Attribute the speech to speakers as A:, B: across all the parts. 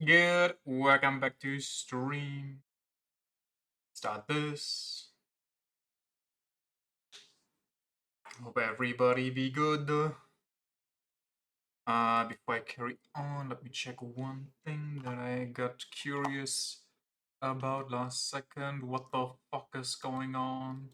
A: Good, welcome back to stream. Start this. Hope everybody be good. Before I carry on, let me check one thing that I got curious about last second. What the fuck is going on?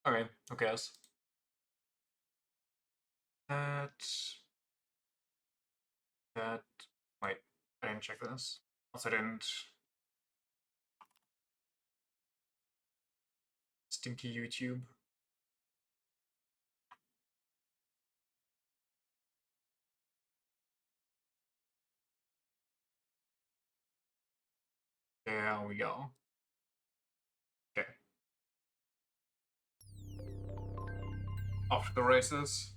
A: Okay, who cares? That. That. Wait, I didn't check this. Also, I didn't. Stinky YouTube. There we go. Okay. Off to the races.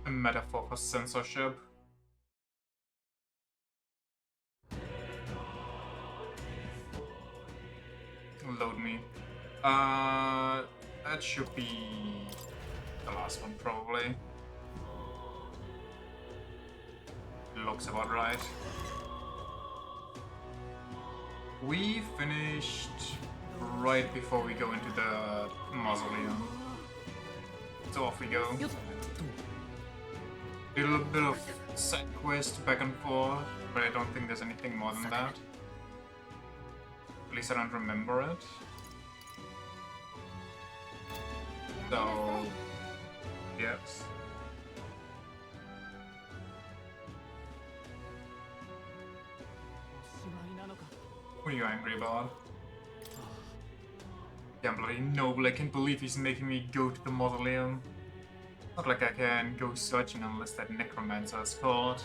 A: A metaphor for censorship. Load me. That should be the last one, probably. Looks about right. We finished right before we go into the mausoleum. So off we go. A little bit of side quest back and forth, but I don't think there's anything more than that. At least I don't remember it. So, yes. What are you angry about? Damn bloody noble, I can't believe he's making me go to the mausoleum. Not like I can go searching unless that necromancer is caught.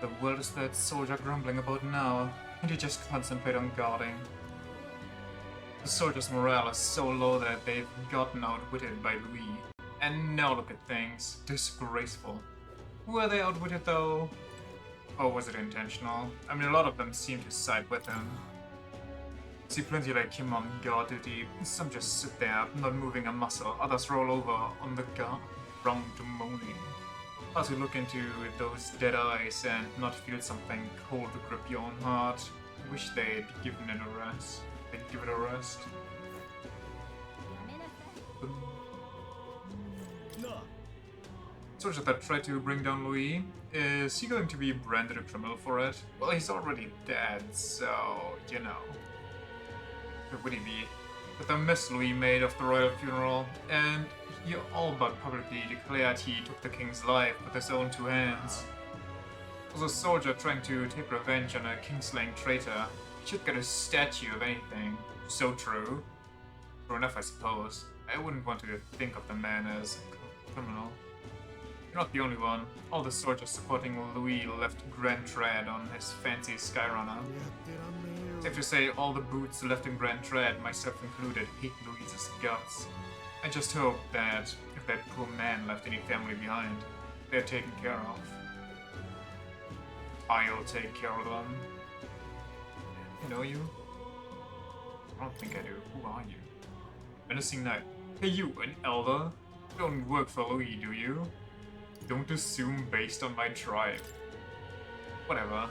A: The world is that soldier grumbling about now, and you just concentrate on guarding. The soldiers' morale is so low that they've gotten outwitted by Louis. And now look at things. Disgraceful. Were they outwitted though? Or was it intentional? I mean, a lot of them seem to side with him. See plenty like him on guard duty. Some just sit there, not moving a muscle. Others roll over on the ground moaning. As you look into those dead eyes and not feel something cold to grip your own heart, wish they'd given it a rest. They'd give it a rest. Soldier that tried to bring down Louis, is he going to be branded a criminal for it? Well, he's already dead, so, you know. Who would he be? With the mess Louis made of the royal funeral, and he all but publicly declared he took the king's life with his own two hands. Was a soldier trying to take revenge on a king-slaying traitor, he should get a statue of anything. So true. True enough, I suppose. I wouldn't want to think of the man as a criminal. You're not the only one. All the soldiers supporting Louis left Grand Trad on his fancy Skyrunner. Safe to say, all the boots left in Grand Trad, myself included, hate Louise's guts. I just hope that if that poor man left any family behind, they're taken care of. I'll take care of them. Know you? I don't think I do. Who are you? Menacing knight. Hey you, an elder? You don't work for Louis, do you? Don't assume based on my tribe. Whatever.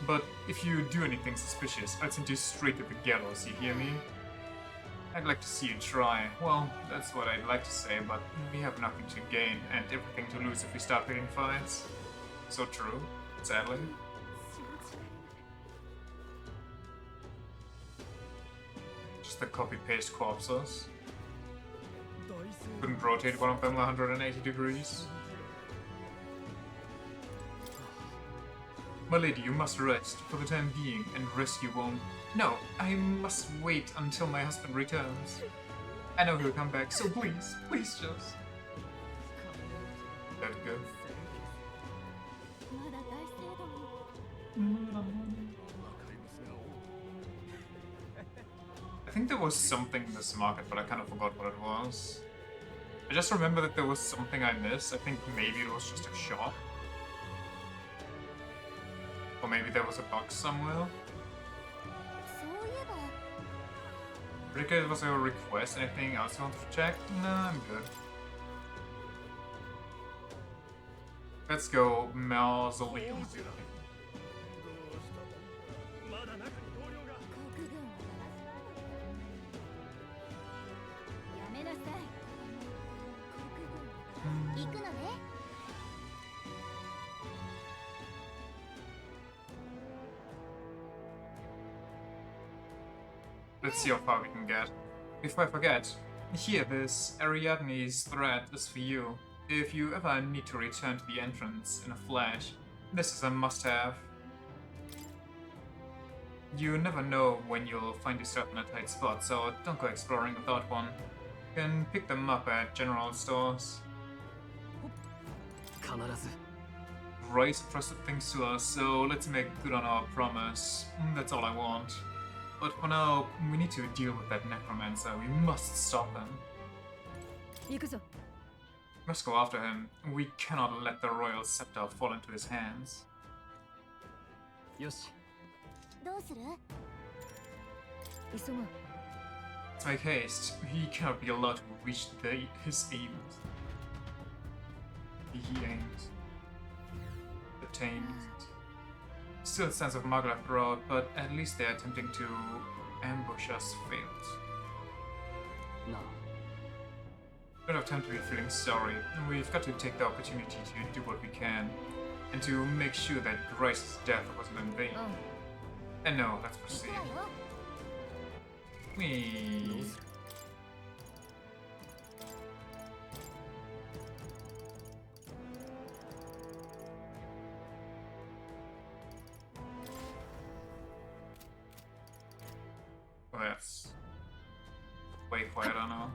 A: But if you do anything suspicious, I'd send you straight to the gallows, you hear me? I'd like to see you try. Well, that's what I'd like to say, but we have nothing to gain and everything to lose if we start picking fights. So true, sadly. Just the copy-paste corpses. Couldn't rotate one of them 180 degrees. My lady, you must rest for the time being, and rescue won't. No, I must wait until my husband returns. I know he'll come back, so please, please just. That good. I think there was something in this market, but I kind of forgot what it was. I just remember that there was something I missed. I think maybe it was just a shop. Or maybe there was a box somewhere. Rick, was there a request? Anything else you want to check? No, I'm good. Let's go Mausoleum. Let's see how far we can get. Before I forget, here, this Ariadne's thread is for you. If you ever need to return to the entrance in a flash, this is a must-have. You never know when you'll find yourself in a tight spot, so don't go exploring without one. You can pick them up at general stores. Rice trusted things to us, so let's make good on our promise. That's all I want. But for now, we need to deal with that necromancer. We must stop him. We must go after him. We cannot let the royal scepter fall into his hands. Let's make haste. He cannot be allowed to reach his aims. He aims. Attained. Still a sense of muggle after all, but at least they're attempting to ambush us failed. No. We don't have time to be feeling sorry. We've got to take the opportunity to do what we can, and to make sure that Grace's death wasn't in vain. And no, let's proceed. Whee! That's way quiet, I know.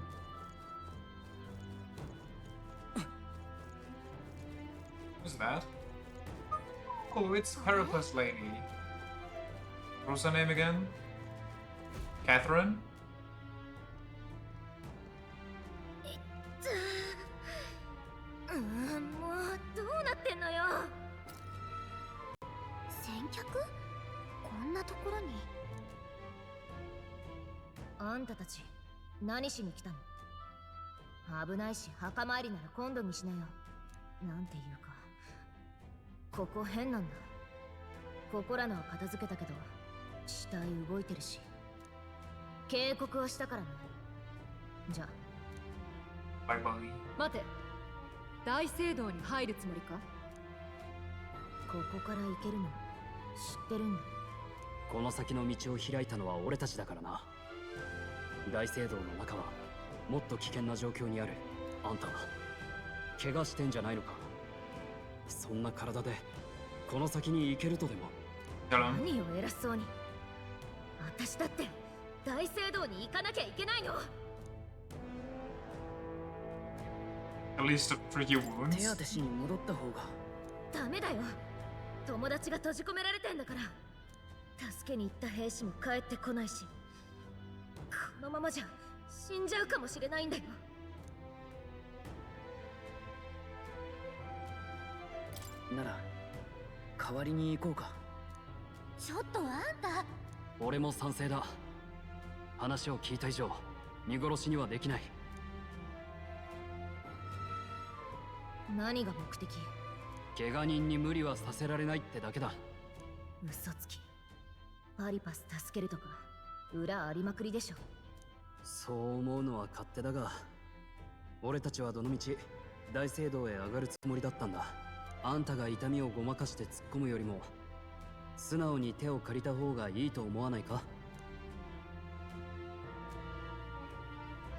A: Who's that? Oh, it's Periplus Lady. What's her name again? Catherine? Bye bye.
B: 待て、大聖堂に入るつもりか？ここから行けるの知ってるんだ。
C: この先の道を開いたのは俺たちだからな。大聖堂の中はもっと危険な状況にある。あんたは怪我してんじゃないのか？そんな体でこの先に行けるとでも？
B: 何を偉そうに。私だって大聖堂に行かなきゃいけないの。
A: At least for your
C: 手
A: wounds.
C: 当てしに戻った方が。
B: ダメだよ。友達が閉じ込められてんだから。助けに行った兵士も帰ってこないし、このままじゃ死んじゃうかもしれないんだよ。
C: なら代わりに行こうか。
B: ちょっとあんた。
C: 俺も賛成だ。話を聞いた以上見殺しにはできない。
B: 何が目的？
C: 怪我人に無理はさせられないってだけだ。
B: 嘘つき。パリパス助けるとか裏ありまくりでしょ。
C: そう思うのは勝手だが、俺たちはどのみち大聖堂へ上がるつもりだったんだ。あんたが痛みをごまかして突っ込むよりも素直に手を借りた方がいいと思わないか？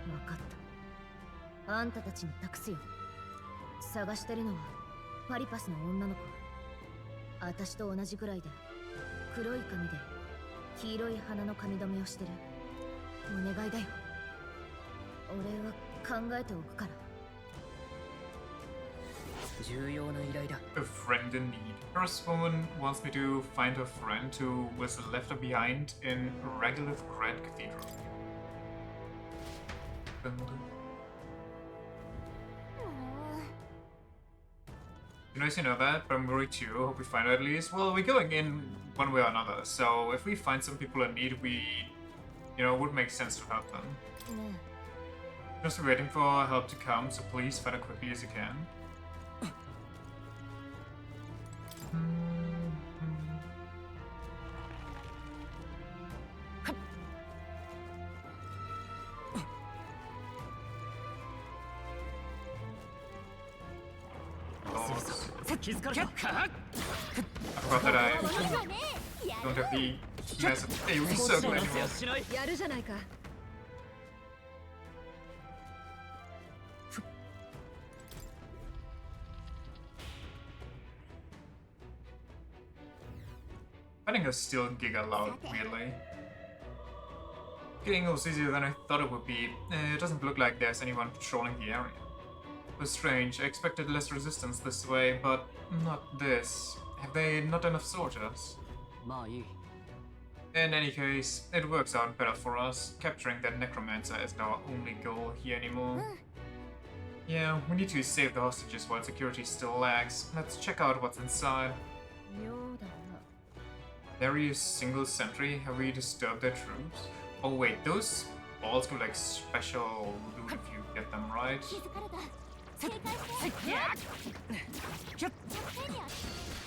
B: 分かった。あんたたちに託すよ。探してるのはパリパスの女の子。私と同じくらいで黒い髪で黄色い花の髪留めをしてる。お願いだよ。俺は考えておくから。
C: 重要な依頼だ。
A: A friend in need. First woman wants me to find her friend who was left behind in Regolith Grand Cathedral. You know, you know that, but I'm worried too. Hope we find her at least. Well, we're going in one way or another, so if we find some people in need, we, you know, it would make sense to help them.
B: ね
A: Just waiting for help to come, so please find it quickly as you can. I forgot that I don't have the massive AoE circle anymore.
B: え。やるじゃないか。
A: Finding a steel giga loud, weirdly. Getting was easier than I thought it would be. It doesn't look like there's anyone patrolling the area. It was strange. I expected less resistance this way, but not this. Have they not enough soldiers?
C: まあいい。
A: In any case, it works out better for us. Capturing that necromancer isn't our only goal here anymore. Yeah, we need to save the hostages while security still lags. Let's check out what's inside.
B: 妙だな。
A: There is single sentry. Have we disturbed their troops? Oh wait, those balls give like special loot if you get them right.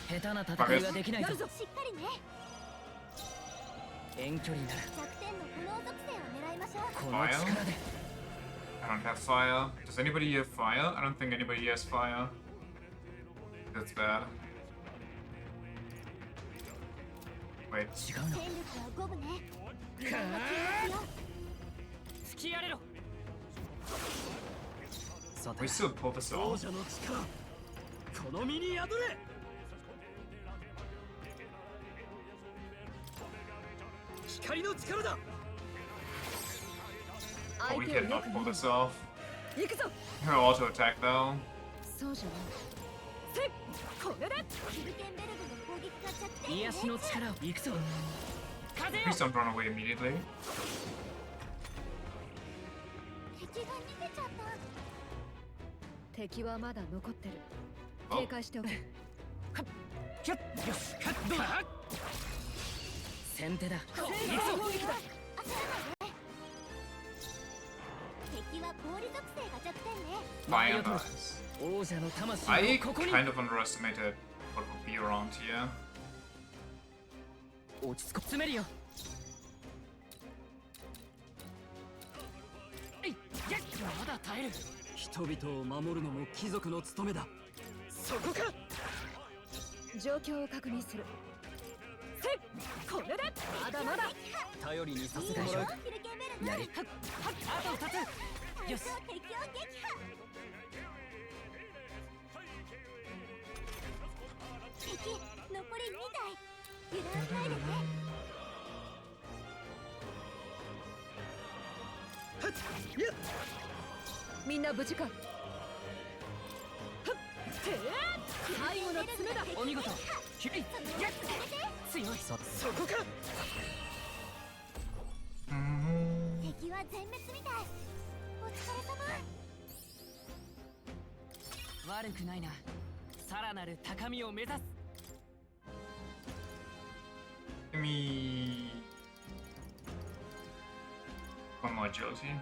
C: 下手な戦いはできないぞ。
B: やるぞ。
C: 遠距離ならこの
A: Fire?
C: 力で。
A: I don't have fire. Does anybody have fire? I don't think anybody has fire. That's bad. Wait.
C: 違うな。突きやれろ。さて
A: We still pull this
C: 王
A: off.
C: 者の力、この身に宿れ。光の力だ。
A: Oh,
B: 相
A: we
B: 手をよ
A: cannot
B: く
A: pull
B: 見る。
A: this off.
B: 行くぞ。
A: Her auto attack though.
B: そうじゃない。せっ、これで。
C: 癒しの力を行くぞ。風よ。
A: Please don't run away immediately.
B: 敵はまだ残ってる。
A: Oh.
B: 警戒しておけ。
C: キャッよしカッドだ。先手だ。行くぞ。
A: Fire dies.
C: 王者の魂
A: I
C: をここに。
A: kind of underestimated what would be around here.
C: 落ち着こ詰めるよ。えい、やっまだ耐える。人々を守るのも貴族の務めだ。そこか。
B: 状況を確認する。せっ、これで。まだまだ。
C: 頼りにさせてもらう。やれ。はっ、あと2つ。よし。
B: みんな無事か。
C: 最後の爪だ。お見事。ひい。やっ。強い。そこか。
D: 敵は全滅みたい。お疲れ様。
C: 悪くないな。さらなる高みを目指す。
A: Give me one more agility.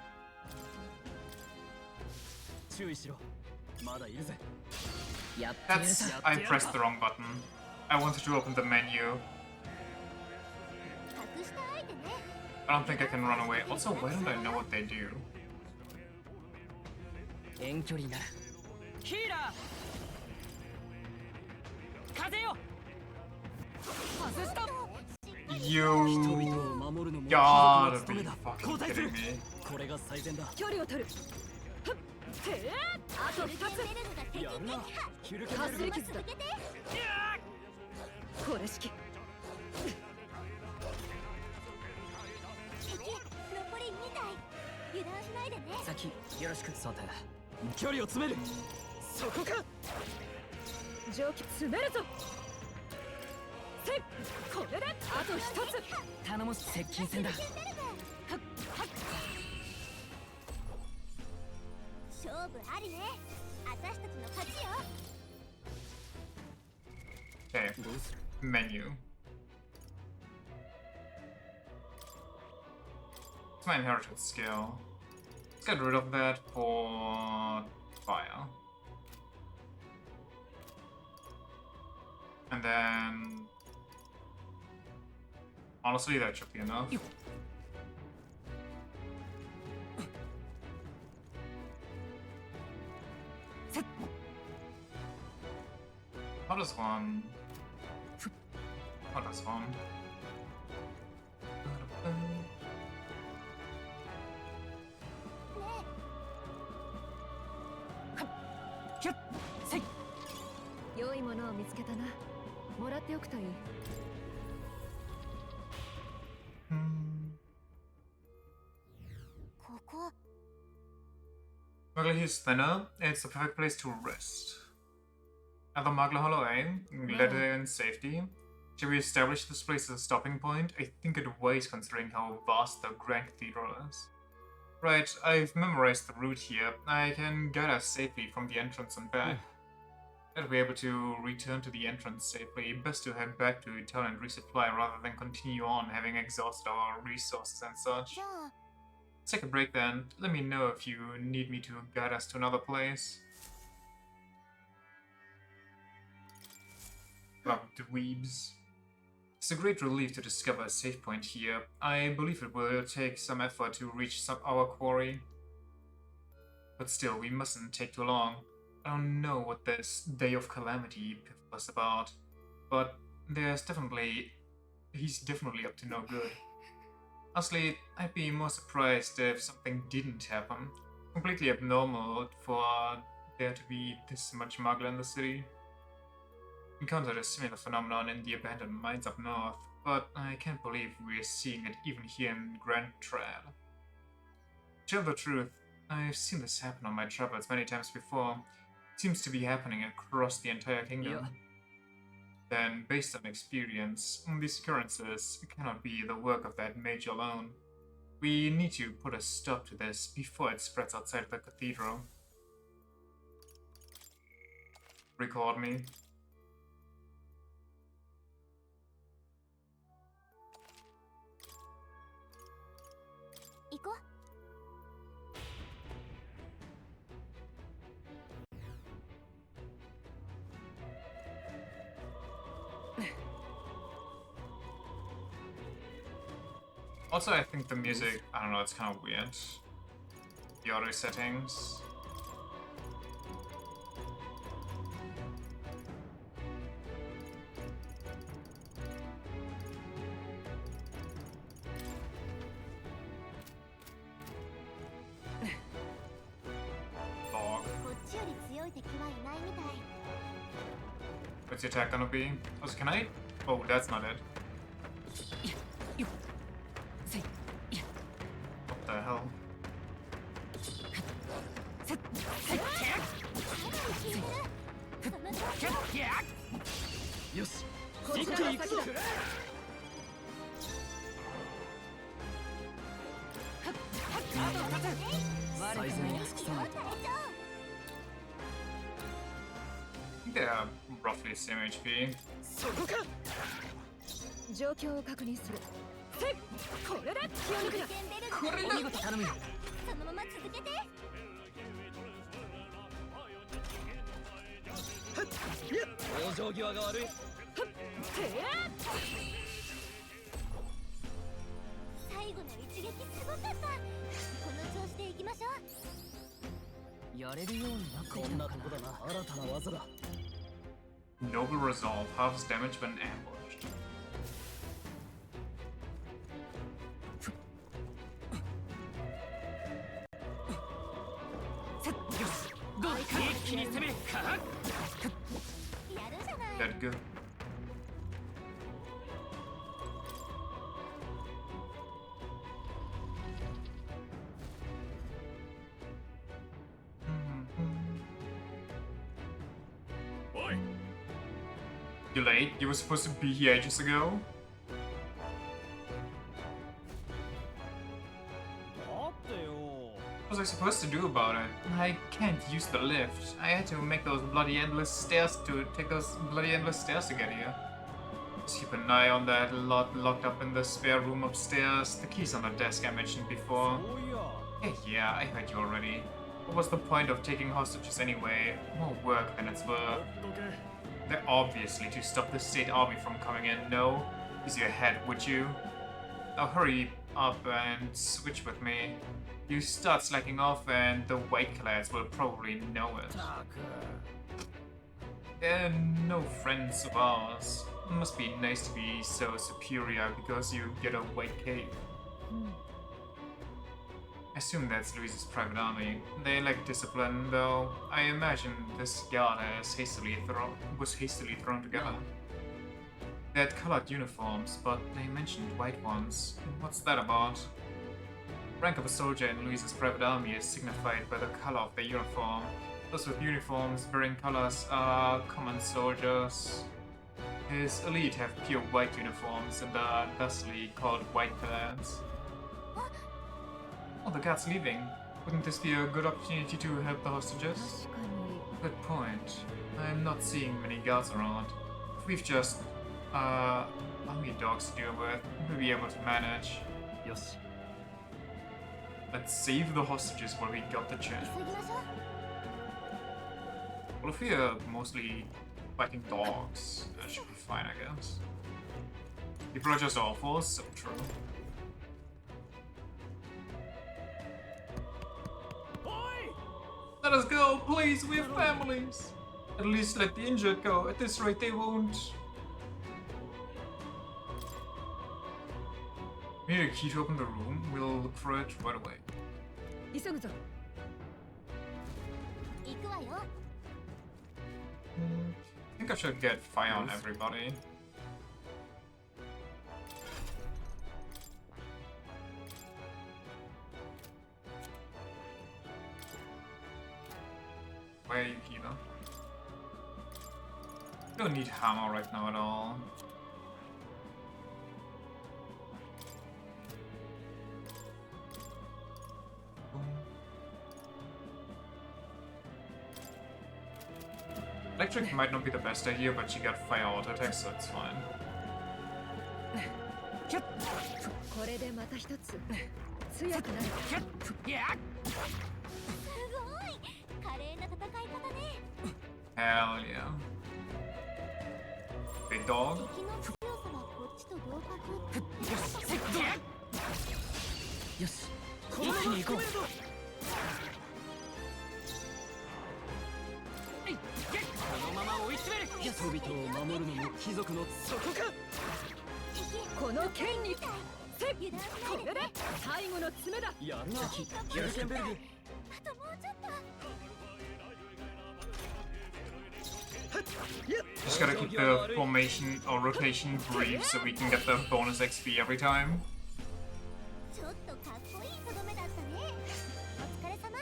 C: 注意しろ。まだいるぜ。やってやる
A: That's
C: さ。
A: I pressed the wrong button. I wanted to open the menu.
D: 隠した相手ね。
A: I don't think I can run away. Also, why don't I know what they do?
C: 遠距離なら。ヒーラー。風よ。外した。
A: You
C: 人々を守るのも
A: gotta
C: 務
A: be
C: めだ。
A: fucking
C: 交代する
A: kidding。me.
C: これが最善だ。
B: 距離を取る。あと2つ。
C: やるな。ヒルケ
B: か
C: ベル
B: すり傷だ。これ式。
D: 敵残り2体。油断しないでね。
C: 先よろしく。さて距離を詰める。そこか。
B: 蒸気詰めるぞ。せっこれであと1つ。
C: 頼もし接近戦だ。
D: 勝負ありね。私たちの勝ちよ。
A: Okay,
C: どうする。
A: menu. It's my inherited skill. Let's get rid of that for fire. And then... Honestly, that should be enough. How does one... How does one...
C: ひゅっせい。
B: 良いものを見つけたな。もらっておくといい。
D: ここ。
A: Mugler is thinner. It's the perfect place to rest. At the Mugler Hollow, eh? Let it in safety. Should we establish this place as a stopping point? I think it weighs considering how vast the Grand Cathedral is. Right, I've memorized the route here. I can get us safely from the entrance and back. I'll be able to return to the entrance safely. Best to head back to town and resupply rather than continue on having exhausted our resources and such.
D: じゃあ
A: Let's take a break then. Let me know if you need me to guide us to another place. Well, dweebs. It's a great relief to discover a safe point here. I believe it will take some effort to reach our quarry. But still, we mustn't take too long. I don't know what this Day of Calamity was about, but he's definitely up to no good. Honestly, I'd be more surprised if something didn't happen. Completely abnormal for there to be this much Mugler in the city. Encountered a similar phenomenon in the abandoned mines up north, but I can't believe we're seeing it even here in Grand Trail. To tell the truth, I've seen this happen on my travels many times before. It seems to be happening across the entire kingdom.
C: Yeah.
A: Then, based on experience, these occurrences cannot be the work of that mage alone. We need to put a stop to this before it spreads outside the cathedral. Record me.
D: Iko?
A: Also, I think the music, I don't know, it's kind of weird. The audio settings. Log.
D: こっちより強い敵はいないみたい。
A: What's the attack gonna be? Also, can I? Oh, that's not it. What the hell?
D: その
C: よし
B: こちらが先だ。
C: 最善を尽くさないと。
A: They're roughly the same HP.
B: そこか。状況を確認する。せい、これで気を抜くな。
A: これだ。
C: お見事頼むよ。
D: そのまま続けて。
C: 往生際が悪い。
D: 最後の一撃すごかった。この調子でいきましょう。
C: やれるようになってきたのかな。新たな技だ。
A: Noble resolve halves damage when ambushed.
C: どうか一気に攻めるか。
D: やるじゃない。
A: That good. You late? You were supposed to be here ages ago? What was I supposed to do about it? I can't use the lift. I had to make those bloody endless stairs to take those bloody endless stairs to get here. Just keep an eye on that lot locked up in the spare room upstairs. The key's on the desk I mentioned before. Hey, yeah, I heard you already. What was the point of taking hostages anyway? More work than it's worth. They're obviously to stop the state army from coming in, no? Use your head, would you? Now hurry up and switch with me. You start slacking off and the white-clads will probably know it. They're no friends of ours. It must be nice to be so superior because you get a white cape. I assume that's Louise's private army. They lack discipline, though. I imagine this guard was hastily thrown together. They had colored uniforms, but they mentioned white ones. What's that about? Rank of a soldier in Louise's private army is signified by the color of their uniform. Those with uniforms bearing colors are common soldiers. His elite have pure white uniforms and are thusly called white-clads. Oh, the guard's leaving. Wouldn't this be a good opportunity to help the hostages? Good point. I'm not seeing many guards around. If we've just, army dogs to deal with, we'll be able to manage.
C: よし。
A: Let's save the hostages while we got the chance.
D: 急ぎましょう。
A: Well, if we are mostly fighting dogs, that should be fine, I guess. People are just awful, so true. Let us go, please, we have families! At least let the injured go, at this rate they won't. We need a key to open the room, we'll look for it right away.
B: 急ぐぞ。
D: 行くわよ。
A: I think I should get fire on everybody. Where are you, Kiva? Don't need hammer right now at all. Electric might not be the best idea, but she got fire auto attack, so it's fine.
B: これでまた一つ強くなる。
D: すごい。華麗な戦い方ね。
A: Hell yeah. Big dog.
D: 敵の強さはこっちと同格。
C: よし。一気に行こう。 人々を守るのも貴族のそこか。
B: この剣にせっこれで最後の爪だ。
C: やるな。ゲルセンベルグ。
D: あともうちょっと。
A: Just gotta keep the formation or rotation brief so we can get the bonus XP every time.
D: ちょっとかっこいいとどめだったね。お疲れ様。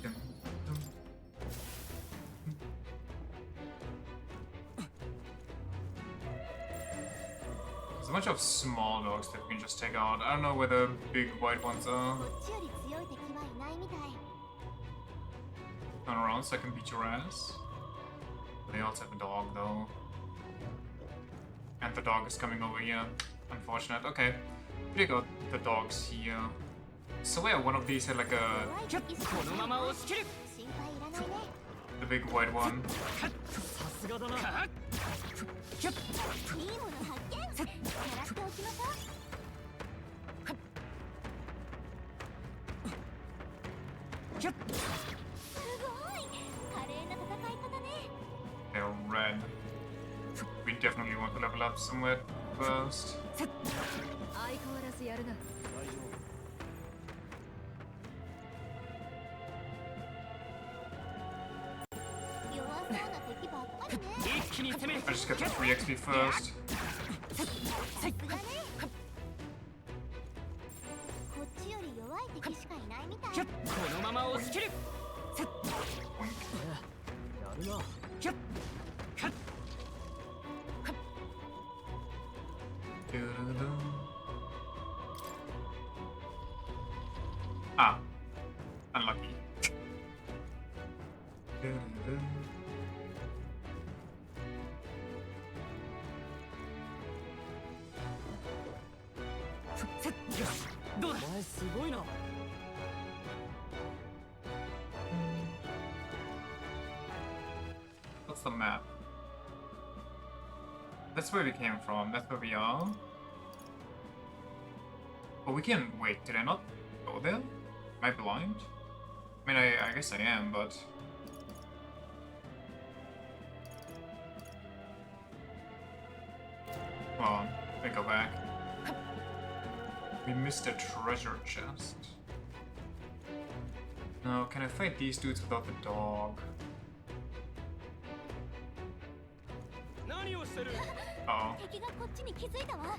A: Dum, dum. a bunch of small dogs that we can just take out. I don't know where the big white ones are.
D: こっちより強い敵はいないみたい。
A: Turn around so I can beat your ass. They also have a dog though. And the dog is coming over here. Unfortunate. Okay. We got the dogs here. So yeah, one of these had like a...
D: 怖い敵しかいないな。心配いらないね。
A: the big white one.
C: さすがだな。
D: いいもの発見。狙っておきましょう。すごい。華麗な戦い方ね。
A: They're red. We definitely want to level up somewhere first.
B: 相変わらずやるな。
D: 弱そうな敵ばっかりね。
C: 一気に攻める。
A: I just get the 3 XP first.
D: さすがね。こっちより弱い敵しかいないみたい。
C: このまま押し切る。
A: Boink.
C: やるな。
A: Doo-doo-doo. Ah. Unlucky. Doo-doo-doo.
C: どうだ。お前すごいな。
A: What's the map? That's where we came from. That's where we are. But we can... Wait, did I not go there? Am I blind? I mean, I guess I am, but... Come on, let me go back. We missed a treasure chest. Now, can I fight these dudes without the dog?
C: 何をしてる。
A: Uh-oh.
D: 敵がこっちに気づいたわ。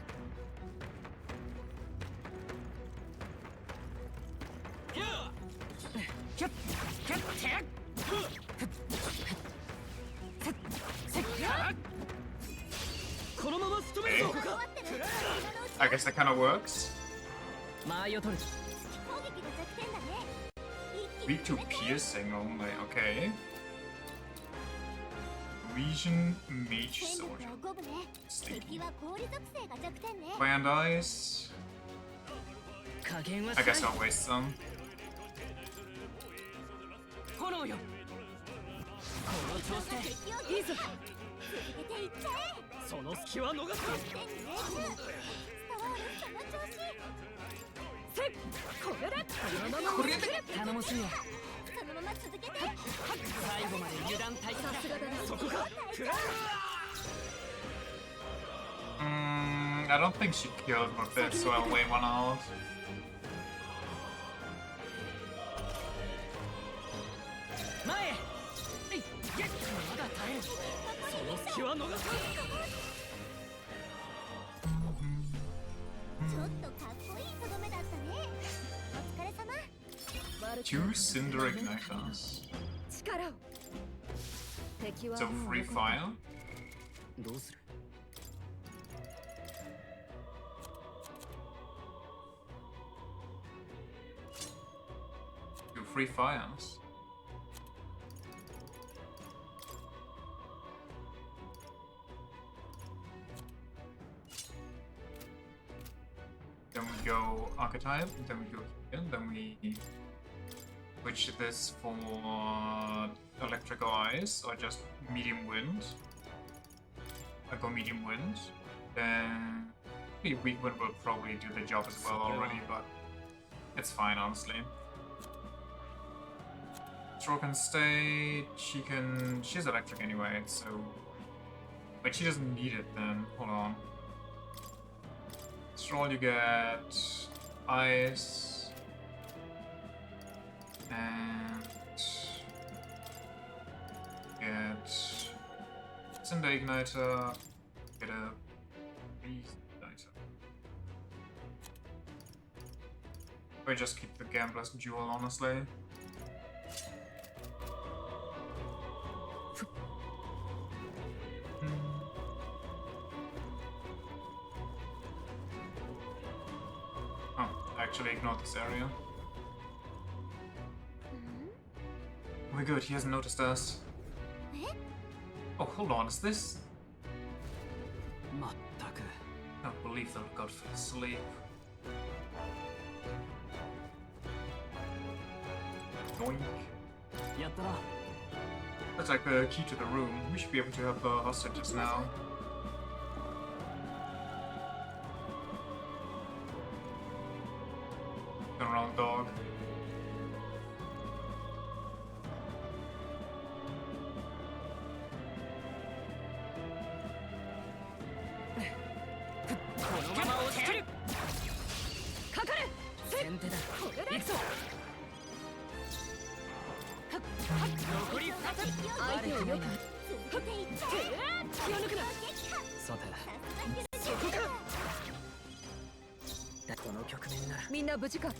C: このまま仕留めるぞ。
A: I guess that kind of works.
C: 間合いを取る。
D: 攻撃が弱点だね。一気
A: Weak
D: に
A: to piercing only, okay. Region Mage
D: 戦
A: Soldier.
D: 力を五分ね。
A: Stinky.
D: 敵は氷属性が弱点ね。
A: Land Ice.
C: 加減は
A: I guess I'll waste some.
C: 炎よ。この調子でいいぞ。
D: 続けていっちゃえ。
C: その隙は逃すな。
D: 手にね。ストロールその調子。
B: これだ。
A: これで
C: 頼もしいよ。
D: そのまま続けて。
C: 最後まで油断大敵だ。そこか。
A: I don't think she killed with this, so I'll wait one out.
C: 前へ。まだ耐える。その隙は逃すな。
D: ちょっとかっこいいとどめだったね。お疲れ様。
A: Two Cinder Igniters.
B: 力を。敵は
A: So free fire.
C: どうする。
A: Two free fires. Then we go Archetype, then we go here, then we switch this for Electrical Ice, or just Medium Wind. I go Medium Wind. Then maybe Weak Wind will probably do the job as well already, but it's fine, honestly. Stroke can stay, she's electric anyway, so... Wait, she doesn't need it then, hold on. Stroll, you get ice and get Cinder Igniter, get a Beast Igniter. Or just keep the Gambler's Jewel, honestly. actually ignore this area. We're good, he hasn't noticed us. Oh, hold on, is this?
C: まったく
A: Can't believe they'll go for sleep. Yoink.
C: やったな
A: That's like the key to the room. We should be able to help hostages now. Turn around, dog.
C: このまま押し切るかかれ先手だ行くぞ残り2つ相手をよく気を抜くなさてそこかこの局面なら
B: みんな無事か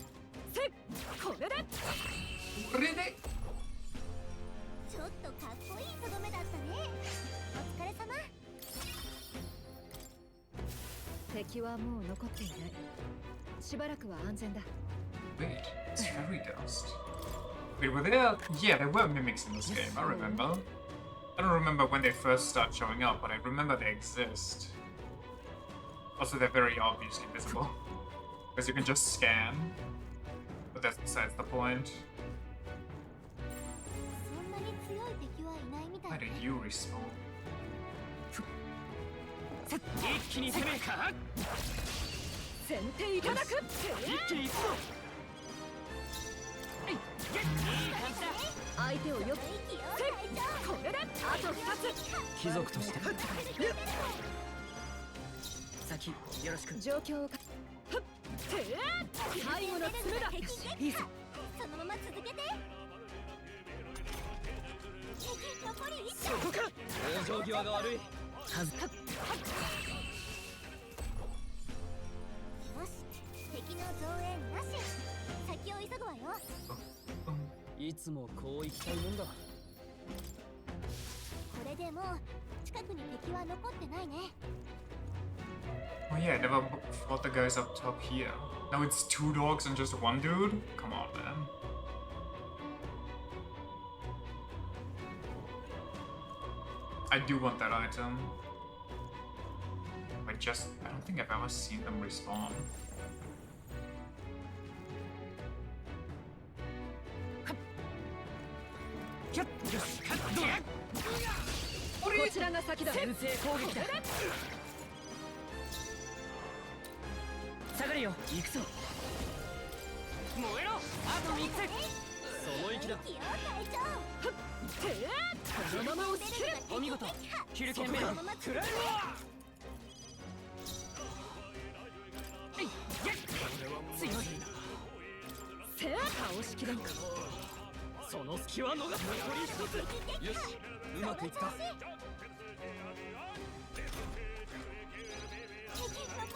B: せっこれで
A: Really?
D: ちょっとかっこいいとどめだったね。お疲れ様。
B: 敵はもう残っていないしばらくは安全だ
A: Wait, it's fairy dust. Wait, were there? Yeah, there were mimics in this game, I remember. I don't remember when they first start showing up, but I remember they exist. Also, they're very obviously visible. Because you can just scan. But that's besides the point.
D: そんなに強い敵はいないみた
A: Why
D: いね。
A: did you respawn?
C: 一気に攻めるか
B: 先手いただく
C: 一気に行くぞいい感じだ
B: 相手をよく
D: 息を隊長。
B: これであと2つ
C: 貴族として先よろしく
B: 状況をかふっ最後の爪だよしいいぞ
D: そのまま続けて。敵残り1
C: そこか往生際が悪いはずか
D: よし、敵の増援なし。先を急ぐわよ。
C: いつもこう行きたいもんだ
D: これでもう近くに敵は残ってないね。
A: Oh yeah, I never fought the guys up top here. Now it's 2 dogs and just 1 dude? Come on, man. I do want that item. I don't think I've ever seen them respawn.
C: Get
B: こちらが先だ
C: 先制攻撃だ下がるよ行くぞ燃えろあと3つその息だ
D: 息を隊長。
B: このまま押し切る
C: お見事キルケンメン食らえろ強い
B: せー倒しきれんか
C: その隙は逃す残り1つよしうまくいった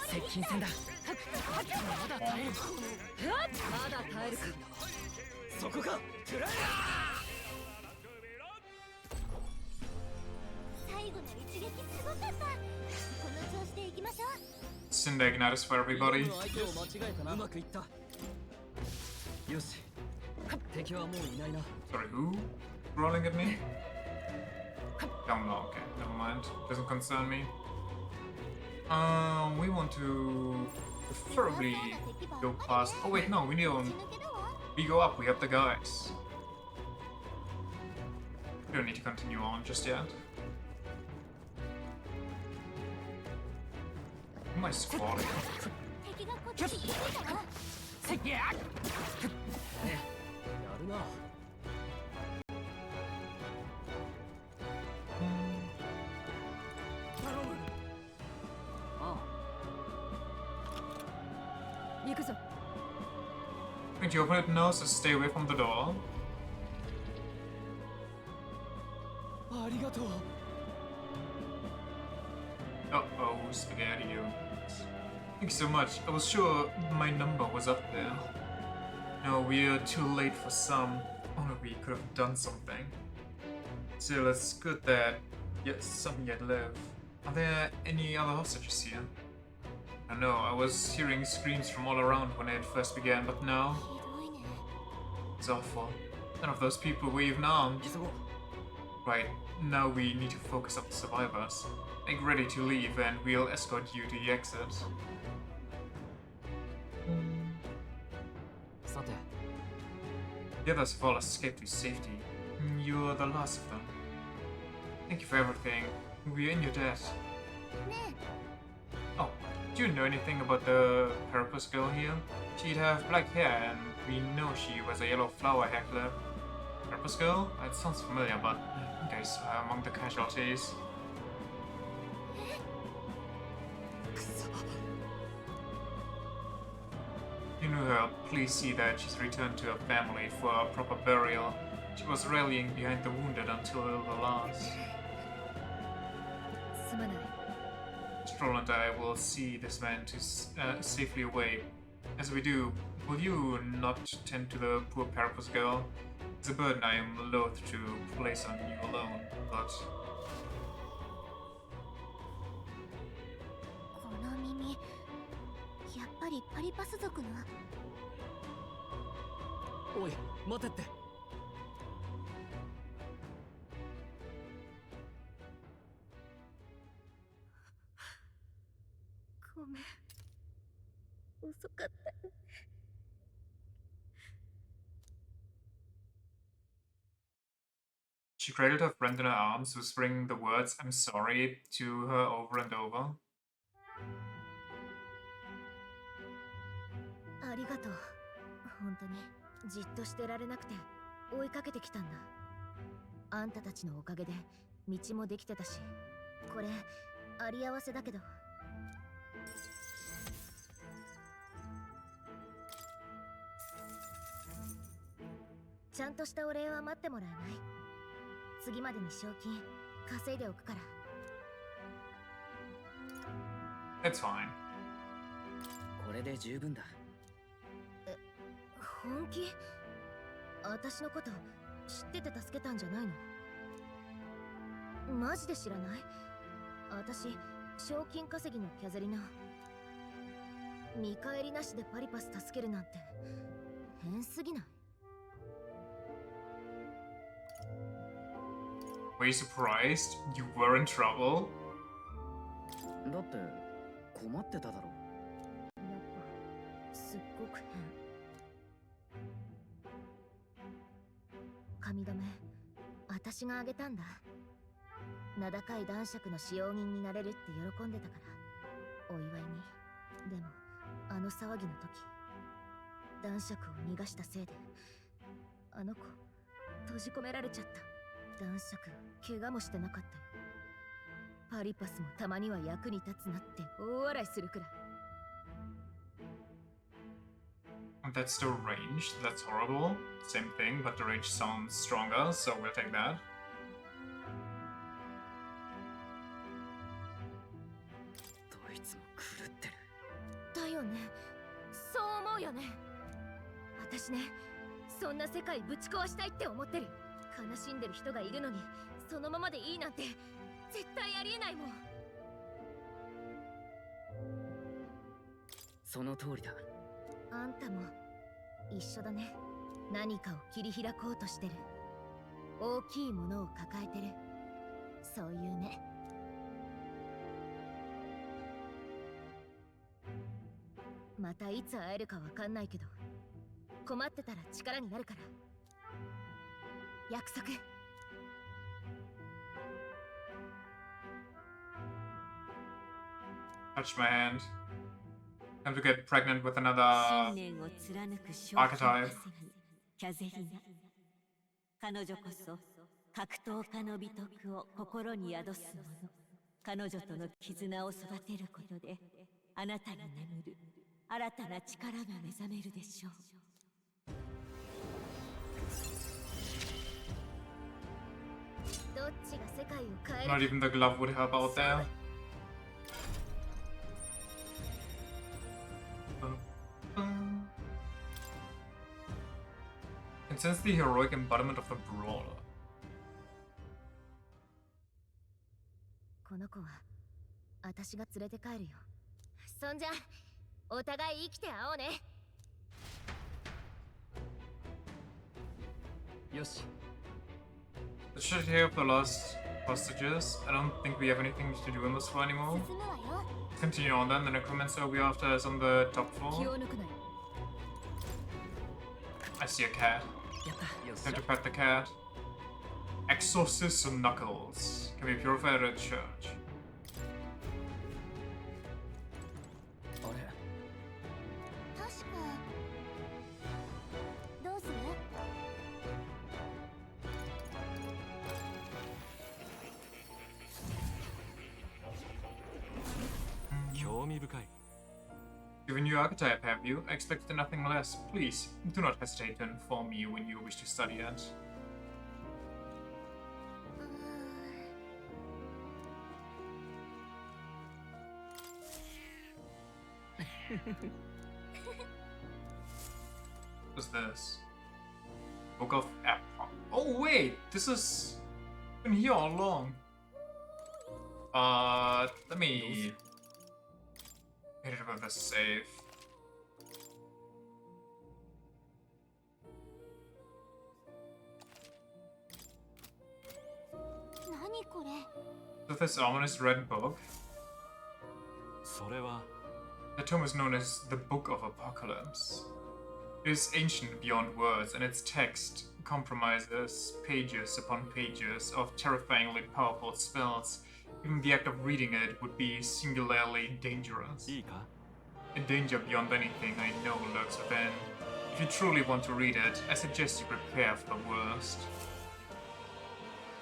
C: 接近戦だまだ耐える
B: まだ耐えるか
C: そこか食らえ
D: 最後の一撃すごかった。この調子でいきましょう。
A: Send Ignitus for everybody.
C: 相手を間違えたなうまくいったよし敵はもういないな
A: Sorry, who? Rolling at me? Oh no, okay, never mind. Doesn't concern me. We want to preferably go past. Oh wait, no, we don't.
D: 抜けだわ。
A: We go up. We have the guys. We don't need to continue on just yet. Who am I squatting?
D: 敵がこっちに来てたわ。
C: せっやるなあ
B: 行くぞ
A: Wait, you open it now, so stay away from the door.
C: ありがとう
A: Uh-oh, spaghetti you. Thank you so much. I was sure my number was up there. No, we're too late for some. Only we could have done something. Still, it's good that some yet live. Are there any other hostages here? I know, I was hearing screams from all around when it first began, but now
D: ひどいね。
A: it's awful. None of those people were even armed.
C: 急ごう。
A: Right, now we need to focus on the survivors. Make ready to leave and we'll escort you to the exit.
C: さて、
A: The others have all escaped to safety. You're the last of them. Thank you for everything. We're in your debt.
D: ね
A: Oh, do you know anything about the Carapace girl here? She'd have black hair and we know she was a yellow flower heckler. Carapace girl? It sounds familiar, but I think I saw her among the casualties.
C: くそ。
A: You knew her. Please see that she's returned to her family for a proper burial. She was rallying behind the wounded until the last.
B: すまない。
A: Stroll and I will see this man to safely away. As we do, will you not tend to the poor Carapace girl? It's a burden I am loath to place on you alone, but
D: この耳、やっぱりパリパス族の。
C: おい、待てって。
B: ごめん。遅かった。
A: she cradled her friend in her arms, whispering the words "I'm sorry" to her over and over.
B: ありがとう。本当にじっとしてられなくて追いかけてきたんだ。あんたたちのおかげで道もできてたし、これあり合わせだけど。ちゃんとしたお礼は待ってもらえない？次までに賞金稼いでおくから。
A: It's fine.
C: これで十分だ。
B: 本気？私のこと知ってて助けたんじゃないの？マジで知らない？私、賞金稼ぎのキャゼリナ。見返りなしでパリパス助けるなんて変すぎない？
A: Were you surprised? You were in trouble?
C: だって困ってただろ。
B: やっぱすっごく変。髪留め、私があげたんだ。名高い男爵の使用人になれるって喜んでたから、お祝いに。でも、あの騒ぎの時、男爵を逃がしたせいで、あの子、閉じ込められちゃった。男爵、怪我もしてなかったよ。パリパスもたまには役に立つなって大笑いするくらい。
A: And that's still ranged. That's horrible. Same thing, but the range sounds stronger, so we'll take that.
C: どいつも狂ってる。
B: だよね。そう思うよね。私ね、そんな世界ぶち壊したいって思ってる。悲しんでる人がいるのに、そのままでいいなんて絶対ありえないもん。
C: その通りだ。
B: あんたも一緒だね。何かを切り開こうとしてる。大きいものを抱えてる。そういうね。またいつ会えるかわかんないけど、困ってたら力になるから。約束。
A: Touch my hand. Time to get pregnant with another
E: 信念を貫く少
A: archetype.
E: キャゼリナ。彼女こそ格闘家の美徳を心に宿す者。彼女との絆を育てることで、あなたに眠る新たな力が目覚めるでしょう。
B: どっちが世界を変え
A: Not
B: る
A: even the glove would help out there. And since the heroic embodiment of the brawler.
B: この子は私が連れて帰るよ。そんじゃお互い生きて会おうね。
C: よし。
A: The shit here of the lost hostages. I don't think we have anything to do in this floor anymore.
D: 進むわよ。
A: Continue on then. The necromancer will be after us on the top
B: 気
A: floor.
B: を抜くなよ。
A: I see a cat.
C: やった。よし。
A: Time to pet the cat. Exorcist Knuckles can be purified at church.
C: あれ。
D: 確かどうする？
F: 興味深い。
A: Given your archetype, have you? I expected nothing less. Please, do not hesitate to inform me when you wish to study it. What's this? Book of Epoch. Oh wait, this is been here all along. Let me hit it with a save.
D: 「何これ？
A: So this ominous red book.
F: それは
A: The tome is known as the Book of Apocalypse. It is ancient beyond words, and its text compromises pages upon pages of terrifyingly powerful spells. Even the act of reading it would be singularly dangerous.
F: いいか？
A: A danger beyond anything I know lurks within. If you truly want to read it, I suggest you prepare for the worst.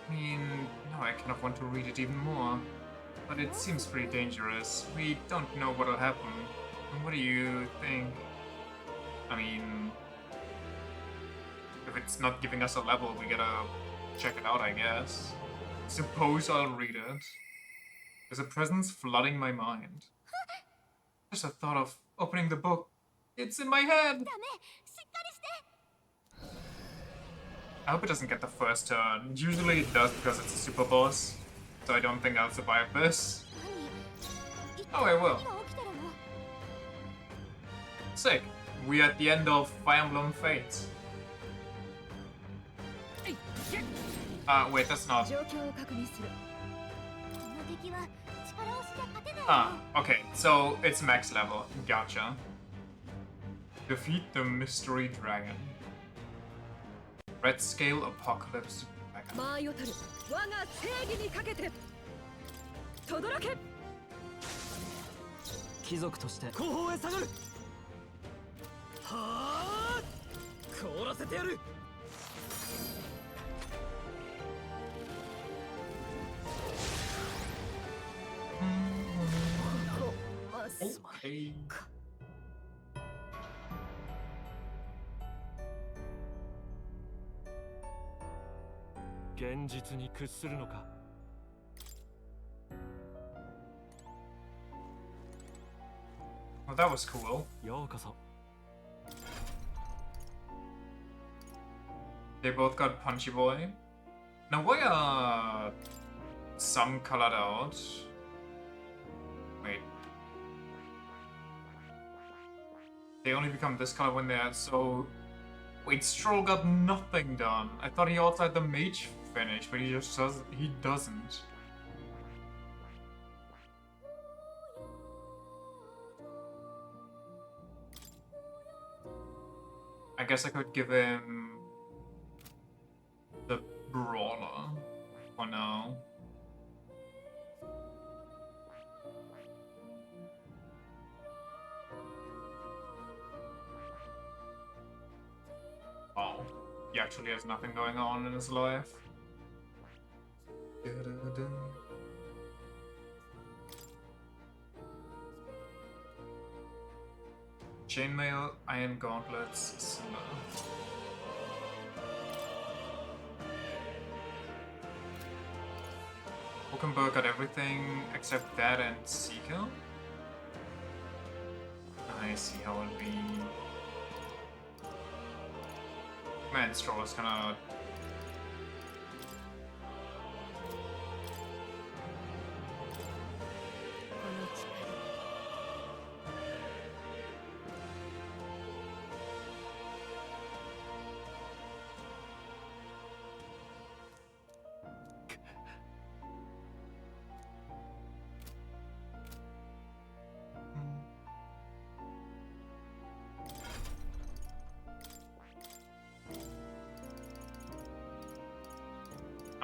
A: I mean, now I kind of want to read it even more. But it seems pretty dangerous. We don't know what'll happen. What do you think? I mean, if it's not giving us a level, we gotta check it out, I guess. Suppose I'll read it. There's a presence flooding my mind. Just the thought of opening the book. It's in my head!
D: ダメ、しっかりして。
A: I hope it doesn't get the first turn. Usually it does because it's a super boss. So I don't think I'll survive this.
D: 何？
A: Oh, I will.
D: 何が起きてるの？
A: Sick. We're at the end of Fire Emblem Fates. Wait, that's not.
B: 状況を確認する。
D: この敵は力押しじゃ勝てないよ。
A: Okay, so it's max level. Gotcha. Defeat the Mystery Dragon. Red Scale Apocalypse Dragon.
B: 間合いを取る。我が正義にかけて。轟け。
C: 貴族として
F: 後方へ下がる。
C: はあ凍らせてやる。
A: Okay.
F: 現実に屈するのか。
A: Well, that was cool.
F: ようこそ。
A: They both got Punchy Boy. Now, why are some colored out? Wait. They only become this color when they're so... Wait, Stroll got nothing done. I thought he also had the mage finish, but he just doesn't. He doesn't. I guess I could give him the brawler for now. Oh, he actually has nothing going on in his life. Chainmail, Iron Gauntlets, Silver. Hulkenberg got everything except that and Seeker. I see how it'll be. Man, Stroll is kinda...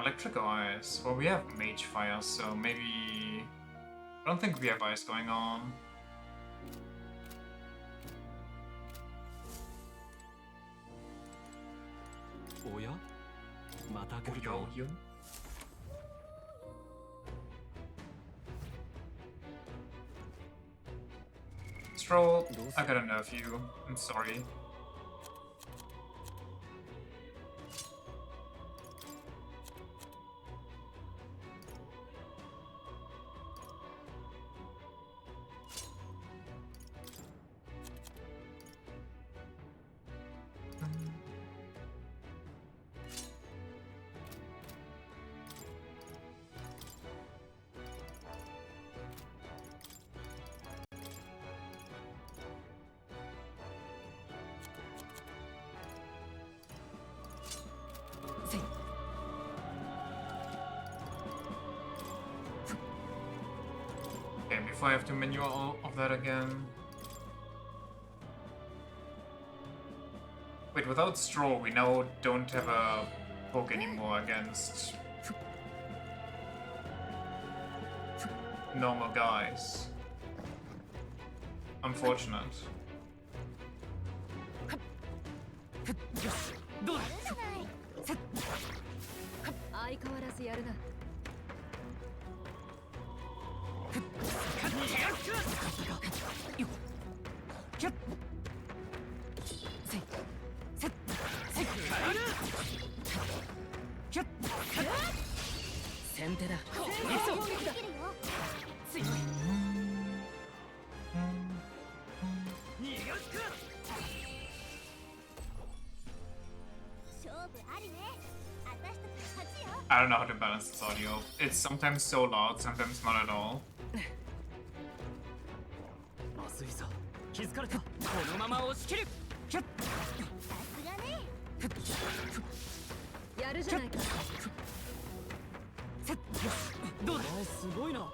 A: Electrical ice. Well, we have mage fire, so maybe... I don't think we have ice going on.
F: Oya? Mata kuru
A: Yo,
F: ka?
A: yo. Stroll, I gotta nerf you. I'm sorry. Okay, before I have to menu all of that again. Wait, without Straw, we now don't have a poke anymore against normal guys. Unfortunate.
B: 相変わらずやるな。
C: 先手だ。
A: I don't know how to balance this audio. It's sometimes so loud, sometimes not at all.
C: まずいぞ。気づかれた。このまま押し切る。キュッ。
B: やるじゃないか。
C: どうだ。すごいな。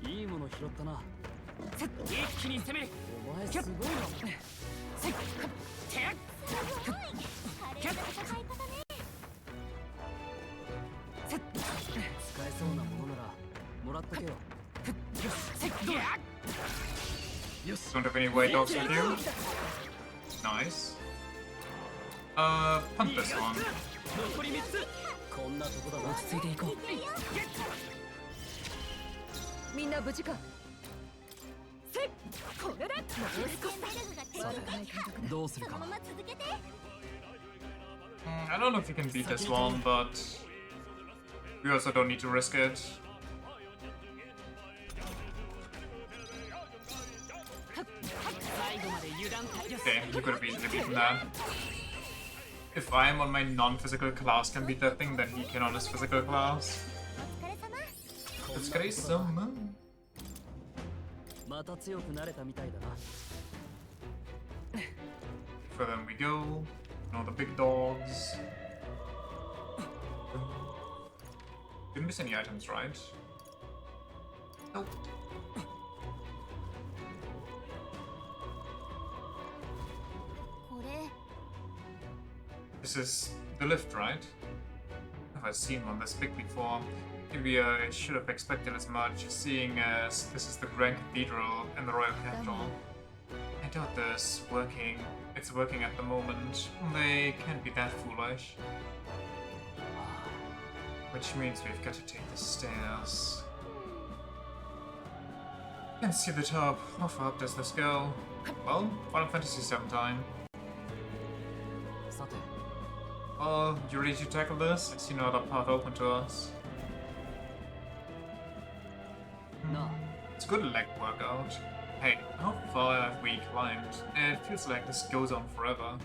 C: いいもの拾ったな。一気に攻める。お前すごいな。使えそうなものならもらっとけよ。
A: Don't have any white dogs with you? Nice. Punt this one.
C: 残り3つ。こんなとこだ。落ち着いていこう。
B: みんな無事か。これで。
C: どうするか。
A: I don't know if you can beat this one, but we also don't need to risk it. Okay, you could have easily beaten that. If I'm on my non-physical class can beat that thing, then he can on his physical class. It's crazy. So,
C: また強くなれたみたいだな。
A: for them we go. All the big dogs. Didn't miss any items, right? Nope. This is the lift, right? Have I seen one this big before? Maybe I should have expected as much, seeing as this is the Grand Cathedral and the Royal Capital. I doubt this working. It's working at the moment. They can't be that foolish. Which means we've got to take the stairs. Can't see the top. How far up does this go? Well, Final Fantasy VII time.
C: さて。
A: Oh, you ready to tackle this? I see no other path open to us.
C: No.
A: It's a good leg workout. Hey, how far have we climbed? It feels like this goes on forever.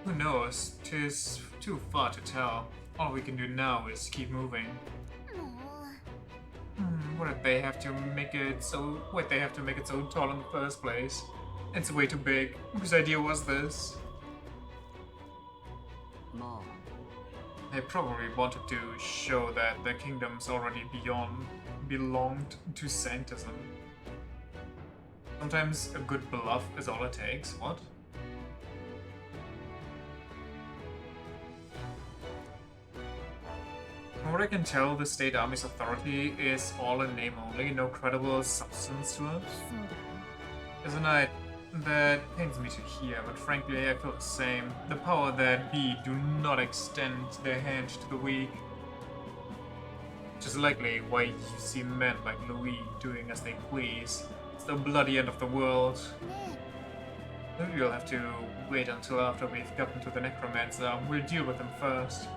A: Who knows? 'Tis too far to tell. All we can do now is keep moving. What did they have to make it so? Why'd they have to make it so tall in the first place? It's way too big. Whose idea was this?
C: まあ。
A: They probably wanted to show that the kingdoms already belonged to sanctism. Sometimes a good bluff is all it takes. What? From what I can tell, the state army's authority is all in name only, no credible substance to it.
B: そうだね。
A: As a knight, that pains me to hear, but frankly, I feel the same. The power that be do not extend their hand to the weak. Which is likely why you see men like Louis doing as they please. It's the bloody end of the world.
D: ね
A: Maybe you'll have to wait until after we've gotten to the necromancer. We'll deal with him first.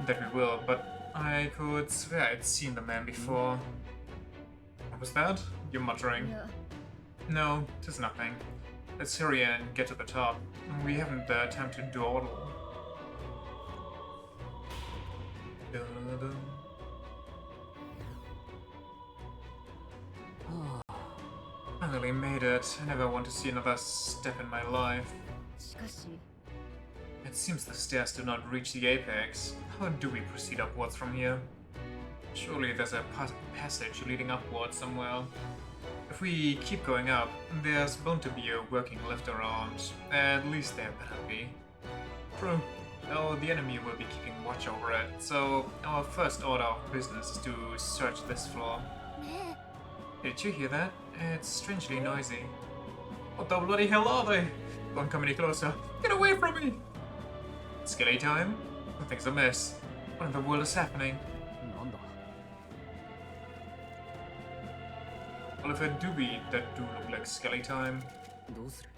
A: That we will, but I could swear I'd seen the man before. What was that? You're muttering.
B: いや、
A: No, tis nothing. Let's hurry and get to the top. We haven't the time to dawdle. Dun-dun-dun. Finally made it. I never want to see another step in my life.
B: しかし、
A: It seems the stairs do not reach the apex. How do we proceed upwards from here? Surely there's a passage leading upwards somewhere. If we keep going up, there's bound to be a working lift around. At least there better be. True. Oh, the enemy will be keeping watch over it, so our first order of business is to search this floor.
D: ね
A: Did you hear that? It's strangely noisy. What the bloody hell are they? Don't come any closer. Get away from me! Skelly time? Something's amiss. What in the world is happening?
C: なんだ
A: Well, if it do be, that do look like Skelly time.
C: どうする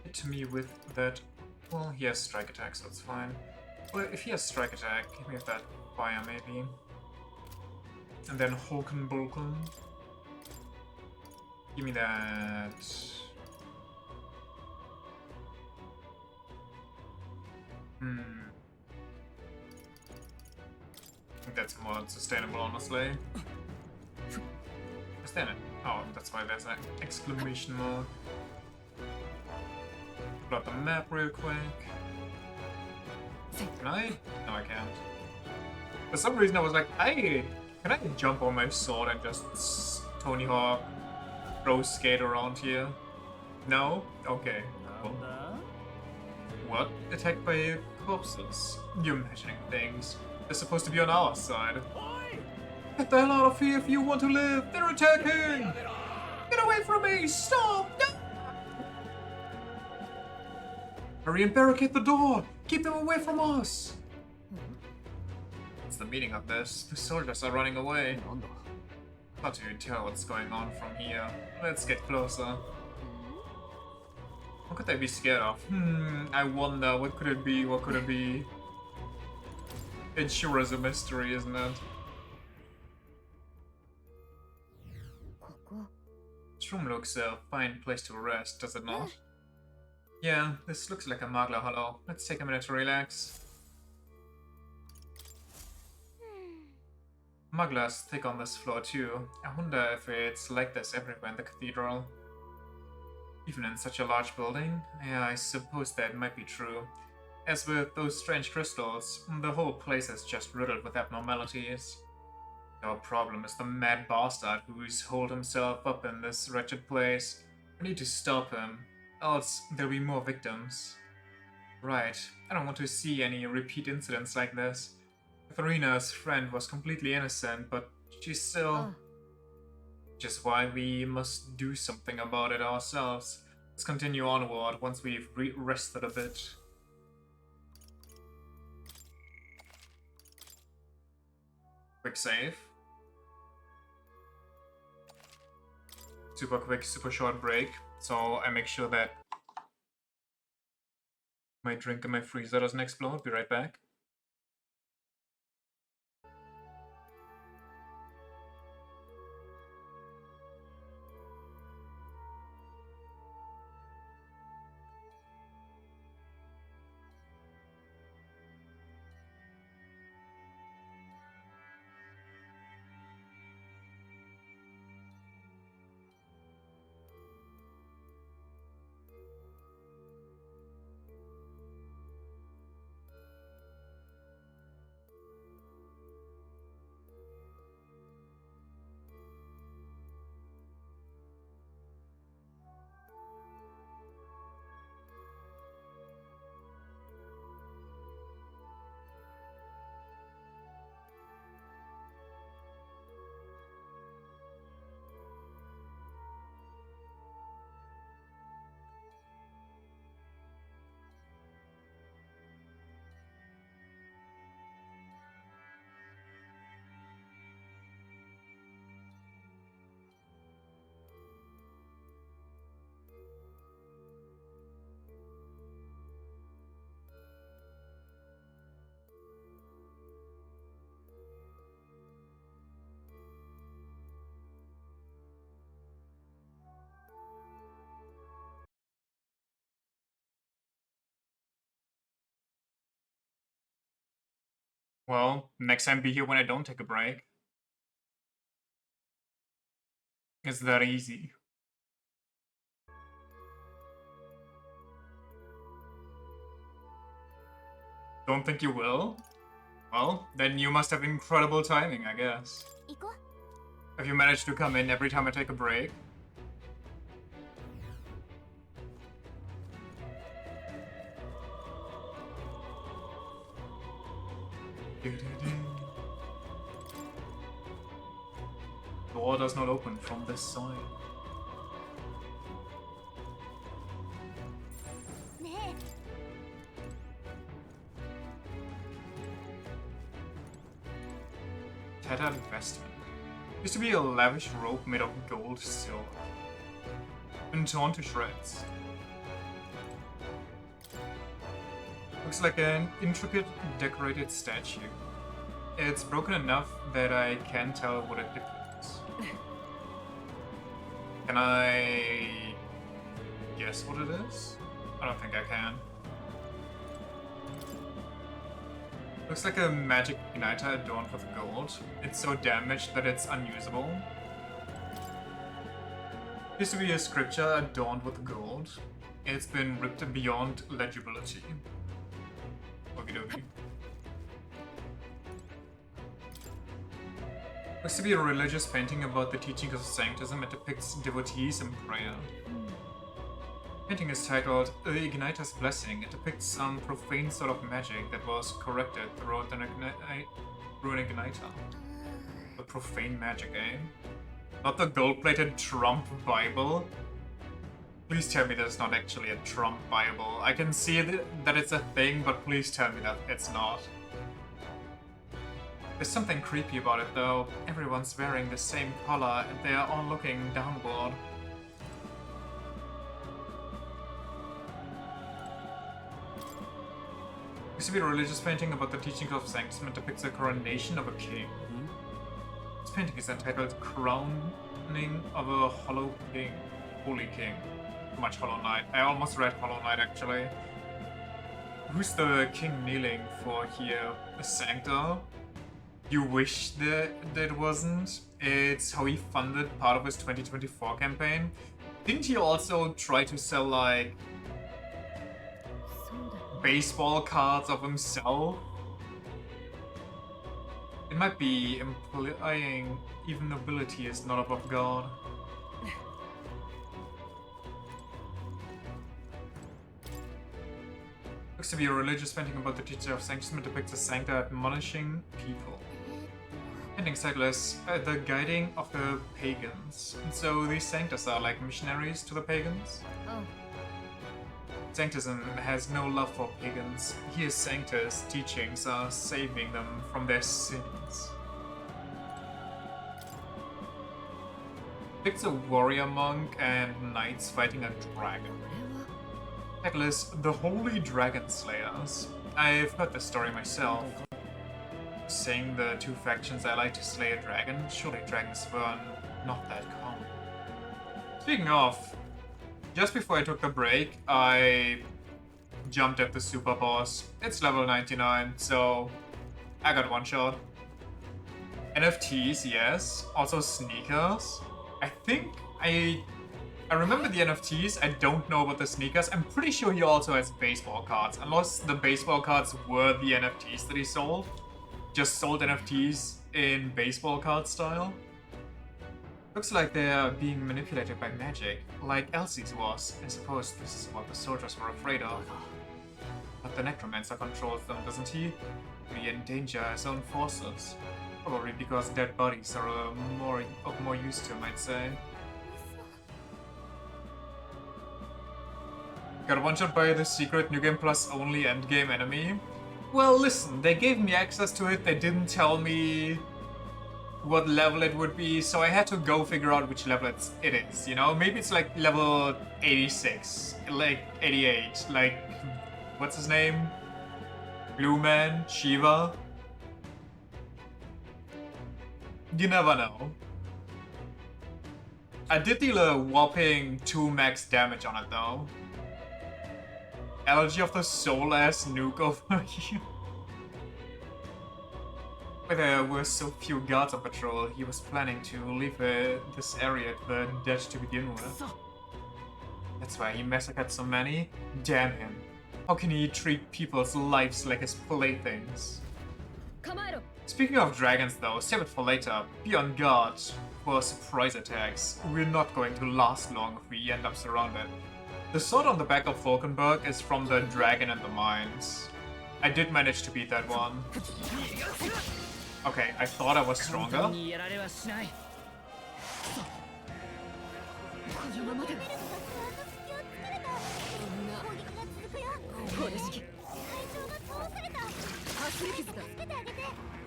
A: Hit me with that. Well, he has strike attack, so it's fine. Well, if he has strike attack, hit me with that fire maybe. And then Hulken Bulken. Give me that. I think that's more sustainable, honestly. What's that? Oh, that's why there's an exclamation mark. Pull out the map real quick. Can I? No, I can't. For some reason, I was like, hey, can I jump on my sword and just Tony Hawk pro skate around here? No? Okay. Well, what? Attacked by corpses? You're imagining things. They're supposed to be on our side. Get the hell out of here if you want to live! They're attacking! Get away from me! Stop! No! Hurry and barricade the door! Keep them away from us! What's the meaning of this? The soldiers are running away.
C: なんだ
A: How do you tell what's going on from here? Let's get closer. What could they be scared of? I wonder, what could it be? What could it be? It sure is a mystery, isn't it?
B: ここ、
A: This room looks a fine place to rest, does it not? Yeah, this looks like a Magla Hollow. Let's take a minute to relax. Magla's thick on this floor too. I wonder if it's like this everywhere in the cathedral. Even in such a large building? Yeah, I suppose that might be true. As with those strange crystals, the whole place is just riddled with abnormalities. Our problem is the mad bastard who's holed himself up in this wretched place. We need to stop him, else there'll be more victims. Right, I don't want to see any repeat incidents like this. Katharina's friend was completely innocent, but she's still...
B: あ、
A: Which is why we must do something about it ourselves. Let's continue onward once we've rested a bit. Quick save. Super quick, super short break. So I make sure that my drink in my freezer doesn't explode. Be right back. Well, next time be here when I don't take a break. It's that easy. Don't think you will? Well, then you must have incredible timing, I guess.
D: 行こう。
A: Have you managed to come in every time I take a break? Door does not open from this side.
D: ね
A: Tattered vestment. Used to be a lavish robe made of gold silver. Been torn to shreds. Looks like an intricate decorated statue. It's broken enough that I can't tell what it depicts. Can I guess what it is? I don't think I can. Looks like a magic igniter adorned with gold. It's so damaged that it's unusable. Used to be a scripture adorned with gold. It's been ripped beyond legibility. Okie dokie. Looks to be a religious painting about the teachings of sanctism. It depicts devotees in prayer. Painting is titled The Igniter's Blessing. It depicts some profane sort of magic that was corrected through an igniter. The profane magic, eh? Not the gold-plated Trump Bible. Please tell me there's not actually a Trump Bible. I can see that it's a thing, but please tell me that it's not. There's something creepy about it though. Everyone's wearing the same color and they are all looking downward. Used to be a religious painting about the teaching of sanctism and depicts the coronation of a king. This painting is entitled Crowning of a Hollow King. Holy King. Too much Hollow Knight. I almost read Hollow Knight actually. Who's the king kneeling for here? A sanctor? You wish that it wasn't? It's how he funded part of his 2024 campaign. Didn't he also try to sell like baseball cards of himself? It might be implying even nobility is not above God. Looks to be a religious painting about the teacher of sanctism. It depicts a sanctor admonishing people. Painting title is The Guiding of the Pagans. And so these sanctors are like missionaries to the pagans?
B: Oh.
A: Sanctism has no love for pagans. Here Sanctus' teachings are saving them from their sins. Depicts a warrior monk and knights fighting a dragon. Title is The Holy Dragon Slayers. I've heard this story myself. Saying the two factions I like to slay a dragon, surely dragons were not that common. Speaking of, just before I took the break, I jumped at the super boss. It's level 99, so I got one shot. NFTs, yes. Also sneakers. I think I remember the NFTs, I don't know about the sneakers. I'm pretty sure he also has baseball cards, unless the baseball cards were the NFTs that he sold. Just sold NFTs in baseball card style. Looks like they're being manipulated by magic, like Elsie's was. I suppose this is what the soldiers were afraid of. But the necromancer controls them, doesn't he? We endanger his own forces. Probably because dead bodies are of more use to him, I'd say. Got one shot by the secret New Game Plus only endgame enemy. Well, listen, they gave me access to it, they didn't tell me what level it would be, so I had to go figure out which level it is, you know? Maybe it's like level 86, like 88, like, what's his name? Blue Man? Shiva? You never know. I did deal a whopping 2 max damage on it though. Allergy of the Soul ass nuke over here. But there were so few guards on patrol, he was planning to leave this area to the dead to begin with. That's why he massacred so many? Damn him. How can he treat people's lives like his playthings? Speaking of dragons though, save it for later. Be on guard for surprise attacks. We're not going to last long if we end up surrounded. The sword on the back of Falkenberg is from the dragon in the mines. I did manage to beat that one. Okay, I thought I was stronger.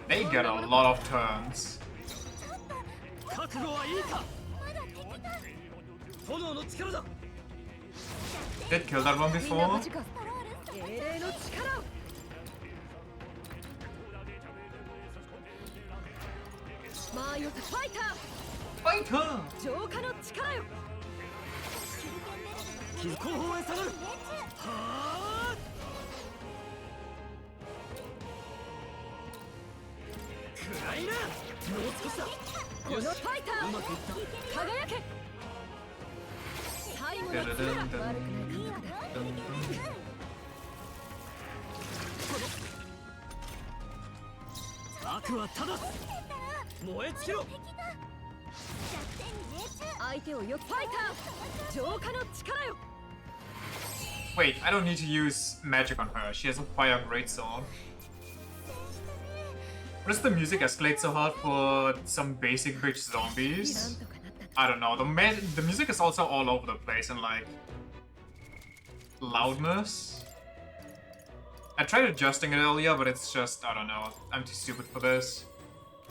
A: They get a lot of turns. Did kill that one before? Fighter! Wait, I don't need to use magic on her. She has a fire greatsword. Why does the music escalate so hard for some basic bitch zombies? I don't know. The music is also all over the place and like loudness. I tried adjusting it earlier, but it's just, I don't know. I'm too stupid for this.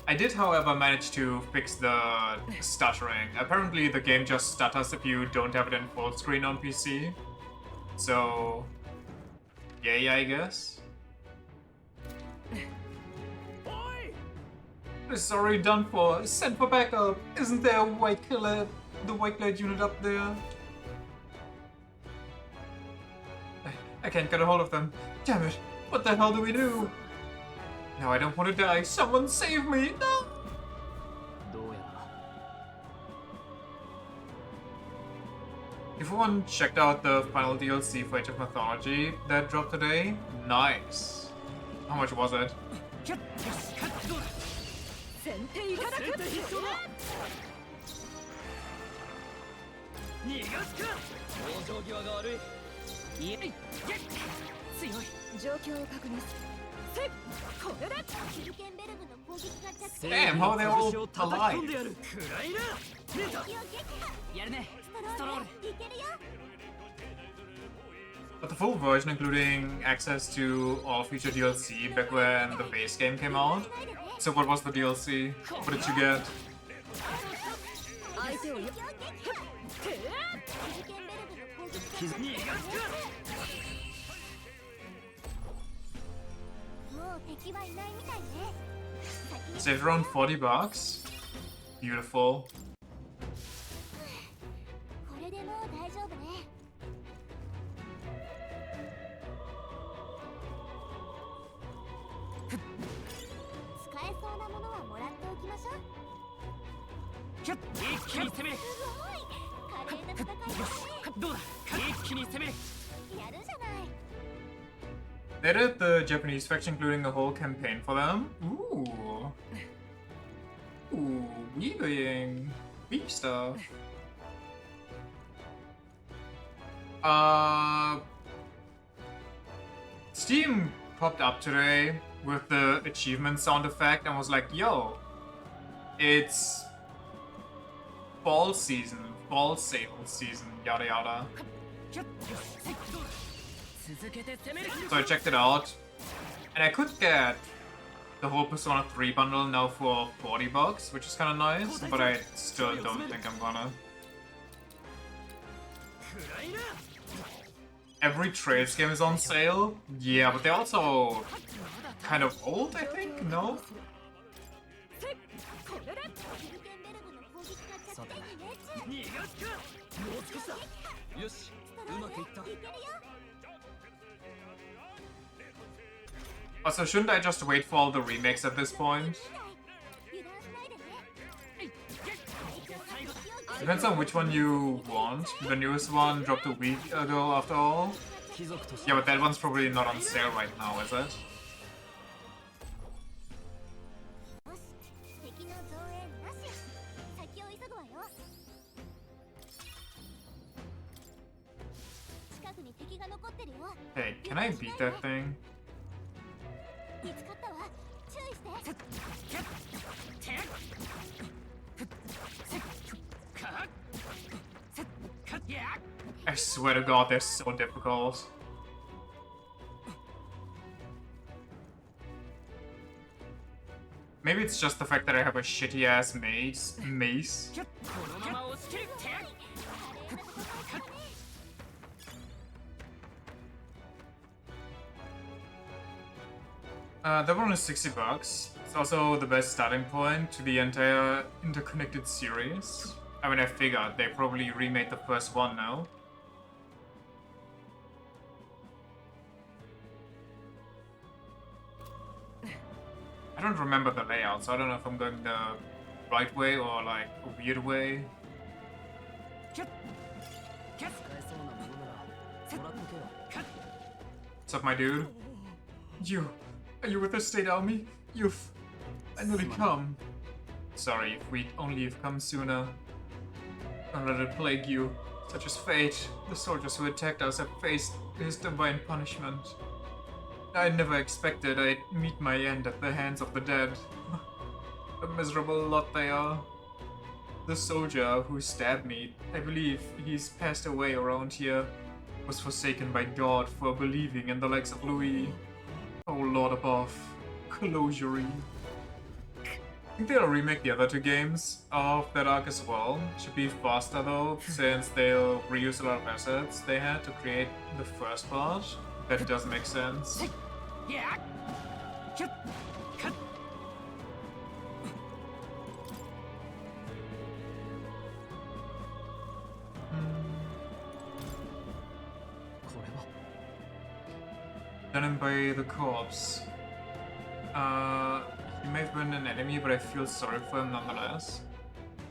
A: I did, however, manage to fix the stuttering. Apparently, the game just stutters if you don't have it in full screen on PC. So, yay, I guess. This is already done for. Send for backup. Isn't there a white killer, the white glade unit up there? I can't get a hold of them. Damn it! What the hell do we do? Now I don't want to die. Someone save me! No! Everyone checked out the final DLC for Age of Mythology that dropped today? Nice. How much was it? Damn, how are they all alive? But the full version, including access to all future DLC back when the base game came out. So what was the DLC? What did you get? Saved around $40. Beautiful. They did the Japanese faction, including a whole campaign for them. Ooh. Ooh, weaving. Weave stuff. Steam popped up today with the achievement sound effect and was like, yo, it's fall season, fall sale season, yada yada. So I checked it out, and I could get the whole Persona 3 bundle now for $40, which is kind of nice, but I still don't think I'm gonna. Every Trails game is on sale? Yeah, but they're also kind of old, I think, no? Also, shouldn't I just wait for all the remakes at this point?
D: 油断しないでね。
A: Depends on which one you want. The newest one dropped a week ago after all.
C: 貴族として
A: Yeah, but that one's probably not on sale right now, is it?
D: よし、敵の増援なし。先を急ぐわよ。近くに敵が残ってるよ。
A: Hey, can I beat that thing?
D: 見つかったわ。注意して。
A: I swear to God, they're so difficult. Maybe it's just the fact that I have a shitty ass mace. That one is $60. It's also the best starting point to the entire interconnected series. I mean, I figured they probably remade the first one now. I don't remember the layout, so I don't know if I'm going the right way or like a weird way.
C: 使えそうなものならもらっとけよ
A: What's up, my dude? Are you with the state army? You've finally come. Sorry, if we'd only have come sooner. Don't let it plague you. Such is fate. The soldiers who attacked us have faced his divine punishment. I never expected I'd meet my end at the hands of the dead. A miserable lot they are. The soldier who stabbed me, I believe he's passed away around here, was forsaken by God for believing in the likes of Louis. Oh Lord above, closure. I think they'll remake the other two games of that arc as well. Should be faster though, since they'll reuse a lot of assets they had to create the first part. That does make sense. Done by the corpse. He may have been an enemy, but I feel sorry for him nonetheless.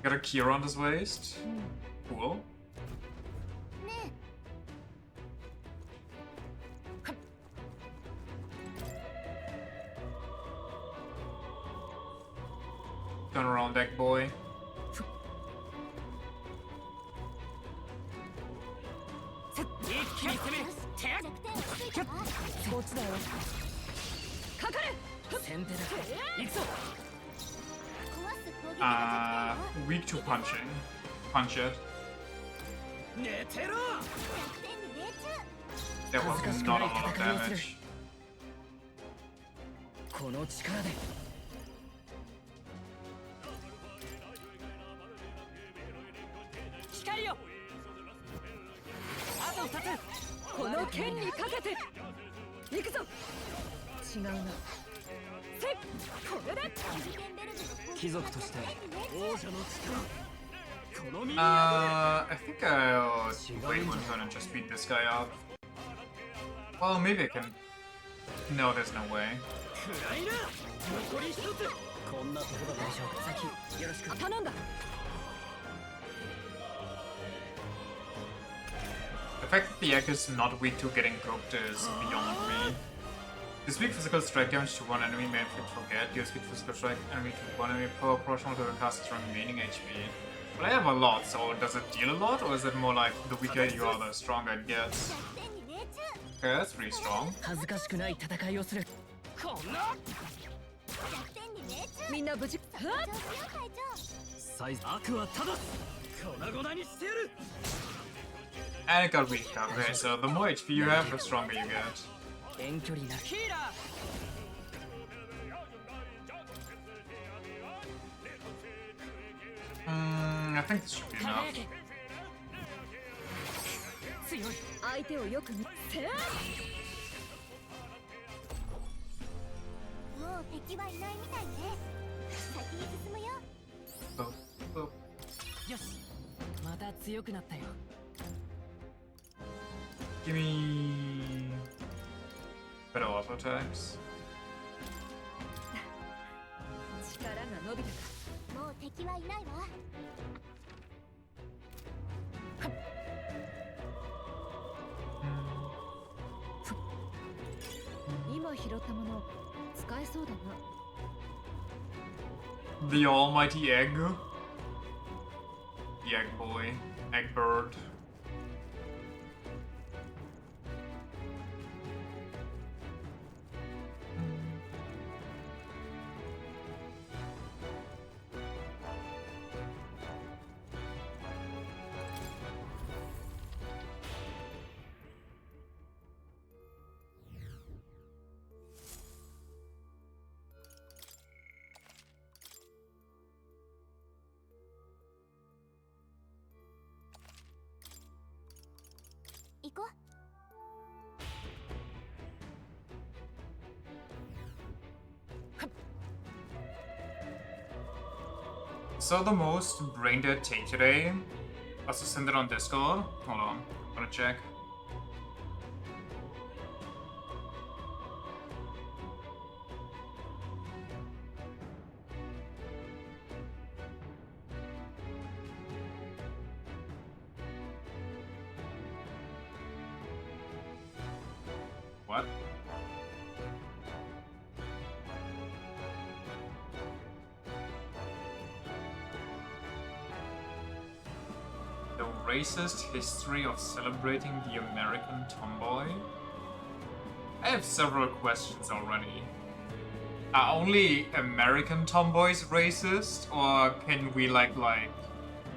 A: Got a key around his waist. Cool.
D: ね
A: Turn around, deck boy. Weak to punching. Punch it. That was not a lot of damage.
C: この力で 光よあと2つこの剣にかけて行くぞ違うなせっこれで貴族として王者の力この身に
A: I think I'll wait one turn and just beat this guy up. Well, maybe I can. No, there's no way.
C: 暗いな残り一つこんなところ大丈夫先よろしく頼んだ
A: The fact that the egg is not weak to getting cooked is beyond me. This weak physical strike damage to one enemy may inflict forget. Deals weak physical strike enemy to one enemy proportional to the caster's remaining HP. But I have a lot, so does it deal a lot, or is it more like the weaker you are, the stronger it gets? Okay, that's pretty strong.
C: 恥ずかしくない戦いをするこんなみんな無事サイズ悪はただ粉々にしてやる
A: And it got weak. Okay, so the more HP you have, the stronger you get.
C: 遠距離なヒーラー
A: I think this should be enough.
C: 強い
B: 相手をよく見せ
D: もう敵はいないみたいね。先に進むよ。
A: Oh, oh.
C: よしまた強くなったよ
A: Give me better auto attacks.
D: 敵はいないわ。
B: 今拾ったもの使えそうだな。
A: The almighty egg. The egg boy. Egg bird. So the most brain dead take today. Also send it on Discord. Hold on, I'm gonna check. What? The racist history of celebrating the American tomboy? I have several questions already. Are only American tomboys racist, or can we like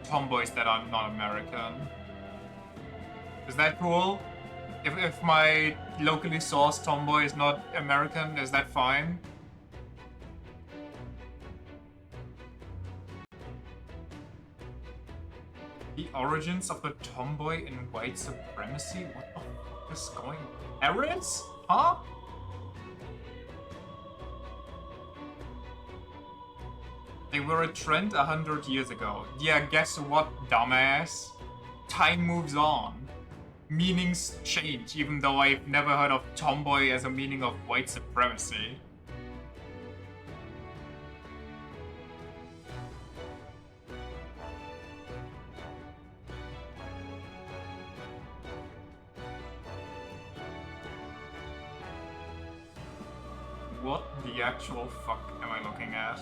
A: tomboys that are not American? Is that cool? If my locally sourced tomboy is not American, is that fine? The origins of the tomboy in white supremacy? What the fuck is going on? Parents? Huh? They were a trend 100 years ago. Yeah, guess what, dumbass? Time moves on. Meanings change, even though I've never heard of tomboy as a meaning of white supremacy. What the actual fuck am I looking at?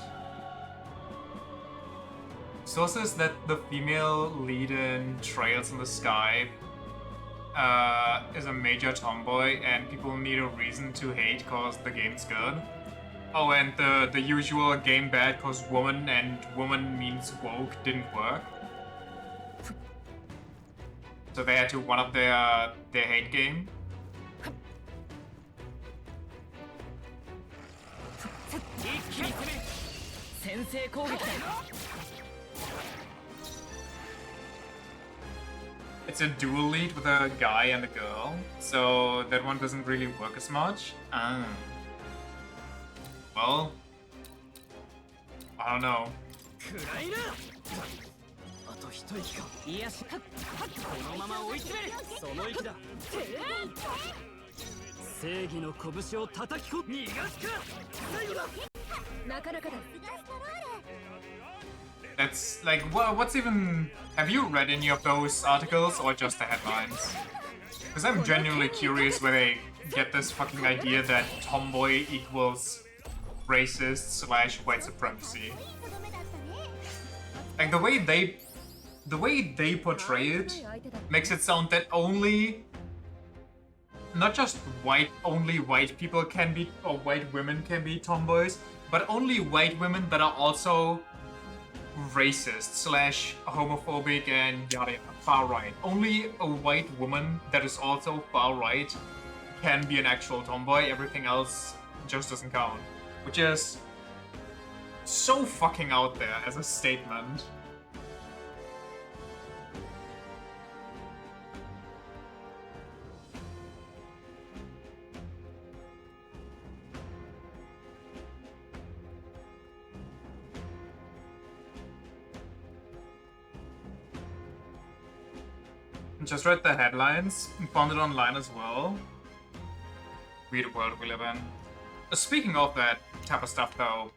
A: Sources that the female lead in Trails in the Sky is a major tomboy and people need a reason to hate cause the game's good. Oh, and the usual game bad cause woman and woman means woke didn't work. So they had to one up their hate game. It's a dual lead with a guy and a girl, so that one doesn't really work as much. Well, I don't know.
C: あと一息か。いやし、このまま追い詰める。その息だ。正義の拳を叩きこ。逃がすか。最後だ。なかなかだ。
A: That's like, what's even... Have you read any of those articles or just the headlines? Because I'm genuinely curious where they get this fucking idea that tomboy equals racist / white supremacy. Like the way they portray it makes it sound that only... Not just only white people can be, or white women can be tomboys, but only white women that are also racist / homophobic and yada yada, far right. Only a white woman that is also far right can be an actual tomboy, everything else just doesn't count. Which is so fucking out there as a statement. Just read the headlines and found it online as well. Weird world we live in. Speaking of that type of stuff though,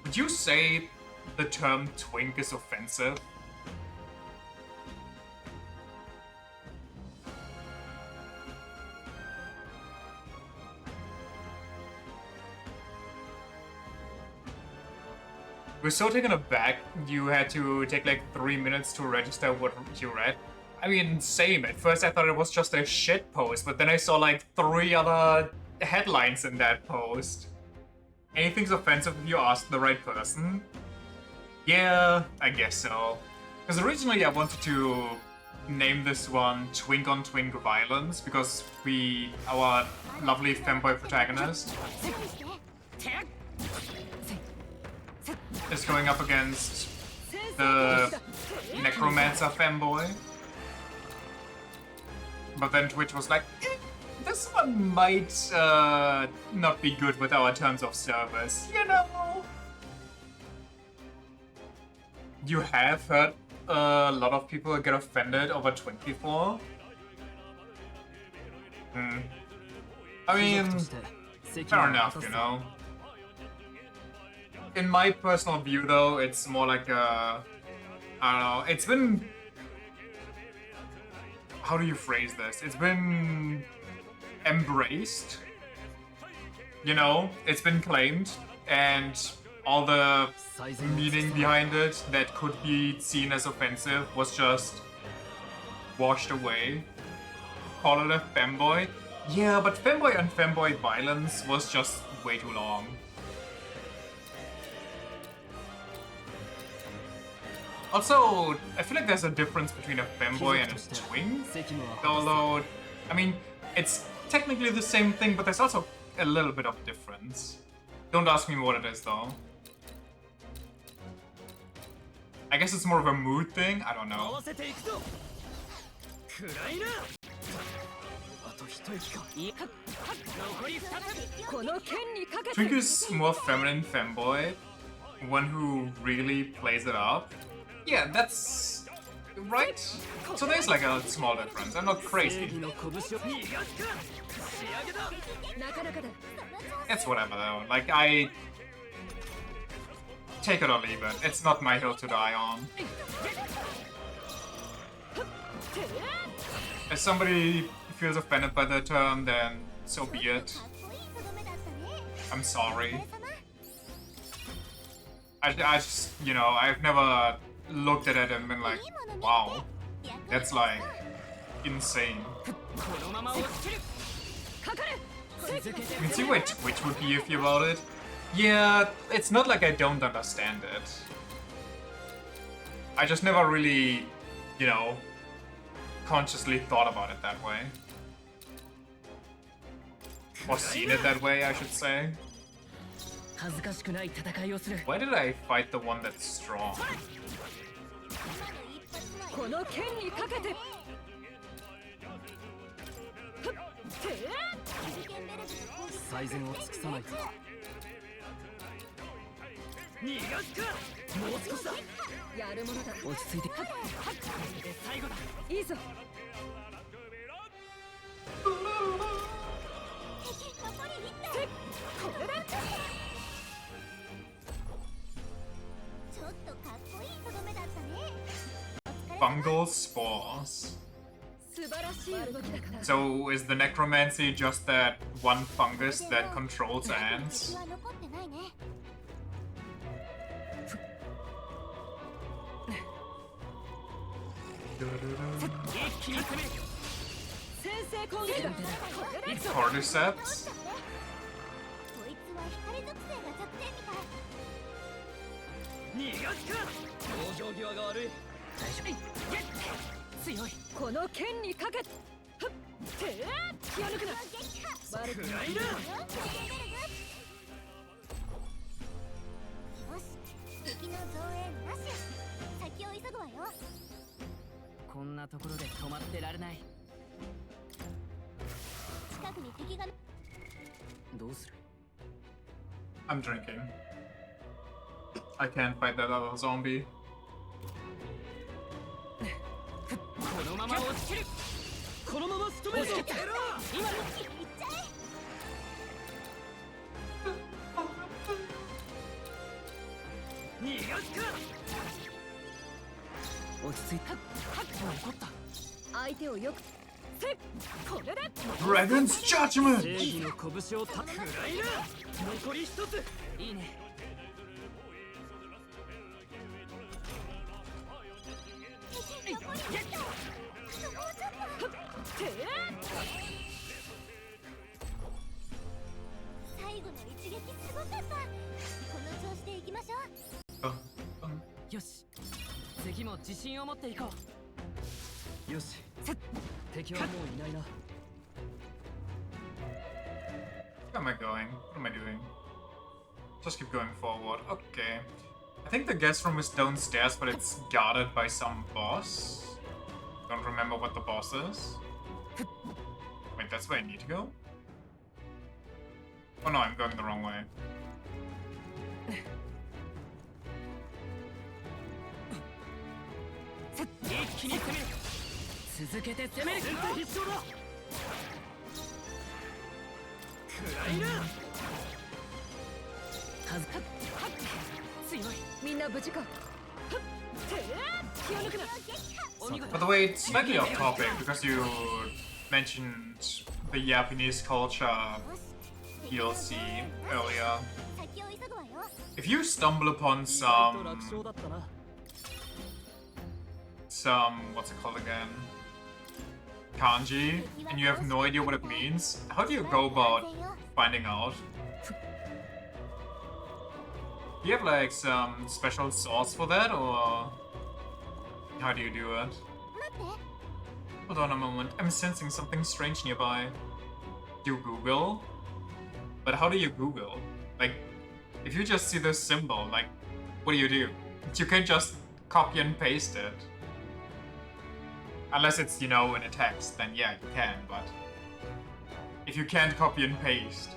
A: would you say the term twink is offensive. We're so taken aback you had to take like 3 minutes to register what you read. I mean, same. At first I thought it was just a shit post, but then I saw like 3 other headlines in that post. Anything's offensive if you ask the right person? Yeah, I guess so. Because originally I wanted to name this one Twink on Twink Violence, because our lovely femboy protagonist is going up against the Necromancer femboy. But then Twitch was like, this one might not be good with our terms of service, you know? You have heard a lot of people get offended over Twink before? I mean, fair enough, you know? In my personal view, though, it's more like a... I don't know, it's been... How do you phrase this? It's been... embraced. You know, it's been claimed, and all the meaning behind it that could be seen as offensive was just washed away. Call it a femboy? Yeah, but femboy and femboy violence was just way too long. Also, I feel like there's a difference between a femboy and a twink. Although, I mean, it's technically the same thing, but there's also a little bit of difference. Don't ask me what it is, though. I guess it's more of a mood thing? I don't know. Twink is more feminine femboy. One who really plays it up. Yeah, that's... right? So there's like a small difference. I'm not crazy. It's whatever though. Like, I... take it or leave it. It's not my hill to die on. If somebody feels offended by the term, then so be it. I'm sorry. I just, you know, I've never looked at it and been like, wow, that's like insane. You can see where Twitch would be iffy about it. Yeah, it's not like I don't understand it. I just never really, you know, consciously thought about it that way. Or seen it that way, I should say. Why did I fight the one that's strong? Fungal spores. So is the necromancy just that one fungus that controls ants? Cordyceps? I'm drinking. I can't fight that other zombie.
C: 落ち着いた。怒った。
B: 相手をよくせこれで
A: Dragon's Judgment!
C: 正義の拳をたくらいる。残り一つ。いいね。
D: 最後の一撃すごかった。この調子でいきましょう。
C: よし。次も自信を持っていこう。よし。敵はもういないな。
A: Where am I going? What am I doing? Just keep going forward. Okay. I think the guest room is downstairs, but it's guarded by some boss. Don't remember what the boss is. Wait, that's where I need to go? Oh no, I'm going the wrong way.
C: 一気に攻める。続けて攻める。先手必勝だ。くらいる。数か強い。
B: みんな無事か。
C: 気を抜くな。
A: By the way, it's slightly off topic because you mentioned the Japanese culture DLC earlier.
D: 先を急ぐわよ。
A: If you stumble upon some what's it called again? Kanji, and you have no idea what it means, how do you go about finding out? Do you have like some special sauce for that, or how do you do it?
D: 待って。
A: Hold on a moment, I'm sensing something strange nearby. You Google? But how do you Google? Like, if you just see this symbol, like, what do? You can't just copy and paste it. Unless it's, you know, in a text, then yeah, you can, but if you can't copy and paste.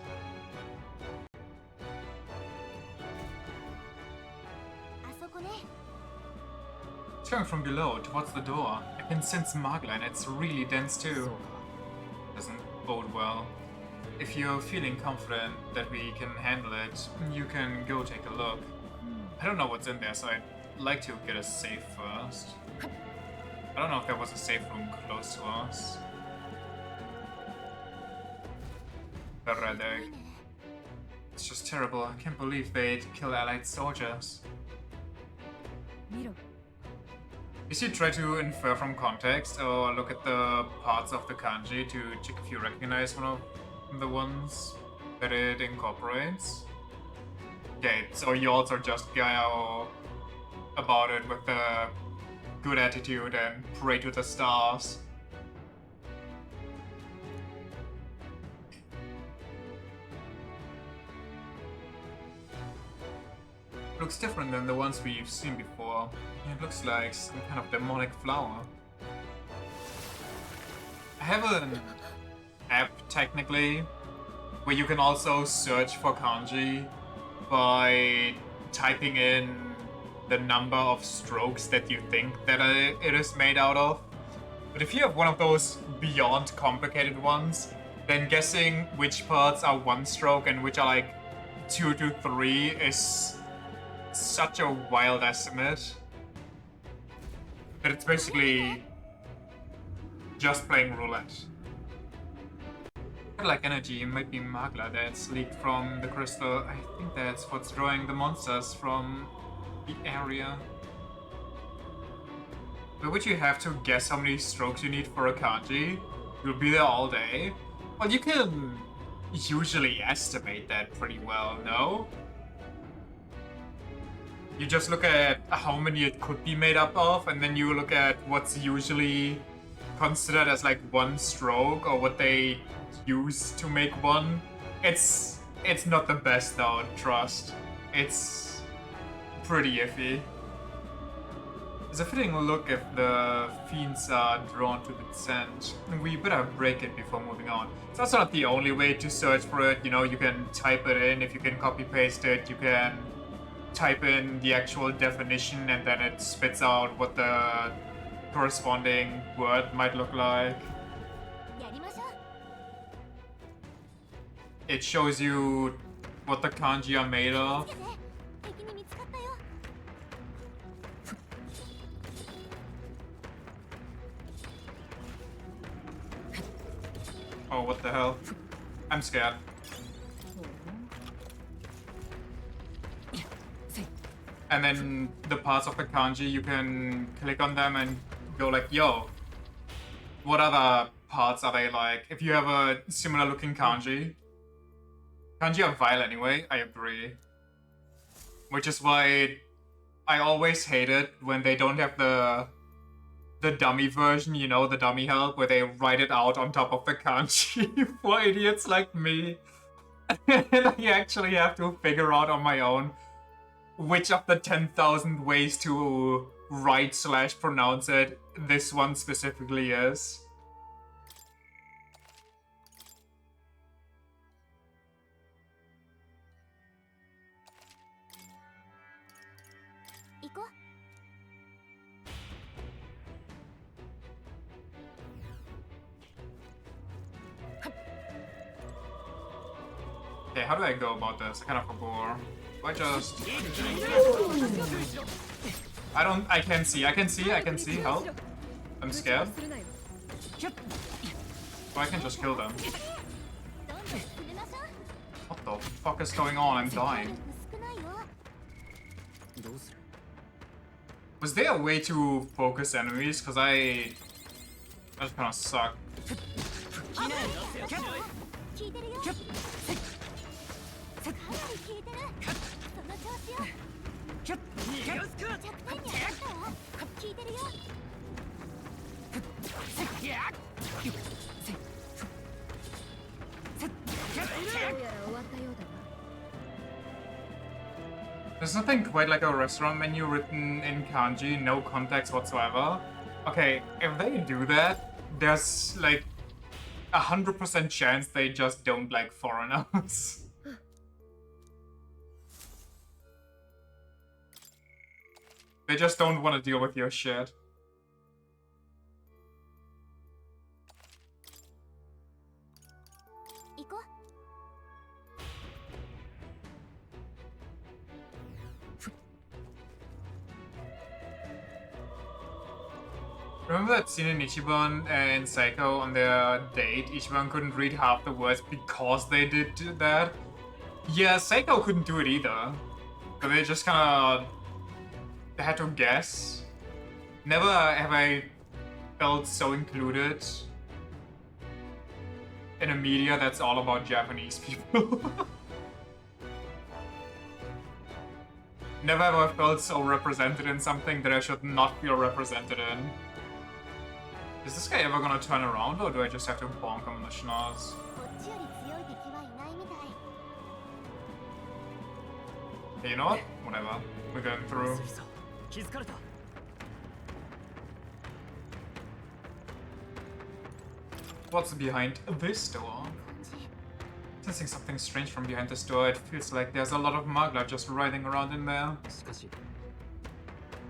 A: It's coming from below, towards the door. I can sense Magla and it's really dense too. Doesn't bode well. If you're feeling confident that we can handle it, you can go take a look. I don't know what's in there, so I'd like to get a safe first. I don't know if there was a safe room close to us. The red egg. It's just terrible. I can't believe they'd kill allied soldiers.
B: 見ろ。
A: You should try to infer from context or look at the parts of the kanji to check if you recognize one of the ones that it incorporates. Okay, so you also just go about it with a good attitude and pray to the stars. Looks different than the ones we've seen before. It looks like some kind of demonic flower. I have an app, technically, where you can also search for kanji by typing in the number of strokes that you think that it is made out of. But if you have one of those beyond complicated ones, then guessing which parts are one stroke and which are like 2 to 3 is such a wild estimate that it's basically just playing roulette. Like energy, it might be magla that's leaked from the crystal. I think that's what's drawing the monsters from the area. But would you have to guess how many strokes you need for a kanji? You'll be there all day? Well, you can usually estimate that pretty well, no? You just look at how many it could be made up of, and then you look at what's usually considered as like one stroke, or what they use to make one. It's not the best though, trust. It's pretty iffy. It's a fitting look if the fiends are drawn to the scent. We better break it before moving on. It's also not the only way to search for it, you know, you can type it in. If you can copy paste it, you can type in the actual definition and then it spits out what the corresponding word might look like. It shows you what the kanji are made of. Oh, what the hell? I'm scared. And then the parts of the kanji, you can click on them and go like, yo, what other parts are they like? If you have a similar looking kanji. Kanji are vile anyway, I agree. Which is why I always hate it when they don't have the dummy version, you know, the dummy help, where they write it out on top of the kanji for idiots like me. And I actually have to figure out on my own which of the 10,000 ways to write/pronounce it this one specifically is. Okay, how do I go about this? I kind of forgot. I just... I can see, help. I'm scared. Oh, I can just kill them. What the fuck is going on? I'm dying. Was there a way to focus enemies? Cause I just kinda suck. There's nothing quite like a restaurant menu written in kanji, no context whatsoever. Okay, if they do that, there's like 100% chance they just don't like foreigners. They just don't want to deal with your shit. Remember that scene in Ichiban and Seiko on their date? Ichiban couldn't read half the words because they did that. Yeah, Seiko couldn't do it either. But they just kinda had to guess. Never have I felt so included in a media that's all about Japanese people. Never have I felt so represented in something that I should not feel represented in. Is this guy ever gonna turn around, or do I just have to bonk him in the schnoz? Hey, you know what? Whatever. We're going through. What's behind this door? Sensing something strange from behind this door, it feels like there's a lot of Magla just riding around in there.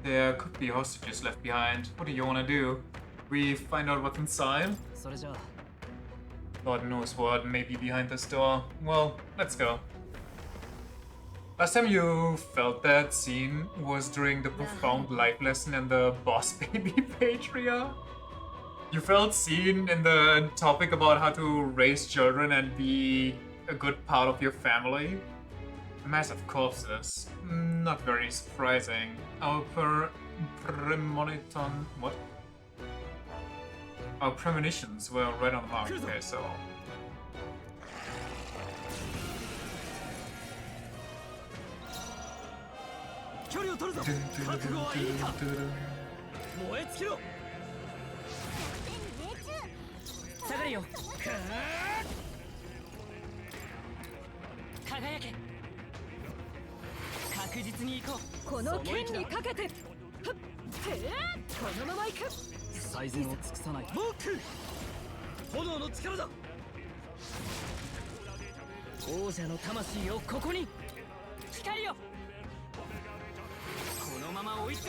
A: There could be hostages left behind. What do you want to do? We find out what's inside? Lord knows what may be behind this door. Well, let's go. Last time you felt that scene was during the profound life lesson in the Boss Baby Patria. You felt seen in the topic about how to raise children and be a good part of your family. Massive corpses. Not very surprising. Our premonition... what? Our premonitions were right on the mark. Okay, so...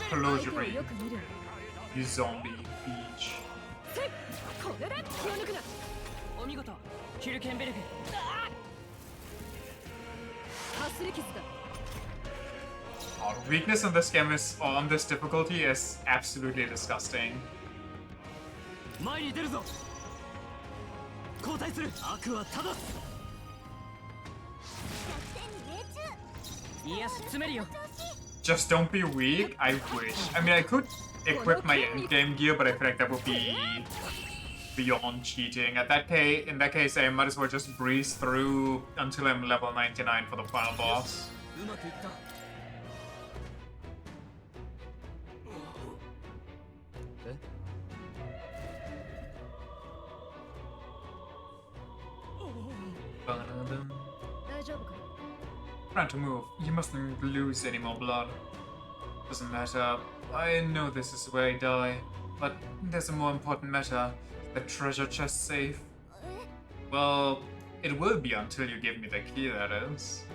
A: Closure, you zombie beach. God, weakness in this game is on this difficulty is absolutely disgusting.
C: 前に出るぞ。交代する。悪は正す。いやし詰めるよ。
A: Just don't be weak. I wish. I mean, I could equip my endgame gear, but I feel like that would be beyond cheating. In that case, I might as well just breeze through until I'm level 99 for the final boss.
C: うまくいった。え？
B: 大丈夫か？
A: Trying to move. You mustn't lose any more blood. Doesn't matter. I know this is where I die, but there's a more important matter. The treasure chest safe. Well, it will be until you give me the key, that is.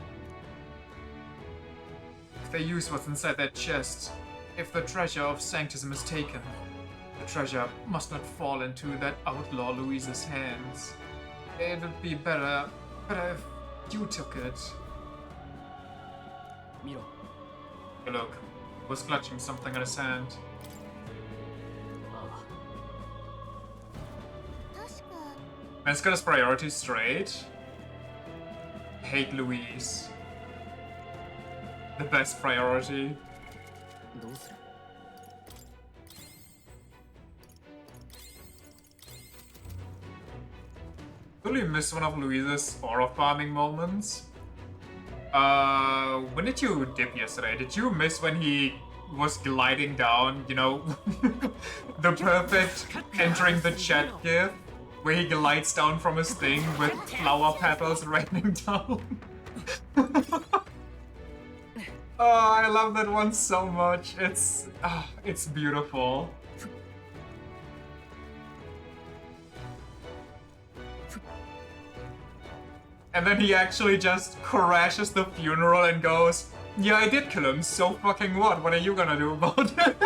A: If they use what's inside that chest, if the treasure of Sanctism is taken, the treasure must not fall into that outlaw Louise's hands. It would be better if you took it.
C: 見ろ。
A: Hey, look, was clutching something in his hand.
C: ああ。
D: 確か
A: Man's got his priorities straight. Hate Louise. The best priority.
C: どうする？
A: Totally missed one of Louise's aura farming moments. When did you dip yesterday? Did you miss when he was gliding down, you know, the perfect entering the chat gif, where he glides down from his thing with flower petals raining down? Oh, I love that one so much. It's beautiful. And then he actually just crashes the funeral and goes, yeah, I did kill him, so fucking what? What are you gonna do about it?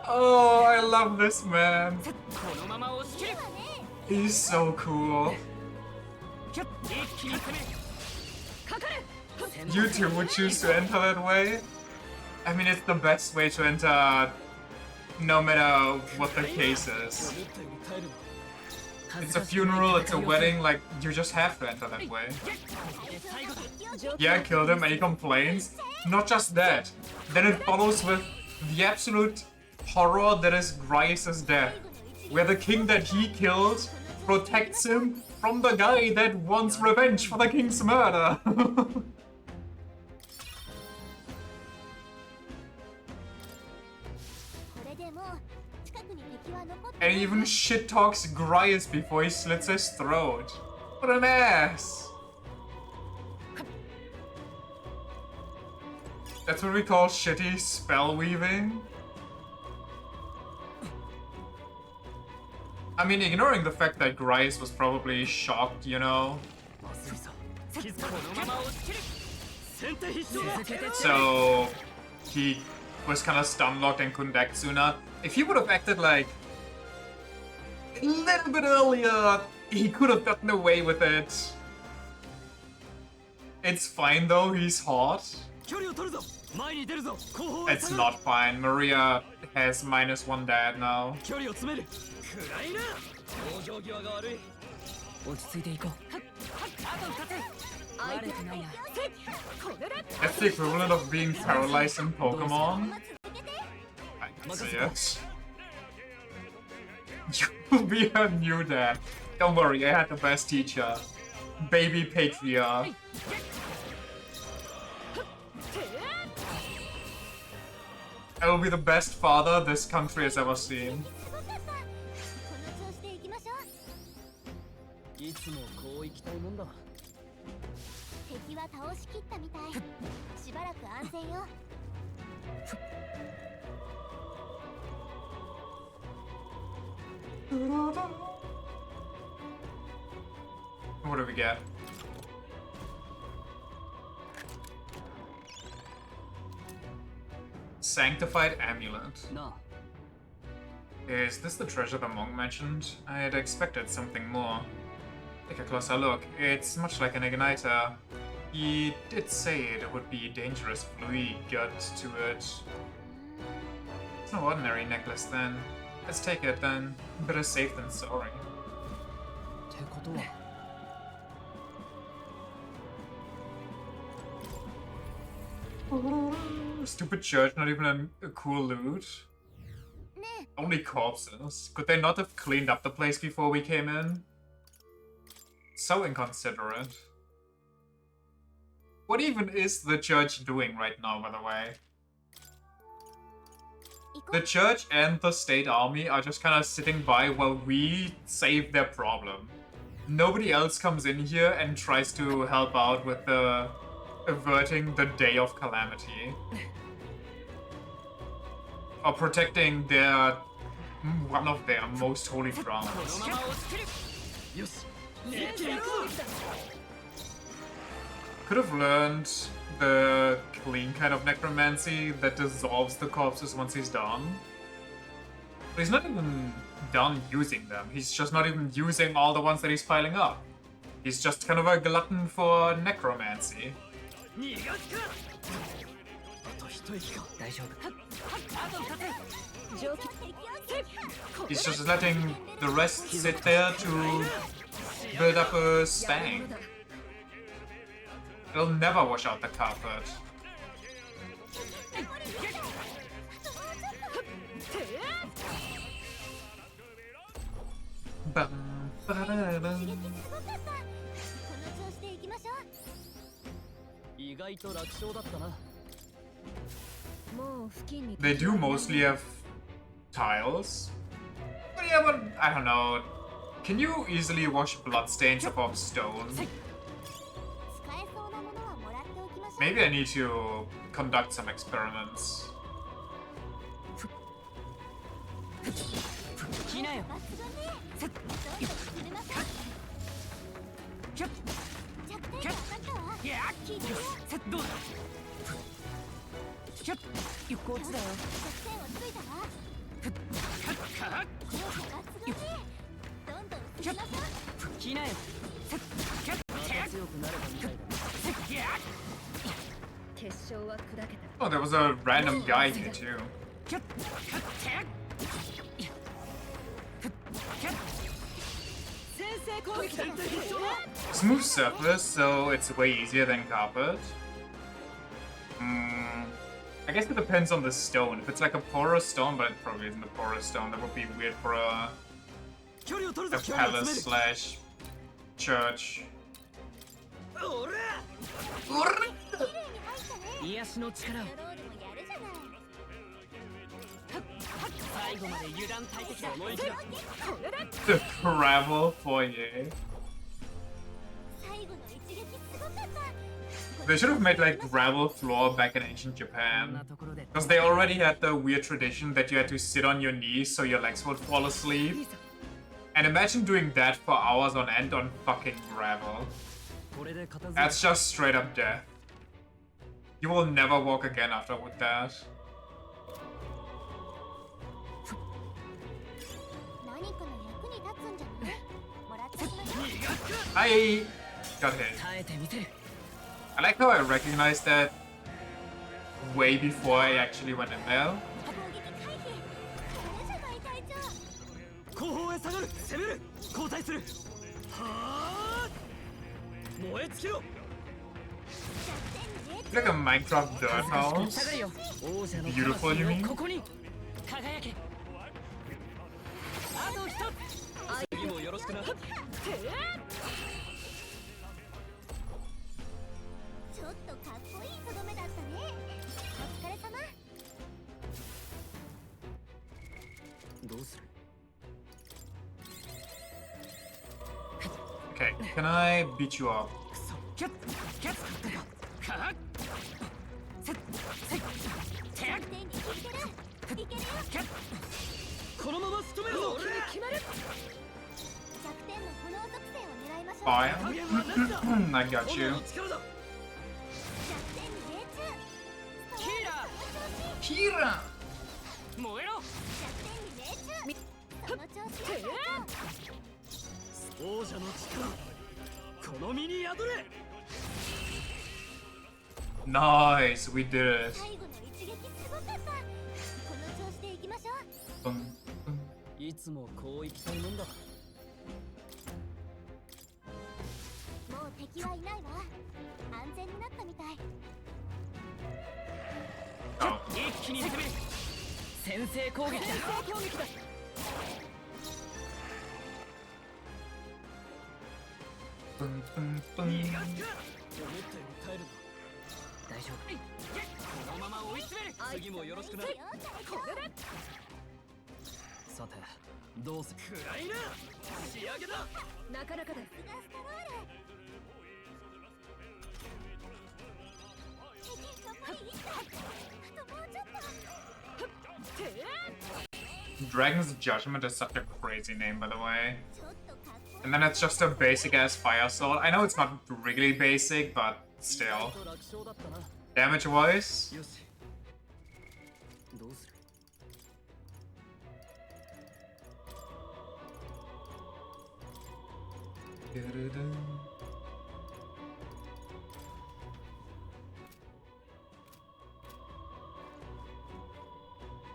A: Oh, I love this man. He's so cool. You too would choose to enter that way? I mean, it's the best way to enter, no matter what the case is. It's a funeral, it's a wedding, like, you just have to enter that way. Yeah, I killed him and he complains. Not just that. Then it follows with the absolute horror that is Grice's death. Where the king that he killed protects him from the guy that wants revenge for the king's murder. And he even shit talks Grice before he slits his throat. What an ass! That's what we call shitty spell weaving. I mean, ignoring the fact that Grice was probably shocked, you know? So he was kind of stun-locked and couldn't act sooner. If he would have acted like a little bit earlier, he could have gotten away with it. It's fine though, he's hot. It's not fine. Maria has -1 dad now. That's the equivalent of being paralyzed in Pokemon. I can see it. You'll be a new dad. Don't worry, I had the best teacher. Baby Patriarch. I will be the best father this country has ever seen.
C: いつもこう行きたいもんだ。
D: 敵は倒しきったみたい。しばらく安全よ。
A: What do we get? Sanctified Amulet.
C: No.
A: Is this the treasure the monk mentioned? I had expected something more. Take a closer look. It's much like an igniter. He did say it would be dangerous if Louis got to it. It's no ordinary necklace then. Let's take it then. Better safe than sorry.
C: ってことは
A: Stupid church, not even a cool loot. Only corpses. Could they not have cleaned up the place before we came in? So inconsiderate. What even is the church doing right now, by the way? The church and the state army are just kind of sitting by while we save their problem. Nobody else comes in here and tries to help out with the averting the day of calamity. Or protecting their one of their most holy grounds. Could have learned the clean kind of necromancy that dissolves the corpses once he's done. But he's not even done using them. He's just not even using all the ones that he's piling up. He's just kind of a glutton for necromancy. He's just letting the rest sit there to build up a stang. It'll never wash out the carpet. They do mostly have tiles. But yeah, but I don't know. Can you easily wash bloodstains off stone? Maybe I need to conduct some experiments. Oh, there was a random guy here too. Smooth surface, so it's way easier than carpet. I guess it depends on the stone. If it's like a porous stone, but it probably isn't a porous stone, that would be weird for a palace slash church. The gravel foyer. They should have made like gravel floor back in ancient Japan. Because they already had the weird tradition that you had to sit on your knees so your legs would fall asleep. And imagine doing that for hours on end on fucking gravel. That's just straight up death. You will never walk again after with that. I got hit. I like how I recognized that way before I actually went in there. Like a Minecraft dirt house. Beautiful, you mean? Okay, can I beat you up? Fine. I got you. Kira! Nice, we did it.
D: 最後の一撃すごかった。この調子でいきましょう。
A: Dun, dun.
C: いつもこう行きたいもんだ。
D: もう敵はいないわ。安全になったみたい。
A: Oh.
C: 一気に攻める。先制攻撃だ。先制攻撃だ。
A: Dun, dun, dun.
C: 思ったより耐えるな。大丈夫。このまま追い詰める。次もよろしくな。これで。さて、どうする。暗いな。仕上げだ。
B: なかなかだ。
D: さすがスタロール。敵残り1体。あともうちょっと。
A: Dragon's Judgment is such a crazy name, by the way.
D: ちょっとかっこいい。
A: And then it's just a basic ass fire sword. I know it's not really basic, but still.
C: 楽勝だったな。
A: Damage wise,
C: よし。どうする。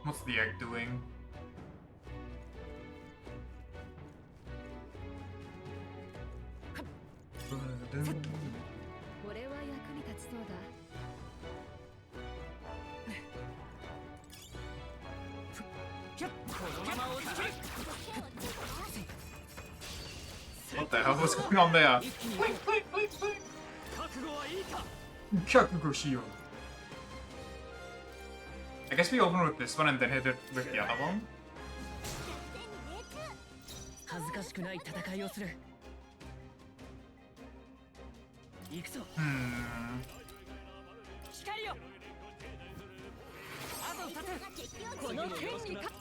A: what's the egg doing?
B: これは役に立ちそうだ。
A: What the hell was going on there? Kyakugo shield. I guess we open with this one and then hit it with the other one.
C: 恥ずかしくない戦いをする。行くぞ。 光よ。あと2つ。この剣に勝つ。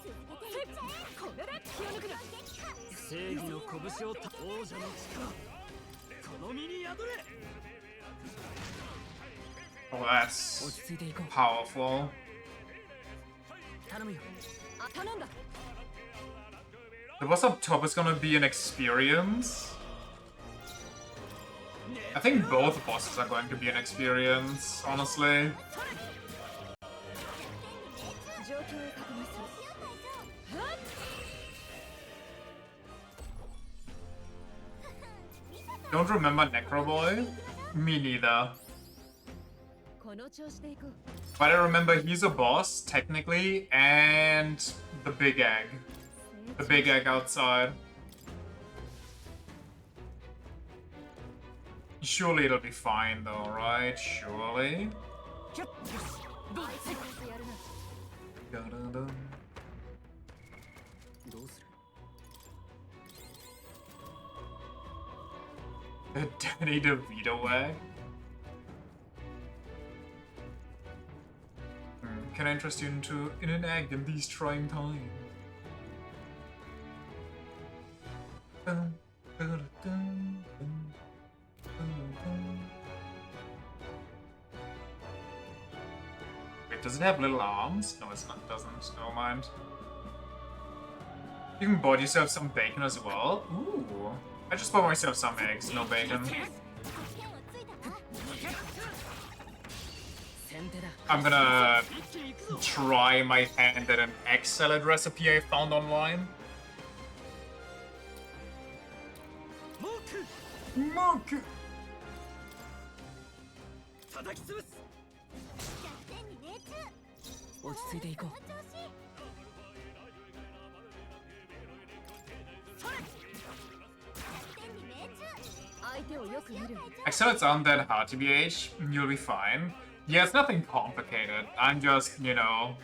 C: これで気を抜くな。正義の拳をた王者の力。この身に宿れ。
A: Oh, that's
C: 落ち着いていこう。
A: powerful.
C: 頼むよ。
B: あ、頼んだ。
A: The boss up top is gonna be an experience. I think both bosses are going to be an experience, honestly.
B: 状況を確認する。
A: Don't remember Necro Boy? Me neither.
B: この調子でいこう。
A: But I remember he's a boss, technically, and the big egg. The big egg outside. Surely it'll be fine though, right? Surely?
C: キュッ。どうする。
B: やるな。
A: Dun-dun-dun.
C: どうする。
A: The Danny DeVito egg? Can I interest you in an egg in these trying times? Dun, dun, dun, dun, dun, dun. Wait, does it have little arms? No, it's not. Doesn't. Never mind. You can buy yourself some bacon as well. Ooh. I just bought myself some eggs, no bacon. I'm gonna try my hand at an egg salad recipe I found online. Moku!
C: 叩き潰す。落ち着いていこう。
A: I said it's not that hard to be H. You'll be fine. Yeah, it's nothing complicated. I'm just, you know,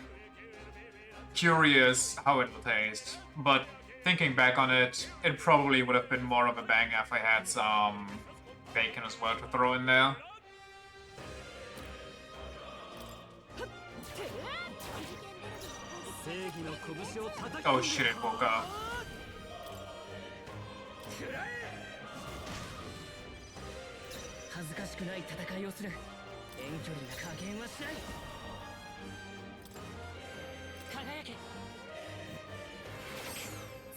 A: curious how it will taste. But thinking back on it, it probably would have been more of a banger if I had some bacon as well to throw in there. Oh shit, it woke up.
C: 恥ずかしくない戦いをする。遠距離な加減はしない。輝け。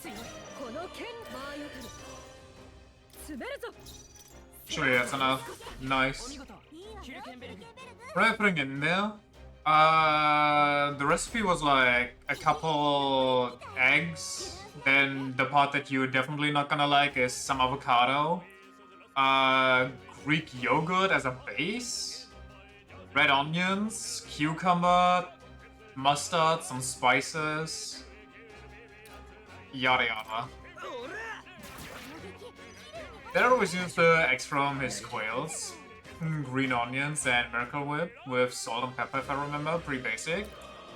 C: 強い。この剣場合を取る。詰めるぞ。
A: Surely that's enough. Nice.
C: お見事。キルケンベルグ。
A: What am I putting in there? The recipe was like a couple eggs. Then the part that you're definitely not gonna like is some avocado. Greek yogurt as a base. Red onions, cucumber, mustard, some spices. Yada yada. Dad always used the eggs from his quails. Green onions and Miracle Whip with salt and pepper, if I remember. Pretty basic.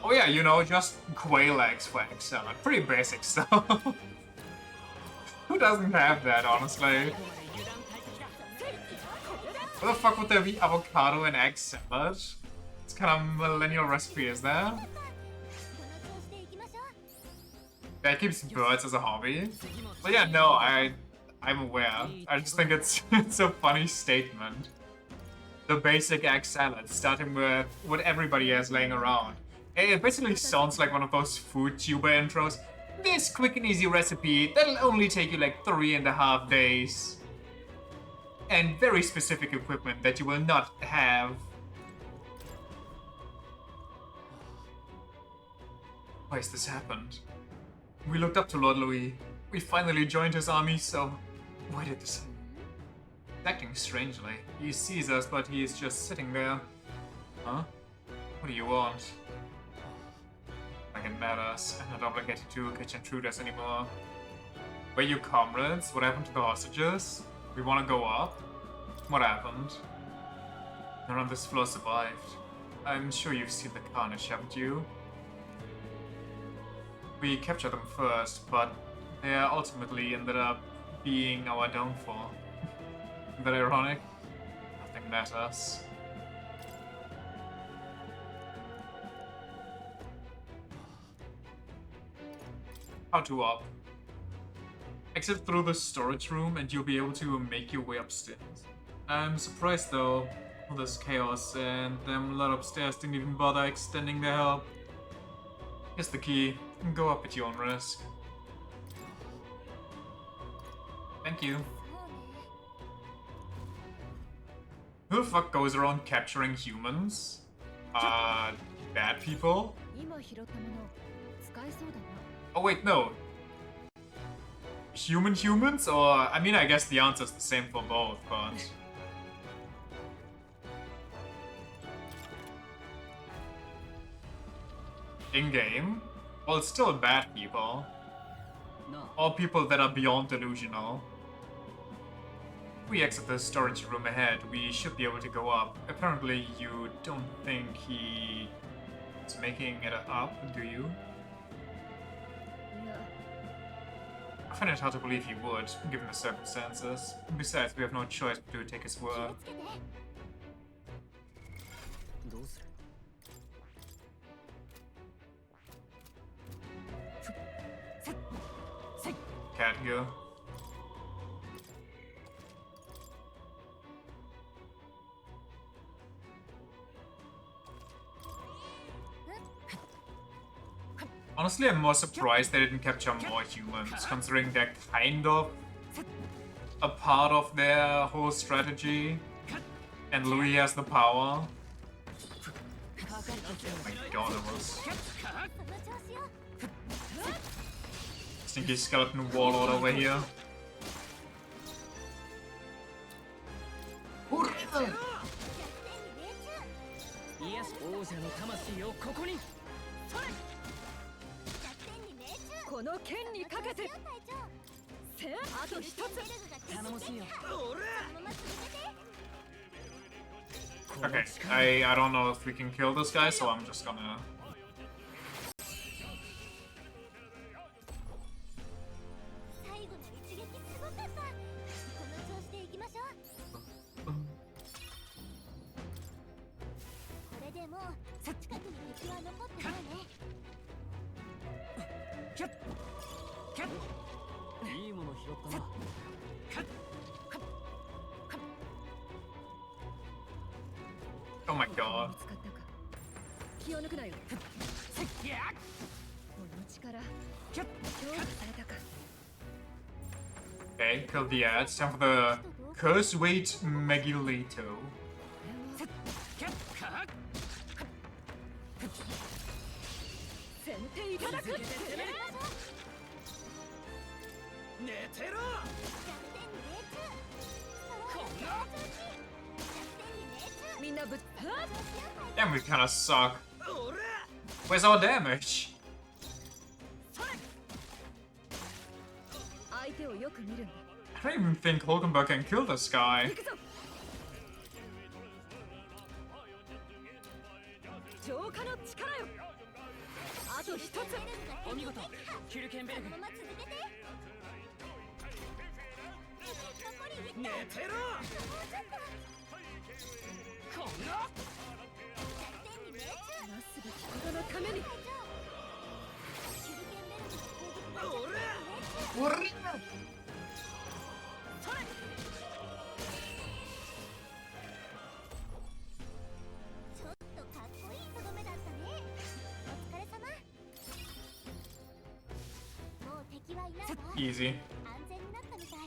A: Oh yeah, you know, just quail eggs for egg salad. Pretty basic stuff. Who doesn't have that, honestly? What the fuck would there be avocado and egg salad? It's kind of millennial recipe, is there? That keeps birds as a hobby. But yeah, no, I'm aware. I just think it's it's a funny statement. The basic egg salad, starting with what everybody has laying around. It basically sounds like one of those food tuber intros. This quick and easy recipe that'll only take you like 3.5 days. And very specific equipment that you will not have. Why has this happened? We looked up to Lord Louis. We finally joined his army, so why did this happen? He's acting strangely. He sees us, but he is just sitting there. Huh? What do you want? Like it matters. I'm not obligated to catch intruders anymore. Were you comrades? What happened to the hostages? We want to go up? What happened? None on this floor survived. I'm sure you've seen the carnage, haven't you? We captured them first, but they ultimately ended up being our downfall. Isn't that ironic? Nothing matters. How to up? Exit through the storage room and you'll be able to make your way upstairs. I'm surprised though, all this chaos and them lot upstairs didn't even bother extending their help. Here's the key. Go up at your own risk. Thank you. Who the fuck goes around capturing humans? Bad people? Oh wait, no. Humans? Or, I mean, I guess the answer's the same for both, but... In-game? Well, it's still bad people. Or people that are beyond delusional. If we exit the storage room ahead, we should be able to go up. Apparently, you don't think he is making it up, do you? I find it hard to believe he would, given the circumstances. Besides, we have no choice but to take his word. Cat here. Honestly, I'm more surprised they didn't capture more humans, considering they're kind of a part of their whole strategy. And Louis has the power. Oh my god, it was... Stinky skeleton warlord over here. Okay, I don't know if we can kill this guy, so I'm just gonna... Oh my god. Okay, kill the ads. Time for the Curse Weight Megilito.
E: ていただく。
C: 寝てろ。
E: みんなぶっ
A: Damn, we kinda suck. Where's our damage?
E: 相手をよく見るんだ。
A: I don't even think Hulkenberg can kill this guy.
E: 行くぞ。浄化の力よ。あと一つ。
C: お見事。キルケンベルグ。寝てろ。こんな。
E: なすべきことのために。
D: ちょっとかっこいいとどめだったね。お疲れ様。もう敵はいないわ。
A: Easy.
D: 安全になったみたい。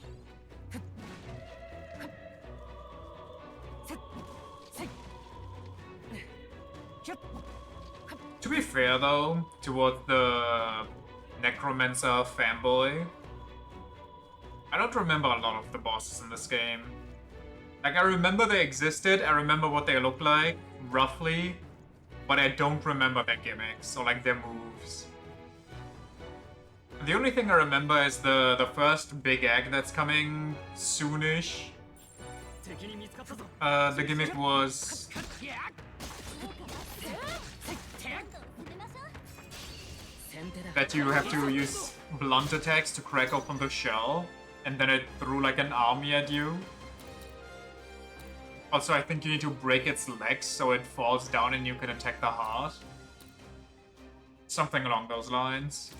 A: To be fair though, toward the Necromancer fanboy, I don't remember a lot of the bosses in this game. Like, I remember they existed, I remember what they look like, roughly, but I don't remember their gimmicks or like their moves. The only thing I remember is the first big egg that's coming soonish. The gimmick was that you have to use blunt attacks to crack open the shell, and then it threw like an army at you. Also, I think you need to break its legs so it falls down and you can attack the heart. Something along those lines.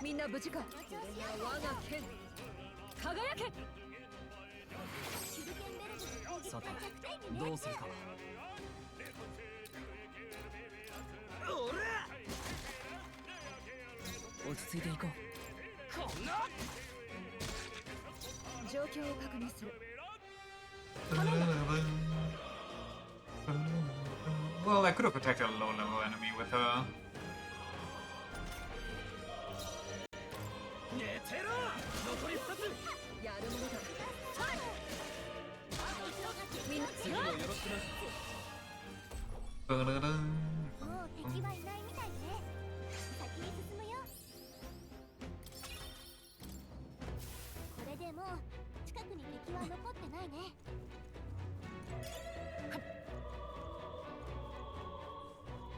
E: みんな無事か。我が剣輝け。
C: さて、どうするか。落ち着いていこう。
E: 状況を確認する。
A: Well, I could have attacked a low-level enemy with her.
E: やるものだ。みんな強い。
D: もう敵はいないみたいね。先に進むよ。これでもう近くに敵は残ってないね。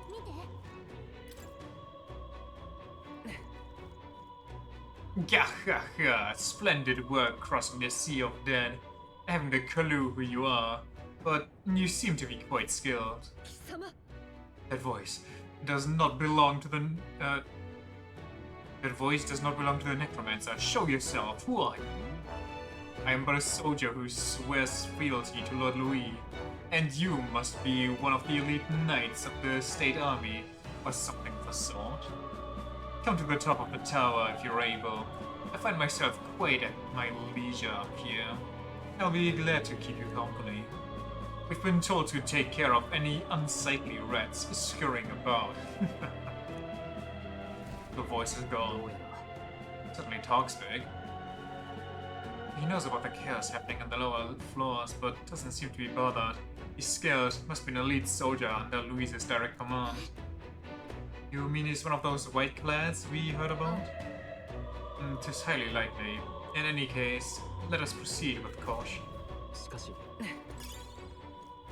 D: 見て。
A: Gahaha, splendid work crossing the sea of dead. I haven't a clue who you are, but you seem to be quite skilled.
E: 貴様。
A: That voice does not belong to the that voice does not belong to the necromancer. Show yourself. Who are you? I am but a soldier who swears fealty to Lord Louis, and you must be one of the elite knights of the state army, or something of the sort. Come to the top of the tower if you're able. I find myself quite at my leisure up here. I'll be glad to keep you company. We've been told to take care of any unsightly rats scurrying about. The voice is gone. Certainly talks big. He knows about the chaos happening on the lower floors, but doesn't seem to be bothered. He's scared. Must be an elite soldier under Louise's direct command. You mean he's one of those white clads we heard about? Tis highly likely. In any case, let us proceed with caution.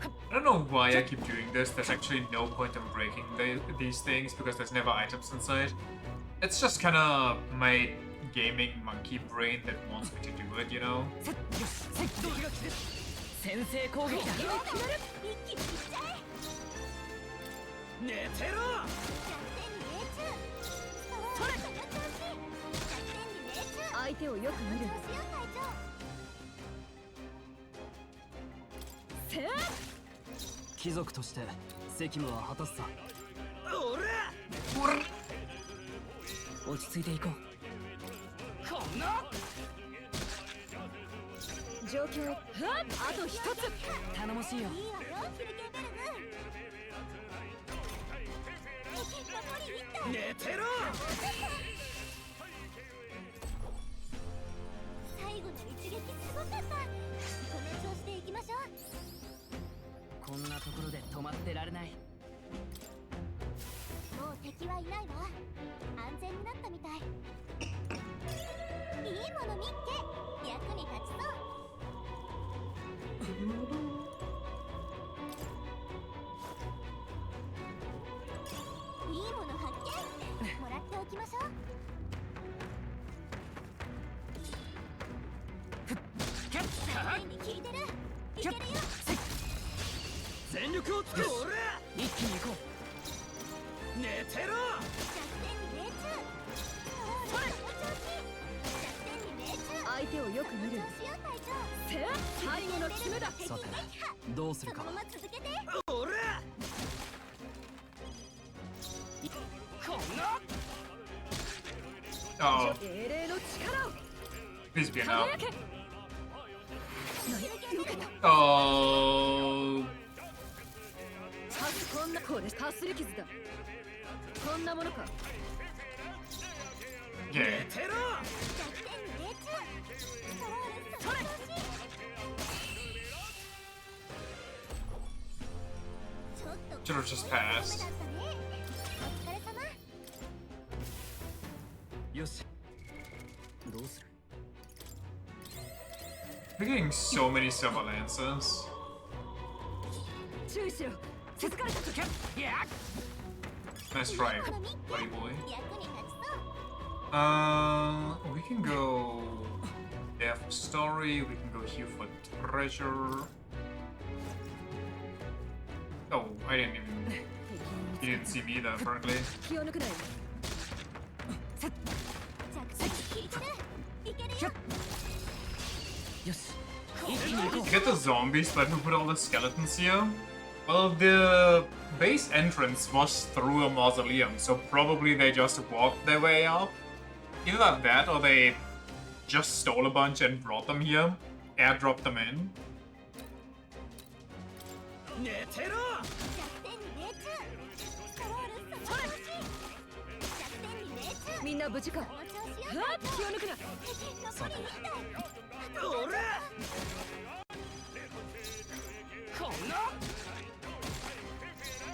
A: I don't know why I keep doing this. There's actually no point in breaking these things because there's never items inside. It's just kind of my gaming monkey brain that wants me to do it, you know?
C: 先制攻撃だ。寝てろ。
E: 相手をよく見る。
C: 貴族として責務は果たすさ。落ち着いていこう。こんな。
B: 状況あと一つ
C: 頼もしいよ。
D: いいわよヒルケンベルグ。残り1体。
C: 寝てろ。
D: 最後の一撃すごかった。この調子でいきましょう。
C: こんなところで止まってられない。
D: もう敵はいないわ。安全になったみたい。いいもの見っけ。役に立ちそう。いいもの発見。もらっておきましょう。絶対に効いてる。いけるよ。
C: 全力を尽くす。一気に行こう。寝てろ。
D: 弱点に命中。それ。弱点に命中。
B: 相手をよく見る
D: 調子よ隊長。
B: 最後の決めだ
C: さてどうするか。
D: そのまま続けて。
C: おら。こんな。
A: Oh,
B: 英霊の力を
A: please be enough.
B: 輝け
A: Oh,
B: こんなこれかすり傷だこんなものか
A: yeah.
C: 寝てろ。
D: 弱点に命中。それ。ちょっと
A: Should have just passed.
D: お疲れ様。
C: よし。どうする。
A: We're getting so many silver lances.
B: 注意しろ続かれた時
A: Nice try, buddy boy.
D: 役に立ちそう。
A: We can go there for story. We can go here for treasure. Oh, I didn't even. He didn't see me there, apparently.
B: 気を抜くなよ
D: 弱点に効いてる。いけるよ。
C: よし。一気に行こう。
A: Get the zombies, but who put all the skeletons here? Well, the base entrance was through a mausoleum, so probably they just walked their way up. Either that, or they just stole a bunch and brought them here, airdropped them in.
C: 寝てろ。
D: 弱点に命中。ストロールその調子。弱点に命中。
B: みんな無事か
D: その調子よ。
B: 気を抜くな
D: 残り1体。
C: おら。こんな。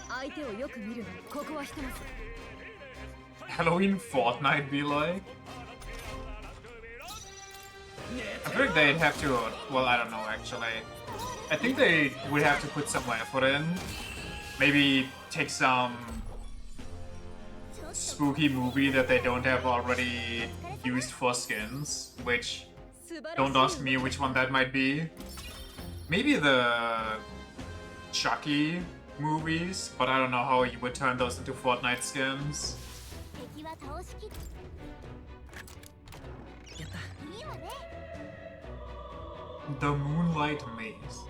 B: 相手をよく見るここはひとまず
A: Halloween Fortnite be like? I feel like they'd have to. Well, I don't know actually. I think they would have to put some effort in. Maybe take some spooky movie that they don't have already used for skins, which don't ask me which one that might be. Maybe the Chucky movies, but I don't know how you would turn those into Fortnite skins.
D: 敵は倒しきっ。
C: やった。
D: いいわね。
A: The Moonlight Maze.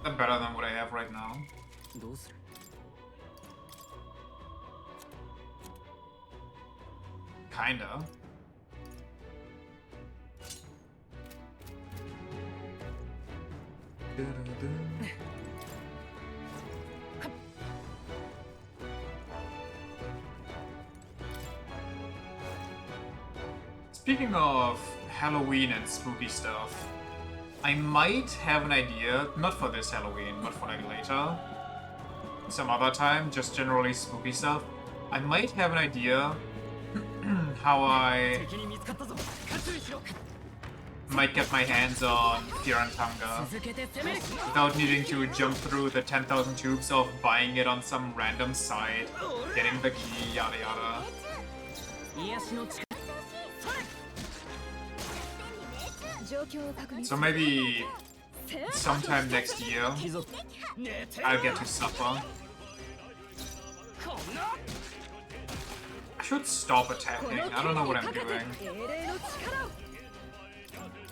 A: That's better than what I have right now.
C: どうする。
A: Kinda. Speaking of Halloween and spooky stuff, I might have an idea, not for this Halloween, but for like later, some other time, just generally spooky stuff. I might have an idea how I
C: 敵に見つかったぞ。注意しろ。
A: might get my hands on Fear and Hunger
C: 続けて攻める。
A: without needing to jump through the 10,000 tubes of buying it on some random site, getting the key, yada yada.
C: 癒しの力。
B: 状況を確認
A: So maybe sometime next year
C: 貴族。寝てろ。
A: I'll get to suffer.
C: こんな。
A: I should stop attacking. I don't know what I'm doing.
B: 英霊の力を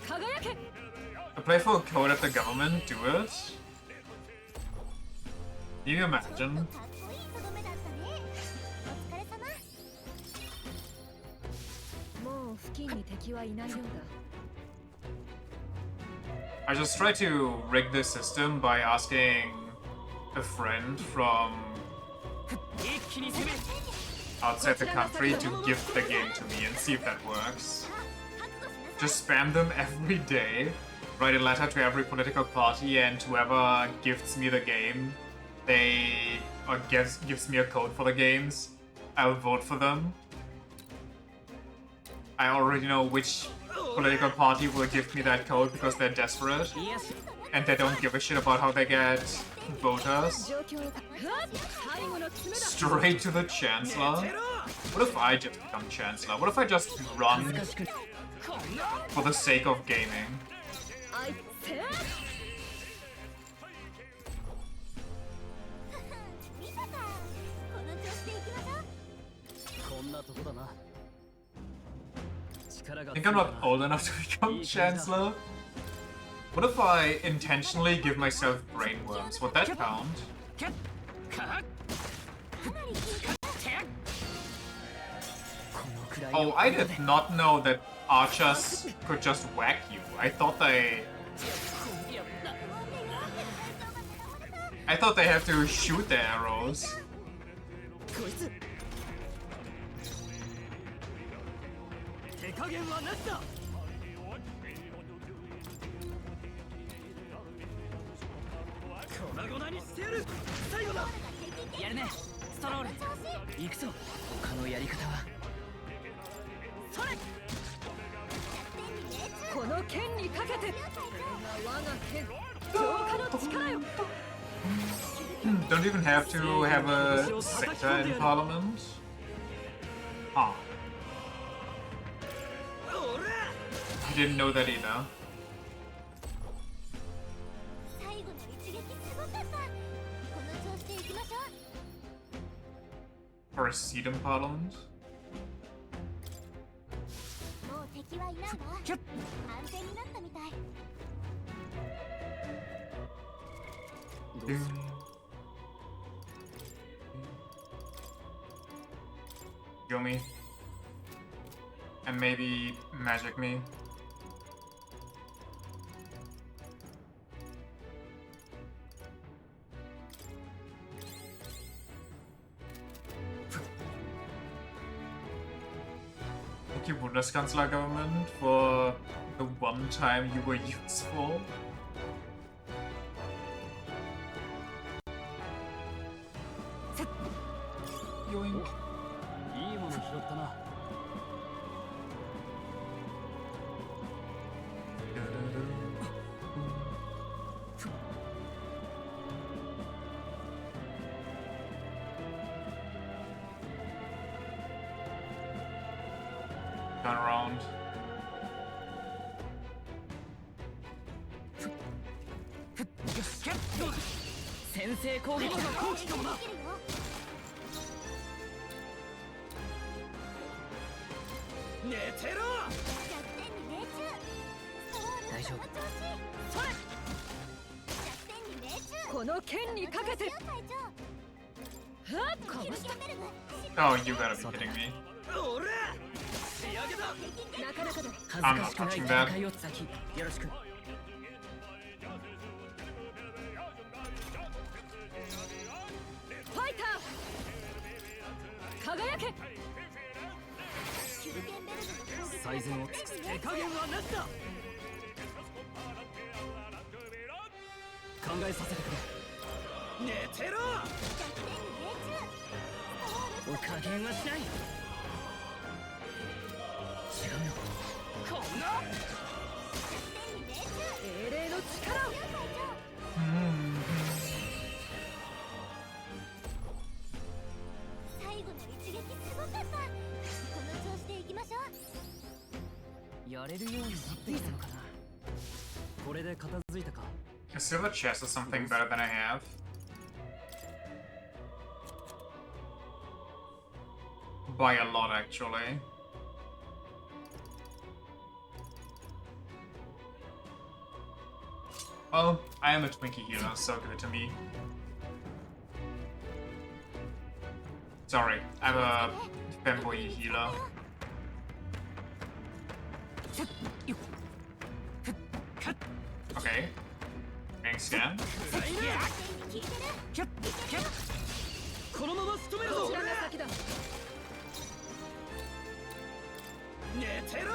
B: 輝け
A: Apply for a code at the government, do it? Can you imagine?
D: かっこいいとどめだったね。お疲れ様。
B: もう付近に敵敵はいないようだ。
A: I just try to rig the system by asking a friend from outside the country to gift the game to me and see if that works. Just spam them every day, write a letter to every political party, and whoever gifts me the game, or gives me a code for the games, I'll vote for them. I already know which political party will give me that code because they're desperate and they don't give a shit about how they get voters. Straight to the Chancellor? What if I just become Chancellor? What if I just run for the sake of gaming? I think I'm not old enough to become Chancellor. What if I intentionally give myself brainworms? Would that count? Oh, I did not know that archers could just whack you. I thought they have to shoot their arrows. Don't even have to have a sector in parliament. Huh. I didn't know that either. For a seat in parliament? Kill me. And maybe magic me. Thank you, Bundeskanzler government, for the one time you were useful. Yoink. Turn around. Oh, you gotta be kidding me. I'm not touching that. A silver chest is something better than I have. By a lot, actually. Well, I am a Twinkie healer, so give it to me. Sorry, I'm a femboy healer. getting scanned.
C: このまま仕留めるぞ。寝てろ。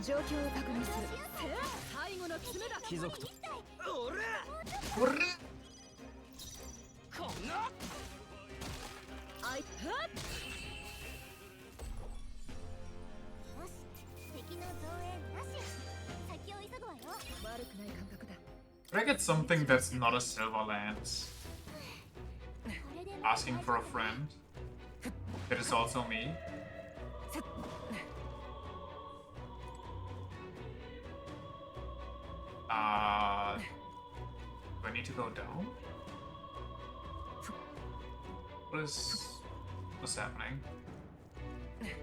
B: 状況を確認する。最後の爪だ。
C: 貴族と。
A: 俺
C: こんな。
B: あいっ。
D: よし、敵の増援なし。先を急ぐわよ。
B: 悪くない感覚だ。
A: Could I get something that's not a silver lance?
D: これで
A: Asking for a friend. That is also me. Do I need to go down? What's happening?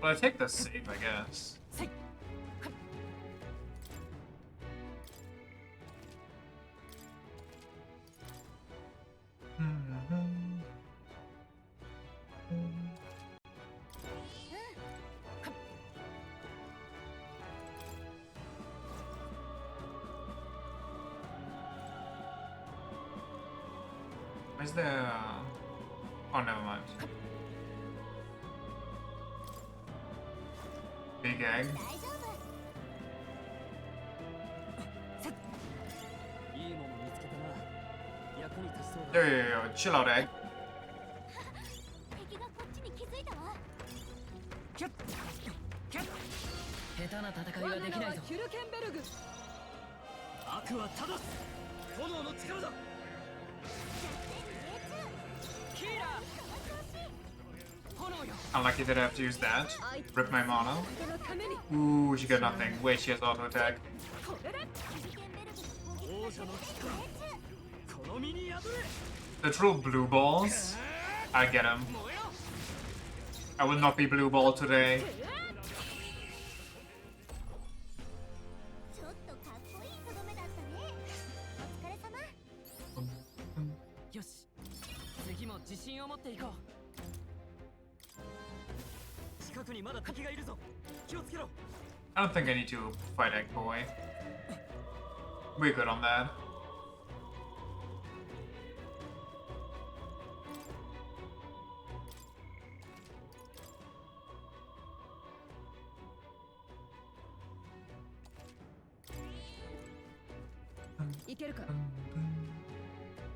A: Well, I take the save, I guess. Is there... Oh, never mind. Big egg.
C: いいもの見つけたな。役に立ちそうだ。
A: Yo, chill out, egg.
D: 敵がこっちに気づいたわ。
C: 下手な戦いはできないぞ。
B: ヒュルケンベルグ。
C: 悪は正す。炎の力だ。キーラー。炎よ。
A: Unlucky that I have to use that. Rip my mana. Ooh, she got nothing. Wait, she has auto attack.
C: 王者の力。この身に宿れ。
A: The true blue balls. I get him. I will not be blue ball today.
D: ちょっとかっこいいとどめだったね。お疲れ様。
C: よし。次も自信を持っていこう。近くにまだ敵がいるぞ。気をつけろ。
A: I don't think I need to fight Egg Boy. We're good on that.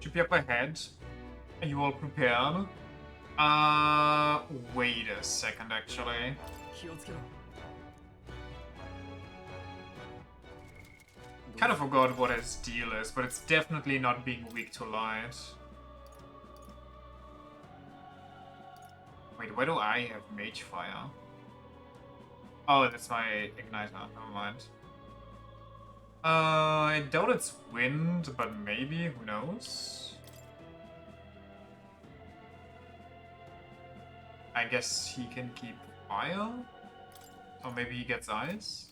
A: Should be up ahead. Are you all prepared? Wait a second, actually.
C: 気をつけろ。
A: Kind of forgot what his deal is, but it's definitely not being weak to light. Wait, why do I have Mage Fire? Oh, that's my Igniter, never mind. I doubt it's Wind, but maybe, who knows? I guess he can keep Fire? Or maybe he gets Ice?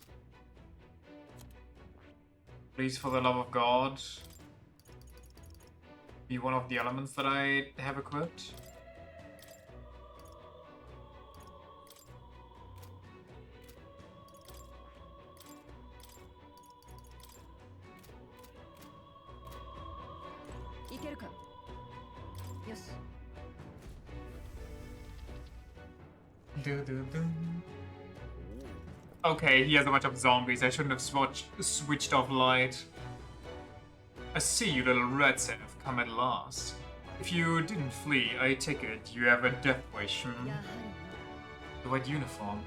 A: Please, for the love of God, be one of the elements that I have equipped. Okay, he has a bunch of zombies. I shouldn't have switched off light. I see you little rats have come at last. If you didn't flee, I take it you have a death wish, hmm? The white uniform.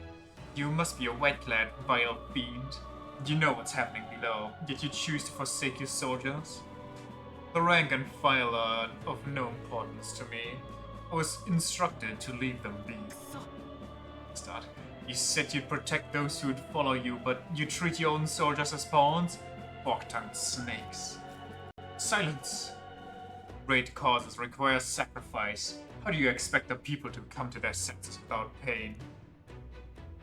A: You must be a white-clad, vile fiend. You know what's happening below, yet you choose to forsake your soldiers? The rank and file are of no importance to me. I was instructed to leave them be. Start. You said you'd protect those who'd follow you, but you treat your own soldiers as pawns? Fork-tongued snakes. Silence! Great causes require sacrifice. How do you expect the people to come to their senses without pain?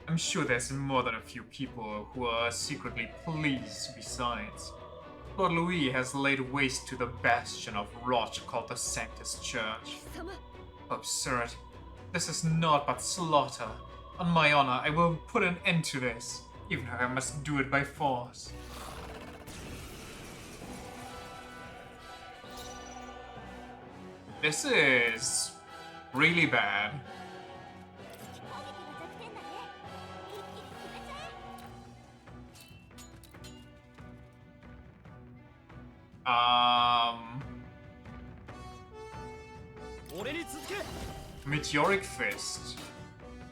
A: I'm sure there's more than a few people who are secretly pleased besides. Lord Louis has laid waste to the bastion of rot called the Sanctus Church. Absurd. This is naught but slaughter. On my honor, I will put an end to this. Even if I must do it by force. This is really bad.
D: 攻撃が弱点だね。一気に決めちゃえ。
F: 俺に続け。
A: Meteoric Fist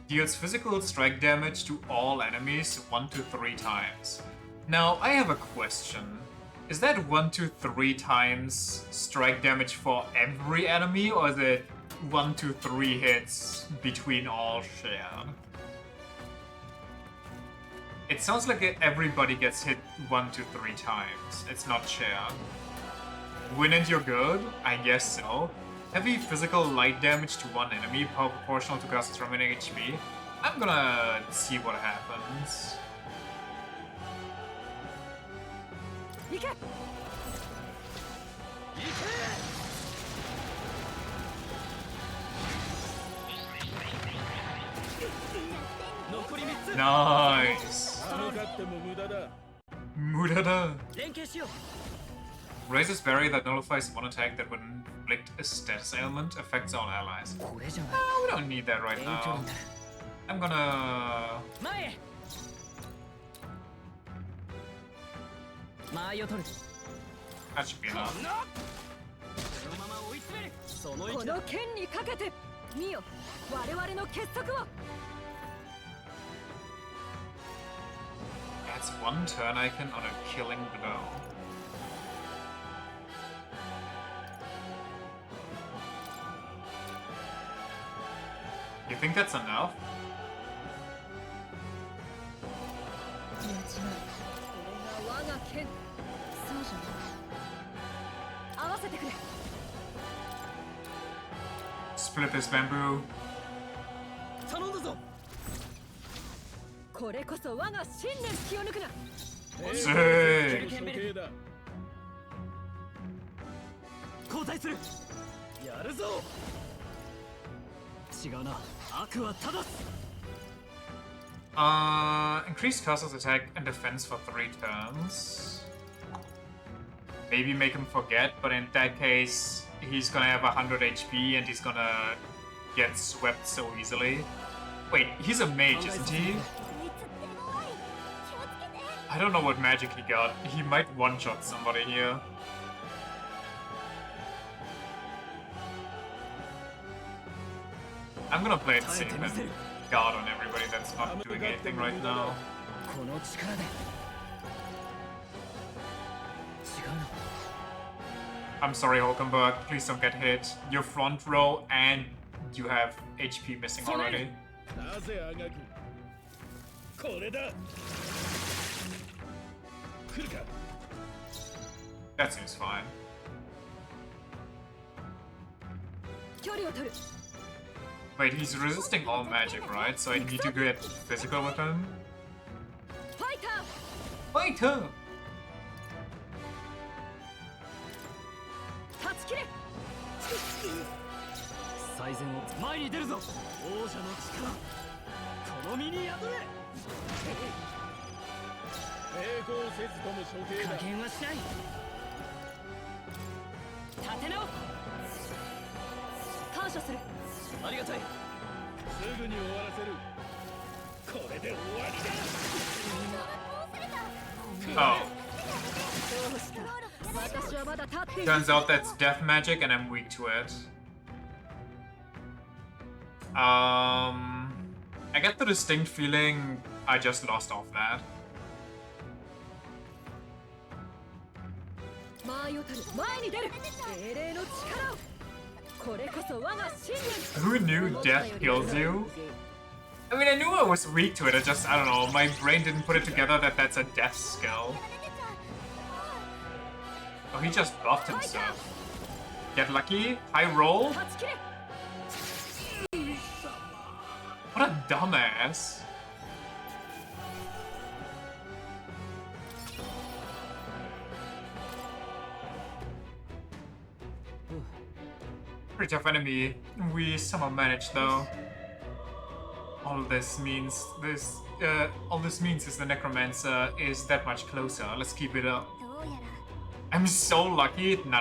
A: deals physical strike damage to all enemies 1 to 3 times. Now, I have a question. Is that 1 to 3 times strike damage for every enemy, or is it 1 to 3 hits between all shared? It sounds like everybody gets hit 1 to 3 times. It's not shared. Win and you're good? I guess so. Heavy physical light damage to one enemy, proportional to cast's remaining HP. I'm gonna see what happens.
E: 行け。
F: 残り3つ。
A: Nice!
G: 戦っても無駄だ。
A: Mudada!
E: 連携しよう。
A: Raises barrier that nullifies one attack that would inflict a status ailment, affects all allies.
C: これじゃない。
A: Oh, we don't need that right
C: 勉強
A: now.
C: になる。
A: I'm gonna...
E: 前へ。間合いを取る。
A: That should be enough.
F: そのまま追い詰める。その
E: こ
F: 勢いだ。
E: の剣にかけて見よ我々の結束を。
A: Adds one turn icon on a killing blow. You think that's enough?
B: いや違う。これが我が剣。そうじゃない。
E: 合わせてくれ。
A: Split this bamboo.
F: 頼んだぞ。
E: これこそ我が信念気を抜くな。
A: Sick!
G: 処刑だ。
F: 交代する。やるぞ。違うな。悪は正す。
A: Increase castle's attack and defense for 3 turns. Maybe make him forget, but in that case, he's gonna have 100 HP and he's gonna get swept so easily. Wait, he's a mage, isn't he?
D: こいつって怖い。気をつけて。
A: I don't know what magic he got. He might one-shot somebody here. I'm gonna play it safe and guard on everybody that's not doing anything right now.
C: この力で。違うな。
A: I'm sorry, Hulkenberg. Please don't get hit. You're front row and you have HP missing already.
G: なぜあがく。これだ。来るか。
A: That seems fine.
E: 距離を取る。
A: Wait, he's resisting all magic, right? So I need to get physical with him?
E: ファイター。
A: Fighter!
E: 断ち切れ。
C: 最善を。
F: 前に出るぞ。王者の力。この身に宿れ。
G: 抵抗せずとも処刑だ。
E: 加減はしない。立て直す。感謝する。
F: ありがたい。
G: すぐに終わらせる。これで終わりだ。
A: Oh.
E: どうした私はまだ立っている。
A: Turns out that's death magic and I'm weak to it. I get the distinct feeling I just lost off that.
E: 間合いを取る。前に出る。精霊の力を。これこそ我が信念。
A: Who knew death kills you? I mean, I knew I was weak to it, I don't know, my brain didn't put it together that that's a death skill. Oh, he just buffed himself. Get lucky? High roll?
E: 断ち切れ。
A: What a dumbass. Pretty tough enemy. We somehow managed though. all this means is the necromancer is that much closer. Let's keep it up.
D: どうやら
A: I'm so lucky. No.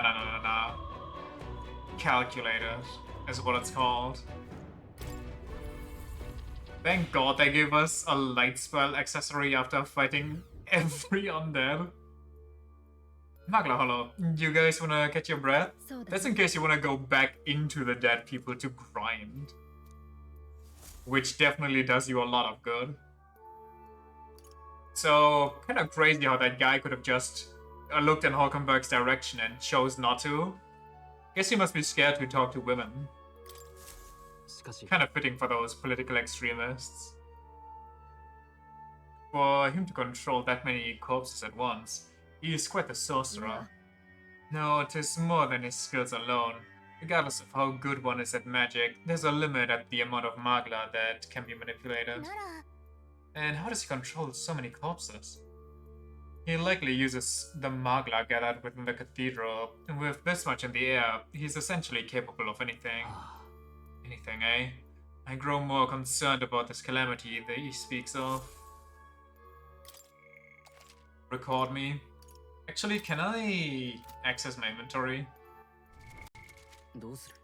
A: Calculator is what it's called. Thank God they gave us a light spell accessory after fighting every undead. Magla, hello. You guys wanna catch your breath? That's in case you wanna go back into the dead people to grind. Which definitely does you a lot of good. So, kind of crazy how that guy could have just looked in Hulkenberg's direction and chose not to. Guess he must be scared to talk to women.
C: しかし
A: Kind of fitting for those political extremists. For him to control that many corpses at once, he is quite the sorcerer. No, it is more than his skills alone. Regardless of how good one is at magic, there's a limit at the amount of magla that can be manipulated.
D: なら
A: And how does he control so many corpses? He likely uses the magla gathered within the cathedral, and with this much in the air, he's essentially capable of anything. Anything, eh? I grow more concerned about this calamity that he speaks of. Record me. Actually, can I access my inventory?
C: どうする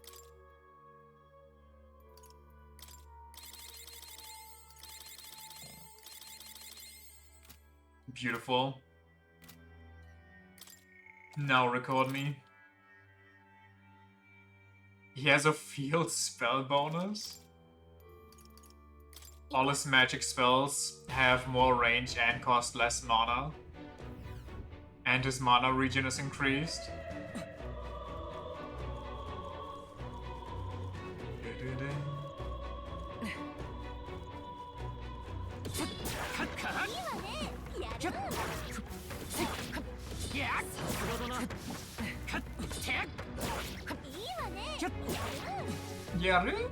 A: Beautiful. Now record me. He has a field spell bonus. All his magic spells have more range and cost less mana. And his mana regen is increased. Yaru?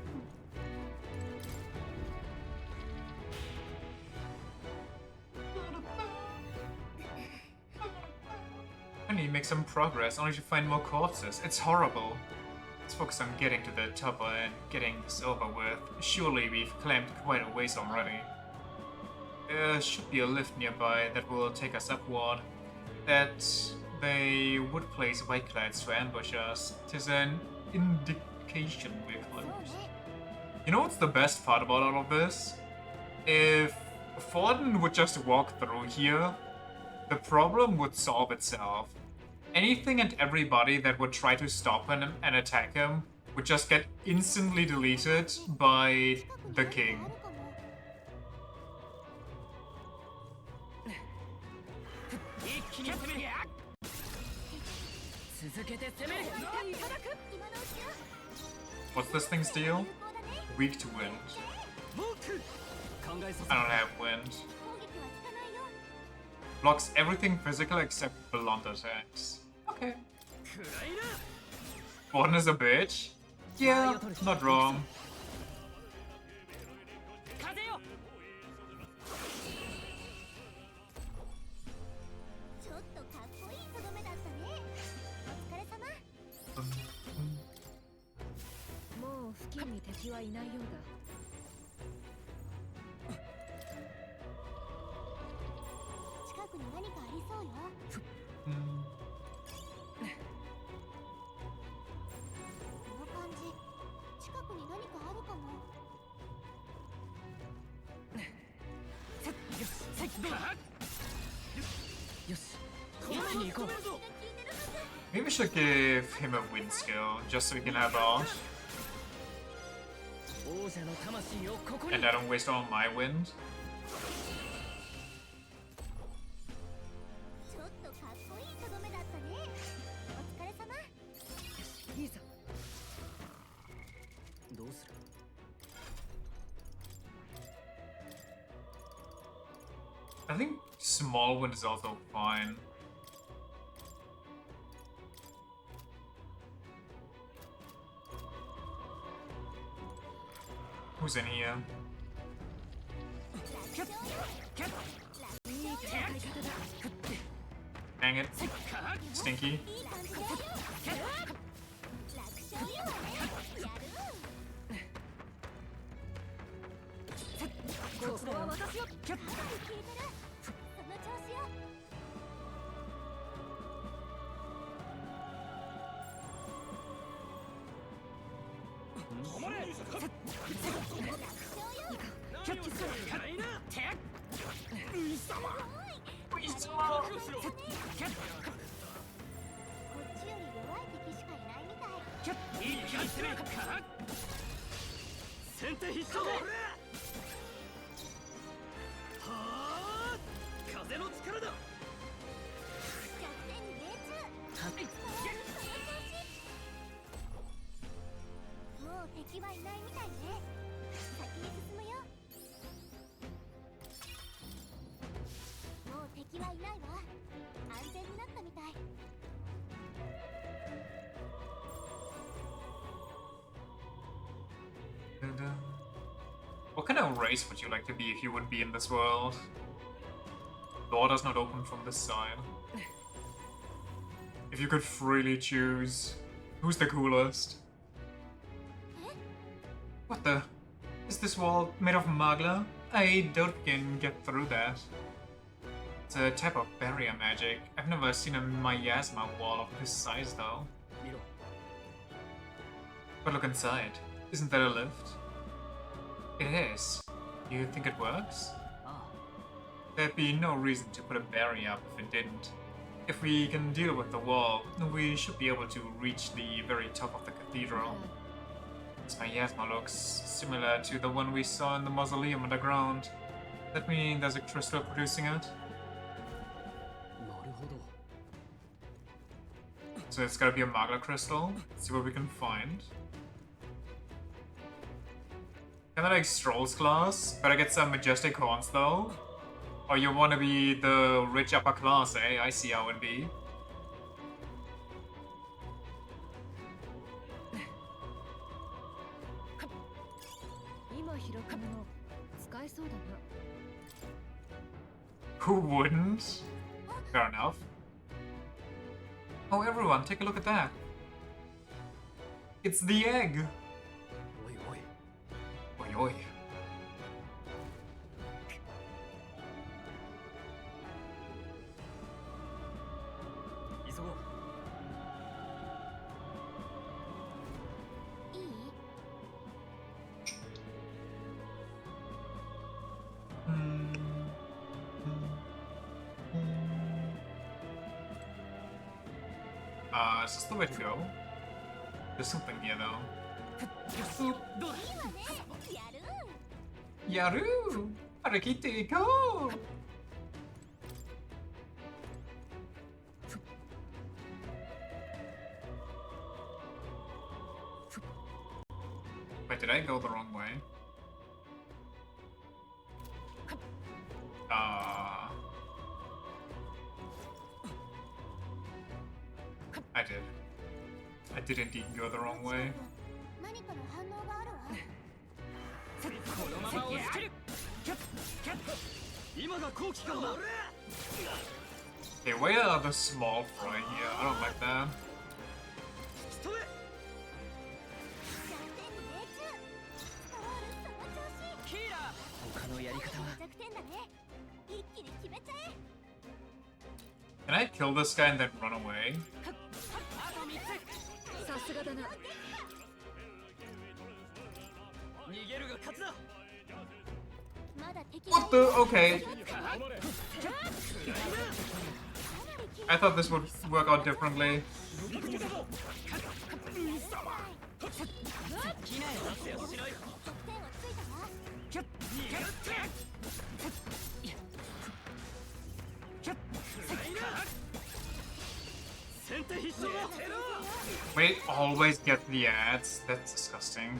A: I need to make some progress, only to find more corpses. It's horrible. Let's focus on getting to the topper and getting this over with. Surely we've climbed quite a ways already. There should be a lift nearby that will take us upward. That they would place whiteclads to ambush us. 'Tis an indication we're close. You know what's the best part about all of this? If Forden would just walk through here, the problem would solve itself. Anything and everybody that would try to stop him and attack him would just get instantly deleted by the king.
F: 一気に攻める続けて攻める
A: What's this thing's deal? Weak to wind.
C: 考えさせ
A: I don't have wind. Blocks everything physical except blunt attacks. Okay.
F: くらいな
A: Forden is a bitch? Yeah, not wrong.
F: 風よ
D: ちょっとかっこいいとどめだったねお疲れ様
B: もう付近に敵はいないようだ。
D: 近くに何かありそうよ
A: Hmm.
D: この感じ近くに何かあるかも
F: よし一気に行こう
A: Maybe we should give him a wind skill, just so we can have ours.
F: 王者の魂をここに
A: And I don't waste all my wind.
D: ちょっとかっこいいとどめだったねお疲れ様
F: いいぞ
C: どうする
A: I think small wind is also fine. Who's in here? Dang it. Stinky.
D: いい感じだよ楽勝いいわねやるかなり効いてる。その調子よ。
G: 止まれ。
D: こっちより弱い敵しかいないみたい。
F: いい気がする。先手必勝だ。はあ、風の力だ。
D: 弱点に命中。その調子。もう敵はいないみたいね。先に進むよ。もう敵はいないわ。安全になったみたい。
A: What kind of race would you like to be if you would be in this world? Door does not open from this side. If you could freely choose, who's the coolest? What the? Is this wall made of magla? I doubt we can get through that. It's a type of barrier magic. I've never seen a miasma wall of this size though. But look inside. Isn't that a lift? It is. You think it works? There'd be no reason to put a barrier up if it didn't. If we can deal with the wall, we should be able to reach the very top of the cathedral. This miasma looks similar to the one we saw in the mausoleum underground. That mean there's a crystal producing it? So it's gotta be a magla crystal. Let's see what we can find. Kinda like Stroll's class. Better get some majestic horns though. Or you wanna be the rich upper class, eh? I see how it be. Who wouldn't? Fair enough. Oh, everyone, take a look at that. It's the egg. Oi, oi. Is this the way to go? There's something here though. Yaru! Harakite go! Wait, did I go the wrong way? I did. I did indeed go the wrong way. Okay, where are the small fry here? I don't like that. Can I kill this guy and then run away? What the? Okay. I thought this would work out differently. Wait, always get the ads? That's disgusting.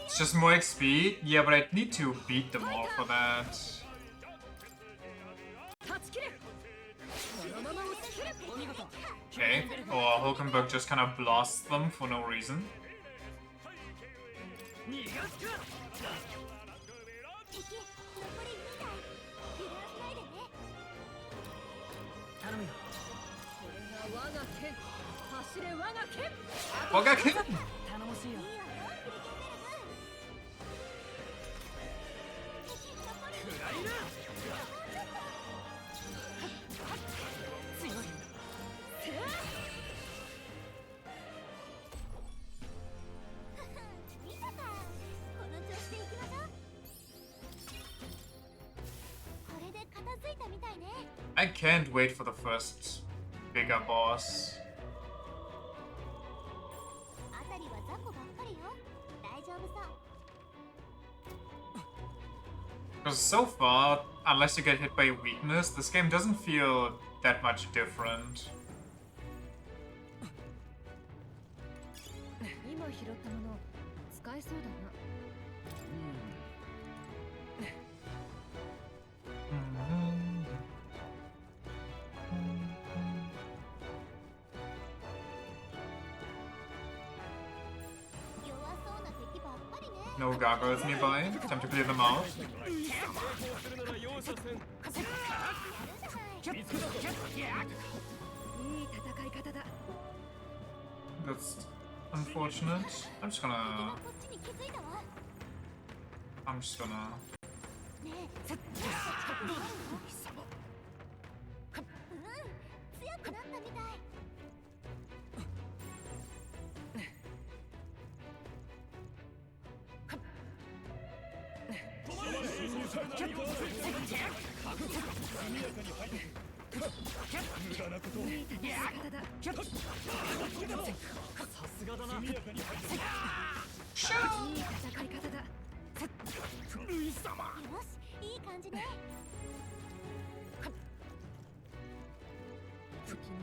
A: It's just more XP? Yeah, but I'd need to beat them all for that. Okay, or Hulkenberg just kind of blasts them for no reason.
D: 敵残り2体油断しないでね。
E: 頼むよ。これが我が剣。走れ我が剣。
A: 我が剣。
E: 頼もしいよ。
D: いいわよフリケンベルグ。敵残り2体。
E: 強い。
D: 見たか。この調子でいきましょう。これで片付いたみたいね。
A: I can't wait for the first bigger boss.
D: あたりは雑魚ばっかりよ。大丈夫そう。
A: Because so far, unless you get hit by weakness, this game doesn't feel that much different.
B: 今拾ったもの使えそうだな。
D: 弱そうな敵ばっかりね。
A: No gargoyles nearby. Time to clear them out.
G: 成功するなら容赦せん。
D: やるじゃない。
G: 見つけたぞ。
B: いい戦い方だ。
A: That's unfortunate. I'm just
D: 敵
A: gonna.
D: がこっちに気づいたわ。
A: I'm just gonna.
D: ねえ、強くなったみたい。
G: 無駄なことを。
E: さすがだな。
G: 速やかに排除。
B: いい戦い方だ。
G: ルイ様。
D: よし、いい感じね。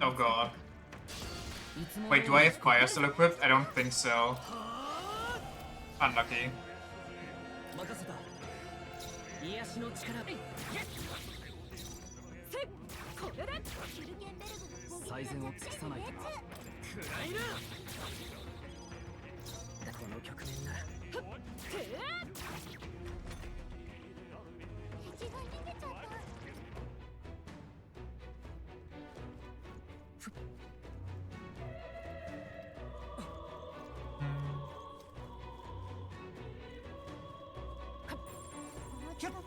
A: Oh god. Wait, do I have fire still equipped? I don't think so. Unlucky.
E: 任せた。癒しの力。これで
D: フルケンベルグの攻撃
C: 最善を尽くさないとな。
E: 食らいな。この局面なら。
D: 敵が逃げちゃった。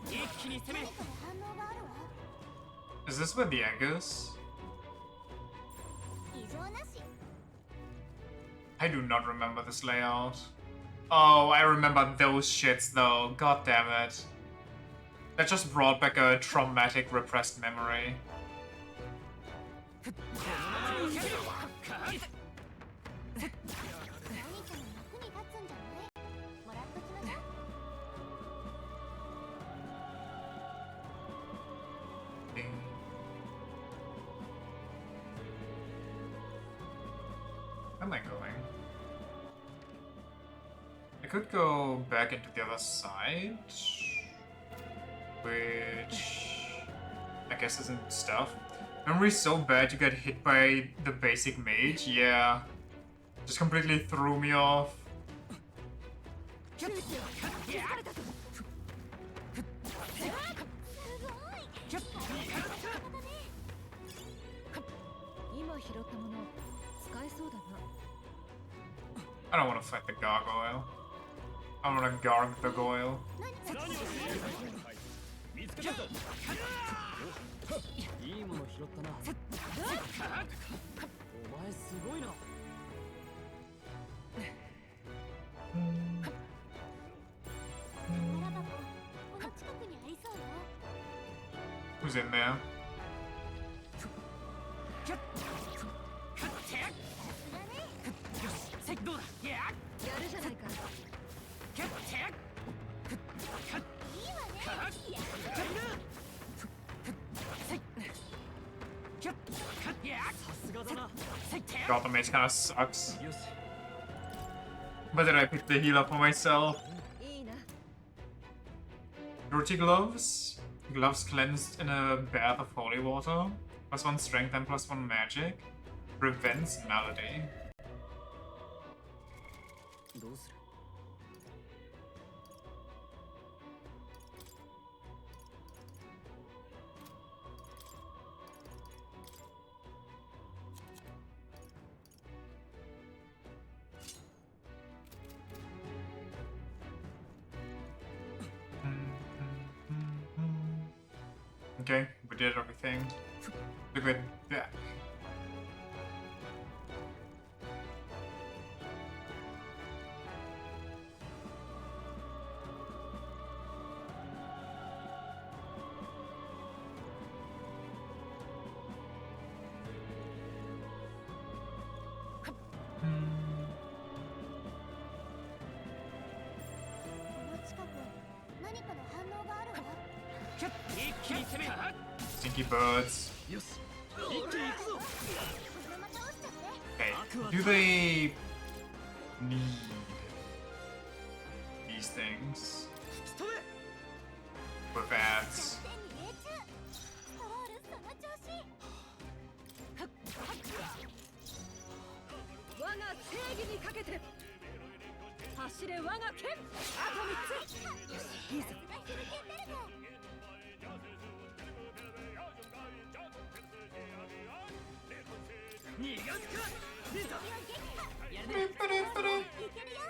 E: 一気に攻め。
D: 反応があるわ。
A: Is this where the egg is?
D: 異常なし。
A: I do not remember this layout. Oh, I remember those shits though. God damn it. That just brought back a traumatic repressed memory.
D: 何かの役に立つんじゃない？もらっときましょう。
A: Ding. Where am I going? I could go back into the other side, which I guess isn't stuff. Memory's so bad you get hit by the basic mage, yeah. Just completely threw me off.
B: 今拾ったもの使えそうだな。
A: I don't want to fight the gargoyle. I want to garg the goyle.
G: 見つけたぞ。
C: いいもの拾ったな。お前すごいな。
D: 宝箱、この近くにありそうよ。
A: Who's in there?
E: どうだ。
B: やるじゃないか。
D: いいわね。
E: さすがだな。
A: God, the mage kind of sucks.
E: よし。
A: But then I picked the healer for myself.
B: いいな。
A: Dirty gloves? Gloves cleansed in a bath of holy water. +1 strength and +1 magic. Prevents malady.
C: どうする？
A: Okay, we did everything. Look at that. Stinky birds. Okay, do they need these things? For bats?
E: 我が正義にかけて走れ我が剣あと3つよしいいぞ逃がすかいいぞやるねいけるよ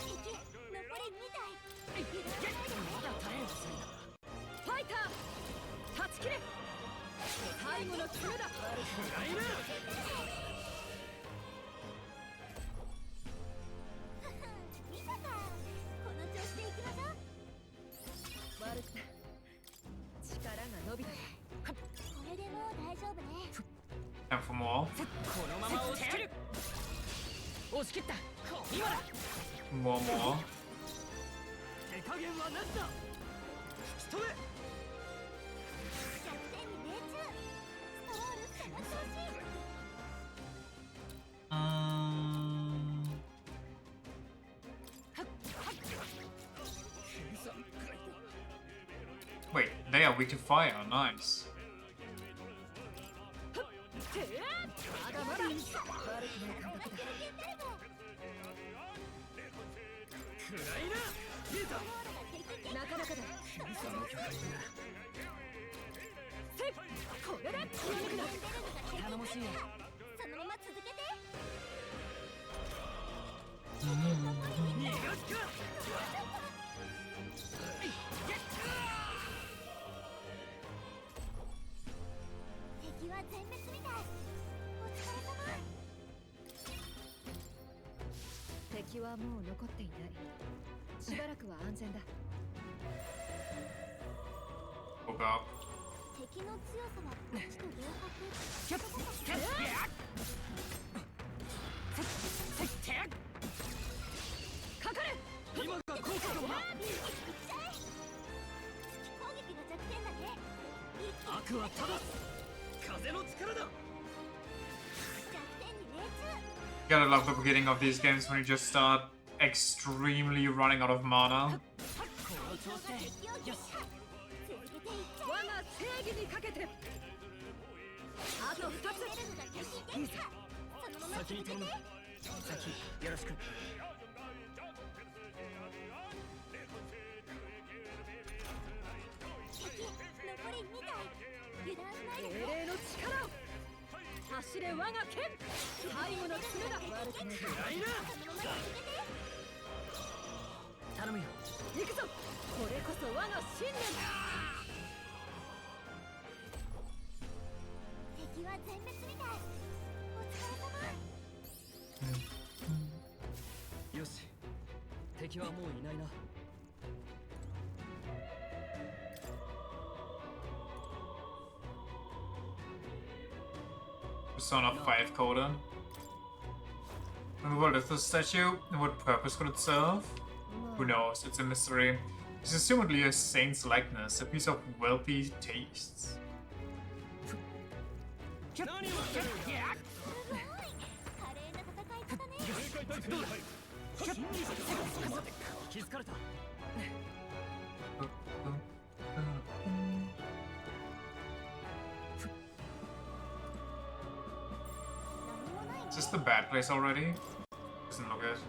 E: 敵残り2体まだ耐えるファイター断ち切れ最後の爪だ暗いな見たかこの調子でいきましょう悪くない力が伸びたこれでもう大丈夫ね
A: Time for more.
F: このまま押し切る押し切った今だ
A: More, more.
F: 手加減は何だ引き止め
D: 弱点に命中ストロールその調子
A: Wait, they are weak to fire. Nice.
E: まだまだ悪くない感覚だ
F: 暗いないいぞ
E: なかなかだ
F: その巨大な
E: セーフこれで気を抜くな頼もしいよ
D: そのまま続けて
F: 逃がすか
D: 敵は全滅みたいお疲れ様
B: 敵はもう残っていないしばらくは安全だ
A: Woke up.
D: 敵の強さはこっちと同
E: かかれ
F: 今が効果かもな
D: 攻撃が弱点だね
F: 悪は正す風の力だ
D: 弱点に命中
A: Gotta love the beginning of these games when you just start extremely running out of mana.
F: この調子でよし
D: 続けていっちゃ
E: 我が正義にかけてあと2つ
D: えるのが敵撃破そのまま続けて
F: 先に頼む先よろしく
D: 敵残り2体油断しないで
E: 精霊の力を走れ我が剣最後の爪だ悪くない
F: 暗いな
D: そのまま続けて
E: 頼むよ行くぞこれこそ我が信念だ
D: 敵は全滅みたいお疲れ様
C: よし敵はもういないな
A: Persona 5 Coda. And what is the statue? And what purpose could it serve? Who knows? It's a mystery. It's assumedly a saint's likeness, a piece of wealthy tastes.
F: 何をしてる
D: すごい華麗な戦い方ね
C: 気づかれた
D: 何もないね
A: Is this the bad place already? Doesn't look it.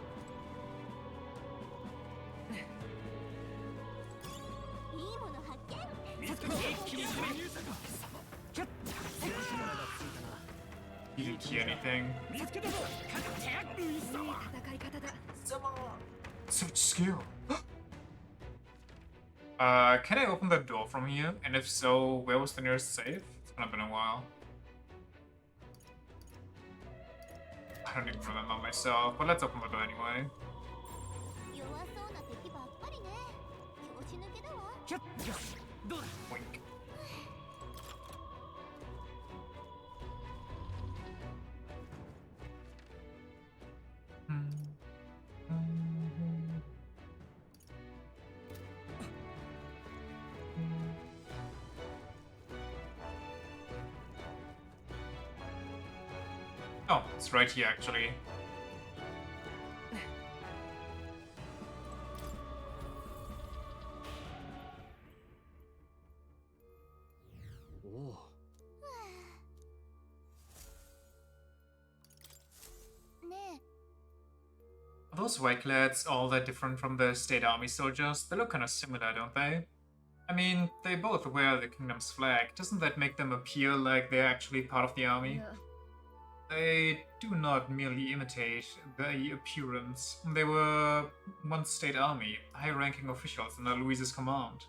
D: いいもの発見
F: 一気に潜入
A: He didn't hear anything.
F: 見つけたぞかかってルイ様
B: 戦い方だ
A: Such skill. Can I open the door from here? And if so, where was the nearest safe? It's gonna been a while. I don't even remember myself, but let's open the door anyway.
D: 弱そうな敵ばっかりね。拍子抜けだわ。
F: キャッよしどうだ
A: Wink. Oh, it's right here actually.
C: Oh.
D: ね
A: Are those white lads all that different from the state army soldiers? They look kind of similar, don't they? I mean, they both wear the kingdom's flag. Doesn't that make them appear like they're actually part of the
B: い
A: army?
B: や
A: They do not merely imitate the appearance. They were once state army, high-ranking officials under Louise's command.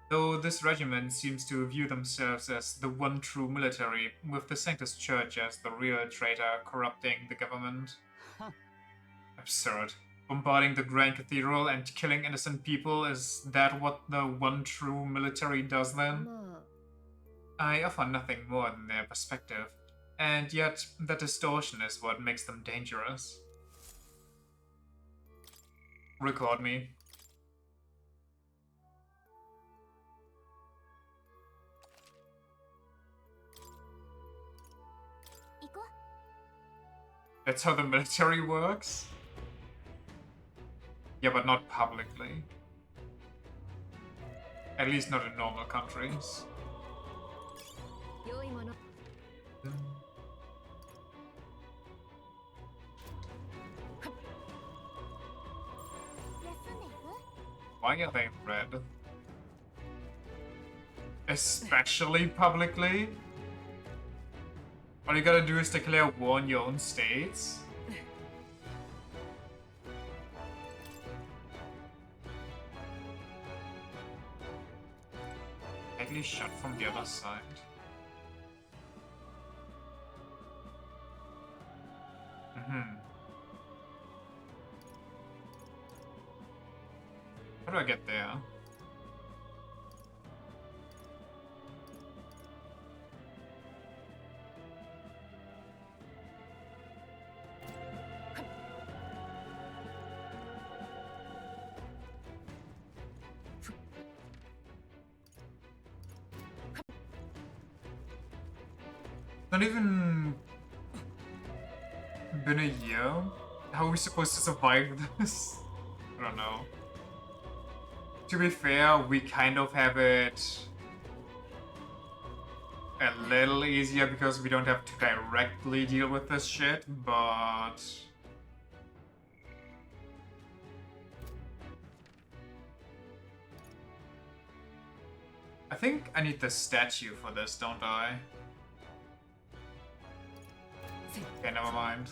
A: Though this regiment seems to view themselves as the one true military, with the Sanctus Church as the real traitor corrupting the government.
C: Huh.
A: Absurd. Bombarding the Grand Cathedral and killing innocent people, is that what the one true military does then?
B: ま
A: I offer nothing more than their perspective, and yet that distortion is what makes them dangerous. Record me. That's how the military works? Yeah, but not publicly. At least not in normal countries.
B: あ良いもの
A: Why are they red? Especially publicly? All you gotta do is declare war in your own states? Likely shot from the other side. How do I get there? Not even been a year? How are we supposed to survive this? I don't know. To be fair, we kind of have it a little easier because we don't have to directly deal with this shit, but... I think I need the statue for this, don't I? Okay, never mind.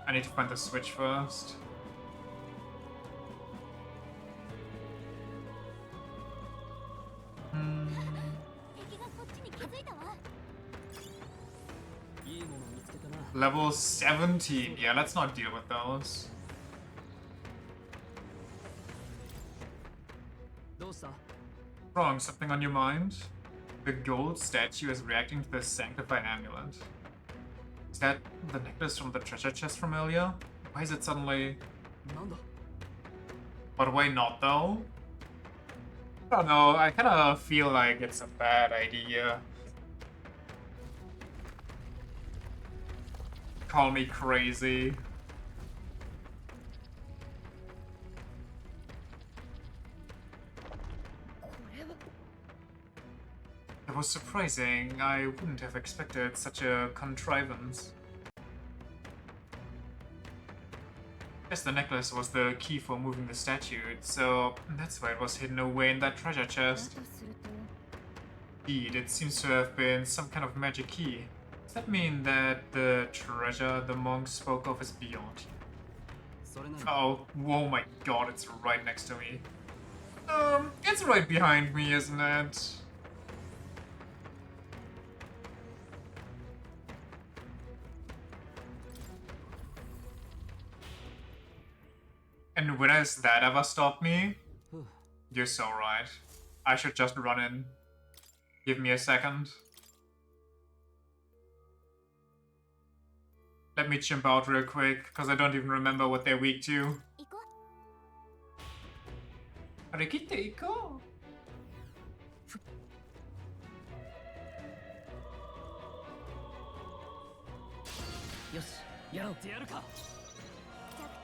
A: I need to find the switch first. Level 17. Yeah, let's not deal with those.
C: どうした
A: Wrong, something on your mind? The gold statue is reacting to the sanctified amulet. Is that the necklace from the treasure chest from earlier? Why is it suddenly...
C: なんだ
A: But why not though? I don't know, I kinda feel like it's a bad idea. Call me crazy. It was surprising. I wouldn't have expected such a contrivance. Yes, the necklace was the key for moving the statue, so that's why it was hidden away in that treasure
B: だ
A: chest.
B: とすると
A: Indeed, it seems to have been some kind of magic key. Is that mean that the treasure the monk spoke of is beyond? Oh, whoa my god, it's right next to me. It's right behind me, isn't it? And when has that ever stopped me? You're so right. I should just run in. Give me a second. Let me chimp out real quick, because I don't even remember what they're weak to.
D: 行こ
A: あれ切っていこ
F: よしやろうやるか
A: う。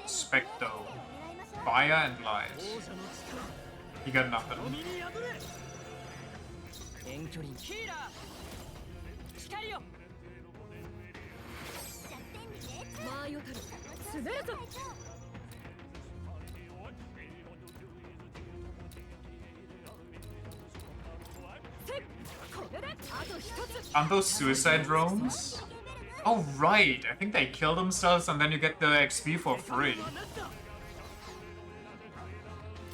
A: Specto. Fire and light.
F: 王者の
A: He got nothing.
F: 力身に宿れ遠距離ヒーラー光よ
B: マーヨタル滑るぞ。これであと一つ。
A: Aren't those suicide drones? Oh right, I think they kill themselves and then you get the XP for free.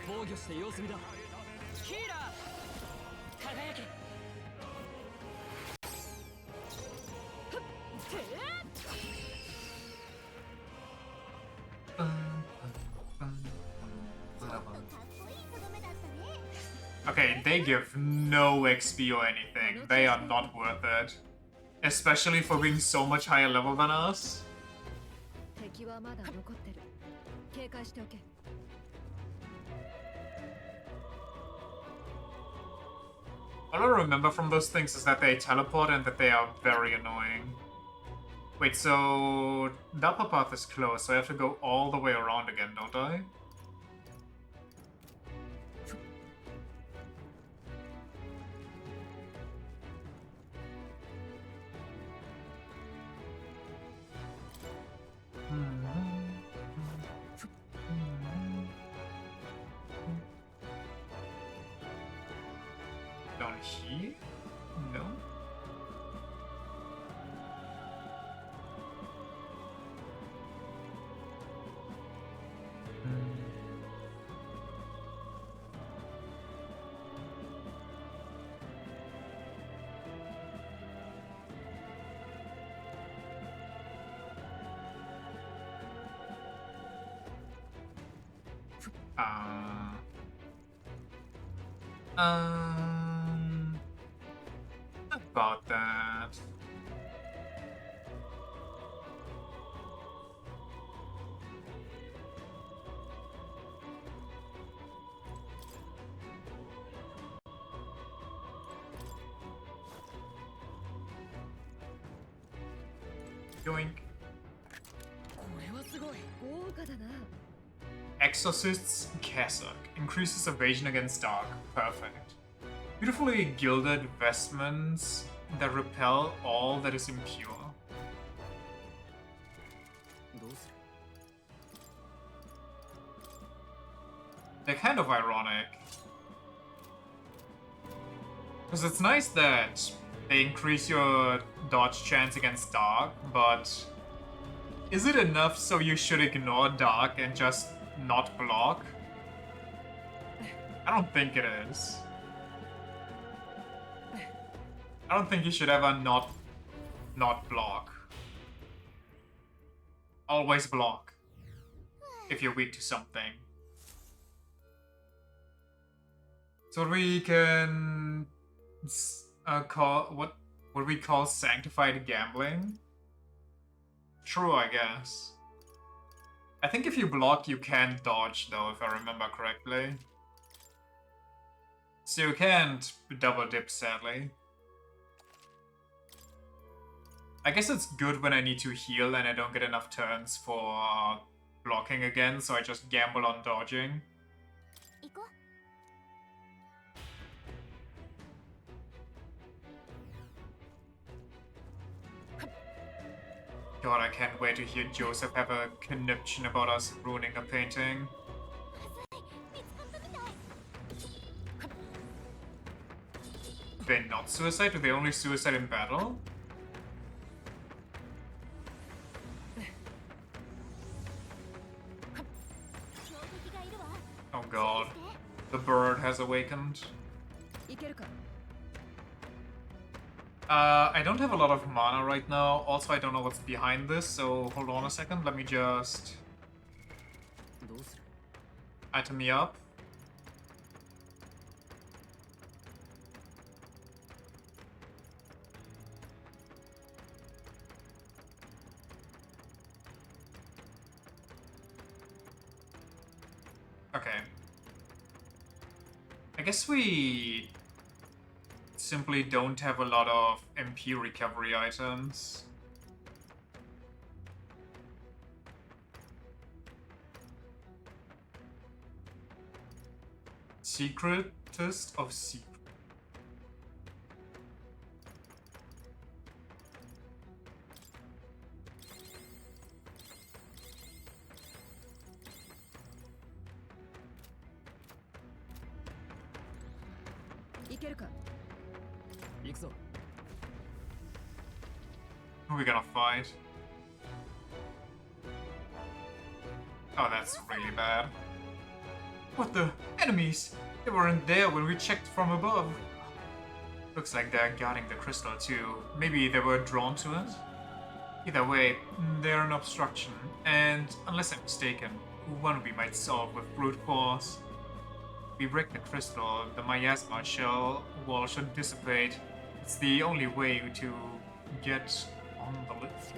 F: 防御して様子見だヒーラー輝け
A: Okay, they give no XP or anything. They are not worth it. Especially for being so much higher level than us.
B: 敵はまだ残ってる。警戒しておけ。
A: All I remember from those things is that they teleport and that they are very annoying. Wait, so the upper path is closed, so I have to go all the way around again, don't I? Down here? No. About that. Yoink.
F: これはすごい
B: 豪華だな。
A: Exorcist's Cassock increases evasion against dark. Perfect. Beautifully gilded vestments that repel all that is impure.
C: どうする
A: They're kind of ironic. Because it's nice that they increase your dodge chance against dark, but is it enough so you should ignore dark and just not block? I don't think it is. I don't think you should ever not block. Always block if you're weak to something. So we can call what we call sanctified gambling. True, I guess. I think if you block, you can dodge, though, if I remember correctly. So you can't double dip, sadly. I guess it's good when I need to heal and I don't get enough turns for blocking again, so I just gamble on dodging.
D: 行こ
A: God, I can't wait to hear Joseph have a conniption about us ruining a painting.
D: 見つかったみたい
A: They not suicide? Do they only suicide in battle? bird has awakened.
B: いけるか
A: I don't have a lot of mana right now. Also, I don't know what's behind this, so hold on a second. Let me just
C: どうする
A: item me up. Okay. I guess we simply don't have a lot of MP recovery items. Secretest of secret. Who are we gonna fight? Oh, that's really bad. What the? Enemies! They weren't there when we checked from above. Looks like they're guarding the crystal too. Maybe they were drawn to it? Either way, they're an obstruction, and unless I'm mistaken, one we might solve with brute force. If we break the crystal, the miasma shell wall should dissipate. It's the only way to get on the lift.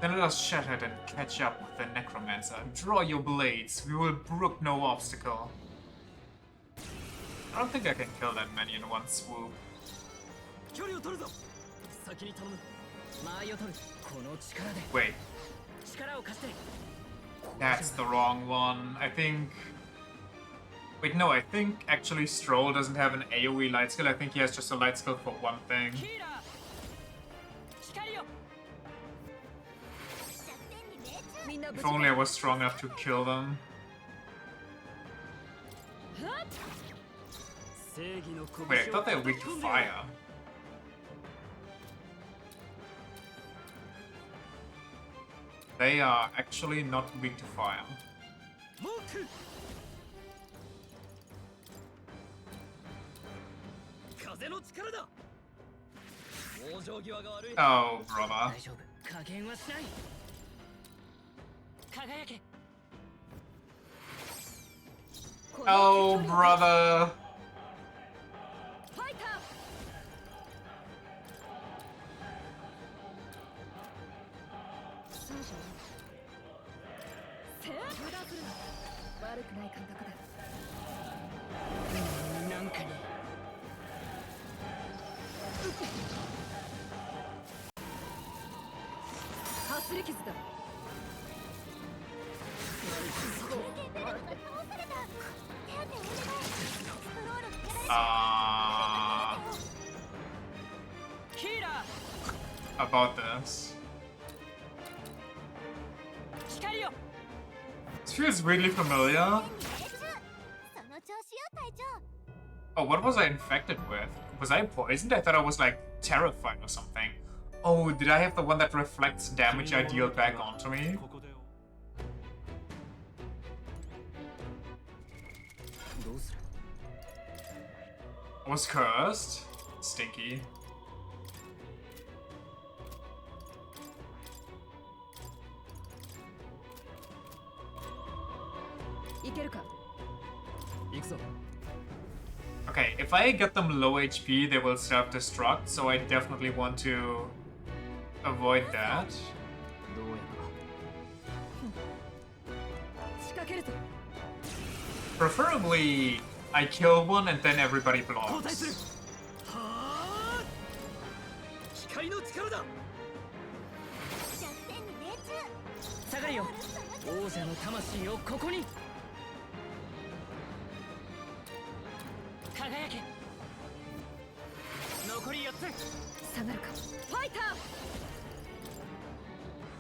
A: Then let us shatter it and catch up with the necromancer. Draw your blades, we will brook no obstacle. I don't think I can kill that many in one swoop. Wait. That's the wrong one. I think... Wait, no, I think actually Stroll doesn't have an AoE light skill. I think he has just a light skill for one thing. If only I was strong enough to kill them. Wait, I thought they were weak to fire. They are actually not weak to fire. Oh, brother. Oh, brother. About this. This feels weirdly familiar. Oh, what was I infected with? Was I poisoned? I thought I was like terrified or something. Oh, did I have the one that reflects damage I deal back onto me? I was cursed? Stinky. Okay, if I get them low HP, they will self-destruct, so I definitely want to avoid that. Preferably, I kill one and then everybody blocks.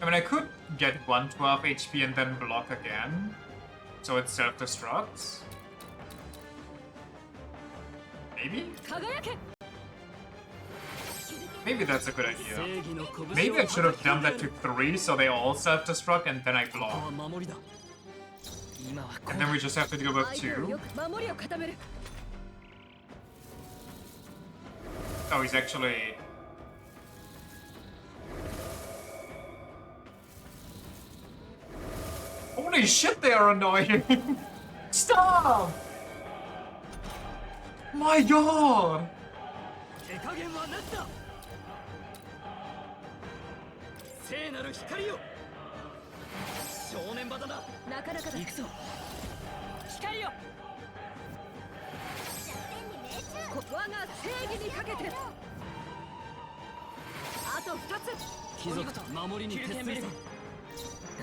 A: I mean, I could get 112 HP and then block again, so it self-destructs. Maybe? Maybe that's a good idea. Maybe I should have done that to 3 so they all self-destruct and then I block.
F: 今はこ
A: And then we just have to deal with
B: 相手を
A: two.
B: よく守りを固める。
A: Oh, he's actually... Holy shit, they are annoying! Stop! My god!
F: 手加減はなしだ。聖なる光よ。正念場だな。
B: なかなかだ。
F: 行くぞ。光よ。
B: ここはが正義にかけて。あと2つ。
C: 貴族と守りに徹するぞ。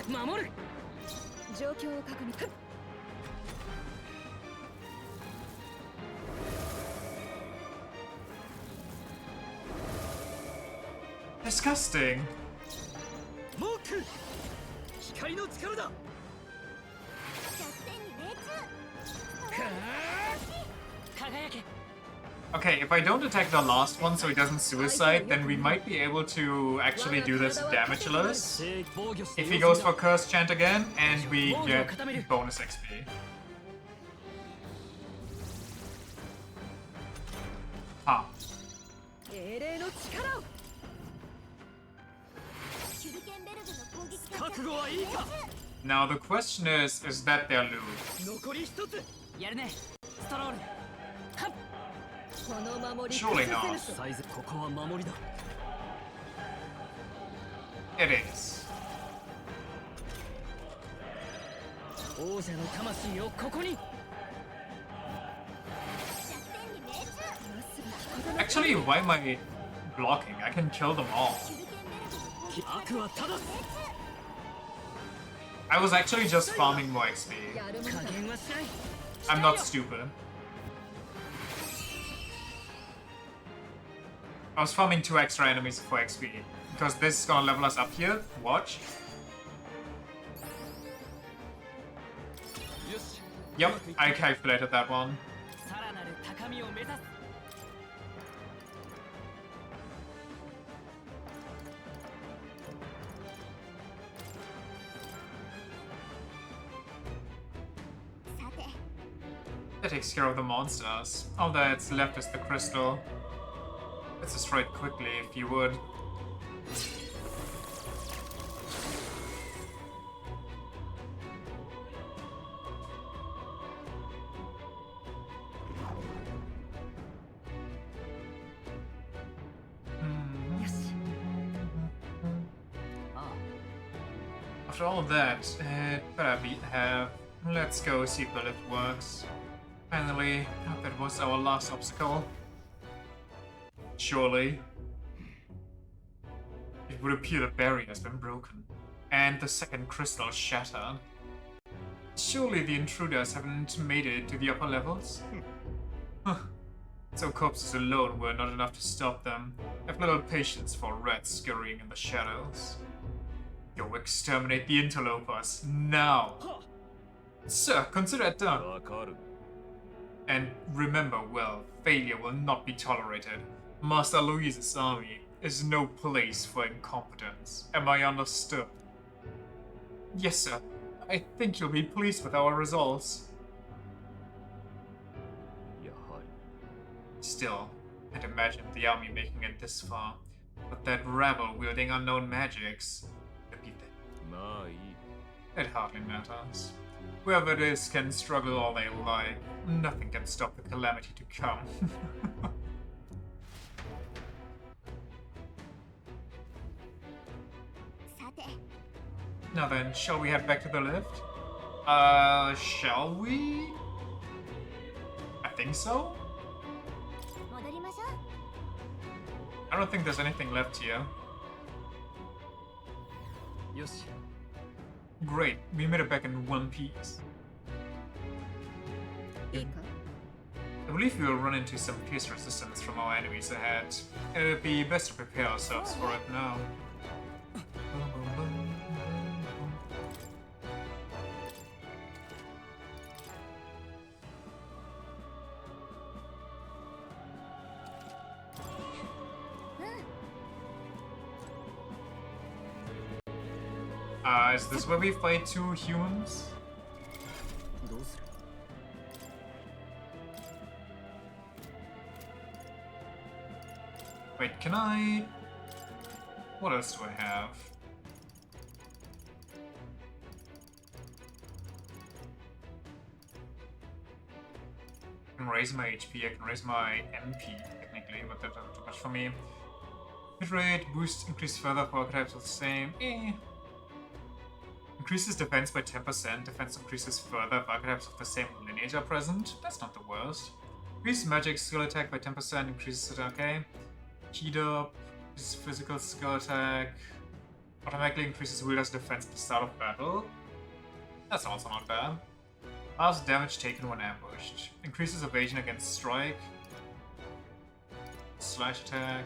F: 守る。
B: 状況を確認。
A: Disgusting.
F: モーク。光の力だ。 輝け。
A: Okay, if I don't attack the last one so he doesn't suicide, then we might be able to actually do this damageless. If he goes for Curse Chant again, and we get bonus XP. Huh.
B: 英霊の力を。
F: 覚悟はいいか。
A: Now the question is that their loot?
F: 残り一つ。やるね。ストロール。
B: この守り
A: Surely
B: 崩せ
A: not.
B: ると。
C: サイズここは守りだ。
A: It is.
F: 王者の魂をここに。
A: Actually, why am I blocking? I can kill them all.
F: 悪は正す。
A: I was actually just farming more XP.
B: やるものだ。
F: 加減はしない。
A: I'm not stupid. I was farming 2 extra enemies for XP. Because this is gonna level us up here. Watch. Yep, I calculated that one.
F: さらなる高みを目指す。
A: That takes care of the monsters. All that's left is the crystal. Let's destroy it quickly, if you would. After all of that, it better have. Let's go see if the lift works. Finally, that was our last obstacle. Surely. It would appear the barrier has been broken, and the second crystal shattered. Surely the intruders haven't made it to the upper levels? Huh. So corpses alone were not enough to stop them. Have little patience for rats scurrying in the shadows. Go exterminate the interlopers, now! Sir, consider it done. And remember well, failure will not be tolerated. Master Louise's army is no place for incompetence. Am I understood? Yes, sir. I think you'll be pleased with our results. Still, I'd imagined the army making it this far. But that rabble wielding unknown magics... It hardly matters. Whoever it is can struggle all they like. Nothing can stop the calamity to come. Now then, shall we head back to the lift? Shall we? I think so? I don't think there's anything left here.
C: Yoshi.
A: Great, we made it back in one piece.
B: いいか。
A: I believe we will run into some fierce resistance from our enemies ahead. It would be best to prepare ourselves for it now. Is this where we fight 2 humans? Wait, can I... What else do I have? I can raise my HP, I can raise my MP, technically, but that's not too much for me. Hit rate, boost, increase further for archetypes of the same. Increases defense by 10%, defense increases further if archetypes of the same lineage are present. That's not the worst. Increase magic skill attack by 10%, increases it, okay. Heat up, increases physical skill attack. Automatically increases wielder's defense at the start of battle. That's also not bad. Halves damage taken when ambushed. Increases evasion against strike. Slash attack.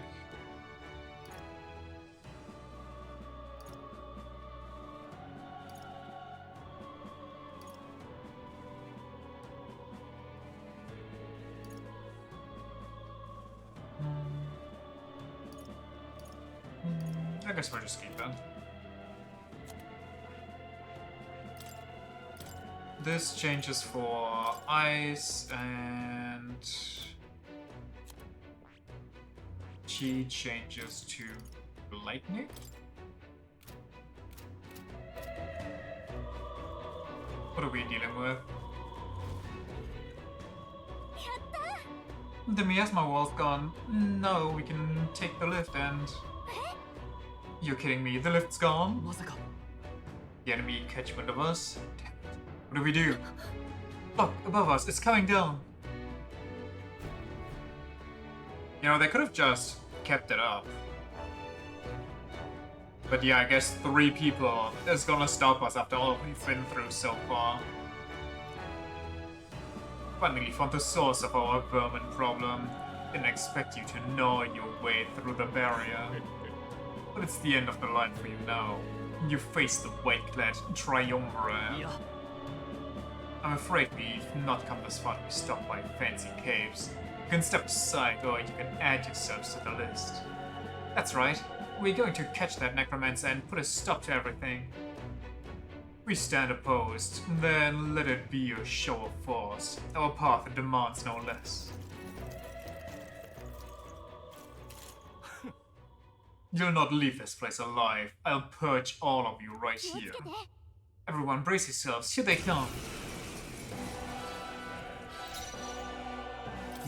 A: I guess we'll just keep that. This changes for ice and chi changes to lightning. What are we dealing with? The miasma wall's gone. No, we can take the lift and... You're kidding me, the lift's gone? The enemy catch wind of us? What do we do? Look, above us, it's coming down. You know, they could have just kept it up. But yeah, I guess 3 people is gonna stop us after all we've been through so far. Finally found the source of our vermin problem. Didn't expect you to gnaw your way through the barrier. But it's the end of the line for you now. You face the white-clad triumvirate. I'm afraid we've not come this far to be stopped by fancy caves. You can step aside or you can add yourselves to the list. That's right. We're going to catch that necromancer and put a stop to everything. We stand opposed, then let it be a show of force. Our path demands no less. You'll not leave this place alive. I'll purge all of you right here. Everyone brace yourselves, here they come.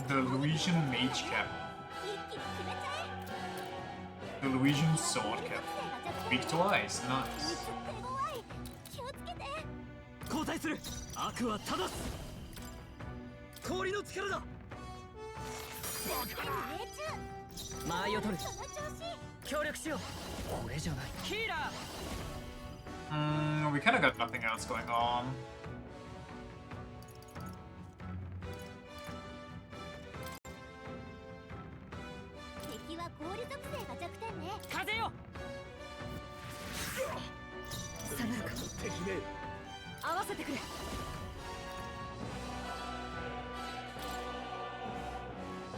A: The Louisian Mage Cap. The Louisian Sword Cap. Weak to ice, nice.
F: 交代する。悪は正す。氷の力だ。間合いを取る。協力しよう。これじゃない。ヒーラー。
A: We kinda got nothing else going on.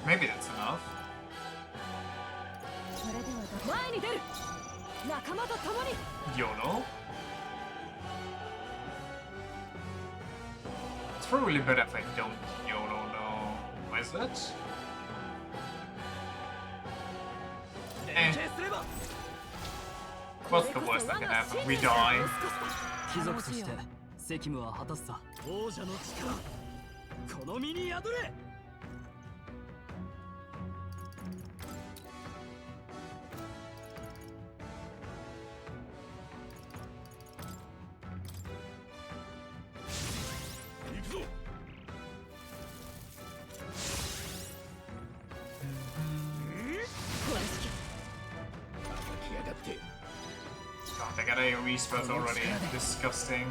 A: Maybe that's enough. YOLO? It's probably better if I don't YOLO, no. Why is that? What's the worst that can happen? We die.
C: 貴族として責務は果たすさ。
F: 王者の力、この身に宿れ。行くぞ。
A: God, they got AoE spells already. Disgusting.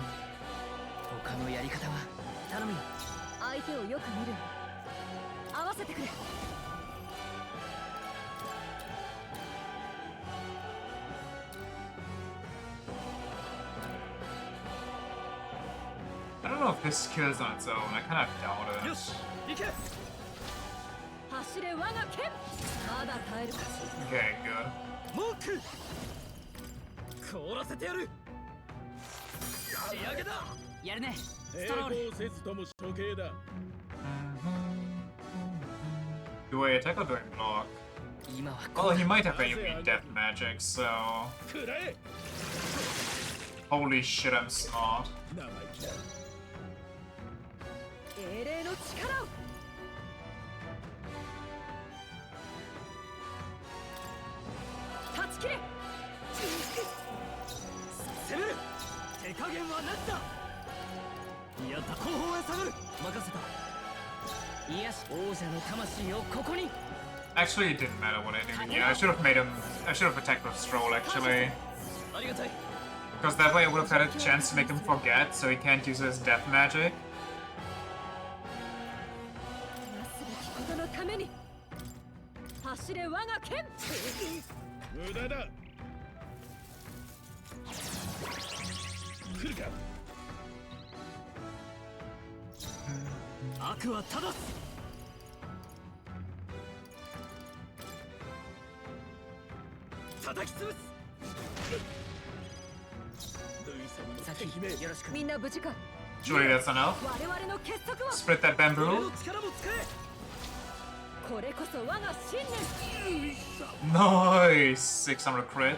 F: 他のやり方は頼むよ。
B: 相手をよく見る。合わせてくれ。
A: I don't know if this kills on its own. I kind of doubt
F: よ
A: it.
F: し、行け。
B: 走れ我が剣。まだ耐えるか。
A: Okay, good.
F: 文句。凍らせてやる。仕上げだ。やるね。ストロール。
A: Do I attack or do I block?
F: 今は
A: Well, he might have AoE death magic, so...
G: くらえ
A: Holy shit, I'm smart.
G: 生意気だ
E: 英霊の力を断ち切れ
F: 攻める手加減はなしだいやだ後方へ下がる任せたいやし王者の魂をここに
A: Actually, it didn't matter what I did. Yeah, I should have made him... I should have attacked with Stroll, actually.
F: ありがたい
A: Because that way I would have had a chance to make him forget, so he can't use his death magic.
E: なすべきことのために走れ我が剣
G: 無駄だ来るか
F: 悪は正す叩き潰す
G: ルイ様の
F: 先
G: 姫
F: よろしく
E: みんな無事か
A: Surely that's enough.
E: 我々の結束は
A: Split that
F: 俺
A: bamboo.
F: の力も使え
E: これこそ我が信念
A: Nice! 600 crit.
E: 悪くない感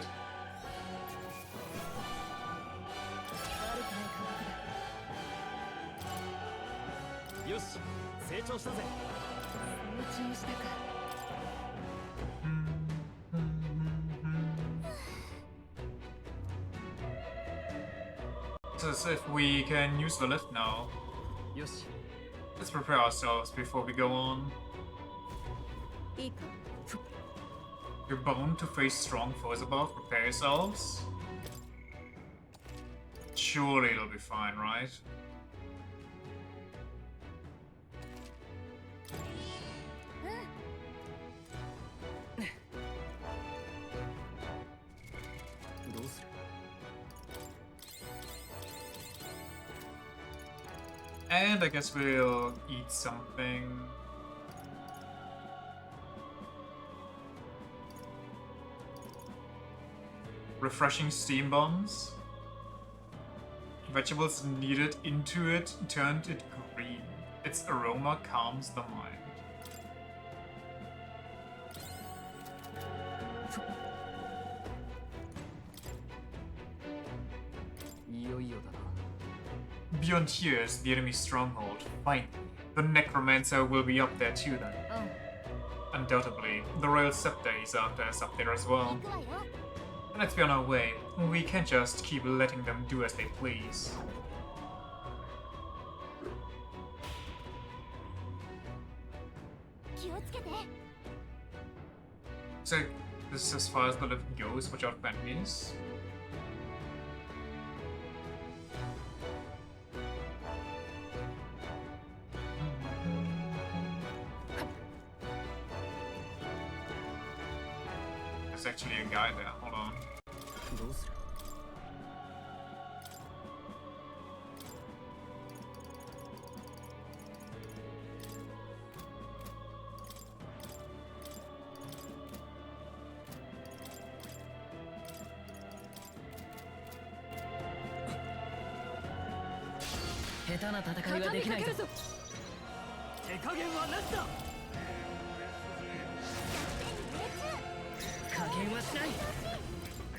E: 覚だ
F: よし成長したぜ
E: 成長したか
A: As if we can use the lift now.
F: よし
A: Let's prepare ourselves before we go on.
E: いいか
A: You're bound to face strong foes above. Prepare yourselves. Surely it'll be fine, right? And I guess we'll eat something. Refreshing steam bombs. Vegetables kneaded into it turned it green. Its aroma calms the mind. Beyond here is the enemy stronghold. Fine. The Necromancer will be up there too then.
B: Oh.
A: Undoubtedly, the Royal Scepter is up there as well.
D: 行くわよ
A: Let's be on our way. We can't just keep letting them do as they please.
D: 気をつけて
A: So, this is as far as the lift goes. Watch out for enemies. There's actually a guy there. Hold on.
F: どうする 下手な戦いはできないぞ手加減はなしだ加減はしない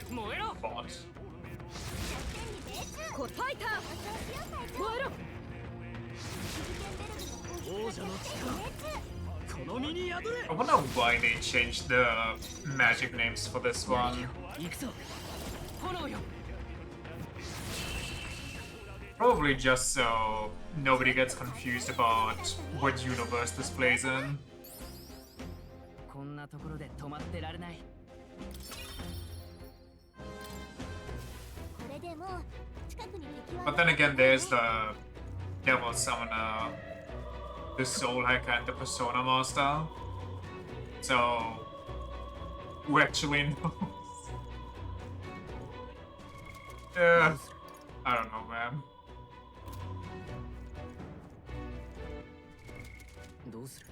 F: 燃えろ
A: Bot.
E: こファイター燃えろ
F: 王者の力この身に宿れ
A: I wonder why they changed the magic names for this one.
F: 行くぞ炎よ
A: Probably just so nobody gets confused about what universe this plays in.
F: こんなところで止まってられない
D: これでもう近くに敵は
A: But then again, there's the Devil Summoner, the Soul Hacker, and the Persona Master. So, who actually knows? Yeah, I don't know, man.
F: どうする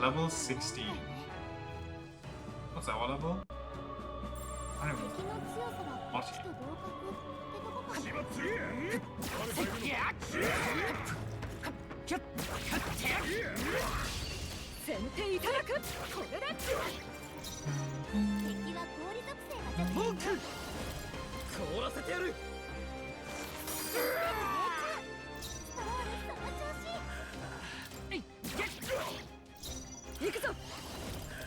A: Level 16. What's our level? I don't
D: 敵
A: even
D: の強さは
A: watch
D: ち
A: it.
D: と同格ってとこか
G: 気持ちいい
E: 先手いただくこれだ
D: 敵は氷属性が弱点よ
F: 凍らせてやる
D: ストロールその調子
E: 行くぞ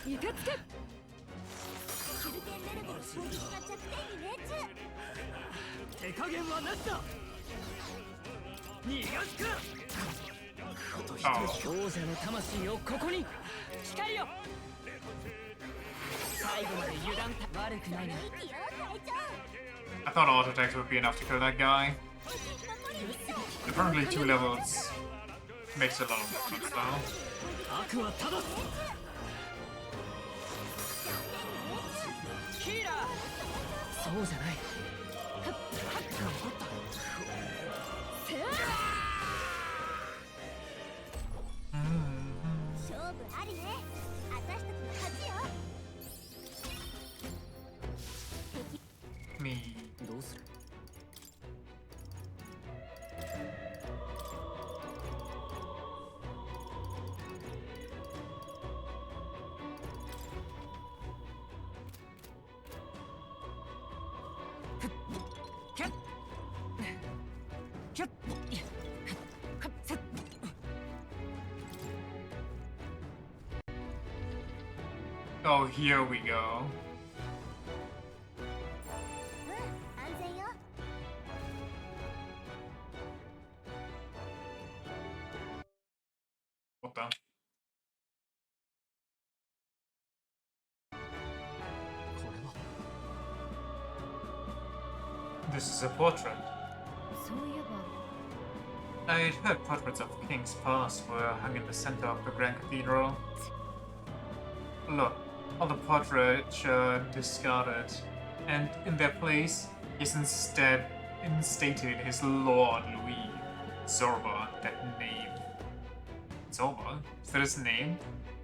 E: 行けつけ
D: シュルテンベルグの攻撃が弱点に命中
F: 手加減はなしだ逃がすかこと一人王者の魂をここに光よ最後まで油断た悪くないな
D: 息よ隊長
A: I thought auto attacks would be enough to kill that guy.
D: 残り1秒
A: Apparently 2 levels makes a lot of difference now.
F: 悪は正すヒーラーそうじゃない残った
D: 勝負ありね私たちの勝ちよ
A: Me.
C: どうする？
F: キャッキャッ
A: Oh, here we go.
D: うん安全よ
A: What the?
C: これは
A: This is a portrait.
B: そういえば
A: I'd heard portraits of kings past were hung in the center of the Grand Cathedral. Look, all the portraits are discarded, and in their place, he's instead instated his Lord Louis. Zorba, that name. Zorba? Is that his name?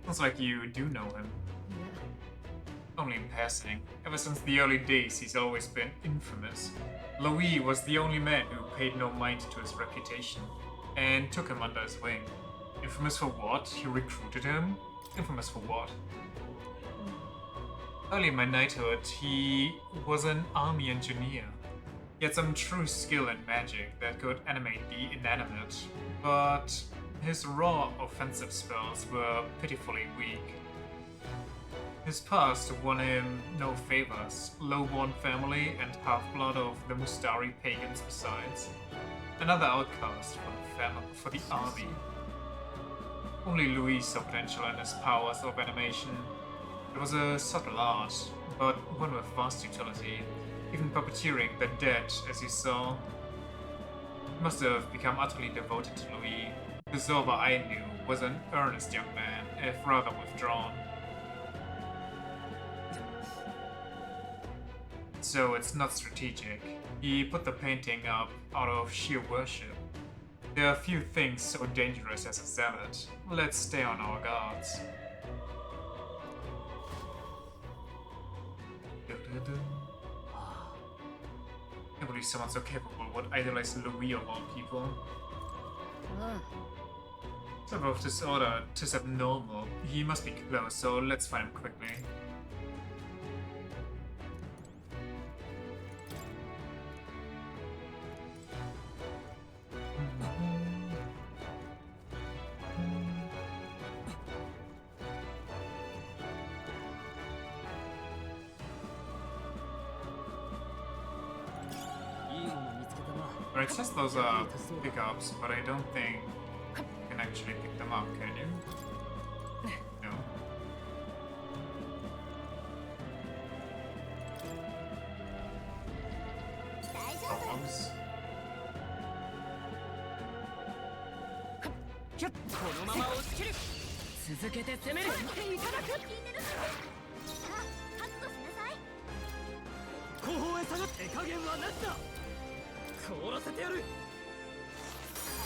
A: Sounds like you do know him.
B: いや
A: Only in passing. Ever since the early days, he's always been infamous. Louis was the only man who paid no mind to his reputation, and took him under his wing. Infamous for what? You recruited him? Infamous for what? Early in my knighthood, he was an army engineer. He had some true skill in magic that could animate the inanimate, but his raw offensive spells were pitifully weak. His past won him no favors, low-born family and half-blood of the Mustari pagans besides. Another outcast for the army. Only Louis saw potential in his powers of animation. It was a subtle art, but one with vast utility, even puppeteering the dead, as you saw. He must have become utterly devoted to Louis. The Zorba I knew was an earnest young man, if rather withdrawn. So it's not strategic. He put the painting up out of sheer worship. There are few things so dangerous as a zealot. Let's stay on our guards. Can't believe someone so capable would idolize Louis of all people.
B: ああ
A: Some of this order is abnormal. He must be close, so let's find him quickly. Right, it says those are pickups, but I don't think you can actually pick them up, can you? No. Dogs.
F: キャッこのまま押し切る続けて攻める
D: いただく聞いてるさあ覚悟しなさい
F: 後方へ下がって手加減はなしだ凍らせてやる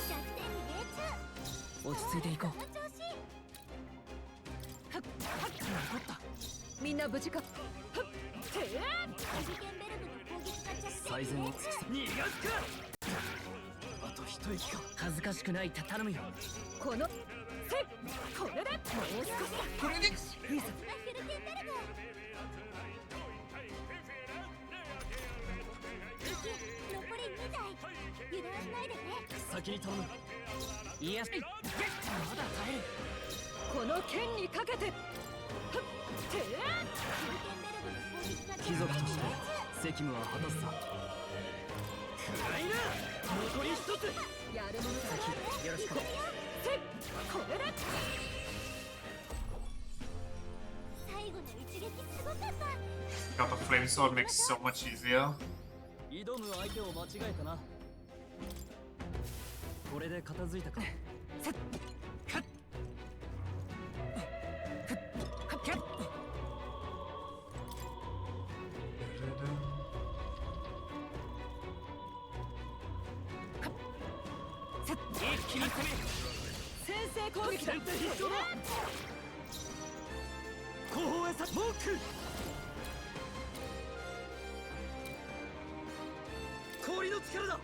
D: 弱点に命中
F: 落ち着いていこう
D: その調子
F: はっはっ残った
B: みんな無事か。
C: 最善を尽くせ。
F: 逃がすか。あと一息か。恥ずかしくないた頼むよ。
B: このこれでもう少しだ。
A: これで
B: いいぞ。
D: フィルテンベルグ残り2台油断しないでね。
C: 先に頼む。
F: いやまだ耐える。
B: この剣にかけて。
C: 貴族として責務は果たすさ。
F: 暗いな。残り一つ。
B: やるものだ。
C: よろしく。
B: これで
D: 最後の一撃すごかった。
A: Got the flame sword makes so much easier.
C: 挑む相手を間違えたな。これで片付いたか。
F: 一気に攻め。
B: 先制攻撃だ。
F: 先手必勝だ。後方へさモーク。氷の力だ。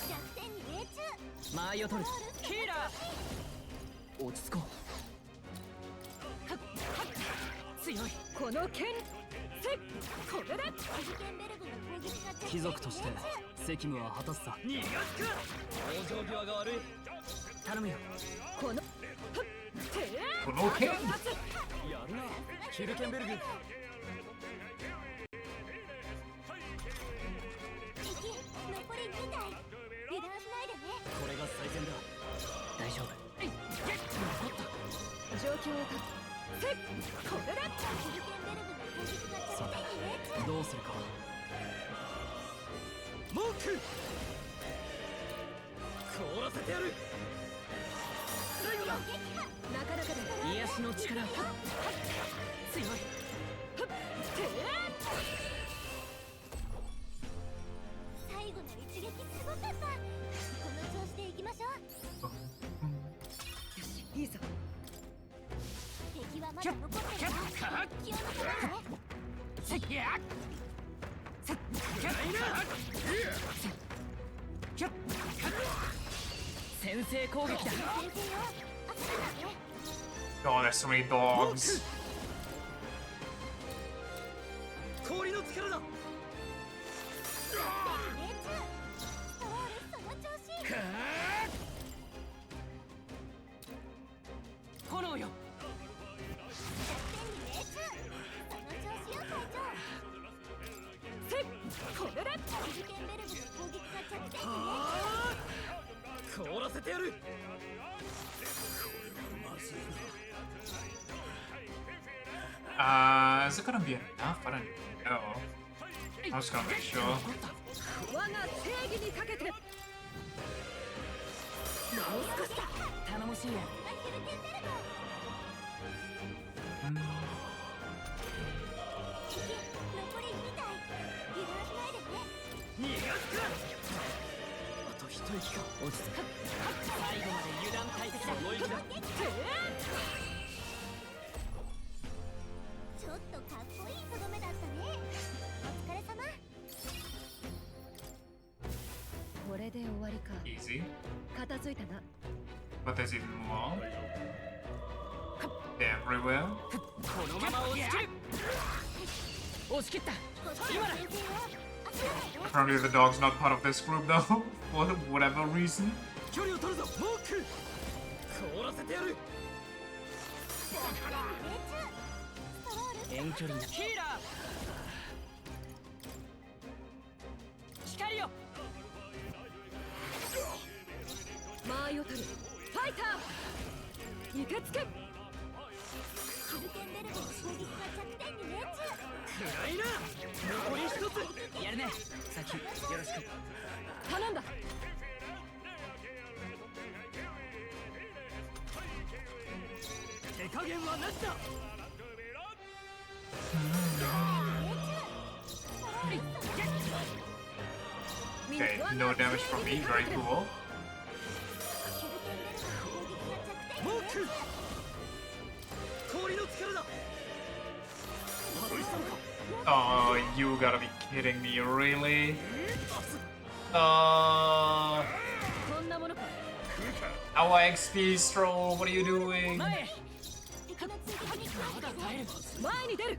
D: 弱点に命中。
C: 間合いを取る。
F: ヒーラー。
C: 落ち着こ
F: 強い。
B: この剣これで
D: フィルテンベルグの攻撃が
C: う。貴族として責務は果たすさ。
F: 逃がすか。往生際が悪い。
C: 頼むよ。
B: この
A: この剣
C: やるなヒルケンベルグ。
D: 敵残り2台油断しないでね。
C: これが最善だ。大丈夫。
B: 状況をこれで
D: フィルテンベルグの攻撃が
C: さ
D: 弱点に命中。
C: てどうするか。
F: モーク。凍らせてやる。最後だ。
B: なかなかだ。
F: 癒しの力。強い。
D: 最後の一撃すごかった。この調子でいきましょう。
B: よしいいぞ。
D: 敵はまだ残ってるから気を抜かないでね。
F: せっやっせっやっ先制攻撃だ。
D: 先生よ、焦らないで。
A: Oh, there's so many dogs.
F: 氷の力だ。
D: 命中。ストロールその調子。
F: 炎よ。
D: 弱点に命中。その調子よ隊長。
B: これで
D: フィルテンベルグの攻撃が弱点に命中。
F: 凍らせてやる。
A: Is it gonna be enough? I don't know. I was gonna make sure.
B: 我が正義にかけて。もう少しだ。
F: 頼もしいや。
D: フィルテンベルグ。 敵残り2体油断しないでね。
F: 逃がすか。あと一息か。落ち着く。最後まで油断大敵だ。その息だ。
D: ちょっとかっこいいとどめだったね。お疲れ様。
B: これで終わりか。
A: Easy.
B: 片付いたな。
A: But there's even more. They're everywhere.
F: このまま押し切る。押し切った。
D: こっちの先生よ、焦らないで。
A: Apparently the dog's not part of this group though, for whatever reason.
F: 距離を取るぞモーク。凍らせてやる。遠距離なヒーラー。光よ。
B: 間合いを取る。ファイター受け付け。
D: フィルテンベルグの攻撃が弱点に命中。
F: 暗いな。残り一つ。やるね。先よろしく。
B: 頼んだ。
F: 手加減はなしだ。
A: Okay, no damage from me, very cool.
F: モーク。氷の力だ。
A: Oh, you gotta be kidding me, really?
E: こんなものか。
A: Our XP stroll, what are you doing?
E: 前へ。
D: 敵の追撃に気をつけて。
E: 前に出る。は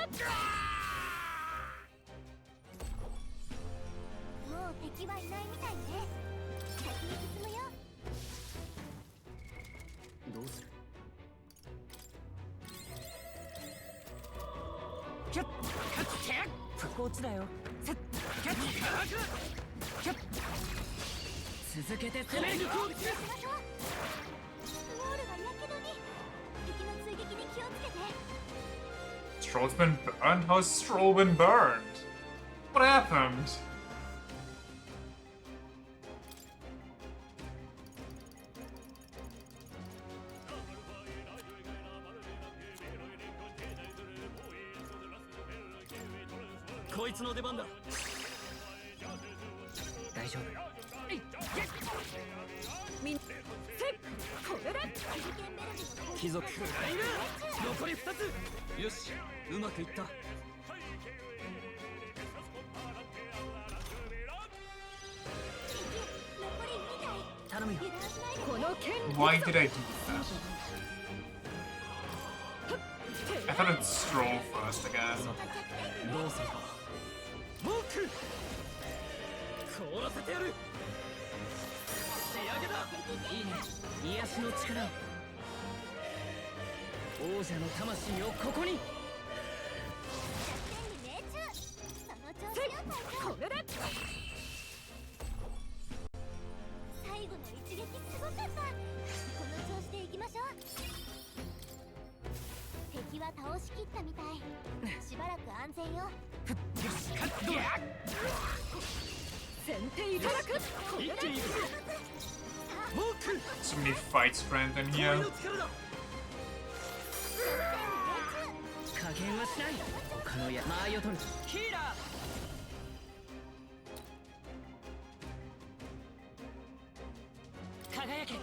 E: っ。
D: もう敵はいないみたいね。先に進むよ。
C: どうする？
F: キャッキャッキャッこっちだよ。キャッキャッキャッ続けて攻める。
D: 行きましょう。スモールがやけどに。敵の追撃に気をつけて。
A: Stroll's been burned? How's Stroll been burned? What happened?
F: こいつの出番だ。大丈夫。
E: みんな。これで。
F: 貴族残り2つ。よし、うまくいった。頼むよ。
E: この剣。
A: Why did I do that? I thought it'd Stroll first again.
F: どうするか。僕凍らせてやる。仕上げだ。いいね。癒しの力を。王者の魂をここに。
E: これで。
D: 最後の一撃すごかった。この調子でいきましょう。敵は倒しきったみたい。しばらく安全よ。
E: 先手いただく。これで。
A: So many fight strength in here.
F: 加減はしない。他の間合いを取る。ヒーラー。輝け。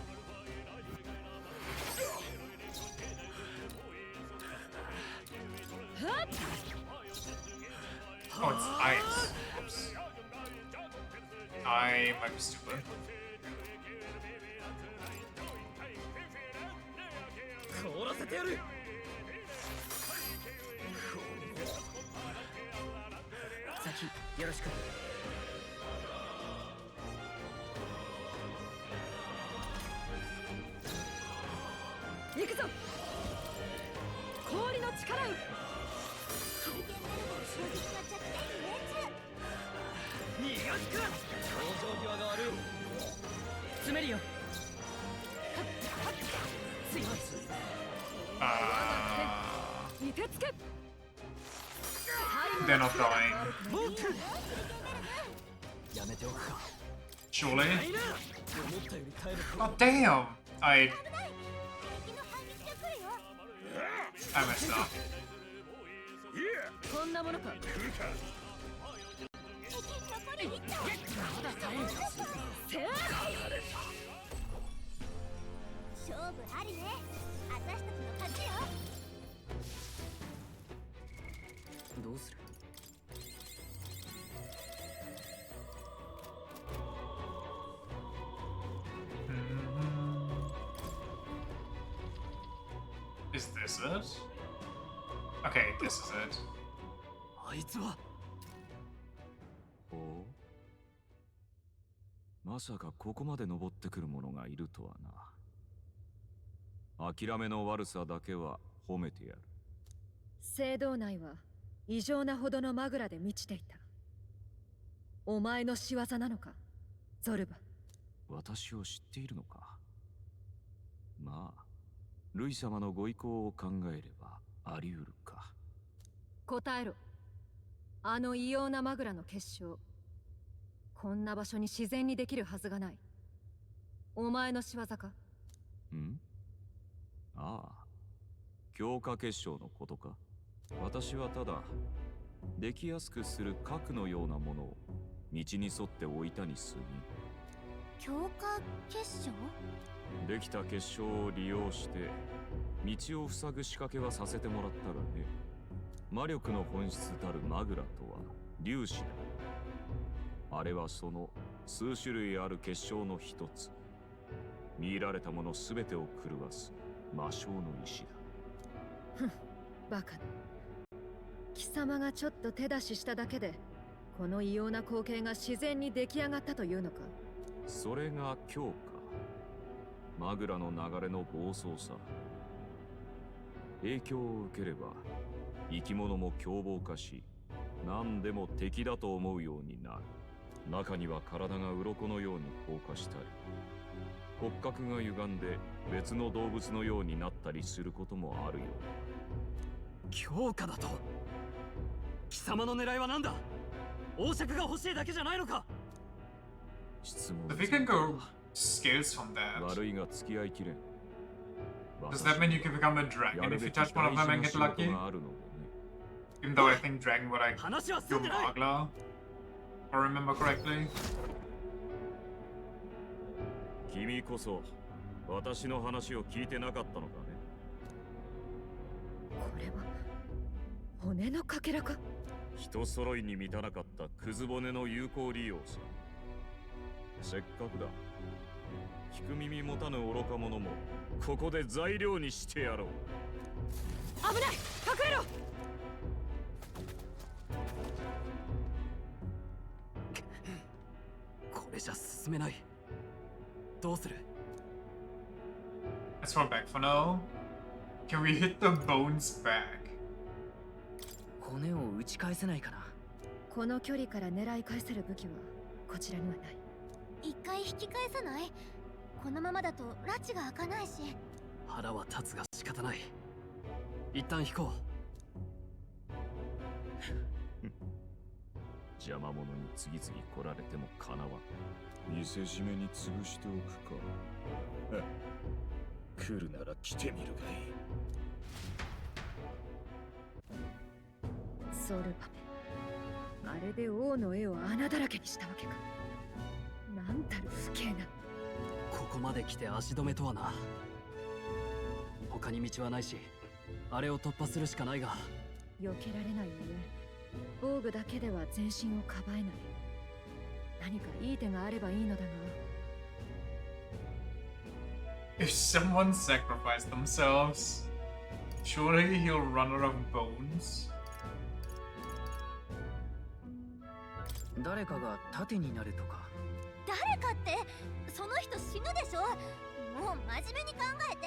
A: Oh, it's ice. Oops. I might be stupid.
F: 凍らせてやる。先よろしく。
E: 行くぞ。氷の力を。
F: 逃がすか。頂上際が悪い。詰めるよ。強い。
E: いてつけ。
A: They're not dying.
F: やめておくか。
A: Surely?
F: 思ったより耐える。
A: Oh, damn! I messed up.
E: こんなものか。
D: 勝負ありね。私たちの勝ちよ。
C: どうする？
A: Is this it? Okay, this is it.
F: あいつは。
H: おまさかここまで登ってくる者がいるとはな。諦めの悪さだけは褒めてやる。
E: 聖堂内は異常なほどのマグラで満ちていた。お前の仕業なのか、ゾルバ。
H: 私を知っているのか。まあ、ルイ様のご意向を考えればあり得るか。
E: 答えろ。あの異様なマグラの結晶、こんな場所に自然にできるはずがない。お前の仕業か？
H: ん？ああ、強化結晶のことか。私はただできやすくする核のようなものを道に沿って置いたに過
D: 強化結晶？
H: ぎ、できた結晶を利用して道を塞ぐ仕掛けはさせてもらったがね。魔力の本質たるマグラとは粒子だ。あれはその数種類ある結晶の一つ。見入られたものすべてを狂わす魔性の石だ。
B: ふん、バカだ。貴様がちょっと手出ししただけでこの異様な光景が自然に出来上がったというのか。
H: それが強化。マグラの流れの暴走さ。影響を受ければ生き物も凶暴化し、何でも敵だと思うようになる。中には体が鱗のように硬化したり、骨格が歪んで別の動物のようになったりすることもあるよ。
F: 強化だと？貴様の狙いは何だ？王爵が欲しいだけじゃないのか？
H: 質問
A: If we can go skills from that,
H: 悪いが付き合いきれん。
A: does that mean you can become a dragon if you touch one of them and get lucky?
H: あるのでね。
A: Even though I think dragon would like
F: 話は
A: do
F: 進んでない。
A: Magla, if I remember correctly.
H: 君こそ私の話を聞いてなかったのかね。
B: これは骨のかけらか。
H: 人揃いに満たなかったクズ骨の有効利用さ。せっかくだ。聞く耳持たぬ愚か者もここで材料にしてやろう。
B: 危ない、隠れろ。
F: これじゃ進めない。どうする？
A: Let's fall back for now. Can we hit the bones back?
F: 骨を打ち返せないかな。
B: この距離から狙い返せる武器はこちらにはない。
D: 一回引き返さない？このままだと拉致が開かないし。
F: 腹は立つが仕方ない。一旦引こ
H: う。邪魔者に次々来られてもかなわん。見せしめに潰しておくか。来るなら来てみるがいい。
B: ソルバメ、あれで王の絵を穴だらけにしたわけか。なんたる不敬な。
F: ここまで来て足止めとはな。他に道はないし、あれを突破するしかないが。
B: 避けられないゆえ、防具だけでは全身をかばえない。何かいい手があればいいのだが。
A: If someone sacrificed themselves, surely he'll run out of bones.
F: 誰かが盾になるとか。
D: 誰かってその人死ぬでしょ。もう真面目に考えて。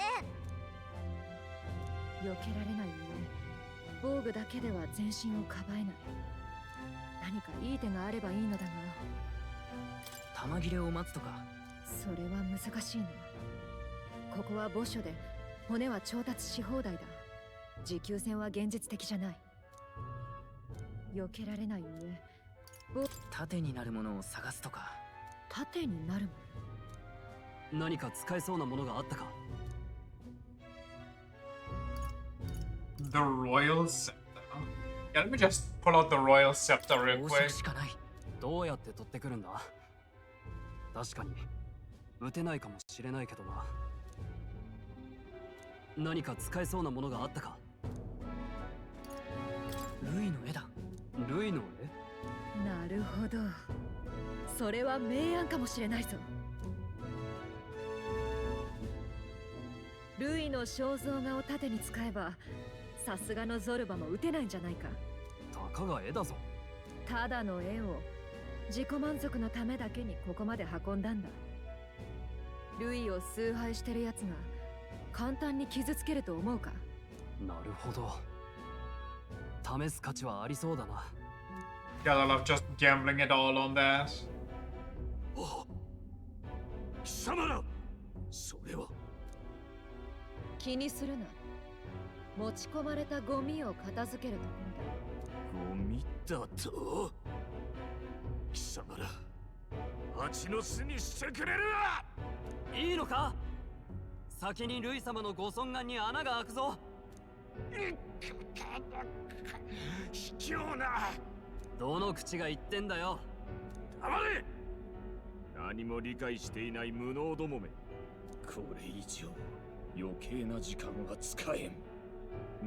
B: 避けられないゆえ、防具だけでは全身をかばえない。何かいい手があればいいのだが。
F: 弾切れを待つとか。
B: それは難しいな。ここは墓所で骨は調達し放題だ。持久戦は現実的じゃない。避けられないゆえ、
F: 盾になるものを探すとか。
B: 盾になるも
F: の。何か使えそうなものがあったか。
A: The Royal Scepter. Yeah, let me just pull out the Royal Scepter real
F: 王
A: quick.
F: 爵しかない。どうやって取ってくるんだ？確かに撃てないかもしれないけどな。何か使えそうなものがあったか。ルイの絵だ。ルイの絵？
B: なるほど。それは明暗かもしれないぞ。ルイの肖像画を盾に使えば、さすがのゾルバも撃てないんじゃないか。
F: たかが絵だぞ。
B: ただの絵を自己満足のためだけにここまで運んだんだ。ルイを崇拝してるやつが簡単に傷つけると思うか。
F: なるほど。試す価値はありそうだな。
A: Yeah, I love just gambling it all on that.
G: 貴様ら、それは。
B: 気にするな。持ち込まれたゴミを片付けるところだ。
G: ゴミだと？貴様ら、蜂の巣にしてくれるわ。
F: いいのか？先にルイ様のご尊顔に穴が開くぞ。
G: 卑怯な。
F: どの口が言ってんだよ。
G: 黙れ。
H: 何も理解していない無能どもめ。
G: これ以上余計な時間は使えん。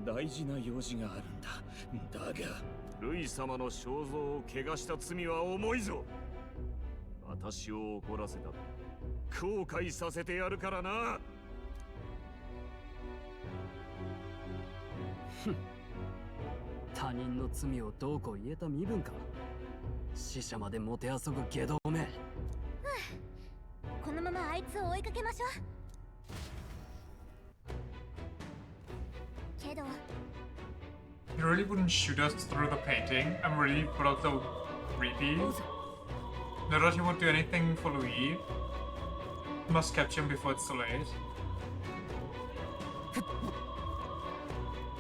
G: 大事な用事があるんだ。だがルイ様の肖像を怪我した罪は重いぞ。私を怒らせた。後悔させてやるからな。
C: 他人の罪をどうこう言えた身分か。死者までもてあそぶ下道め。
D: このままあいつを追いかけましょう。けど
A: You really wouldn't shoot us through the painting? I'm really but also creepy. No doubt he won't do anything for Louis. Must capture him before it's too late.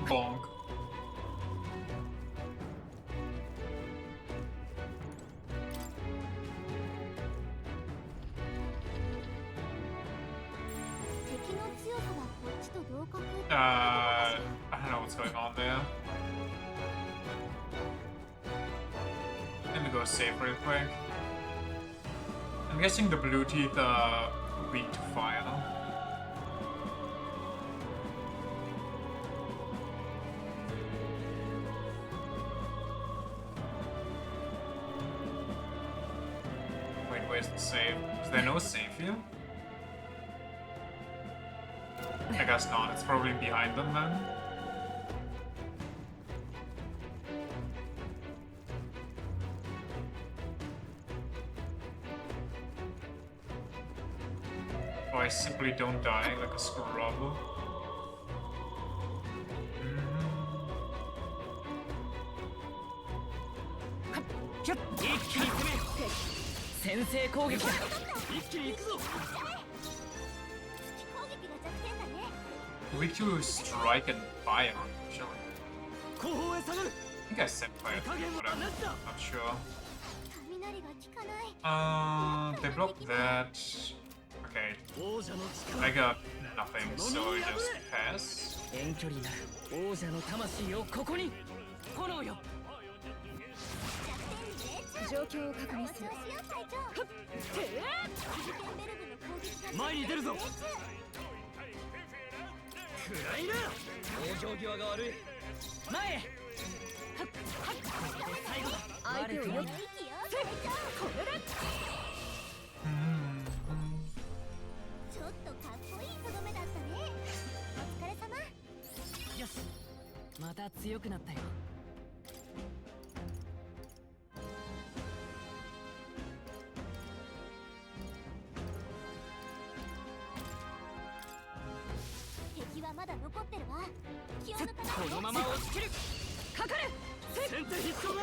A: Bonk.
D: 敵の強さはこっちと同格。
A: I don't know what's going on there. Let me go save real quick. I'm guessing the blue teeth are weak to fire. Wait, where's the save? Is there no save here? I guess not. It's probably behind them then. Or I simply don't die like a scrub.
F: 一気に攻める。先制攻撃だ。一気に行くぞ。
D: 攻撃が弱点だね。
A: Weak to strike and fire, actually.
F: 後方へ下がる。
A: I think I said fire, but I'm not sure.
D: 雷が効かない。
A: They blocked that. Okay,
F: 王者の力。
A: I got nothing, so I just pass.
F: 遠距離なる王者の魂をここに。炎よ。
B: 状況を確認する。
F: 前に出るぞ。暗いな。往生際が悪い。前へ。最後だ。
B: 相手をよく。
D: これでちょっとかっこいいとどめだったね。お疲れ様。
F: よし。また強くなったよ。
D: 敵はまだ残ってるわ。気を抜かないで。
F: このまま押し切る。かかれ。先手必勝だ。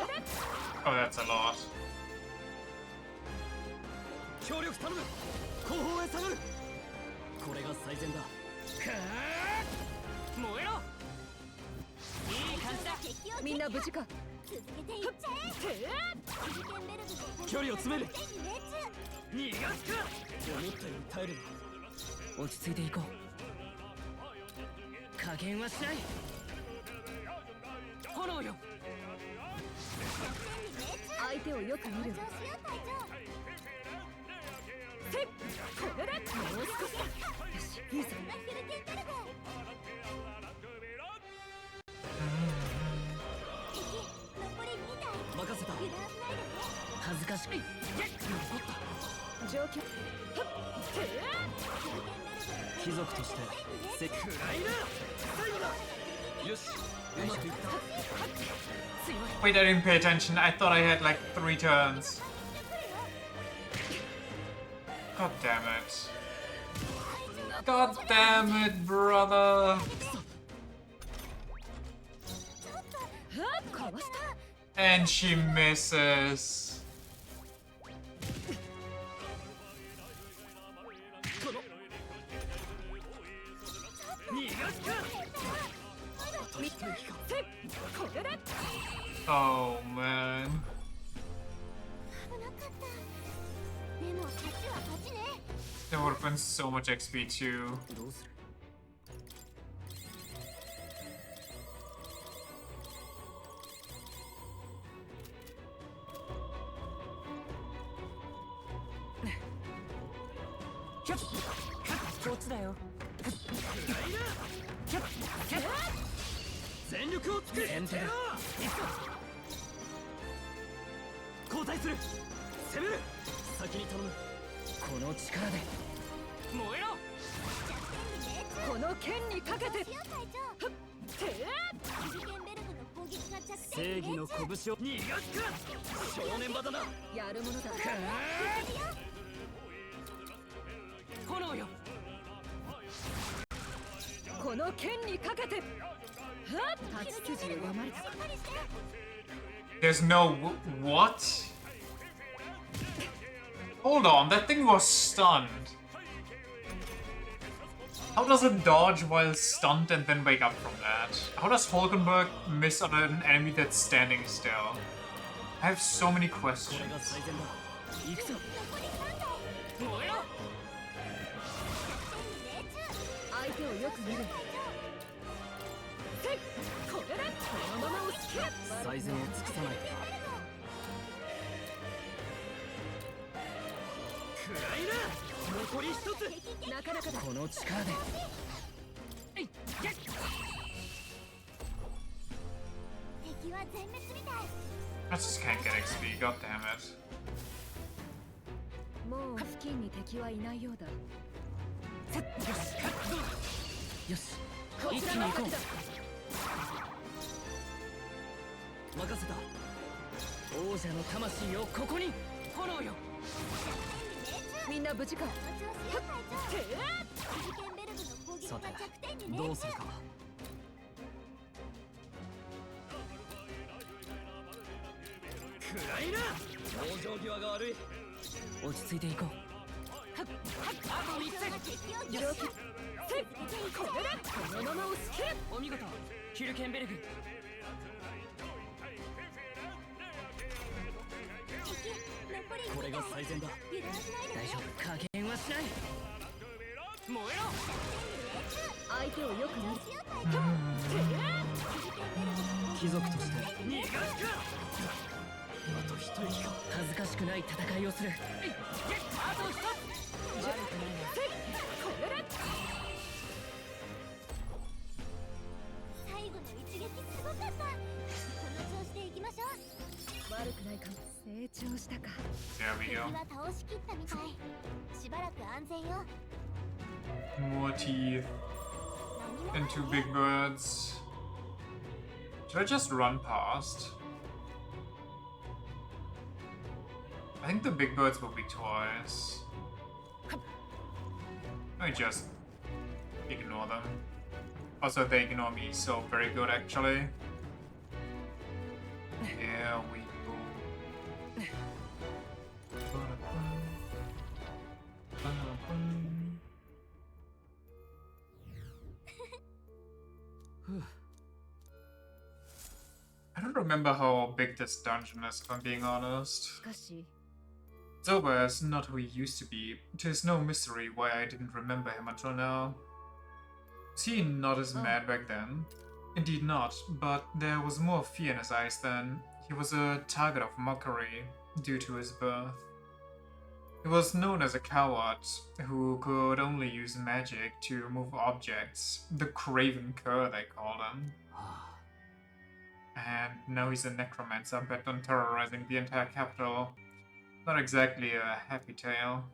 A: Oh, that's a lot.
F: 協力頼む。後方へ下がる。これが最善だ。燃えろ。いい感じだ。
D: 敵を
B: みんな無事か。
D: 続けていっちゃえ。事件ベルグ
F: 距離を詰める。
D: 命中。
F: 逃がすか。思ったより耐えるな。落ち着いていこう。加減はしない。炎よ。
B: 相手をよく見る。
D: 調子よ隊長。
B: これでもう少しだ。よし、いいぞ。
D: ヒルケンベルグ。敵残り2体。
F: 任せた。
D: 油断しないでね。
F: 恥ずかしい。残った。
B: 状況。
C: 貴族としてせっかく
F: 暗いな。最後だ。よし。うまくいった。強い。
A: Wait, I didn't pay attention. I thought I had like 3 turns. God damn it. God damn it, brother.
B: かわした。
A: And she misses.
F: 逃がすか。
A: Oh man.
D: 危なかった。でも勝ちは勝ちね。
A: That would have been so much XP too.
C: どうする。
F: キャッこっちだよ。暗いな。キャッキャッ。全力を尽くす。先手だ。交代する。攻める。先に頼む。この力で燃えろ。この剣にかけて。正義の拳を逃がすか。正念場だな。
E: やるものだ。
F: 炎よ。
E: この剣にかけて。立ち筋を読まれたか。
A: There's no what? Hold on, that thing was stunned. How does it dodge while stunned and then wake up from that? How does Hulkenberg miss on an enemy that's standing still? I have so many questions.
E: 相手をよく見る。これでこのまま押し切れ。
C: 最善を尽くさないとな。
F: くらいな。残り一つ。
E: なかなかだ。
C: この力で。
D: 敵は全滅みたい。
A: I just can't get XP, god damn it.
E: もう付近に敵はいないようだ。
C: よし、一気に行こう。
F: 任せた。王者の魂をここに。炎よ。
E: みんな無事か。
C: さて、どうするか。
F: 暗いな。往生際が悪い。
C: 落ち着いていこう。
F: あと一戦。
E: これでこのまま押し切れ。
F: お見事。ヒルケンベルグ。
C: これが最善だ。大丈夫。加減はしない。
F: 燃えろ。
E: 相手をよく見る。
C: 貴族として
F: 逃がすか。
C: あと一息か。恥ずかしくない戦いをする。
F: あと一つ。
D: 最後の一撃すごかった。この調子でいきましょう。
E: 悪くないかも。成長したか。
A: There we
D: 敵
A: go.
D: は倒しきったみたい。しばらく安全よ。
A: More teeth
D: 何も
A: and two big birds. Should I just run past? I think the big birds will be toys. Let me just ignore them. Also, they ignore me, so very good actually. Here we go. I don't remember how big this dungeon is, if I'm being honest.
E: しかし
A: Zoba is not who he used to be. Tis no mystery why I didn't remember him until now. Was he not as mad back then? Indeed not, but there was more fear in his eyes then. He was a target of mockery due to his birth. He was known as a coward who could only use magic to move objects. The Craven Cur, they called him. And now he's a necromancer bent on terrorizing the entire capital. Not exactly a happy tale.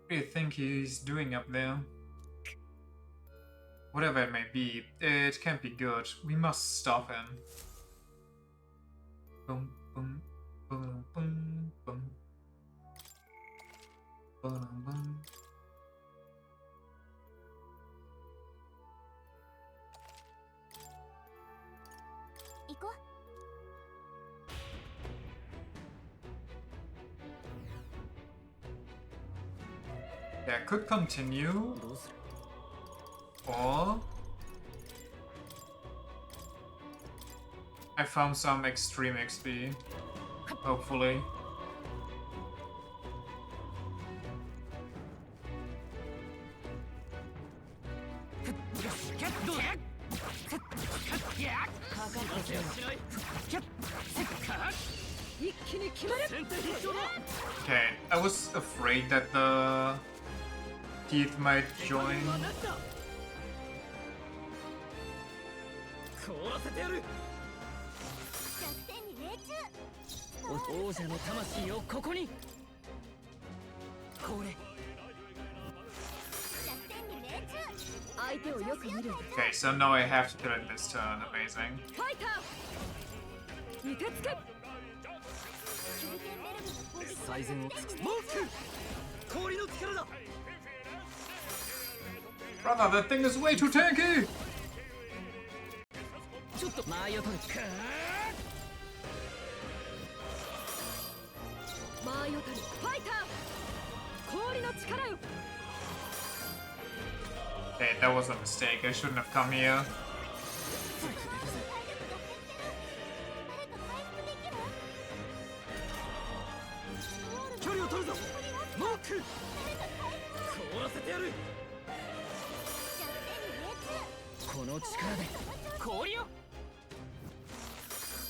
A: What do you think he's doing up there? Whatever it may be, it can't be good. We must stop him. Boom, boom, boom, boom, boom. Boom, boom. Yeah, could continue.
C: どうする。
A: Or I found some extreme XP. Hopefully. Okay, I was afraid that the teeth might join.
F: 凍らせてやる。
D: 弱点に命中。
F: 王者の魂をここに。これ。
D: 弱点に命中。
B: 相手をよく見るんだ。
A: Okay, so now I have to kill it this turn. Amazing.
B: ファイター。凍てつけ。
D: キルケンベルグの攻撃
F: 最善を尽くす。モーク。氷の力だ。
A: Brother, that thing is way too tanky!
F: ちょっと間合いを取る。
B: 間合いを取る。ファイター。氷の力よ。
A: Okay, that was a mistake. I shouldn't have come here.
F: 距離を取るぞ。モーク。凍らせてやる。この力で氷を。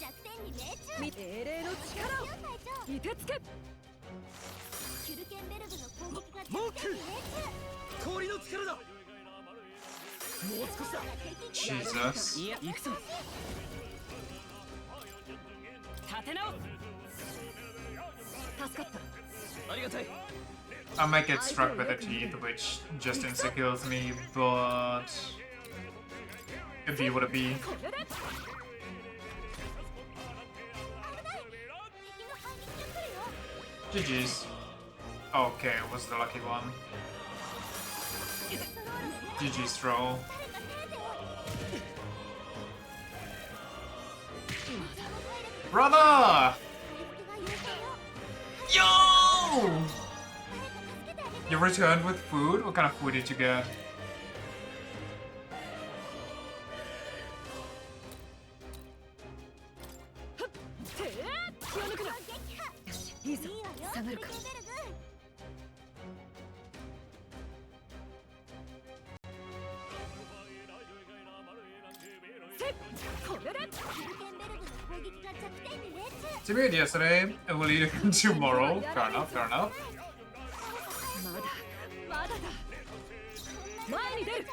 D: 弱点に命中。
B: 英霊の力を。凍てつけ。
D: キルケンベルグの攻撃が
F: モーク。
D: 弱点に命中。
F: 氷の力だ。もう少しだ。
A: Jesus.
F: いや、行くぞ。立て直す。
B: 助かった。
F: ありがたい。
A: I might get struck by the teeth, which just insta-kills me, but... It be what it be.
B: これで。
A: GG's. Okay, it was the lucky one. GG's throw. Brother! Yo! You returned with food? What kind of food did you get?
B: 気を抜くな。よし、いいぞ。下がるか。これで。
A: To me yesterday, and will eat it tomorrow. Fair enough, fair enough.
B: まだまだだ。前に出る。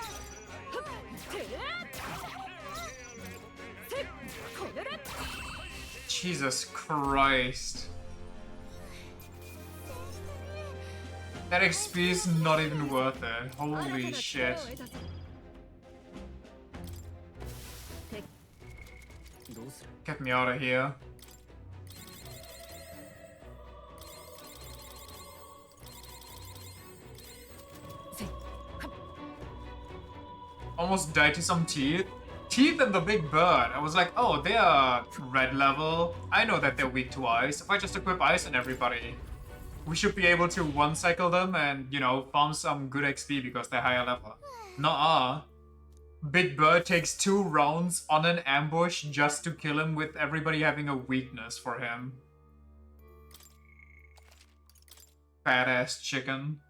B: これで。
A: Jesus Christ. That XP is not even worth it. Holy shit.
F: どうする。
A: Get me out of here. Almost died to some teeth. Teeth and the big bird. I was like, oh, they are red level. I know that they're weak to ice. If I just equip ice on everybody, we should be able to one cycle them and, you know, farm some good XP because they're higher level. Nuh-uh. Big Bird takes 2 rounds on an ambush just to kill him with everybody having a weakness for him. Badass chicken.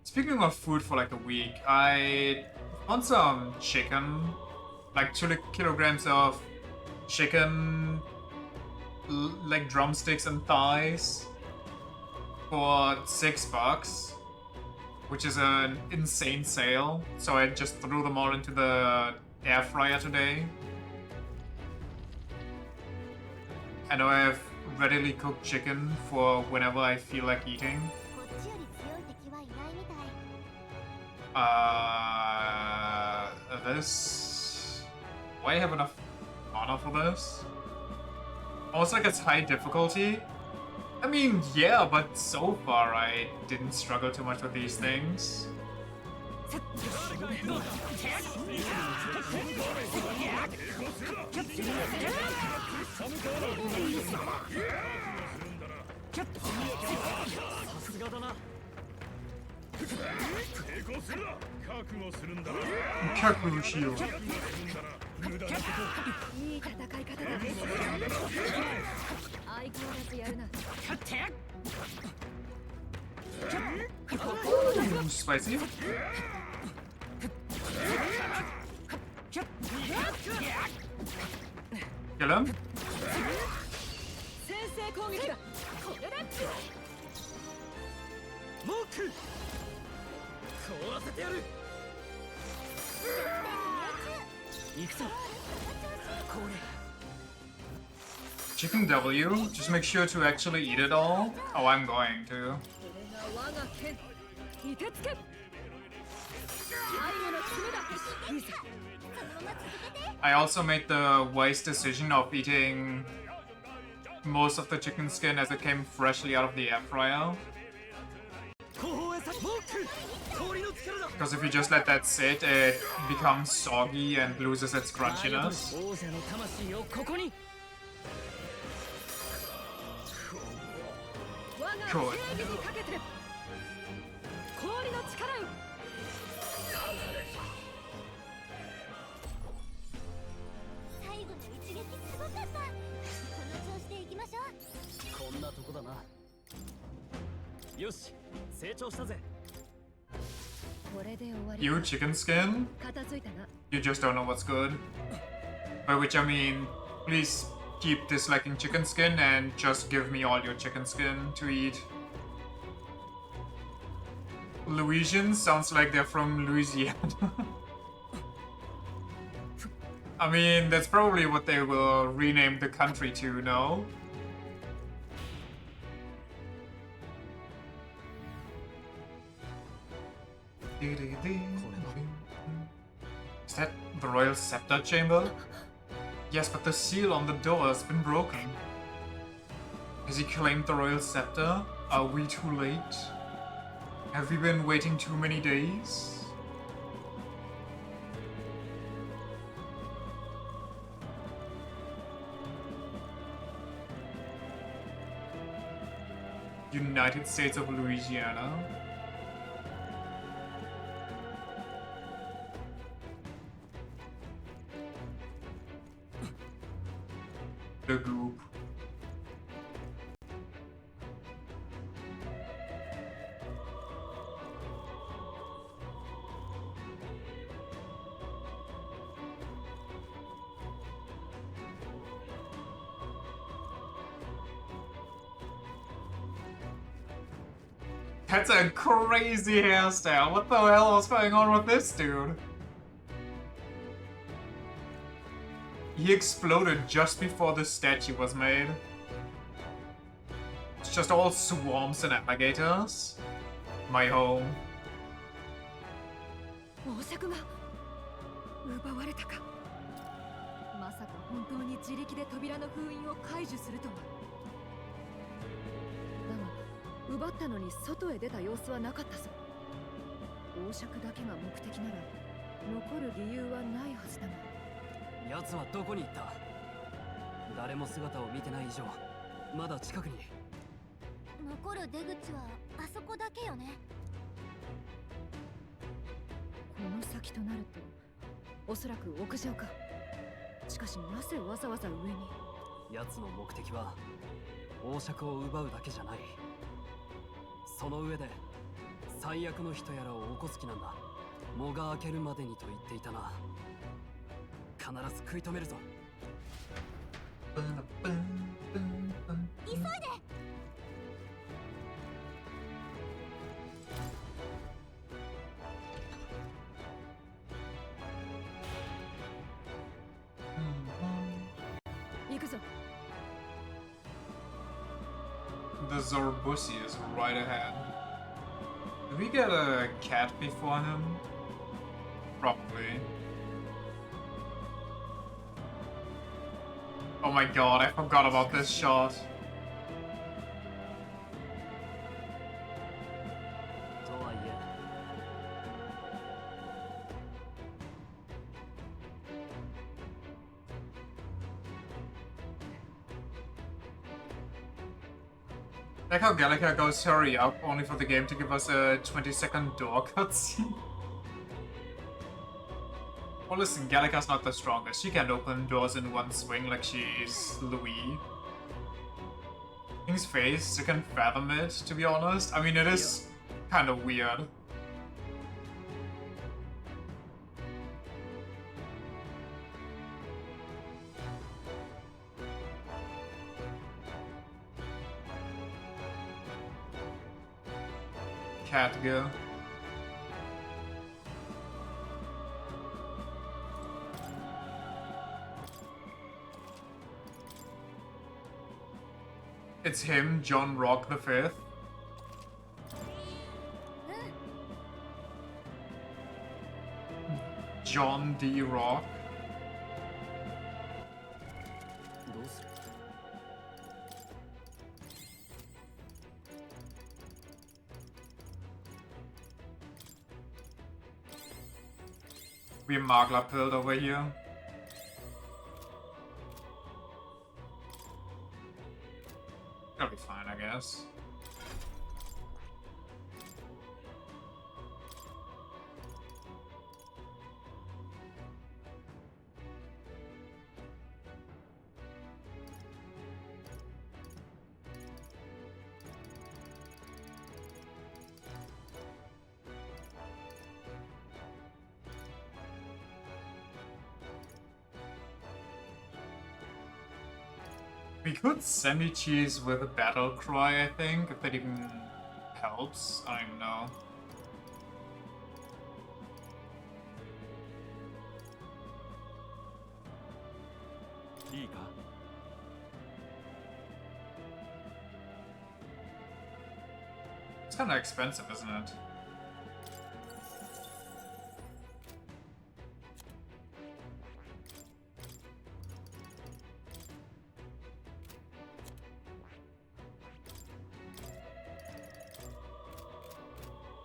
A: Speaking of food for like a week, I found some chicken, like 2 kilograms of chicken, like drumsticks and thighs for $6, which is an insane sale. So I just threw them all into the air fryer today. And now I have readily cooked chicken for whenever I feel like eating. This... Why do I have enough mana for this? Almost like it's high difficulty. I mean, yeah, but so far I didn't struggle too much with these things. Kaku shield.
B: いい戦い方だね。相変わらずやるな。
A: Ooh, spicy. Kill him.
E: 勢攻撃だ。これで
F: モーク凍らせてやる。行くぞ。これ
A: Chicken W, just make sure to actually eat it all. Oh, I'm going to.
E: これが我が剣。凍てつけ。最後の爪だ。いいぜ。
A: I also made the wise decision of eating most of the chicken skin as it came freshly out of the air fryer.
F: 後方へさモーク氷の力だ。
A: Because if you just let that sit, it becomes soggy and loses its crunchiness.
F: 王者の魂をここに。
E: 我が
A: Cool.
E: 正義にかけて。氷の力よ。
D: 最後の一撃すごかった。この調子でいきましょう。
F: こんなとこだな。よし成長したぜ。
B: これで終わり
A: You, chicken skin?
B: 片付いたな
A: You just don't know what's good. By which I mean, please keep disliking chicken skin and just give me all your chicken skin to eat. Louisian sounds like they're from Louisiana. I mean, that's probably what they will rename the country to, no? Is that the Royal Scepter Chamber? Yes, but the seal on the door has been broken. Has he claimed the Royal Scepter? Are we too late? Have we been waiting too many days? United States of Louisiana. The goop. That's a crazy hairstyle. What the hell was going on with this dude? He exploded just before the statue was made. It's just all swarms and alligators. My home.
B: 王爵が奪われたか。まさか本当に自力で扉の封印を解除するとは。だが奪ったのに外へ出た様子はなかったぞ。王爵だけが目的なら残る理由はないはずだが。
C: 奴はどこに行った？誰も姿を見てない以上、まだ近くに。
D: 残る出口はあそこだけよね。
B: この先となると、おそらく屋上か。しかしなぜわざわざ上に？
C: 奴の目的は王爵を奪うだけじゃない。その上で最悪の人やらを起こす気なんだ。藻が明けるまでにと言っていたな。必ず食い止めるぞ。
D: 急いで。
B: 行くぞ。
A: The Zorbusi is right ahead. Did we get a cat before him? Probably. Oh my god, I forgot about this shot.
C: とはいえ、
A: Like how Gallica goes hurry up only for the game to give us a 20-second door cutscene. Well, listen, Gallica's not the strongest. She can't open doors in one swing like she's Louis. King's face, you can fathom it, to be honest. I mean, it is kind of weird. cat go? It's him, John Rock the Fifth. John D. Rock.
C: どうする
A: We Magla pilled over here. That'll be fine, I guess. We could semi-cheese with a battle cry, I think, if that even helps. I don't even know. It's kind of expensive, isn't it?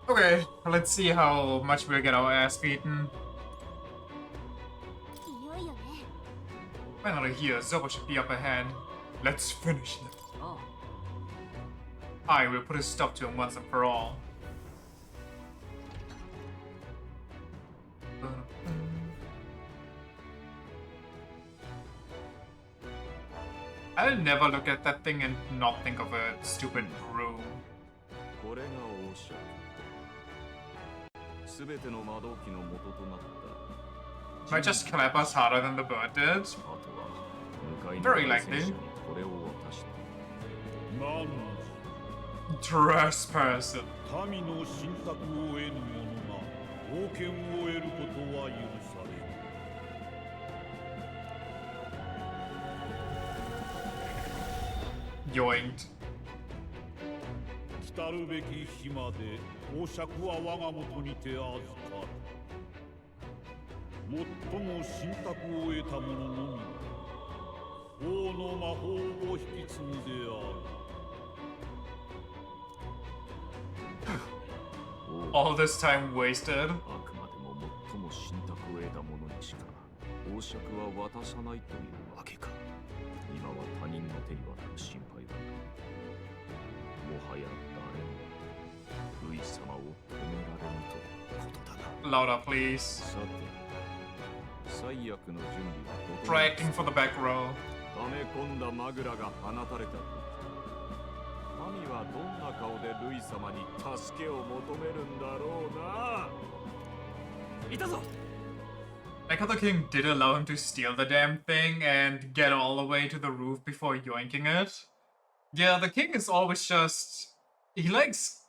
A: Okay, let's see how much we'll get our ass beaten.
D: いよいよね。
A: Finally here, Zobo should be up ahead. Let's finish this.
C: あ
A: I will put a stop to him once and for all. I'll never look at that thing and not think of a stupid broom.
H: これが王爵。すべての魔導機の元となった。
A: Might just clap us harder than the bird did.
H: あとは向かいの
A: Very
H: 対戦
A: likely.
H: 者にこれを渡した。
A: Trespassing.
I: 民の信託を得ぬ者が王権を得ることは許されぬ。
A: Yoinked.
I: 来るべき日まで王爵は我が元にて預かる。最も信託を得た者のみが王の魔法を引き継ぐである。
A: All this time wasted.
H: あくまでも最も信託を得た者にしか王爵は渡さないというわけか。今は他人の手に渡る心配はない。もはや誰もルイ様を止められぬということだな。
A: Louder, please.
H: さて、最悪の準備は整え
A: Tracking for the back row.
H: 溜め込んだマグラが放たれた時、民はどんな顔でルイ様に助けを求めるんだろうな。いたぞ。
A: Like how the king did allow him to steal the damn thing and get all the way to the roof before yoinking it. Yeah, the king is always just... He likes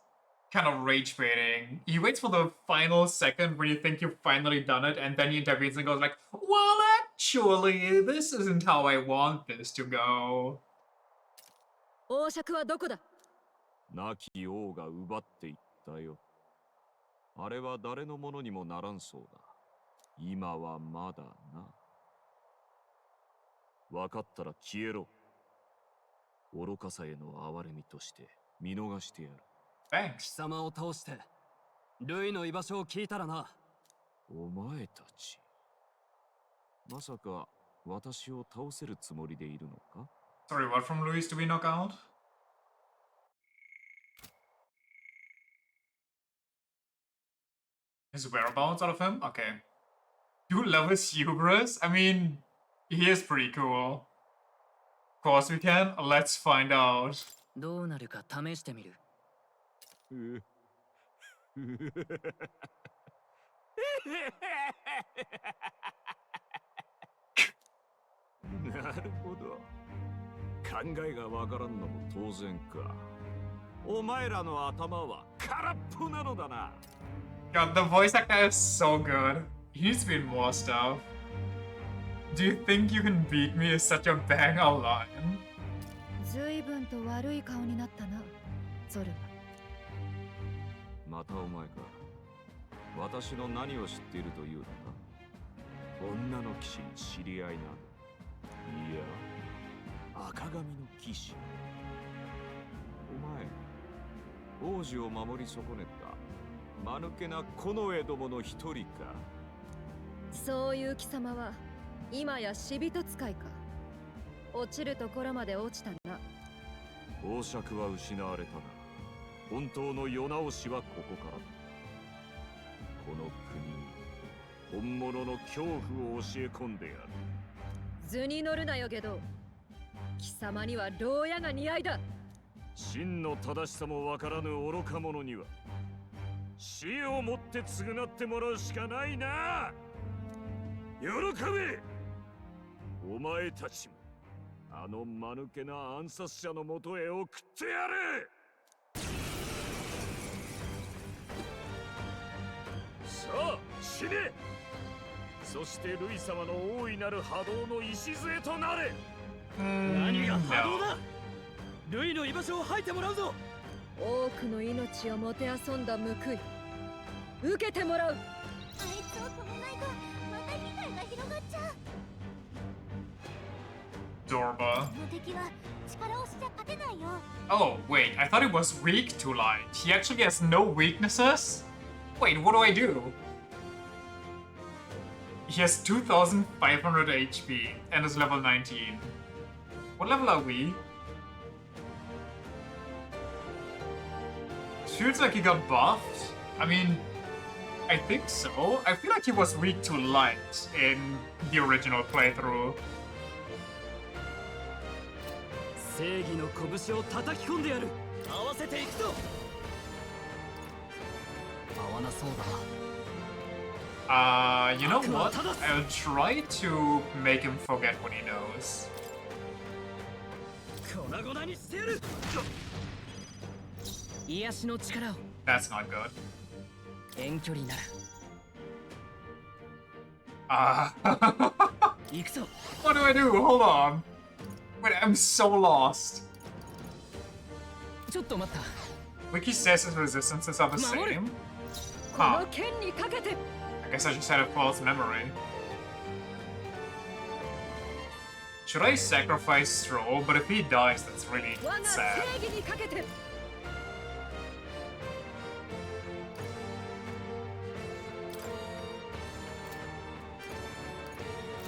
A: kind of rage baiting. He waits for the final second when you think you've finally done it, and then he intervenes and goes like, well, actually, this isn't how I want this to go.
E: 王爵はどこだ。
H: 亡き王が奪っていったよ。あれは誰のものにもならんそうだ。今はまだな。分かったら消えろ。愚かさへの憐れみとして見逃してやる。
C: 貴
A: Thanks.
C: 様を倒してルイの居場所を聞いたらな。
H: お前たち、まさか私を倒せるつもりでいるのか？
A: Sorry, what from Luis do we knock out? His whereabouts out of him? Okay. Do you love his hubris? I mean, he is pretty cool. Of course we can. Let's find out.
C: どうなるか試してみる。
H: なるほど。考えがわからんのも当然か。お前らの頭は
G: 空っぽなのだな。
A: God, the voice actor is so good. He needs to be in more stuff. Do you think you can beat me is such a banger line?
B: 随分と悪い顔になったな、ゾル
H: またお前か。私の何を知っているというのか。女の騎士に知り合いなど。いや、赤髪の騎士。お前、王子を守り損ねた間抜けな近衛どもの一人か。
B: そういう貴様は今や死人使いか。落ちるところまで落ちたな。
H: 王爵は失われたが、本当の世直しはここからだ。この国に本物の恐怖を教え込んでやる。
B: 図に乗るなよゲド。貴様には牢屋が似合いだ。
G: 真の正しさもわからぬ愚か者には死をもって償ってもらうしかないな。喜べ。お前たちもあの間抜けな暗殺者のもとへ送ってやれ。さあ死ね。そしてルイ様の大いなる波動の礎となれ。
F: 何が波動だ。ルイの居場所を吐いてもらうぞ。
B: 多くの命をもてあそんだ報い受けてもらう。
D: あいつを止めないとまた被害が広がっちゃう。
A: Zorba.
D: この敵は力押しじゃ勝てないよ。
A: Oh, wait, I thought he was weak to light. He actually has no weaknesses? Wait, what do I do? He has 2500 HP and is level 19. What level are we? Feels like he got buffed. I mean, I think so. I feel like he was weak to light in the original playthrough.
F: 正義の拳を叩き込んでやる。合わせていくぞ。
C: 合わなそうだ。
A: You know what? I'll try to make him forget what he knows.
F: 粉々にしてやる。癒しの力を。
A: That's not good.
F: 遠距離なら。行くぞ。
A: What do I do? Hold on. Wait, I'm so lost.
F: ちょっと待った。
A: Wiki says his resistances are the same.
B: こ
A: Huh.
B: の剣にかけて。
A: I guess I just had a false memory. Should I sacrifice Stroll? But if he dies, that's really
B: 我が
A: sad.
B: 正義にかけて。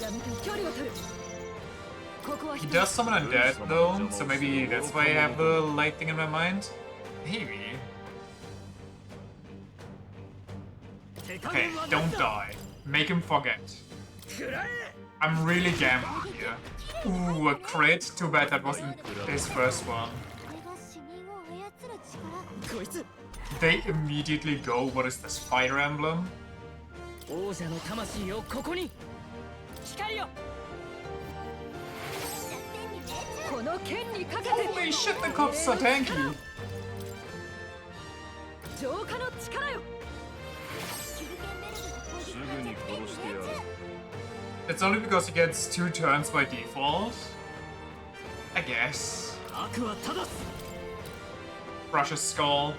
B: やめて距離を取る。ここは
A: He does summon undead though, so maybe that's why I have the light thing in my mind. Maybe. Okay, don't die. Make him forget. I'm really gambling here. Ooh, a crit. Too bad that wasn't his first one.
D: これが死人を操る力。
F: こいつ。
A: They immediately go, what is this, Fire Emblem?
F: 王者の魂をここに。光よ。
B: この剣にかけて。
A: Holy shit, the cops are tanky!
B: 浄化の力よ。
G: すぐに殺してやる。
A: It's only because he gets 2 turns by default? I guess.
F: 悪は正す。
A: Brush his skull.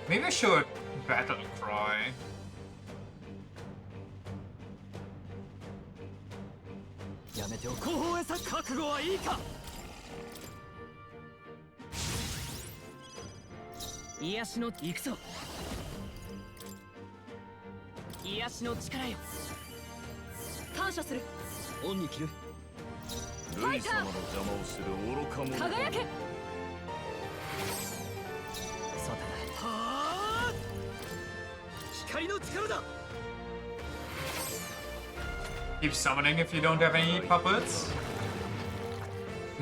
A: Maybe I should battle cry.
F: やめておこう。後方へさ覚悟はいいか。癒しの行くぞ。癒しの力よ。
B: 感謝する。
F: 恩に着る。
G: ルイ様の邪魔をする愚か者。
B: 輝け。
F: さて。はあ。光の力だ。
A: Keep summoning if you don't have any puppets.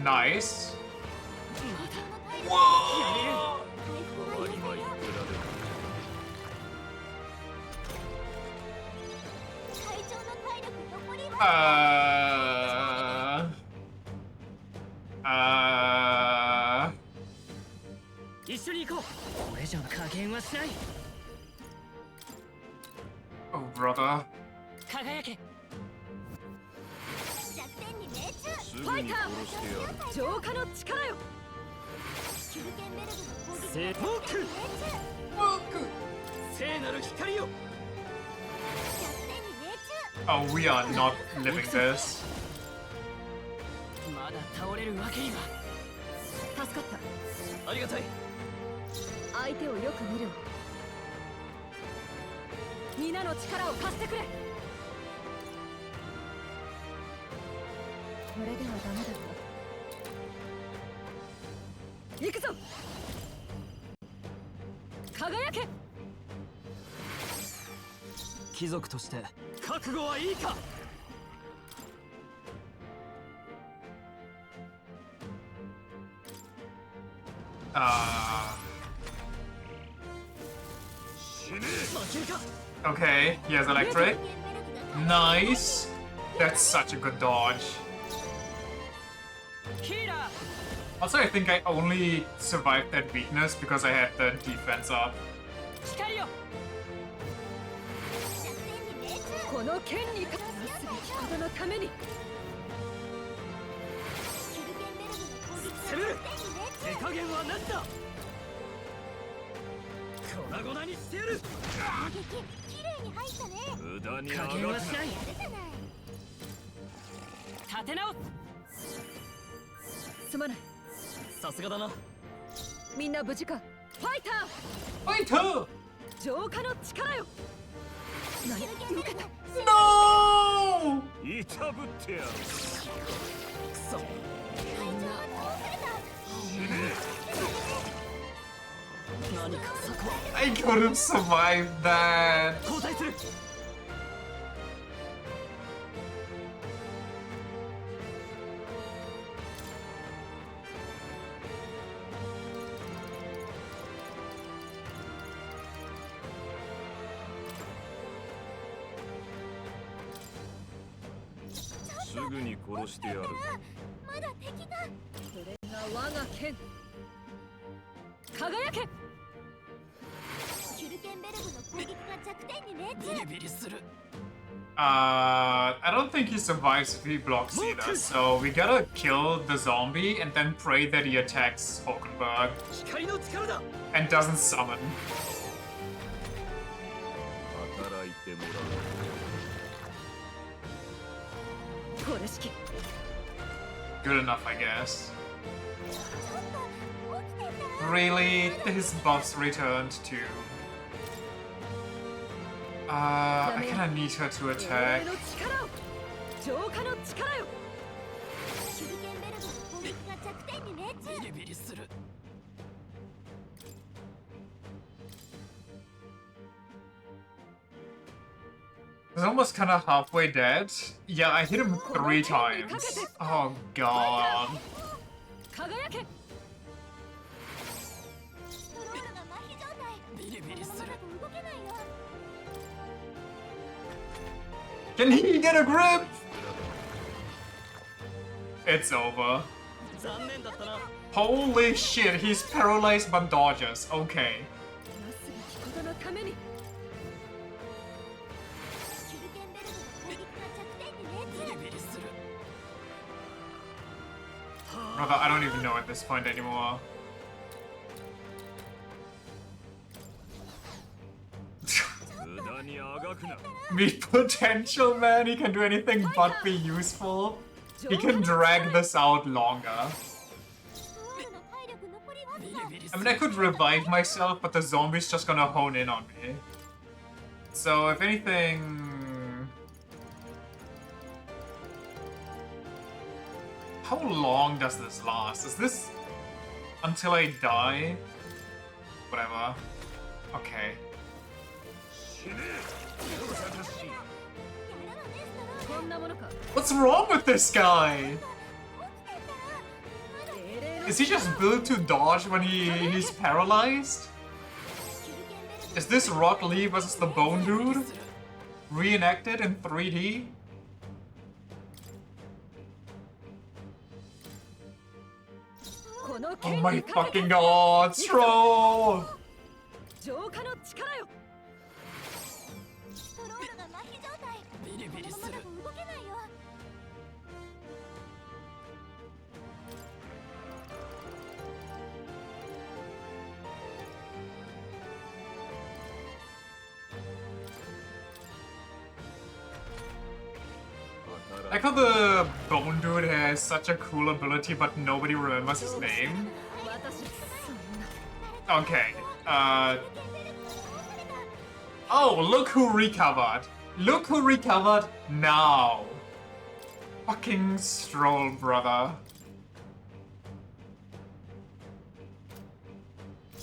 A: Nice. Whoa!
G: 終わりは言ってられる。
D: 会長の体力残りは。
F: こう。これじゃ加減はしない。
A: Oh, brother.
F: 輝け。
D: 弱点に命中。
G: すぐに殺してやる。
E: 浄化の力よ。
D: シュルケンベルグの攻撃
F: 聖
D: が弱点に命中。
F: 聖なる光よ。
D: 弱点に命中。
A: Oh, we are not living this.
F: まだ倒れるわけには。
E: 助かった。
F: ありがたい。
E: 相手をよく見るわ。皆の力を貸してくれ。これではダメだぞ。行くぞ。輝け。
C: 貴族として
F: 覚悟はいいか。
A: Okay, he has electric. Nice. That's such a good dodge. Also, I think I only survived that weakness because I had the defense up.
F: 光よ。
E: この剣にかなすべきことのために。
D: シュルケンベルグの攻撃
F: 攻める。
D: が弱点に命中。
F: 手加減はなしだ。粉々にしてやる。
D: 攻撃綺麗に入ったね。
G: 無駄に
F: 加
G: あがくな。
F: 減はしない。
D: やるじゃない。
F: 立て直す。
E: すまない。
F: さすがだな。
E: みんな無事か。ファイタ
A: Fighter!
E: ー。浄化の力よ。何受けた。
A: No!
G: いたぶってやる。
F: くそ。
D: 隊長が倒された。
F: 何か策は。
A: I couldn't survive that.
F: 交代する。
G: すぐに殺してやる。
D: まだ敵が。
E: それが我が剣。輝け。
D: シュルケンベルグの攻撃が弱点に命中。
F: ビリビリする。
A: I don't think he survives if he blocks either, so we gotta kill the zombie and then pray that he attacks Hulkenberg
F: 光の力だ。
A: and doesn't summon.
G: 働いてもら
E: これ式。
A: Good enough, I guess.
D: ちょっと起きてた。
A: Really? His buffs returned too. I kinda need her to
E: 俺
A: attack.
E: の力を。浄化の力よ。
D: シュルケンベルグの攻撃が弱点に命中。
F: ビリビリする。
A: He's almost kinda halfway dead. Yeah, I hit him 3 times. Oh god.
E: 輝け。
D: ストロールが麻痺状態。
F: ビリビリする。
D: このままだと動けないよ。
A: Can he get a grip? It's over.
F: 残念だったな。
A: Holy shit, he's paralyzed but dodges. Okay.
E: なすべきことのために。
D: シュルケンベルグの攻撃が弱点に命中。
F: ビリビリする。
A: Brother, I don't even know at this point anymore.
G: 無駄にあがくな。
A: Meat potential, man. He can do anything but be useful. He can drag this out longer.
D: ストロールの体力残りわずか。
A: I mean, I could revive myself, but the zombie's just gonna hone in on me. So, if anything... How long does this last? Is this until I die? Whatever. Okay.
G: 死ね。よさかし。
D: やるのねストロール。
E: こんなものか。
A: What's wrong with this guy?
D: 起きてた。
E: 精霊の
A: Is he just built to dodge when he's paralyzed?
D: シュルケンベルグ
A: Is this Rock Lee versus the Bone Dude? Reenacted in 3D?
E: こ
A: Oh my fucking god, Stroll!
E: 浄化の力よ。
D: ストロールが麻痺状態。
F: ビリビリする。
D: このままだと動けないよ。
A: I like how the Bone Dude has such a cool ability, but nobody remembers his name.
E: 私そんな
A: Okay, oh, look who recovered. Look who recovered now. Fucking Stroll, brother.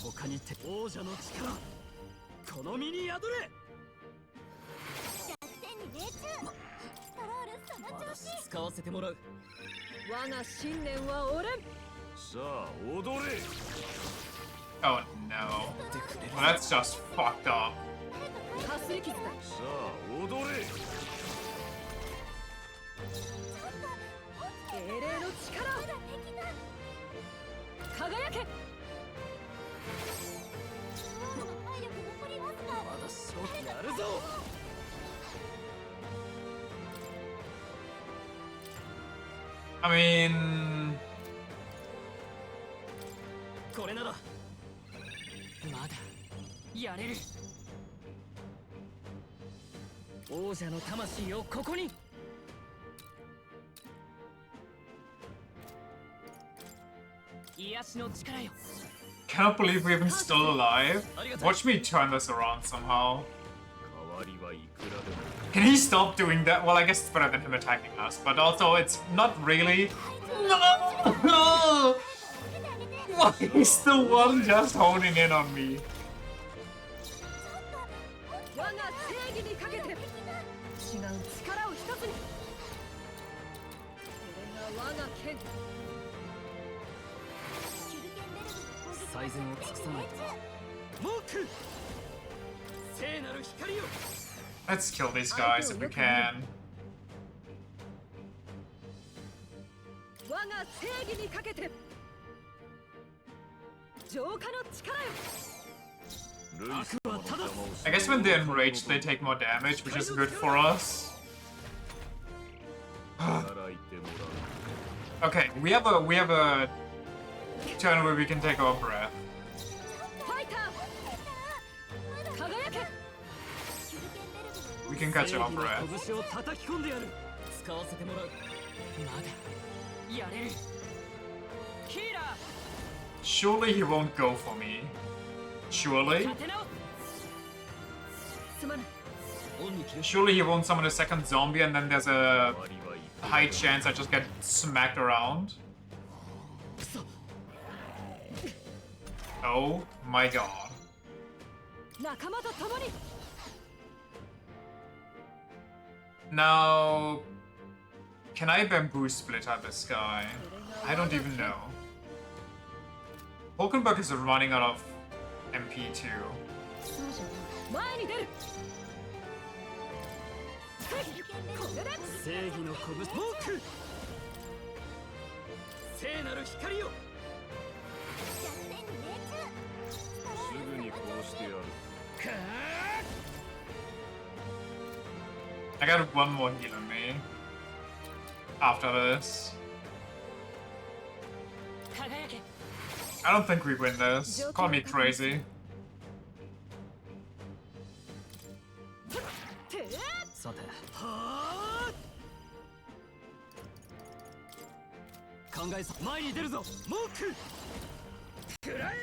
F: 他にて王者の力この身に宿れ。
D: 弱点に命中。ストロールその調子。
F: 使わせてもらう。
E: 我が信念は折れん。
G: さあ踊れ。
A: Oh no. Well, that's just fucked up.
E: かすり傷だ。
G: さあ踊れ。
E: 英霊の力
D: まだ敵が。
E: 輝け。
D: ストロールの体力残りわずか。
F: まだ勝機あるぞ。
A: I mean...
F: これならまだやれる。王者の魂をここに。癒しの力よ。
A: Cannot believe we're even still alive. Watch me turn this around somehow.
G: 代わりはいくらでも。
A: Can he stop doing that? Well, I guess it's better than him attacking us, but also it's not really... No! Why is the one just honing in on me?
E: 我が正義にかけて違う力を一つに。これが我が剣。
F: 最善を尽くさないとな。モーク聖なる光よ。
A: Let's kill these guys if we can.
E: 我が正義にかけて浄化の力よ。
A: I guess when they're enraged, they take more damage, which is good for us. Okay, we have a turn where we can take our breath.
E: ファイター輝け。
A: We can catch our breath.
F: 拳を叩き込んでやる。使わせてもらう。まだやれる。ヒーラー。
A: Surely he won't go for me. Surely?
F: 立て直す。すまない。
A: Surely he won't summon a second zombie and then there's a high chance I just get smacked around. Oh my god.
E: 仲間と共に。
A: Now, can I bamboo splitter this guy? I don't even know. Hulkenberg is running out of MP too.
E: 前に出る。
F: 正義の拳モーク聖なる光よ。
G: すぐに殺してやる。
A: I got one more heal on me. After this.
E: 輝け。
A: I don't think we win this. Call me crazy.
F: さてはあ考えさ前に出るぞモークくらえ。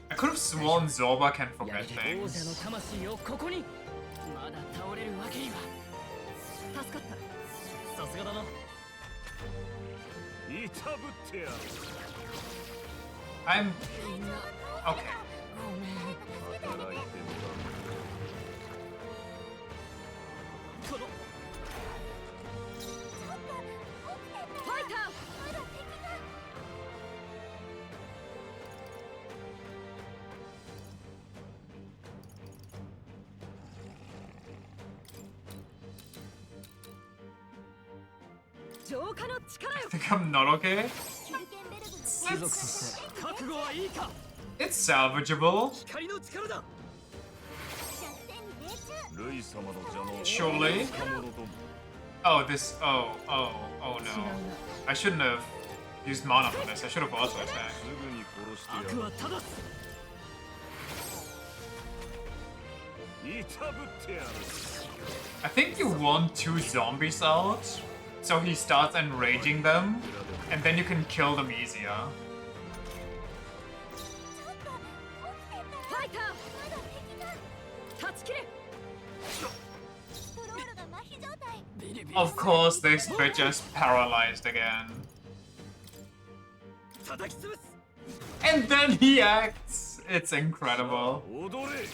A: I could have sworn Zorba can
F: や
A: forget
F: れる王者の
A: things.
F: 魂をここに。まだ倒れるわけには。助かった。さすがだな。
G: いたぶってやる。
A: I'm... Okay.
G: 働いてもらう。
F: この
E: ファイター。
A: I I think I'm not okay.
D: シュルケンベルグの
A: It's,
F: 覚悟はいいか
A: it's salvageable,
F: 光の力だ
D: 弱点に命中
G: ルイ様の邪魔を
A: surely.
G: 若者ども
A: Oh, this. Oh no. I shouldn't have used mana for this. I should have auto attacked.
G: すぐに殺してや
F: 悪
G: る
F: は正す
G: いたぶってやる
A: I think you want 2 zombies out, so he starts enraging them, and then you can kill them easier.
D: ちょっと起きてた
E: ファイター
D: まだ敵が
E: 断ち切れ
D: ストロールが麻痺状態
A: Of course, this bitch is paralyzed again.
F: 叩き潰す
A: And then he acts. It's incredible.
G: 踊れ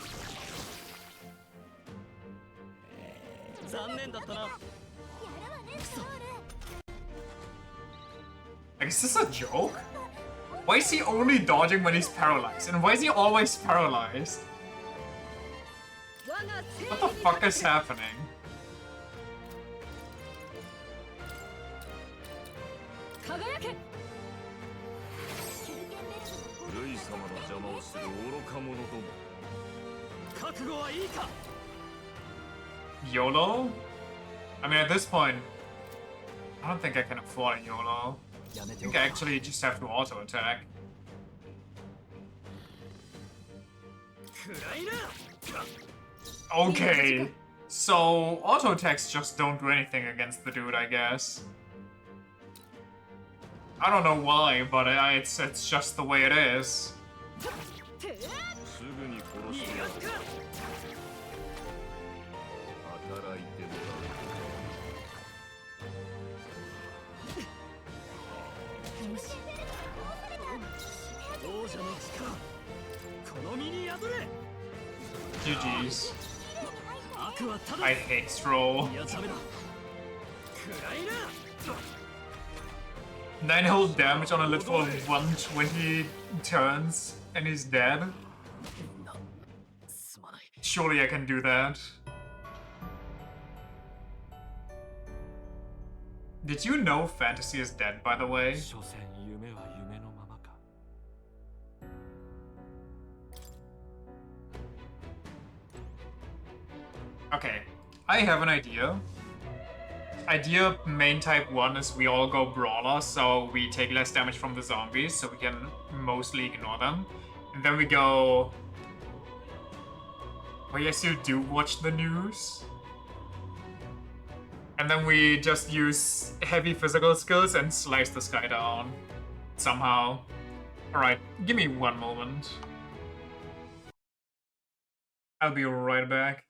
F: 残念だったな
D: やるわねストロール
A: Like, is this a joke? Why is he only dodging when he's paralyzed? And why is he always paralyzed? What the fuck is happening?
E: 輝け
D: シュルケンベルグの
G: ルイ様の邪魔をする愚か者ども
F: 覚悟はいいか
A: YOLO? I mean, at this point, I don't think I can afford a YOLO. I think I actually just have to auto attack.
F: 暗いな
A: Okay. So, auto attacks just don't do anything against the dude, I guess. I don't know why, but it's just the way it is.
G: すぐに殺してやる働いても
F: 王者の力この身に宿れ
A: GG's.
F: 悪は正
A: I hate Stroll.
F: いやダメだ暗いな
A: 9 hold damage on a literal 120 turns, and he's dead.
C: すまない
A: Surely I can do that. Did you know Fantasy is dead, by the way?
H: 所詮夢は夢のままか
A: Okay, I have an idea. Idea main type 1 is we all go Brawler, so we take less damage from the zombies, so we can mostly ignore them. And then we go... Well, yes, you do watch the news. And then we just use heavy physical skills and slice the sky down. Somehow. Alright, give me one moment. I'll be right back.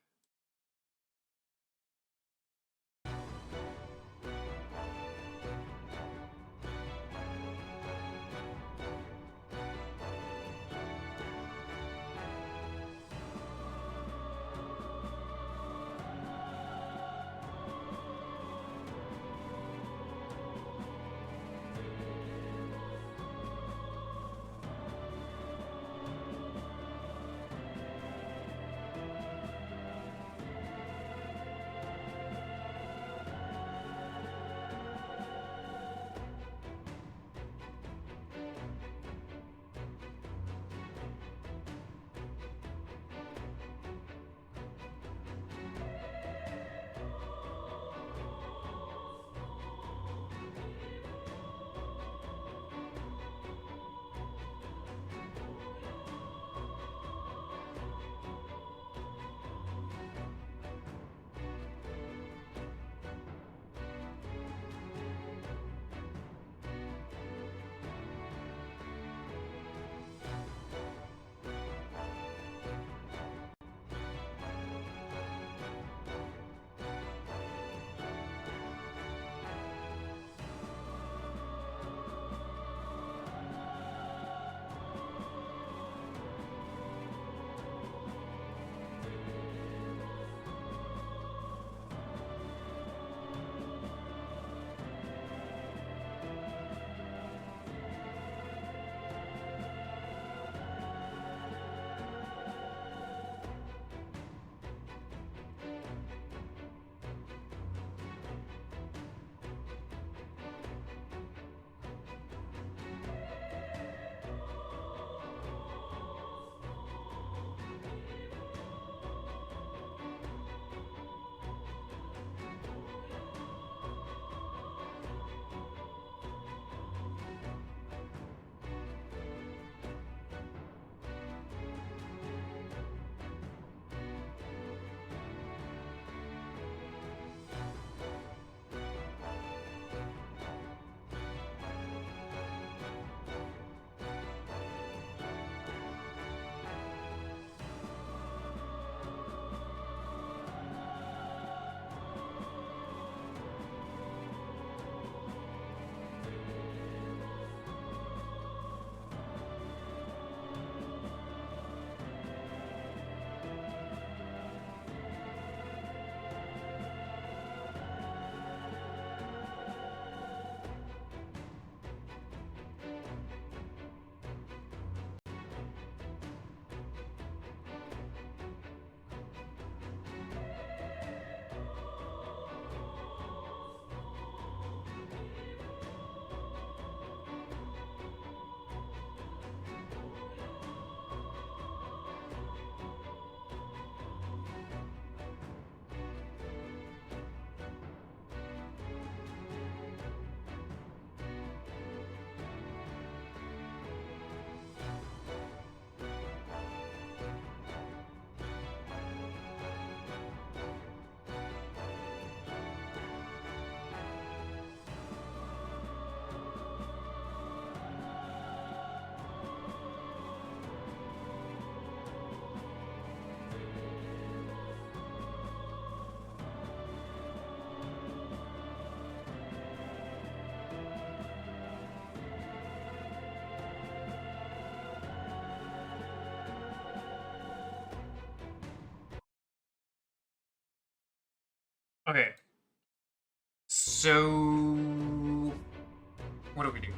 A: Okay. So... what do we do?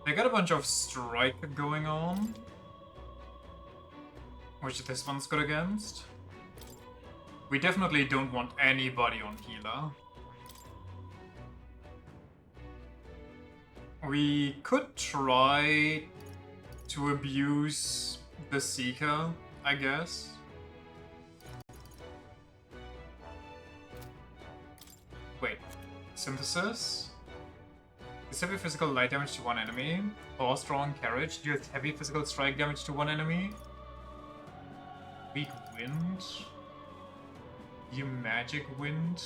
A: They got a bunch of strike going on, which this one's good against. We definitely don't want anybody on healer. We could try to abuse the Seeker, I guess. Wait, synthesis? Is heavy physical light damage to one enemy? Or strong carriage deals heavy physical strike damage to one enemy? Weak wind? You magic wind?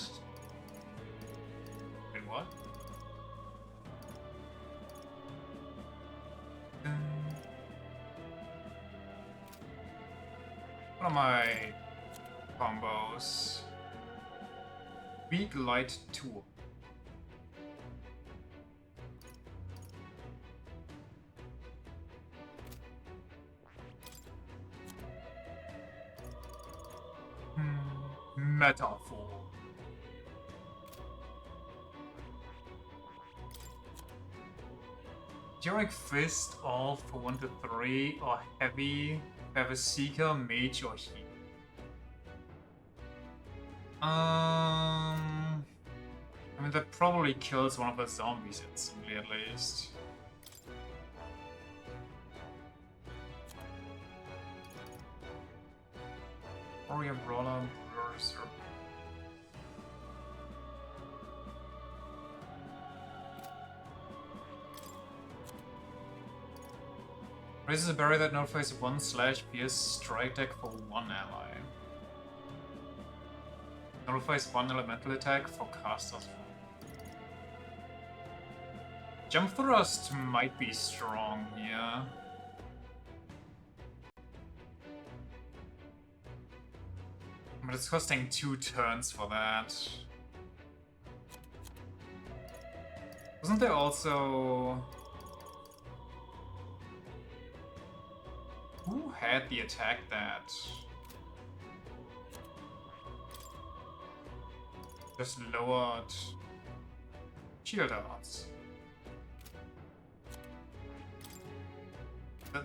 A: Wait, what? What are my combos? Weak light 2. Metaphor. During Fist, all for 1 to 3, or Heavy, have a Seeker, Mage, or Heal. I mean, that probably kills one of the zombies instantly, at least. Warrior, Brawler, Berserker. Raises a barrier that notifies 1/pierce strike deck for one ally. Notifies one elemental attack for casters. Jump Thrust might be strong here. But it's costing 2 turns for that. Wasn't there also... who had the attack that... just lowered shield odds?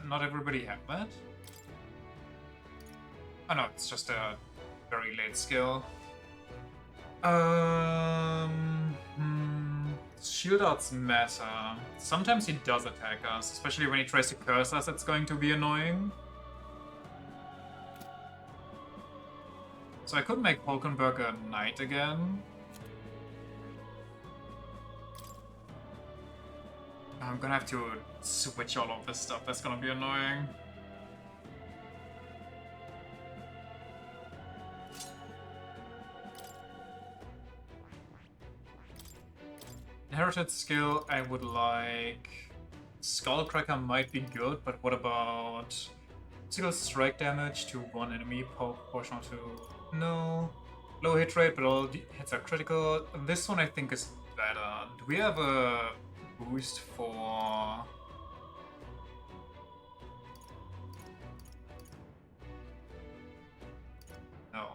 A: Not everybody had that? Oh no, it's just a very late skill. Shield odds matter. Sometimes he does attack us, especially when he tries to curse us, it's going to be annoying. So I could make Hulkenberg a knight again. I'm gonna have to switch all of this stuff, that's gonna be annoying. Inherited skill, I would like... Skullcracker might be good, but what about... physical strike damage to one enemy proportional to... no. Low hit rate, but all hits are critical. This one I think is better. Do we have a boost for... no.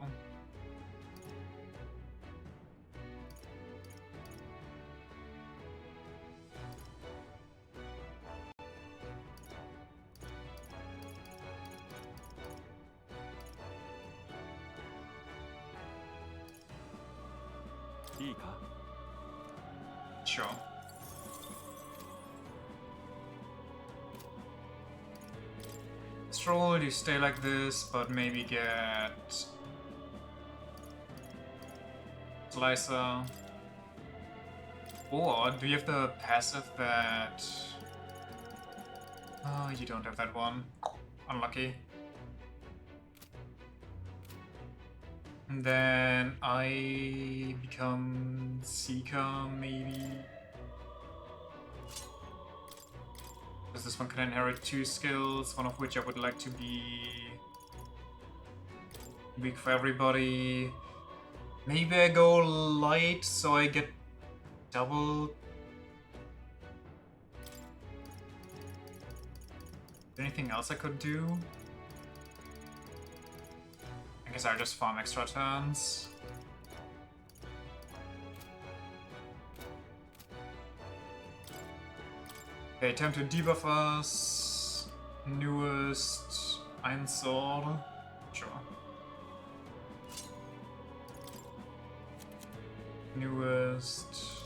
A: Sure. Stroll, you stay like this, but maybe get... Slicer. Or do you have the passive that... oh, you don't have that one. Unlucky. And then I become Seeker, maybe. Because this one can inherit 2 skills, one of which I would like to be weak for everybody. Maybe I go light so I get double Anything else I could do? I guess I'll just farm extra turns. Okay, time to debuff us. Newest Iron Sword. Sure. Newest.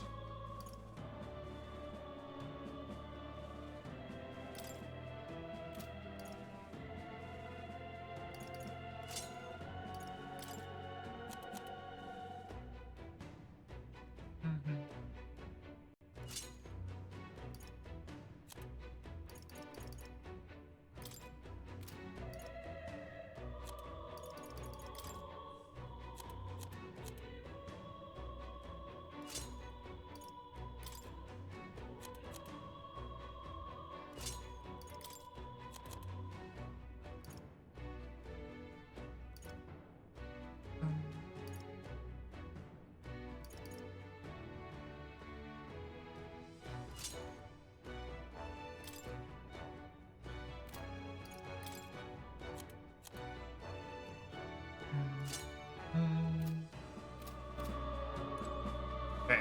A: Okay.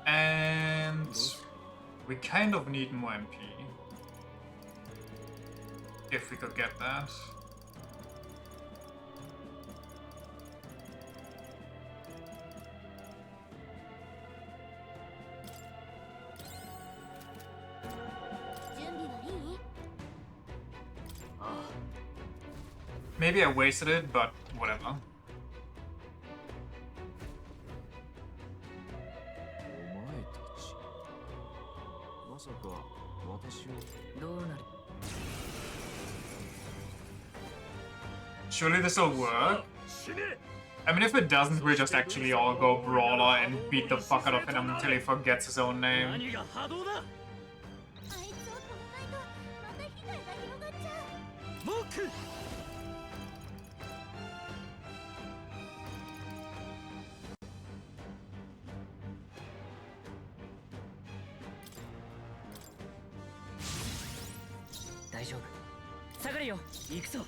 A: And we kind of need more MP. If we could get that. Maybe I wasted it, but whatever.
H: まさか私を
F: どうなる
A: Surely this will work? I mean, if it doesn't, we just actually all go brawler and beat the fuck out of him until he forgets his own name.
F: 何が波動だ
D: あいつを止めないとまた被害が広がっちゃう。
F: モーク 大丈夫下がれよ行くぞ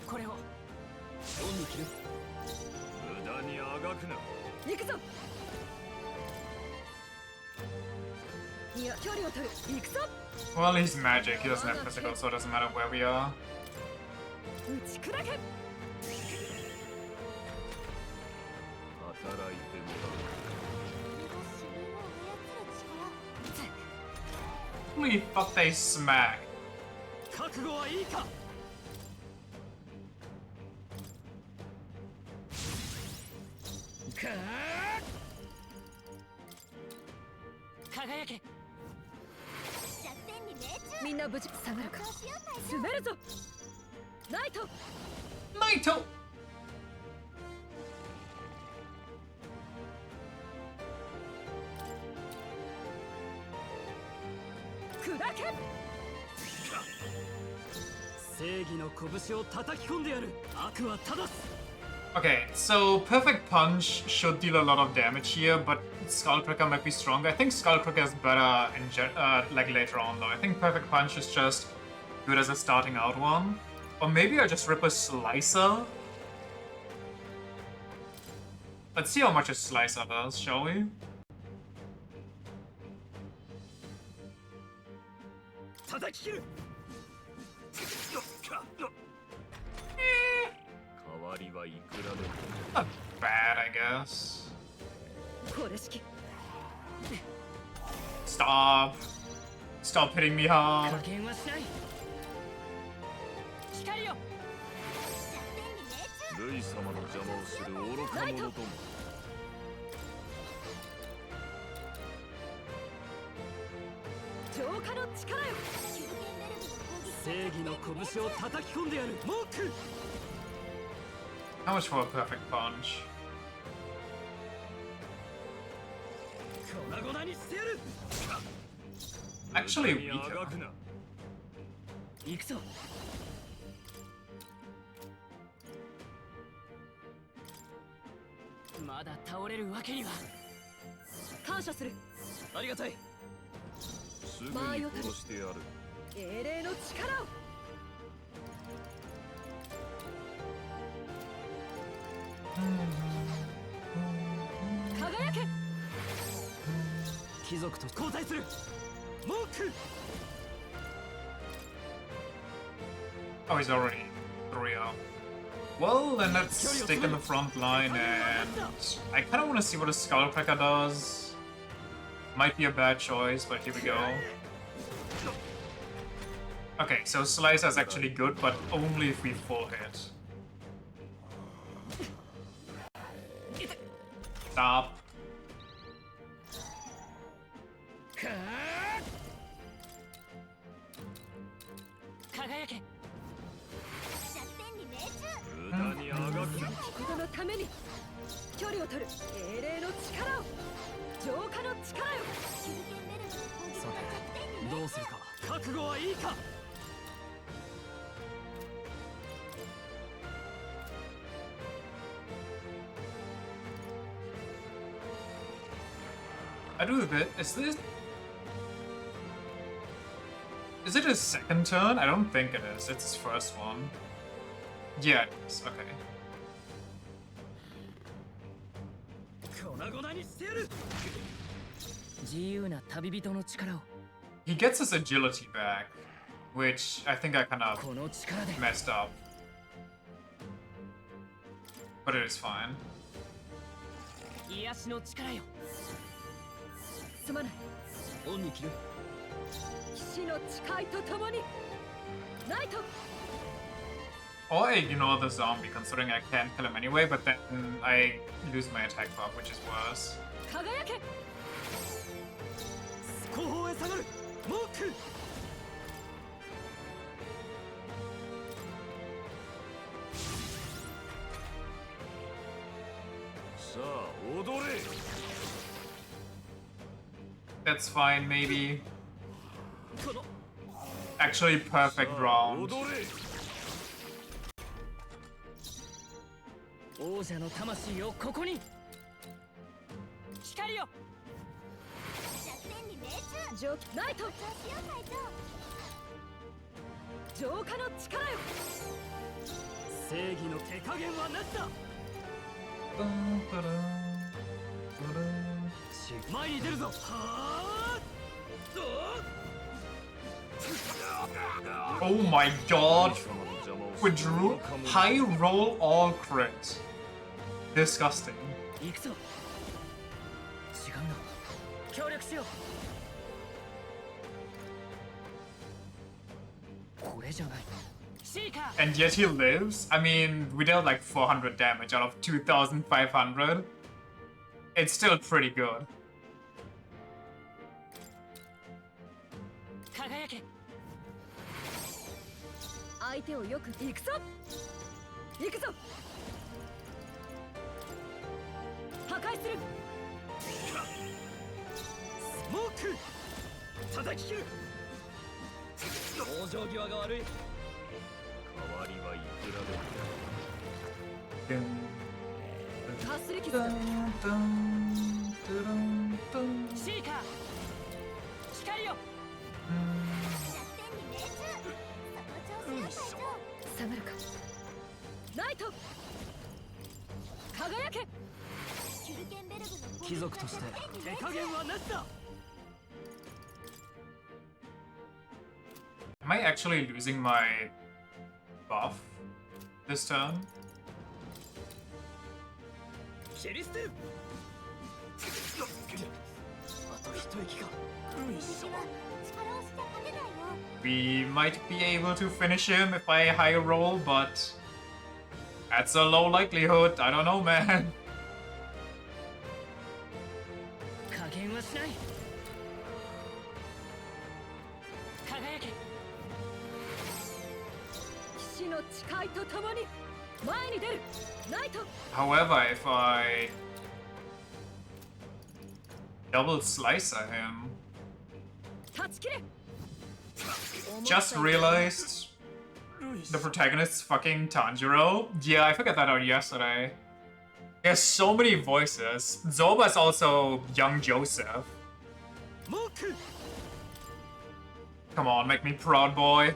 F: これを恩に着る
G: 無駄にあがくな。
F: 行くぞいや距離を取る行くぞ
A: Well, he's magic. He doesn't have physical, so it doesn't matter where we are.
F: 打ち砕け
G: 働いてもらう。
A: Holy fuck, they smack.
F: 覚悟はいいか 輝けみんな無事下がるか滑るぞナイト
A: Naito!
F: 砕け正義の拳を叩き込んでやる悪は正す
A: Okay, so Perfect Punch should deal a lot of damage here, but Skull Cracker might be stronger. I think Skull Cracker is better in like later on though. I think Perfect Punch is just good as a starting out one. Or maybe I just rip a Slicer? Let's see how much a Slicer does, shall we?
F: 叩き切る
G: 代わりはいくらでも。
A: Not bad, I guess.
F: これ式
A: Stop. Stop hitting me
F: 加
A: hard.
F: 減はしない光よ
G: ルイ様の邪魔をする愚か者ども。
F: 浄化の力よ正義の拳を叩き込んでやるモーク
A: How much for a Perfect Punch?
F: 粉々にしてやる
A: Actually
G: 無駄にあ
A: weaker.
G: がくな。
F: 行くぞまだ倒れるわけには。
E: 感謝する。
F: ありがたい。
G: すぐに殺してやる。
E: 英霊の力を。輝け。
F: 貴族と交代する。文句。
A: Oh, he's already 3-0. Well, then let's stick in the front line, and I kind of want to see what a Skullcracker does. Might be a bad choice, but here we go. Okay, so Slicer is actually good, but only if we full hit. Stop.
E: 輝け。
D: 弱点に命中。
G: 無駄にあがくな。
E: 人のために距離を取る英霊の力を。浄化の力よ。
D: 手裏剣ベルの攻撃
C: さ
D: が弱点に
C: てどうするか。
F: 覚悟はいいか。
A: I do a bit. Is this... Is it his second turn? I don't think it is. It's his first one. Yeah, it is. Okay.
F: 粉々にしてやる。自由な旅人の力を。
A: He gets his agility back, which I think I kind of
F: この力で。
A: messed up. But it is fine.
F: 癒しの力よ。
E: すまない。
F: 恩に着る。
E: 騎士の誓いとともに。ナイト。
A: Or I ignore the zombie, considering I can't kill him anyway, but then I lose my attack buff, which is worse.
E: 輝け。
F: 後方へ下がる。文句。
G: さあ踊れ。
A: That's fine, maybe.
F: この
A: Actually, perfect round.
G: 踊れ。
F: 王者の魂をここに。光よ。
D: 弱点に命中。
E: ナイト。
D: 調子よ隊長。
E: 浄化の力よ。
F: 正義の手加減はなった。前に出るぞ。はあ。
A: Oh my god! Quadruple high roll all crit. Disgusting.
F: 行くぞ。違うな。協力しよう。これじゃない。シーカー。
A: And yet he lives? I mean, we dealt like 400 damage out of 2,500. It's still pretty good.
E: 輝け。相手をよく行くぞ。行くぞ。破壊する。
F: スモーク。叩き切る。往生際が悪い。
G: 代わりはいくらでも。
E: かすり傷だ。
F: シーカー。光よ。
D: 弱点に命中。その調子よ隊長。
E: 下がるか。ナイト。輝け。
D: 手裏剣ベルグの攻撃
F: 貴族として手加減はなしだ。
A: Am I actually losing my buff this turn?
F: 切り捨てる。あと一息か。
D: 敵は力をして勝てないよ。
A: We might be able to finish him if I high roll, but that's a low likelihood. I don't know, man.
F: 加減はしない。輝け。
E: 騎士の誓いとともに前に出る。ナイト。
A: However, if I double slicer him,
E: 断ち切れ。
A: just realized the protagonist's fucking Tanjiro. Yeah, I figured that out yesterday. There's so many voices. Zoba's also young Joseph. Come on, make me proud, boy.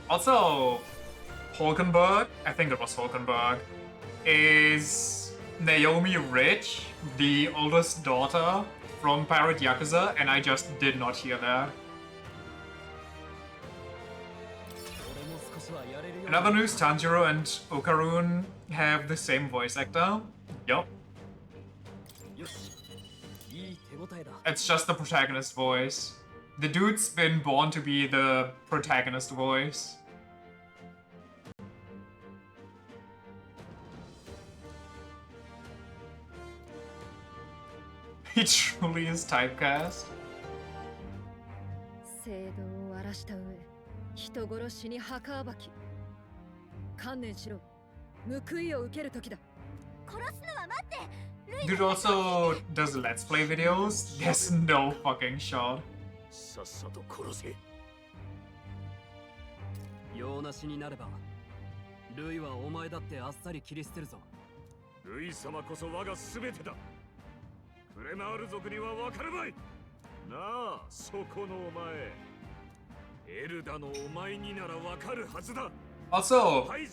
A: Also, Hulkenberg, I think it was Hulkenberg, is Naomi Rich, the oldest daughter from Pirate Yakuza, and I just did not hear that. Another news, Tanjiro and Okarun have the same voice actor. Yup. It's just the protagonist voice. The dude's been born to be the protagonist voice. He truly is typecast.
B: 聖堂を荒らした上、人殺しに墓暴き。観念しろ。報いを受ける時だ。
D: 殺すのは待って。
A: Dude also does let's play videos. There's no fucking shot.
F: さっさと殺せ。
C: 用なしになれば、ルイはお前だってあっさり切り捨てるぞ。
G: ルイ様こそ我が全てだ。クレマール族には分かるまい。なあ、そこのお前。エルダのお前になら分かるはずだ。
A: Also, he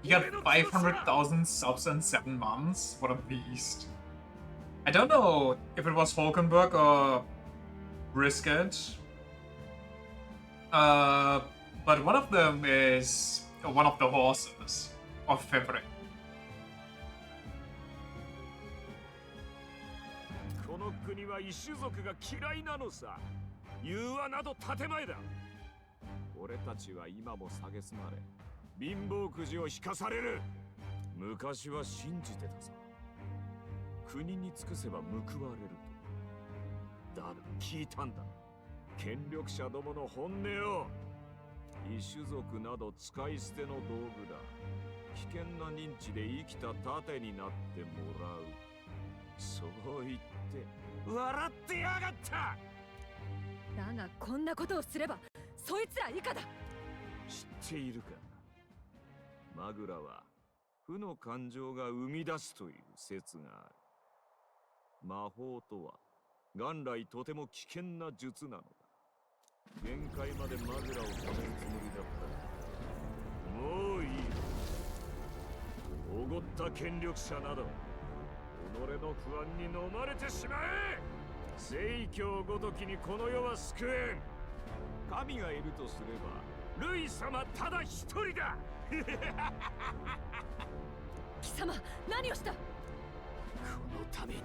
A: got 500,000 subs in 7 months. What a beast. I don't know if it was Hulkenberg or Brisket. But one of them is one of the horses of February.
G: この国は異種族が嫌いなのさ。融和など建前だ。 俺たちは今も蔑まれ、貧乏くじを引かされる。昔は信じてたさ。国に尽くせば報われると。だが聞いたんだ。権力者どもの本音を。異種族など使い捨ての道具だ。危険な認知で生きた盾になってもらう。そう言って笑ってやがった。
B: だがこんなことをすれば。 そいつら以下だ。
G: 知っているか。マグラは負の感情が生み出すという説がある。魔法とは元来とても危険な術なのだ。限界までマグラを止めるつもりだった。もういい。おごった権力者など己の不安に飲まれてしまえ。聖教ごときにこの世は救えん。 神がいるとすれば、ルイ様ただ一人だ。
B: 貴様、何をした？こ
F: のために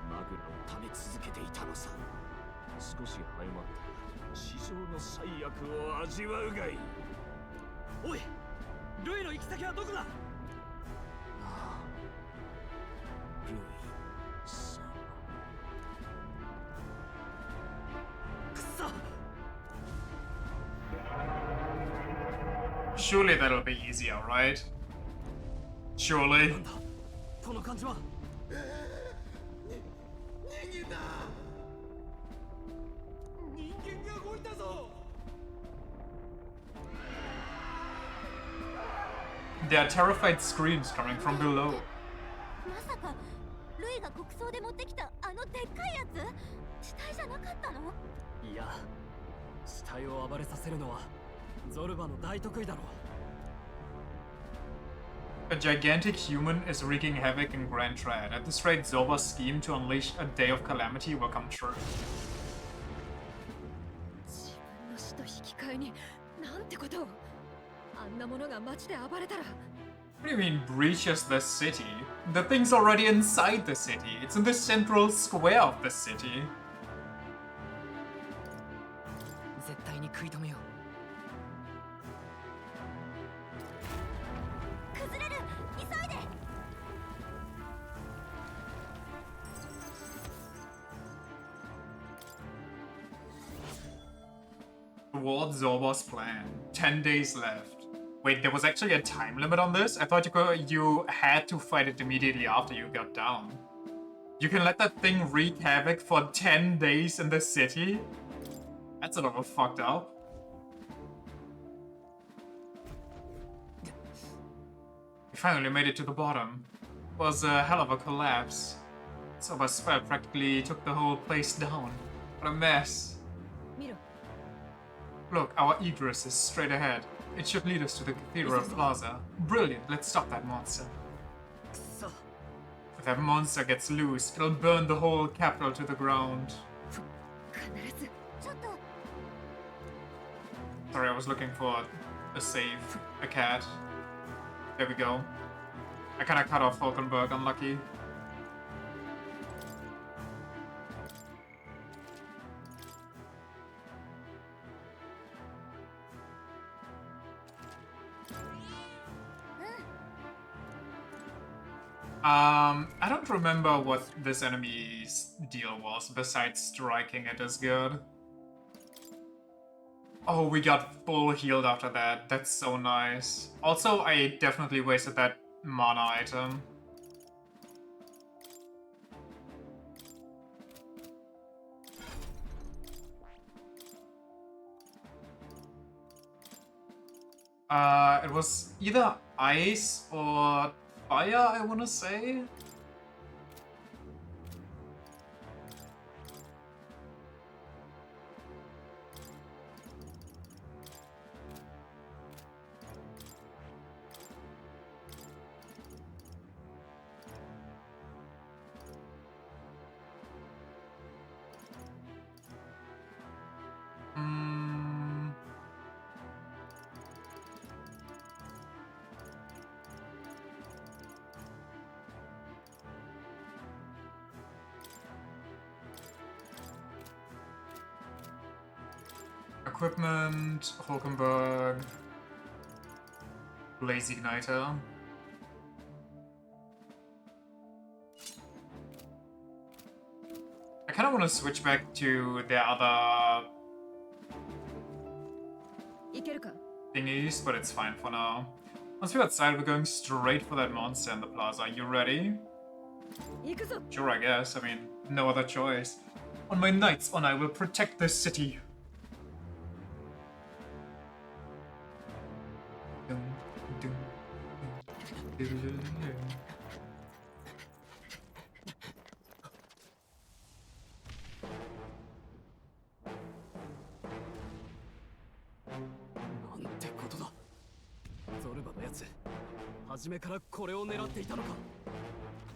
F: マグラを貯め続けていたのさ。
G: 少し早まった史上の最悪を味わうがいい。
F: おい、ルイの行き先はどこだ？ああ、ルイ様。くそ！
A: Surely that'll be easier, right? Surely.
F: この感じは。人間だ。人間が動いたぞ。
A: There are terrified screams coming from below.
D: まさかルイが国葬で持ってきたあのでっかいやつ？死体じゃなかったの？
C: いや、死体を暴れさせるのはゾルバの大得意だろう。
A: A gigantic human is wreaking havoc in Grand Trad. At this rate, Zoba's scheme to unleash a day of calamity will come true.
B: 自分の死と引き換えに、なんてことを。あんなものが街で暴れたら。
A: What do you mean breaches the city? The thing's already inside the city. It's in the central square of the city.
C: 絶対に食い止めよう。
A: Towards Zorba's plan. 10 days left. Wait, there was actually a time limit on this? I thought you had to fight it immediately after you got down. You can let that thing wreak havoc for 10 days in the city? That's a little fucked up. We finally made it to the bottom. It was a hell of a collapse. Soba's spell practically took the whole place down. What a mess. Look, our egress is straight ahead. It should lead us to the Cathedral Plaza. Brilliant, let's stop that monster. If that monster gets loose, it'll burn the whole capital to the ground. Sorry, I was looking for a save, a cat. There we go. I kinda cut off Falkenberg, unlucky. I don't remember what this enemy's deal was, besides striking it as good. Oh, we got full healed after that. That's so nice. Also, I definitely wasted that mana item. It was either ice or fire, I wanna say. Equipment, Hulkenberg, Blaze Igniter. I kind of want to switch back to the other thingies, but it's fine for now. Once we're outside, we're going straight for that monster in the plaza. You ready? Sure, I guess. I mean, no other choice. On my Knight's Honor, I will protect this city.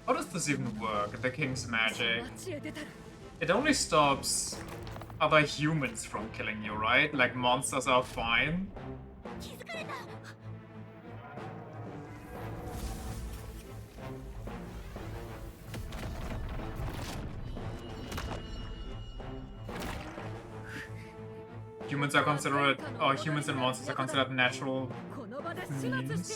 A: How does this even work, the king's magic? It only stops other humans from killing you, right? Like, monsters are fine. Humans are considered, or humans and monsters are considered natural means.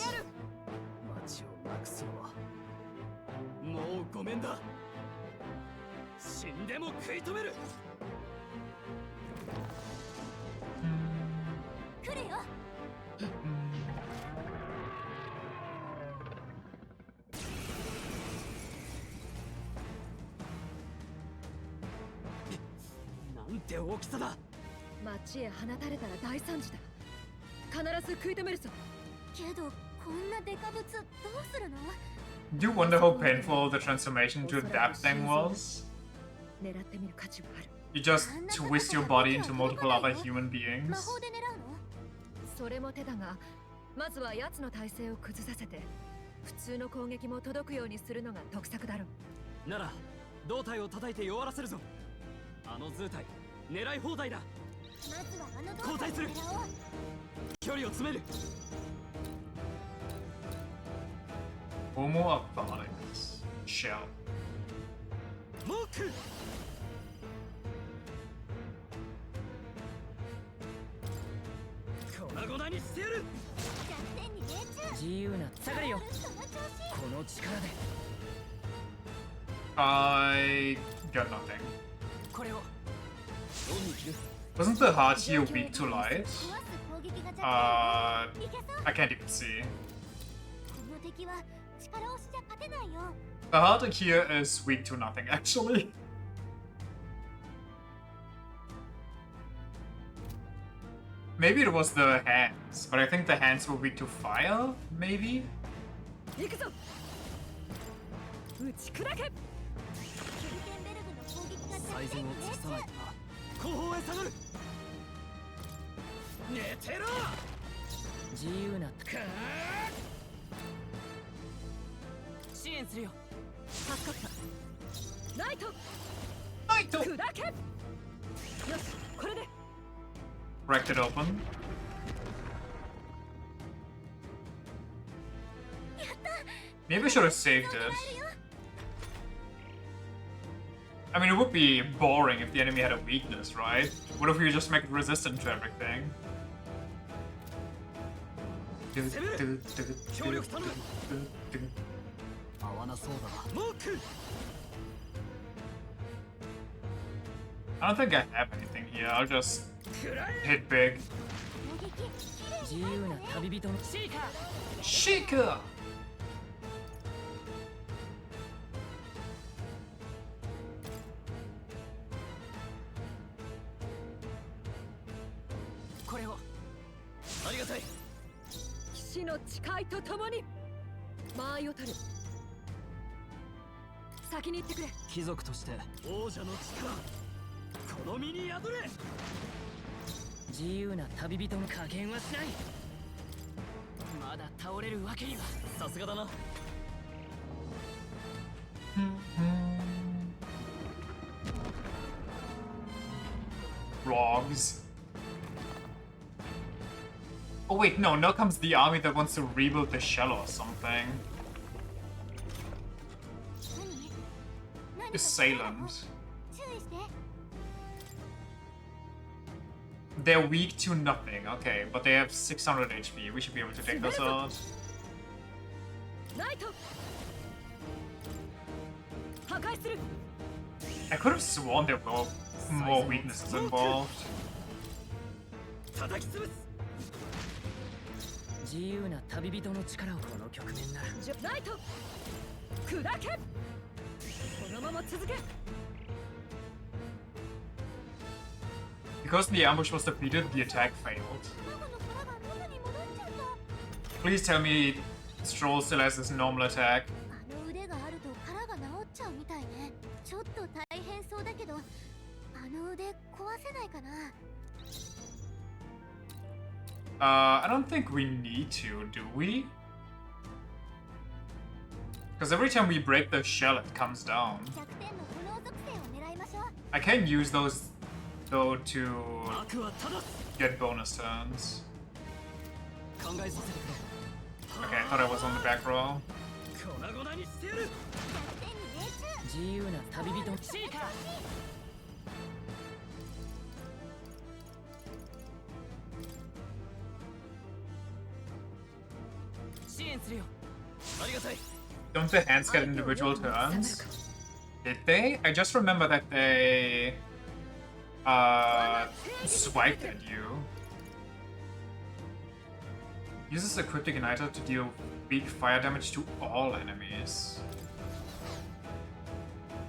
A: Do you wonder how painful the transformation to that thing was? You just twist your body into multiple other human beings. Homo Orthotics. Shell. I got nothing. Wasn't the heart here weak to light? I can't even see. The heart here is weak to nothing, actually. Maybe it was the hands, but I think the hands were weak to fire, maybe?
E: 行くぞ打ち砕け
D: キュルテンベルグの攻撃が
C: 最善を尽くさないとな。
F: 後方へ下がる寝てろ
E: 自由な
F: か支援するよ
E: 助かったライト
A: ナイト
E: 砕けよしこれで
A: Cracked it open. Maybe I should have saved it. I mean, it would be boring if the enemy had a weakness, right? What if we just make it resistant to everything?
F: 協力頼む
C: 合わなそうだな。
F: モーク
A: I don't think I have anything here. I'll just
F: 食らえ
A: hit big.
D: 攻撃
E: 自由な旅人の
F: シーカー
A: Shaker!
F: これをありがたい
E: 騎士の誓いとともに間合いを取る先に行ってくれ
C: 貴族として
F: 王者の力この身に宿れ
E: 自由な旅人の
F: 加減はしないまだ倒れるわけにはさすがだな
A: Rogs. Oh wait, no, now comes the army that wants to rebuild the shell or something.
D: 何
A: Assailant.
D: 注意して
A: They're weak to nothing, okay, but they have 600 HP. We should be able to take those out.
E: ライト破壊する
A: I could have sworn there were more weaknesses involved.
F: 叩き潰す
E: 自由な旅人の力をこの局面ならライト砕けこのまま続け
A: Because the ambush was defeated, the attack failed.
D: ママの殻が元に戻っちゃった
A: Please tell me Stroll still has his normal attack.
D: あの腕があると殻が治っちゃうみたいねちょっと大変そうだけどあの腕壊せないかな
A: I don't think we need to, do we? Because every time we break the shell, it comes down.
D: 弱点の炎属性を狙いましょう
A: I can use those, though, to
F: 悪は正す
A: get bonus turns.
F: 考えさせてくれ
A: Okay, I thought I was on the back row.
F: 粉々にしてやる
D: 弱点に命中
E: 自由な旅人
F: シーカー支援するよありがたい
A: Don't the hands get individual turns? Did they? I just remember that they swiped at you. Uses a cryptic igniter to deal weak fire damage to all enemies.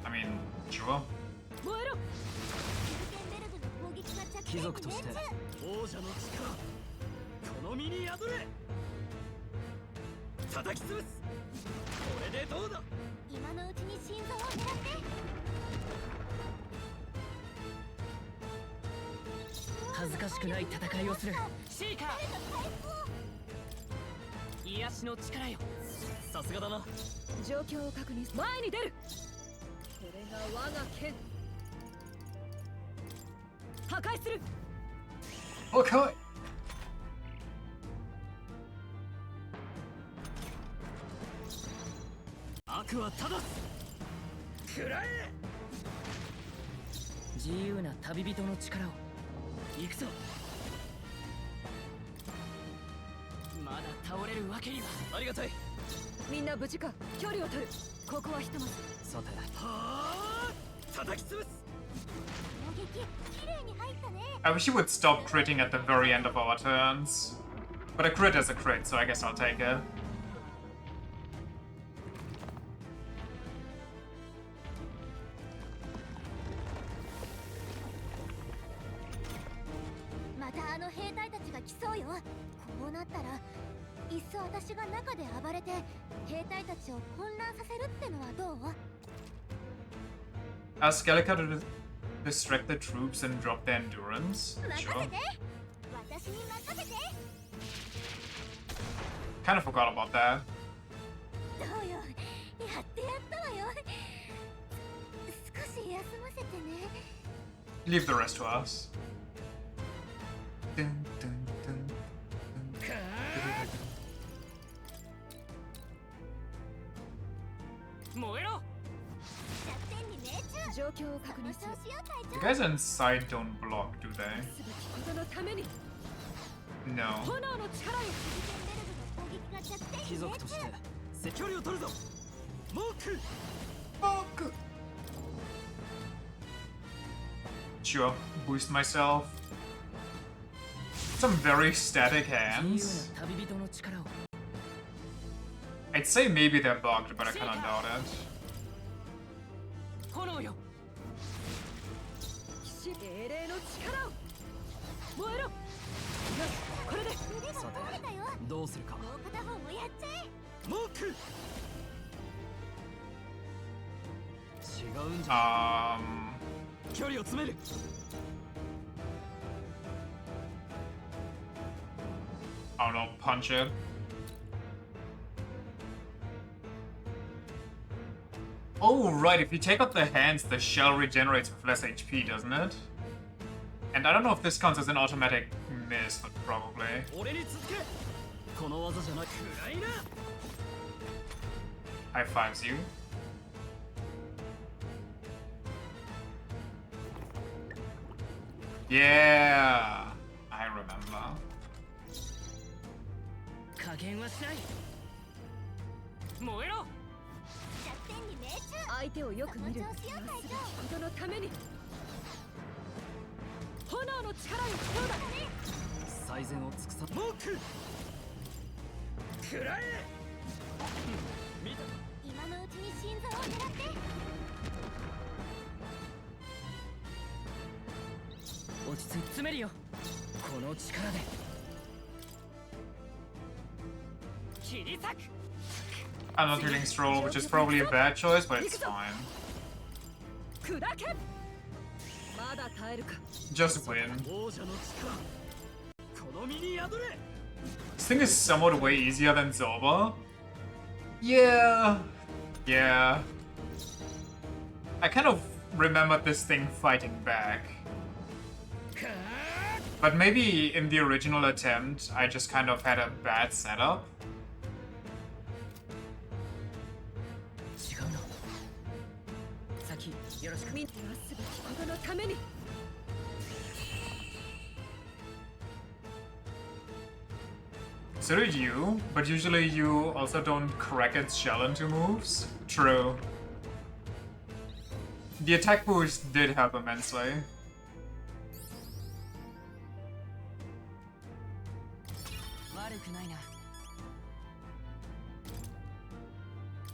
A: I mean, sure.
E: 燃えろ
D: キュルテンベルグの攻撃が弱点
C: 貴
D: に
C: 族として
D: 命中
F: 王者の力この身に宿れ叩き潰すこれでどうだ
D: 今のうちに心臓を狙って
E: 恥ずかしくない戦いをする
F: シーカー癒しの力よさすがだな
E: 状況を確認前に出るこれが我が剣破壊する
A: Okay.
F: 悪は正す食らえ
E: 自由な旅人の力を
F: 行くぞまだ倒れるわけにはありがたい
E: みんな無事か距離を取るここはひとまず
C: さて
F: はあ叩き潰す
D: 攻撃綺麗に入ったね
A: I wish you would stop critting at the very end of our turns. But a crit is a crit, so I guess I'll take it.
D: またあの兵隊たちうよ。こうなったらいっそ私が中で暴れて兵隊たちを混乱させるってのはどう？
A: Ask Gallica to distract the troops and drop their endurance.
D: 任
A: Sure.
D: せて。私に任せて。
A: Kind of forgot about that.
D: どうよ。やってやったわよ。少し休ませてね。
A: Leave the rest to us. Dun, dun, dun, dun,
F: 燃えろ。
D: 弱点に命中。
B: 状況を確認する。
D: そうしよう隊
A: The
D: 長。
A: guys inside don't block, do they?
B: すべきことのために
A: No.
B: 炎の力よ。
D: ステンベルグの攻撃が弱点
F: 貴
D: に命中。
F: 族として距離を取るぞ。モーク。
A: Fuck. Sure. Boost myself. Some very static
F: 自由
A: hands.
F: な旅人の力を。
A: I'd say maybe they're bugged, but I cannot doubt it.
F: 炎よ。
B: 騎士英霊の力を燃えろ。よし、これで
D: 腕が壊れたよ。
F: どうするか。
D: もう片方もやっちゃえ。
F: モーク。違うんじゃ。距離を詰める。
A: I don't know, punch it. Oh, right, if you take out the hands, the shell regenerates with less HP, doesn't it? And I don't know if this counts as an automatic miss, but probably.
F: 俺に続け。この技じゃなく暗いな。
A: High fives you. Yeah, I remember.
F: 加減はしない。燃えろ。
D: 弱点に命中。
B: 相手をよく見る。
D: その調子よ隊長。
B: ことのために炎の力よ。そうだ。
F: 最善を尽くさ。モーク。食らえ。見た。
D: 今のうちに心臓を狙って。
F: 落ち着いて詰めるよ。この力で。切り裂く。
A: I'm not healing Stroll, which is probably a bad choice, but it's fine.
B: 砕け。まだ耐えるか。
A: Just win.
F: 王者の力。この身に宿れ。
A: This thing is somewhat way easier than Zoba. Yeah. Yeah. I kind of remembered this thing fighting back. But maybe in the original attempt, I just kind of had a bad setup.
F: 違うな。先よろしく。
B: 見てはすべきことのために
A: So did you, but usually you also don't crack its shell into moves. True. The attack boost did help immensely.
F: 悪くないな。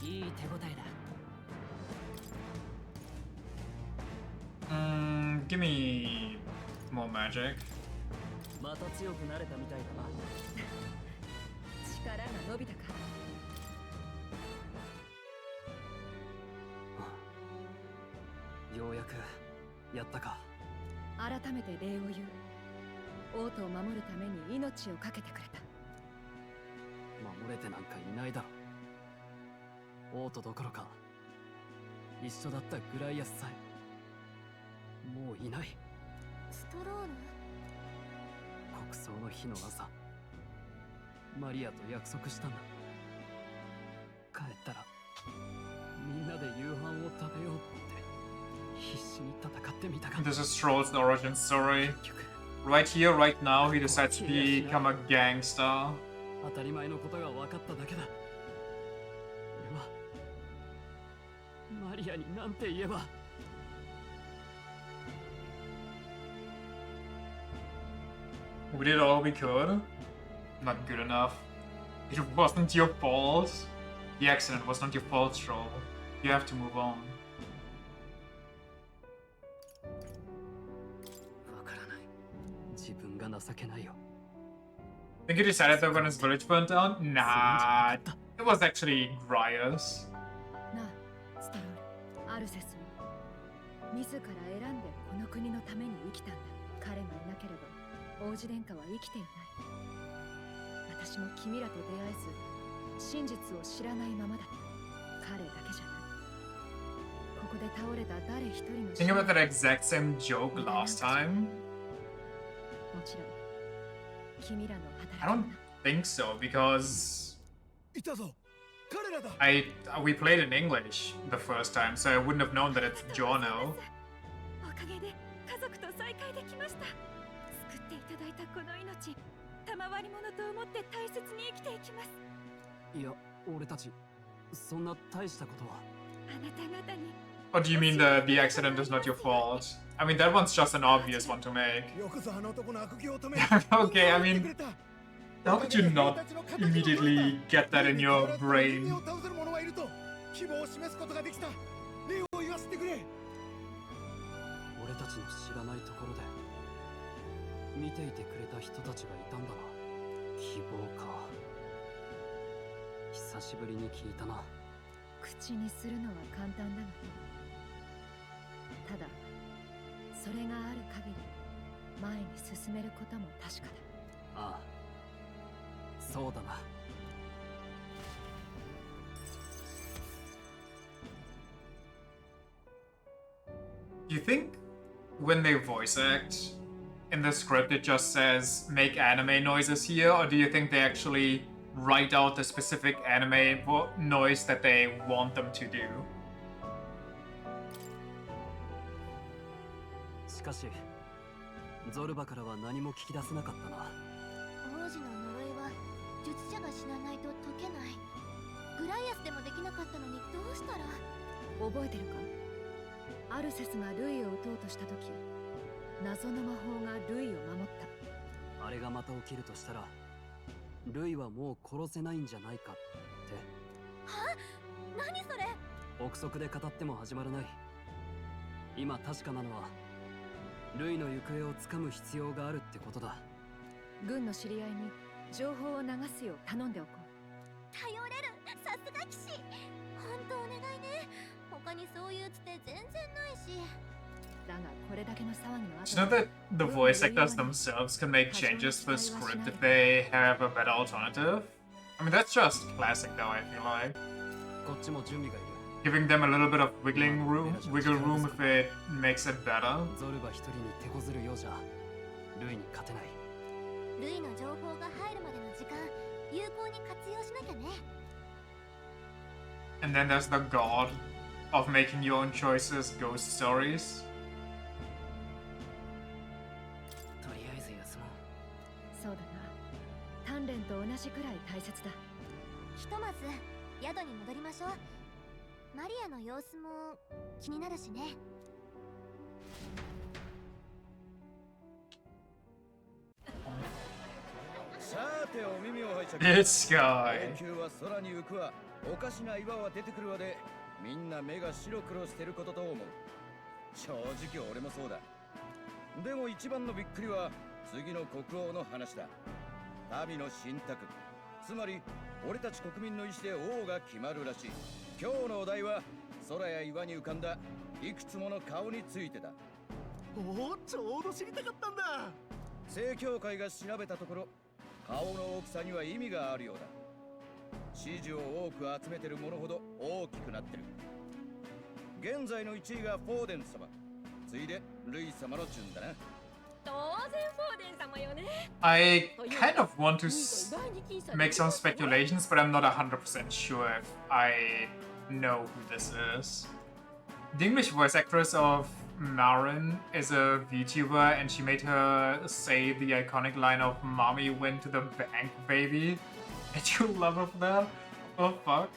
F: いい手応えだ。
A: Give me more magic.
F: また強くなれたみたいだな。
B: 力が伸びたか。
C: ようやくやったか。
B: 改めて礼を言う。王都を守るために命を懸けてくれた。
C: 守れてなんかいないだろ。王都どころか一緒だったグライアスさえもういない。
D: ストロール。
C: 国葬の日の朝マリアと約束したんだ。帰ったらみんなで夕飯を食べようって必死に戦ってみたが
A: This is Stroll's origin story.
C: 結局
A: Right here, right now, he decides to become a gangster.
C: 当たり前のことが分かっただけだ。俺はマリアになんて言えば。
A: We did all we could. Not good enough. It wasn't your fault. The accident was not your fault, Stroll. You have to move on.
C: わからない。自分が情けないよ。
A: Think he decided that when his village burnt down? Nah, it was actually Graius.
B: なあストロール、アルセスは自ら選んでこの国のために生きたんだ。彼がいなければ王子殿下は生きていない。私も君らと出会えず真実を知らないままだった。彼だけじゃない。ここで倒れた誰一人の
A: Think about that exact same joke last time?
B: もちろん君らの
A: I
B: 働
A: don't
B: き
A: think so because
F: いたぞ彼らだ
A: we played in English the first time, so I wouldn't have known that it's Giorno.
B: おかげで家族と再会できました。救っていただいたこの命、賜り物と思って大切に生きていきます。
C: いや俺たちそんな大したことは。
B: あなた方に
A: What do you mean the accident is not your fault? I mean, that one's just an obvious one to make.
F: よくぞあの男の悪行を止め
A: Okay, I mean, how could you not immediately get that in your brain?
F: を倒せる者はいると希望を示すことができた。礼を言わせてくれ。
C: 俺たちの知らないところで見ていてくれた人たちがいたんだな。希望か。久しぶりに聞いたな。
B: 口にするのは簡単だが、ただそれがある限り前に進めることも確かだ。
C: ああそうだな。
A: Do you think when they voice act in the script it just says make anime noises here, or do you think they actually write out the specific anime noise that they want them to do?
C: しかしゾルバからは何も聞き出せなかったな。
D: 王子の呪いは術者が死なないと解けない。グライアスでもできなかったのにどうしたら。
B: 覚えてるか？アルセスがルイを撃とうとした時、謎の魔法がルイを守った。
C: あれがまた起きるとしたらルイはもう殺せないんじゃないかって。
D: は？何それ？
C: 憶測で語っても始まらない。今確かなのはルイの行方をつかむ必要があるってことだ。
B: 軍の知り合いに情報を流すよう頼んでおこう。
D: 頼れる。さすが騎士。本当お願いね。他にそういうつて全然ないし。
B: だがこれだけの騒ぎの
A: Do you know
B: 後
A: that the voice actors themselves can make changes to the script if they have a better alternative? I mean, that's just classic though, I feel like.
C: こっちも準備がいる。
A: Giving them a little bit of wiggle room if it makes it better.
C: ゾルバ一人に手こずるようじゃルイに勝てない。
D: ルイの情報が入るまでの時間、有効に活用しなきゃね。
A: And then there's the god of making your own choices, ghost stories.
C: とりあえず休もう。
B: そうだな。鍛錬と同じくらい大切だ。
D: ひとまず宿に戻りましょう。マリアの様子も気になるしね。
F: さてお耳を拝借。
A: This guy.
F: 永久は空に浮くわ。おかしな岩は出てくるわで、みんな目が白黒してることと思う。正直俺もそうだ。でも一番のびっくりは次の国王の話だ。民の信託、つまり俺たち国民の意志で王が決まるらしい。今日のお題は空や岩に浮かんだいくつもの顔についてだ。
J: おお、ちょうど知りたかったんだ。
F: 正教会が調べたところ、顔の大きさには意味があるようだ。支持を多く集めてるものほど大きくなってる。現在の1位がフォーデン様、次いでルイ様の順だな。
E: 当然フォーデン様よね。
A: I kind of want to make some speculations, but I'm not 100% sure if I know who this is. The English voice actress of Marin is a VTuber, and she made her say the iconic line of "Mommy went to the bank, baby." And you love her for that? Oh fuck.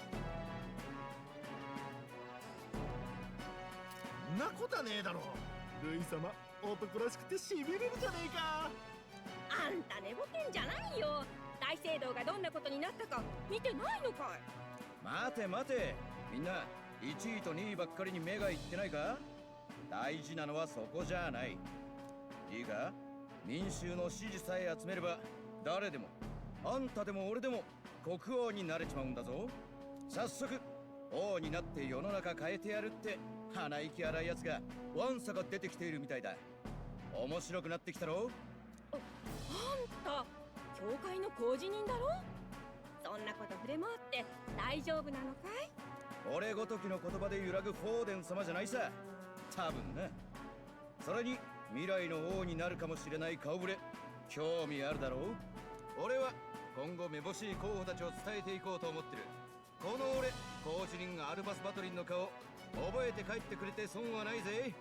J: んなことはねえだろ。ルイ様、男らしくてしびれるじゃねえか。
E: あんた寝ぼけんじゃないよ。大聖堂がどんなことになったか見てないのかい。
F: 待て待て、みんな1位と2位ばっかりに目がいってないか。大事なのはそこじゃない。いいか、民衆の支持さえ集めれば誰でもあんたでも俺でも国王になれちまうんだぞ。早速王になって世の中変えてやるって鼻息荒いやつがわんさか出てきているみたいだ。面白くなってきたろ。
K: あんた教会の工事人だろ。そんなこと触れ回って大丈夫なのかい。
F: 俺ごときの言葉で揺らぐフォーデン様じゃないさ、多分な。それに未来の王になるかもしれない顔ぶれ、興味あるだろう。俺は今後めぼしい候補たちを伝えていこうと思ってる。この俺コーチ人アルバス・バトリンの顔覚えて帰ってくれて損はないぜ。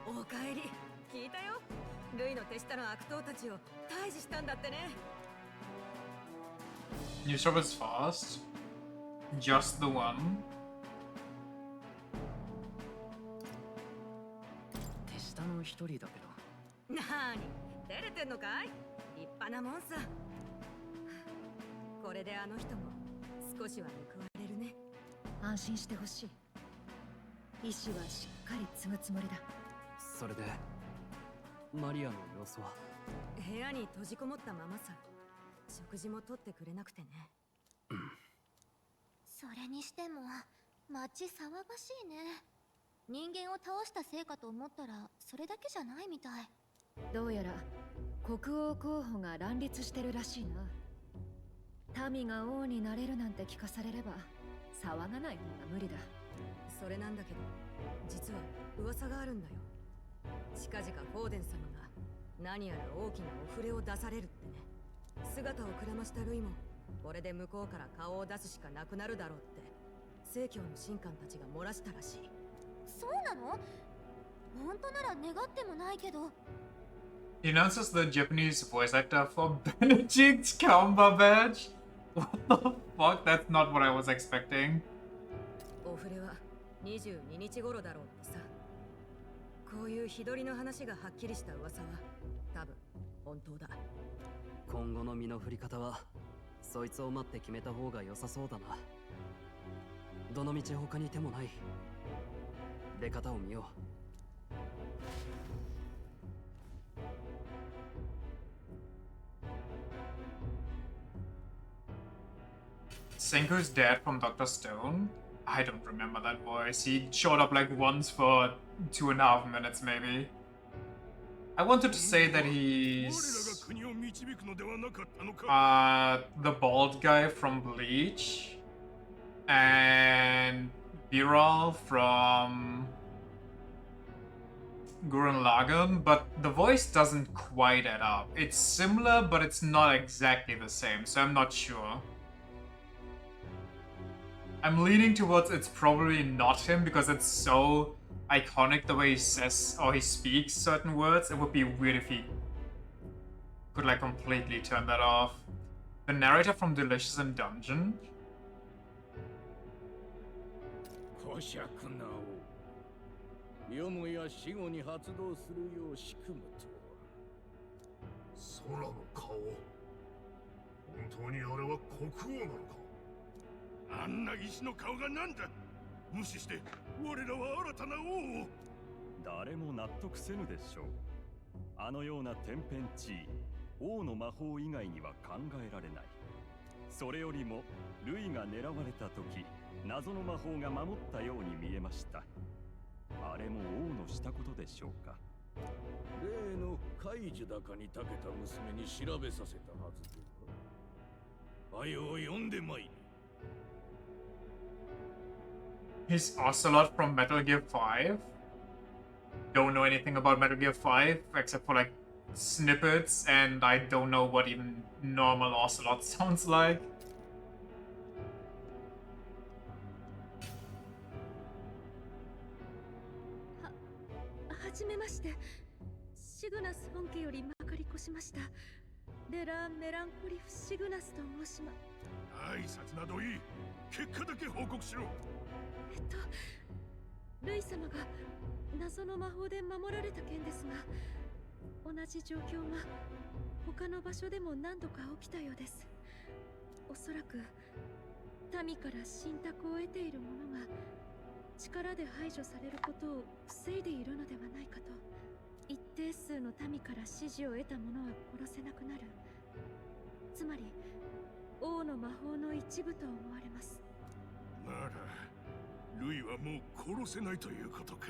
K: おかえり。聞いたよ。ルイの手下の悪党たちを退治したんだってね。
A: New shop is fast. Just the one.
C: 手下の一人だけど。
K: なーに照れてんのかい。立派なもんさ。これであの人も少しは報われるね。
B: 安心してほしい。意志はしっかり継ぐつもりだ。
C: それでマリアの様子は。
K: 部屋に閉じこもったままさ。食事も取ってくれなくてね。
D: それにしても街騒がしいね。人間を倒したせいかと思ったらそれだけじゃないみたい。
B: どうやら国王候補が乱立してるらしいな。民が王になれるなんて聞かされれば騒がない方が無理だ。
K: それなんだけど実は噂があるんだよ。近々フォーデン様が何やら大きなお触れを出されるってね。姿をくらましたルイもこれで向こうから顔を出すしかなくなるだろうって正教の神官たちが漏らしたらしい。
D: そうなの？本当なら願ってもないけど。
A: He announces the Japanese voice actor for Benedict Cumberbatch. What the fuck? That's not what I was expecting.
K: お触れは22日頃だろうってさ。こういう日取りの話がはっきりした噂は多分本当だ。
C: 今後の身の振り方はそいつを待って決めた方が良さそうだな。どの道他に手もない。出方を見よう。
A: Senku's dad from Dr. Stone? I don't remember that voice. He showed up like once for 2.5 minutes maybe. I wanted to say that he's the bald guy from Bleach and Viral from Gurren Lagann, but the voice doesn't quite add up. It's similar, but it's not exactly the same, so I'm not sure. I'm leaning towards it's probably not him because it's so iconic the way he says or he speaks certain words. It would be weird if he could like completely turn that off. The narrator from Delicious in Dungeon?
F: よもや死後に発動するよう仕組むとは。
J: 空の顔。本当にあれは国王なのか。あんな石の顔がなんだ。無視して我らは新たな王を。
L: 誰も納得せぬでしょう。あのような天変地異、王の魔法以外には考えられない。それよりもルイが狙われた時、謎の魔法が守ったように見えました。あれも王のしたことでしょうか。
I: 例の怪樹高に長けた娘に調べさせたはずでは。はよ呼んでまいれ。
A: He's Ocelot from Metal Gear 5. Don't know anything about Metal Gear 5 except for like snippets, and I don't know what even normal Ocelot sounds like.
K: はじめまして。シグナス本家よりまかり越しました。レラ・メランコリフ・シグナスと申します。
J: 挨拶などいい。結果だけ報告しろ。
K: ルイ様が謎の魔法で守られた件ですが、同じ状況が他の場所でも何度か起きたようです。おそらく民から信託を得ている者が
M: 力で排除されることを防いでいるのではないかと。一定数の民から支持を得た者は殺せなくなる。つまり王の魔法の一部と思われます。
J: ならルイはもう殺せないということか。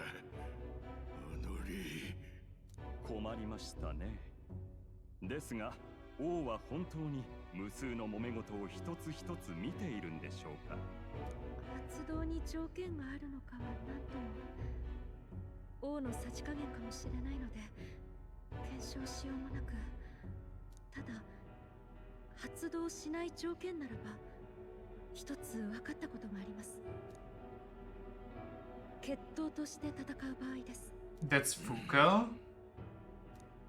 L: 困りましたね。ですが王は本当に無数の揉め事を一つ一つ見ているんでしょうか。
M: 発動に条件があるのかは何とも。王のさじ加減かもしれないので検証しようもなく、ただ発動しない条件ならば一つ分かったことがあります。決闘として戦う場合です。
A: That's Fuka?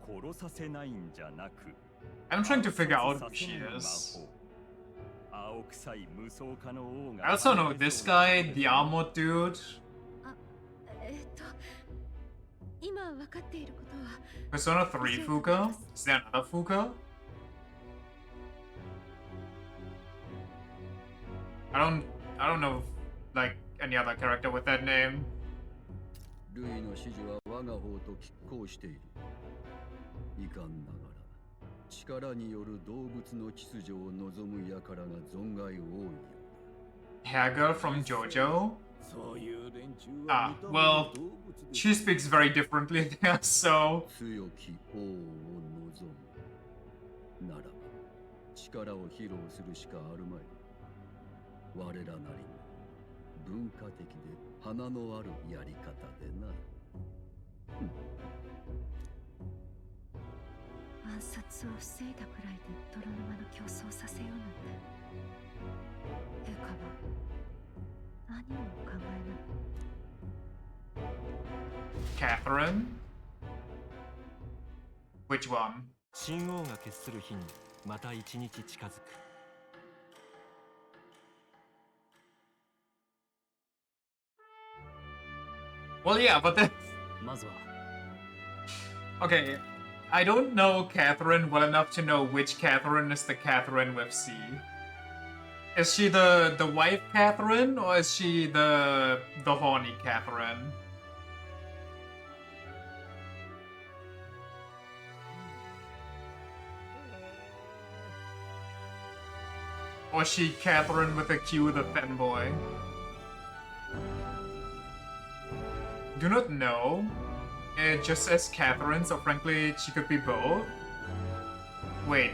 L: 殺させないんじゃなく
A: I'm trying to figure out who she is.
L: 青臭い無双化の王が
A: I also know this guy, the armored dude.
M: 今分かっていることは
A: Persona 3 Fuka? Is there another Fuka? I don't know like any other character with that name.
F: ルイの指示は我が方と拮抗している。いかんながら力による動物の秩序を望む輩が存外多いようだ。
A: Hair girl from JoJo? Ah, well, she speaks very differently there, so...
F: 強き王を望むならば力を披露するしかあるまい。我らなりに文化的で花のあるやり方でな。
M: 暗殺を防いだくらいで泥沼の競争させようなんて、陛下は何をお考えなの？
A: Catherine? Which one?
N: 神王が決する日にまた一日近づく。
A: Well, yeah, but then... Okay, I don't know Catherine well enough to know which Catherine is the Catherine with C. Is she the wife Catherine, or is she the horny Catherine? Or is she Catherine with a Q, the fanboy? Do not know. It just says Catherine, so frankly, she could be both. Wait,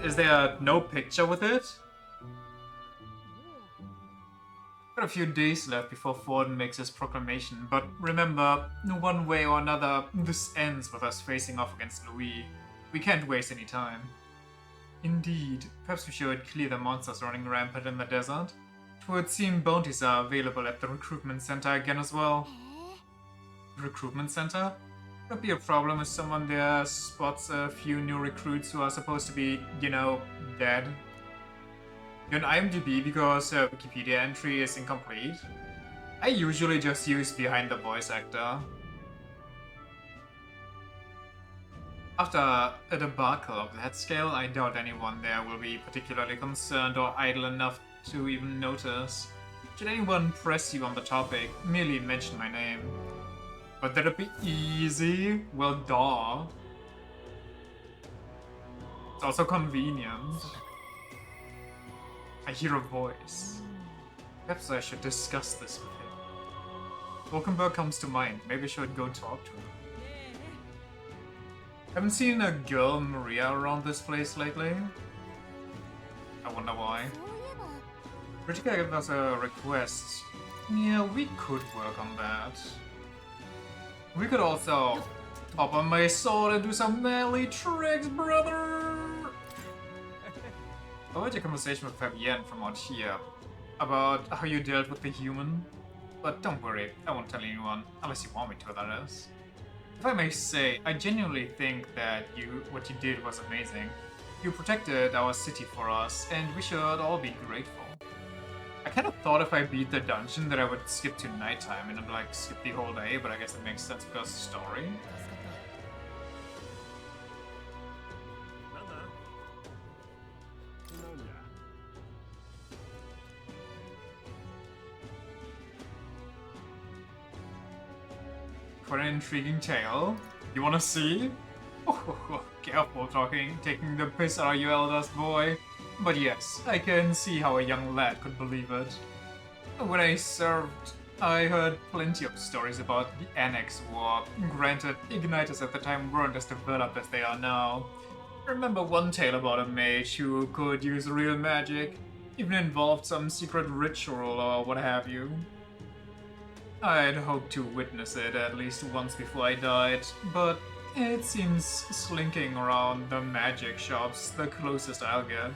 A: is there no picture with it? Got a few days left before Ford makes his proclamation, but remember, one way or another, this ends with us facing off against Louis. We can't waste any time. Indeed, perhaps we should clear the monsters running rampant in the desert. It would seem bounties are available at the recruitment center again as well. Recruitment center? Could be a problem if someone there spots a few new recruits who are supposed to be, you know, dead. You're on IMDb because Wikipedia entry is incomplete. I usually just use behind the voice actor. After a debacle of that scale, I doubt anyone there will be particularly concerned or idle enough to even notice. Should anyone press you on the topic, merely mention my name. But that'd be easy? Well, duh. It's also convenient. I hear a voice. Perhaps I should discuss this with him. Wolkenberg comes to mind. Maybe I should go talk to him. Haven't seen a girl Maria around this place lately. I wonder why. Critica gave us a request. Yeah, we could work on that. We could also hop on my sword and do some manly tricks, brother! I had a conversation with Fabienne from out here about how you dealt with the human. But don't worry, I won't tell anyone, unless you want me to, that is. If I may say, I genuinely think that what you did was amazing. You protected our city for us, and we should all be grateful. I kind of thought if I beat the dungeon that I would skip to nighttime and like skip the whole day, but I guess it makes sense because of the story. quite an intriguing tale. You wanna see? Oh, careful taking the piss out of your eldest boy. But yes, I can see how a young lad could believe it. When I served, I heard plenty of stories about the Annex War. Granted, Igniters at the time weren't as developed as they are now. I remember one tale about a mage who could use real magic, even involved some secret ritual or what have you. I'd hoped to witness it at least once before I died, but it seems slinking around the magic shop's the closest I'll get.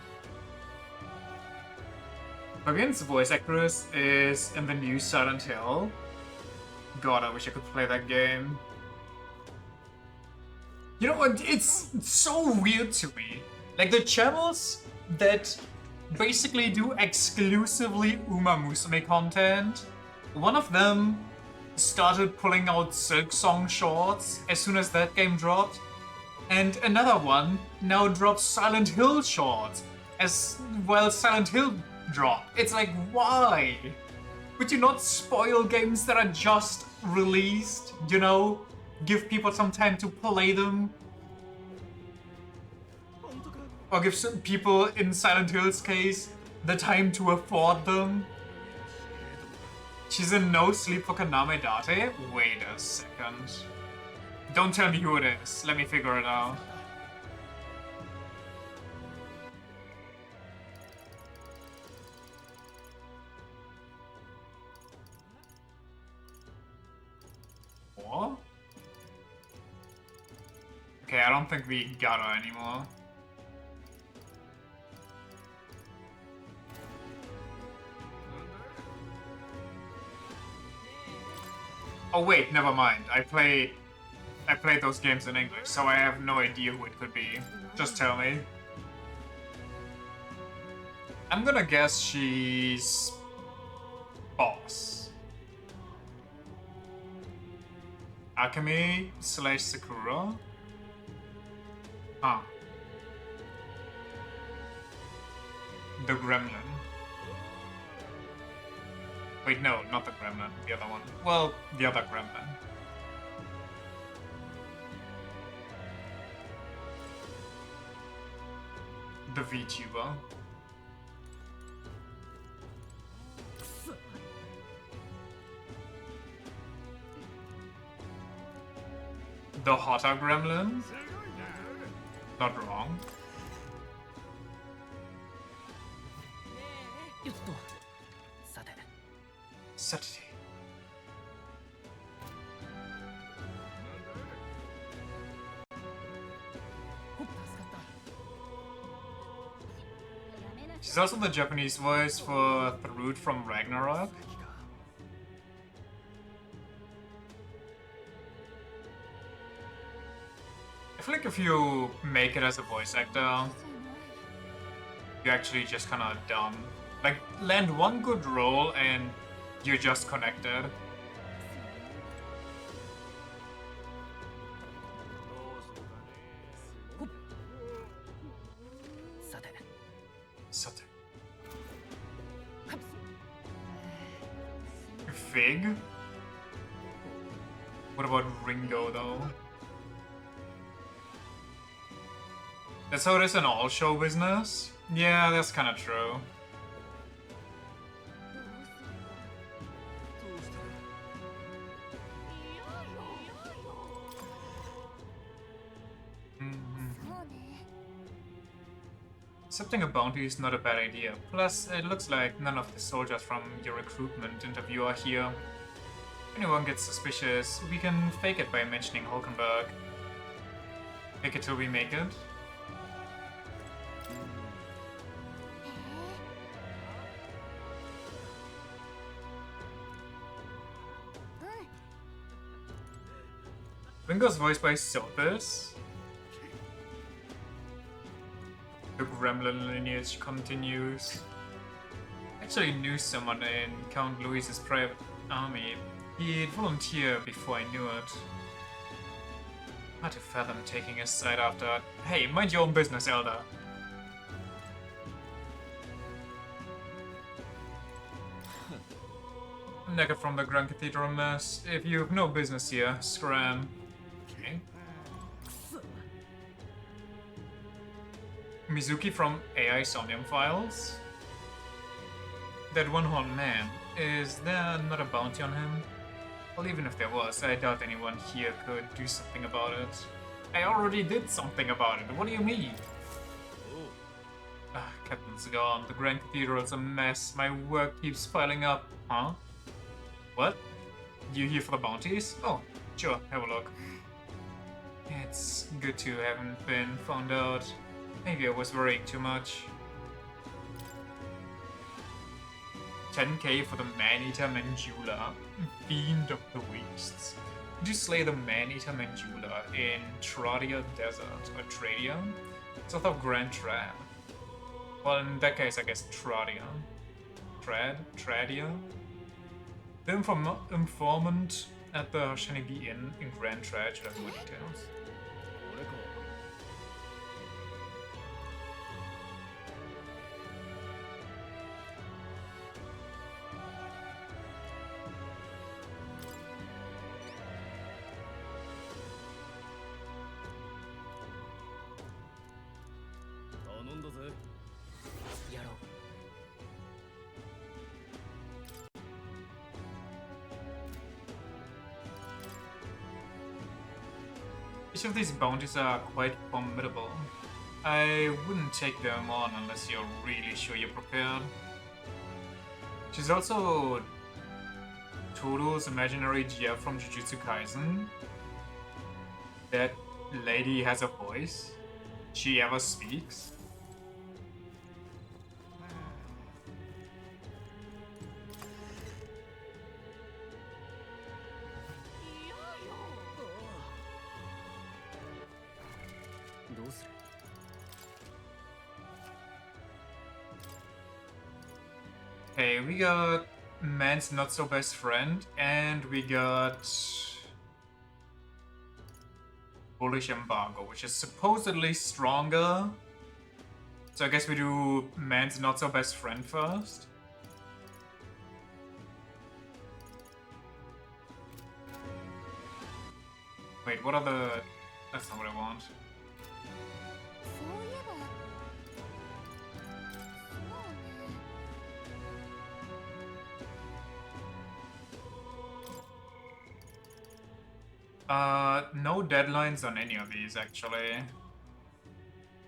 A: Fabien's voice actress is in the new Silent Hill. God, I wish I could play that game. You know what? It's so weird to me. Like, the channels that basically do exclusively Uma Musume content, one of them started pulling out Silk Song shorts as soon as that game dropped, and another one now drops Silent Hill shorts as well. Silent Hill dropped. It's like, why? Would you not spoil games that are just released? You know, give people some time to play them, or give some people, in Silent Hill's case, the time to afford them. She's in No Sleep for Kaname Date? Wait a second. Don't tell me who it is. Let me figure it out. What? Okay, I don't think we got her anymore. Oh wait, never mind. I played those games in English, so I have no idea who it could be. Just tell me. I'm gonna guess she's boss. Akame / Sakura? Huh. The Gremlin. Wait, no, not the Gremlin, the other one. Well, the other Gremlin. The VTuber. The hotter Gremlin? Not wrong. Saturday. She's also the Japanese voice for Thrud from Ragnarok. I feel like if you make it as a voice actor, you're actually just kinda done. Like, land one good role and you're just connected. Sate. Fig? What about Ringo, though? That's how it is in all show business? Yeah, that's kinda true. Accepting a bounty is not a bad idea. Plus, it looks like none of the soldiers from your recruitment interview are here. If anyone gets suspicious, we can fake it by mentioning Hulkenberg. Fake it till we make it. Ringo's voiced by Sothis. The Gremlin lineage continues. Actually knew someone in Count Louis's private army. He'd volunteer before I knew it. Hard to fathom taking his side after. Hey, mind your own business, Elder. Naked from the Grand Cathedral mess. If you've no business here, scram. Okay. Mizuki from AI Somnium Files. That one-horned man. Is there not a bounty on him? Well, even if there was, I doubt anyone here could do something about it. I already did something about it. What do you mean? Ah, Captain's gone. The Grand Cathedral's a mess. My work keeps piling up. Huh? What? You here for the bounties? Oh, sure. Have a look. It's good to haven't been found out. Maybe I was worrying too much. 10k for the Man-Eater Manjula, Fiend of the Wastes. Did you slay the Man-Eater Manjula in Tradia Desert or Tradia? South of Grand Trad. Well, in that case, I guess Tradia. Tradia? The informant at the Shanibi Inn in Grand Trad should have more details. Each of these bounties are quite formidable. I wouldn't take them on unless you're really sure you're prepared. She's also Toru's imaginary GF from Jujutsu Kaisen. That lady has a voice. She ever speaks. Okay, we got Man's Not So Best Friend, and we got Bullish Embargo, which is supposedly stronger. So I guess we do Man's Not So Best Friend first. Wait, what are the... That's not what I want. No deadlines on any of these, actually.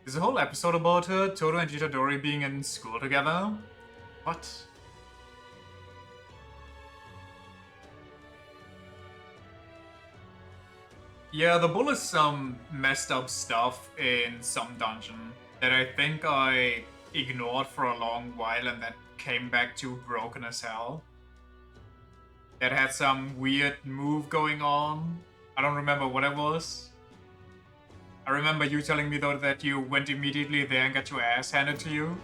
A: There's a whole episode about her, Toru and Itadori being in school together. What? Yeah, the bull is some messed up stuff in some dungeon that I think I ignored for a long while and then came back to broken as hell. That had some weird move going on. I don't remember what it was. I remember you telling me though that you went immediately there and got your ass handed to you.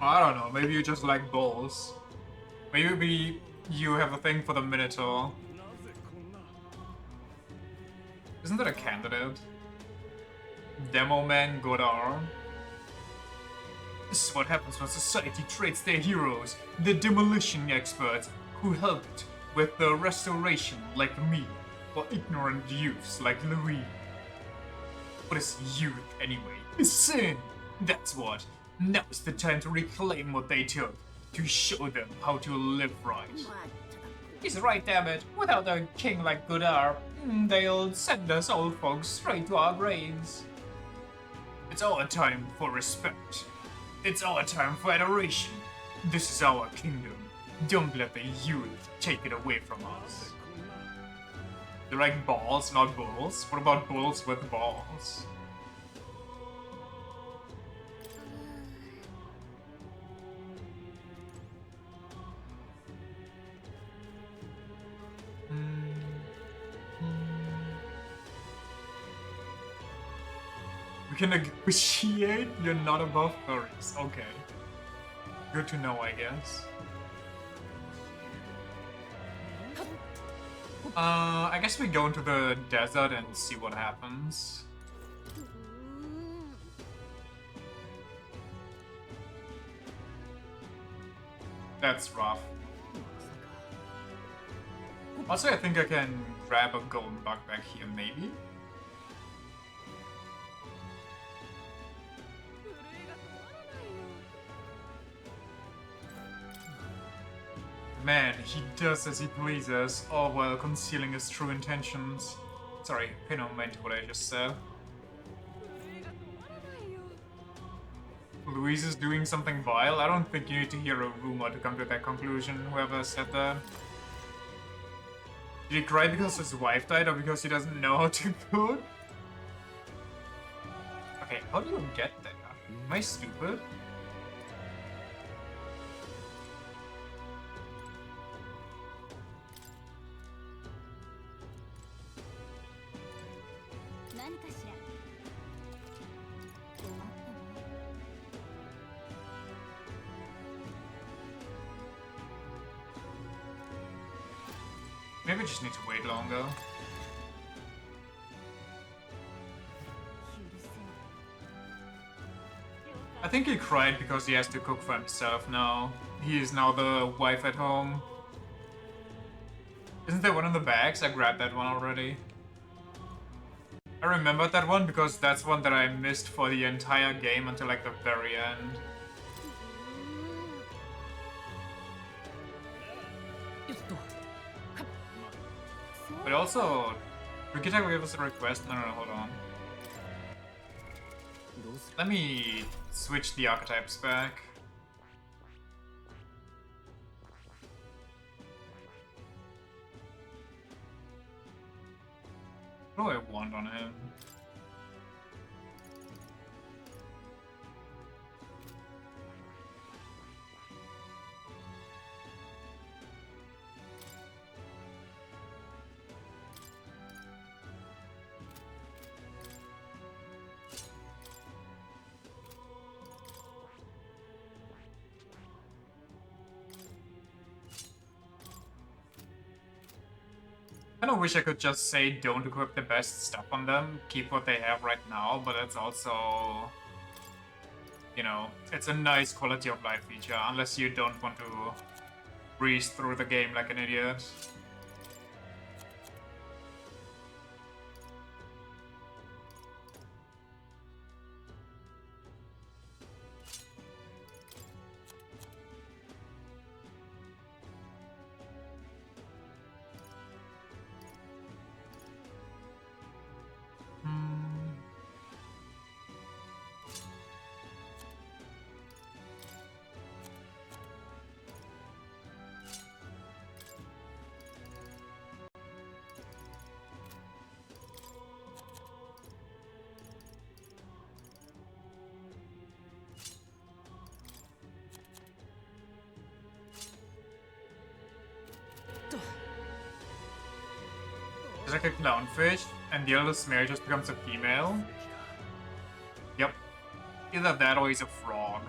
A: I don't know, maybe you just like bulls. Maybe you have a thing for the Minotaur. Isn't that a candidate? Demo Man Godar. This is what happens when society treats their heroes, the demolition experts who helped with the restoration like me, or ignorant youths like Louis. What is youth anyway? It's sin! That's what. Now's the time to reclaim what they took, to show them how to live right. He's right, damn it. Without a king like Godar, they'll send us old folks straight to our graves. It's our time for respect. It's our time for adoration. This is our kingdom. Don't let the youth take it away from us. They're like balls, not bulls. What about bulls with balls? We can negotiate? You're not above furries. Okay. Good to know, I guess. I guess we go into the desert and see what happens. That's rough. Also, I think I can grab a golden bug back here, maybe? Man, he does as he pleases, all while concealing his true intentions. Sorry, pay no mind to what I just said. Louise is doing something vile? I don't think you need to hear a rumor to come to that conclusion, whoever said that. Did he cry because his wife died or because he doesn't know how to cook? Okay, how do you get there? Am I stupid? Maybe we just need to wait longer. I think he cried because he has to cook for himself now. He is now the wife at home. Isn't there one in the bags? I grabbed that one already. I remembered that one because that's one that I missed for the entire game until like the very end. But also, Rikita gave us a request. No, hold on. Let me switch the archetypes back. What do I want on him? I kinda wish I could just say don't equip the best stuff on them, keep what they have right now, but it's also, you know, it's a nice quality of life feature, unless you don't want to breeze through the game like an idiot. There's like a clownfish, and the eldest male just becomes a female. Yep. Either that or he's a frog.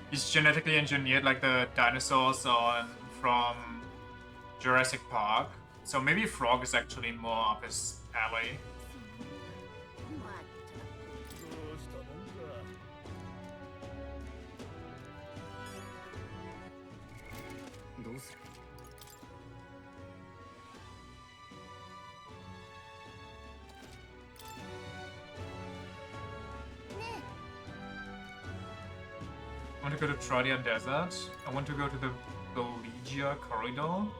A: He's genetically engineered like the dinosaurs from Jurassic Park. So maybe frog is actually more up his alley. I want to go to Trodia Desert. I want to go to the Goligia Corridor. What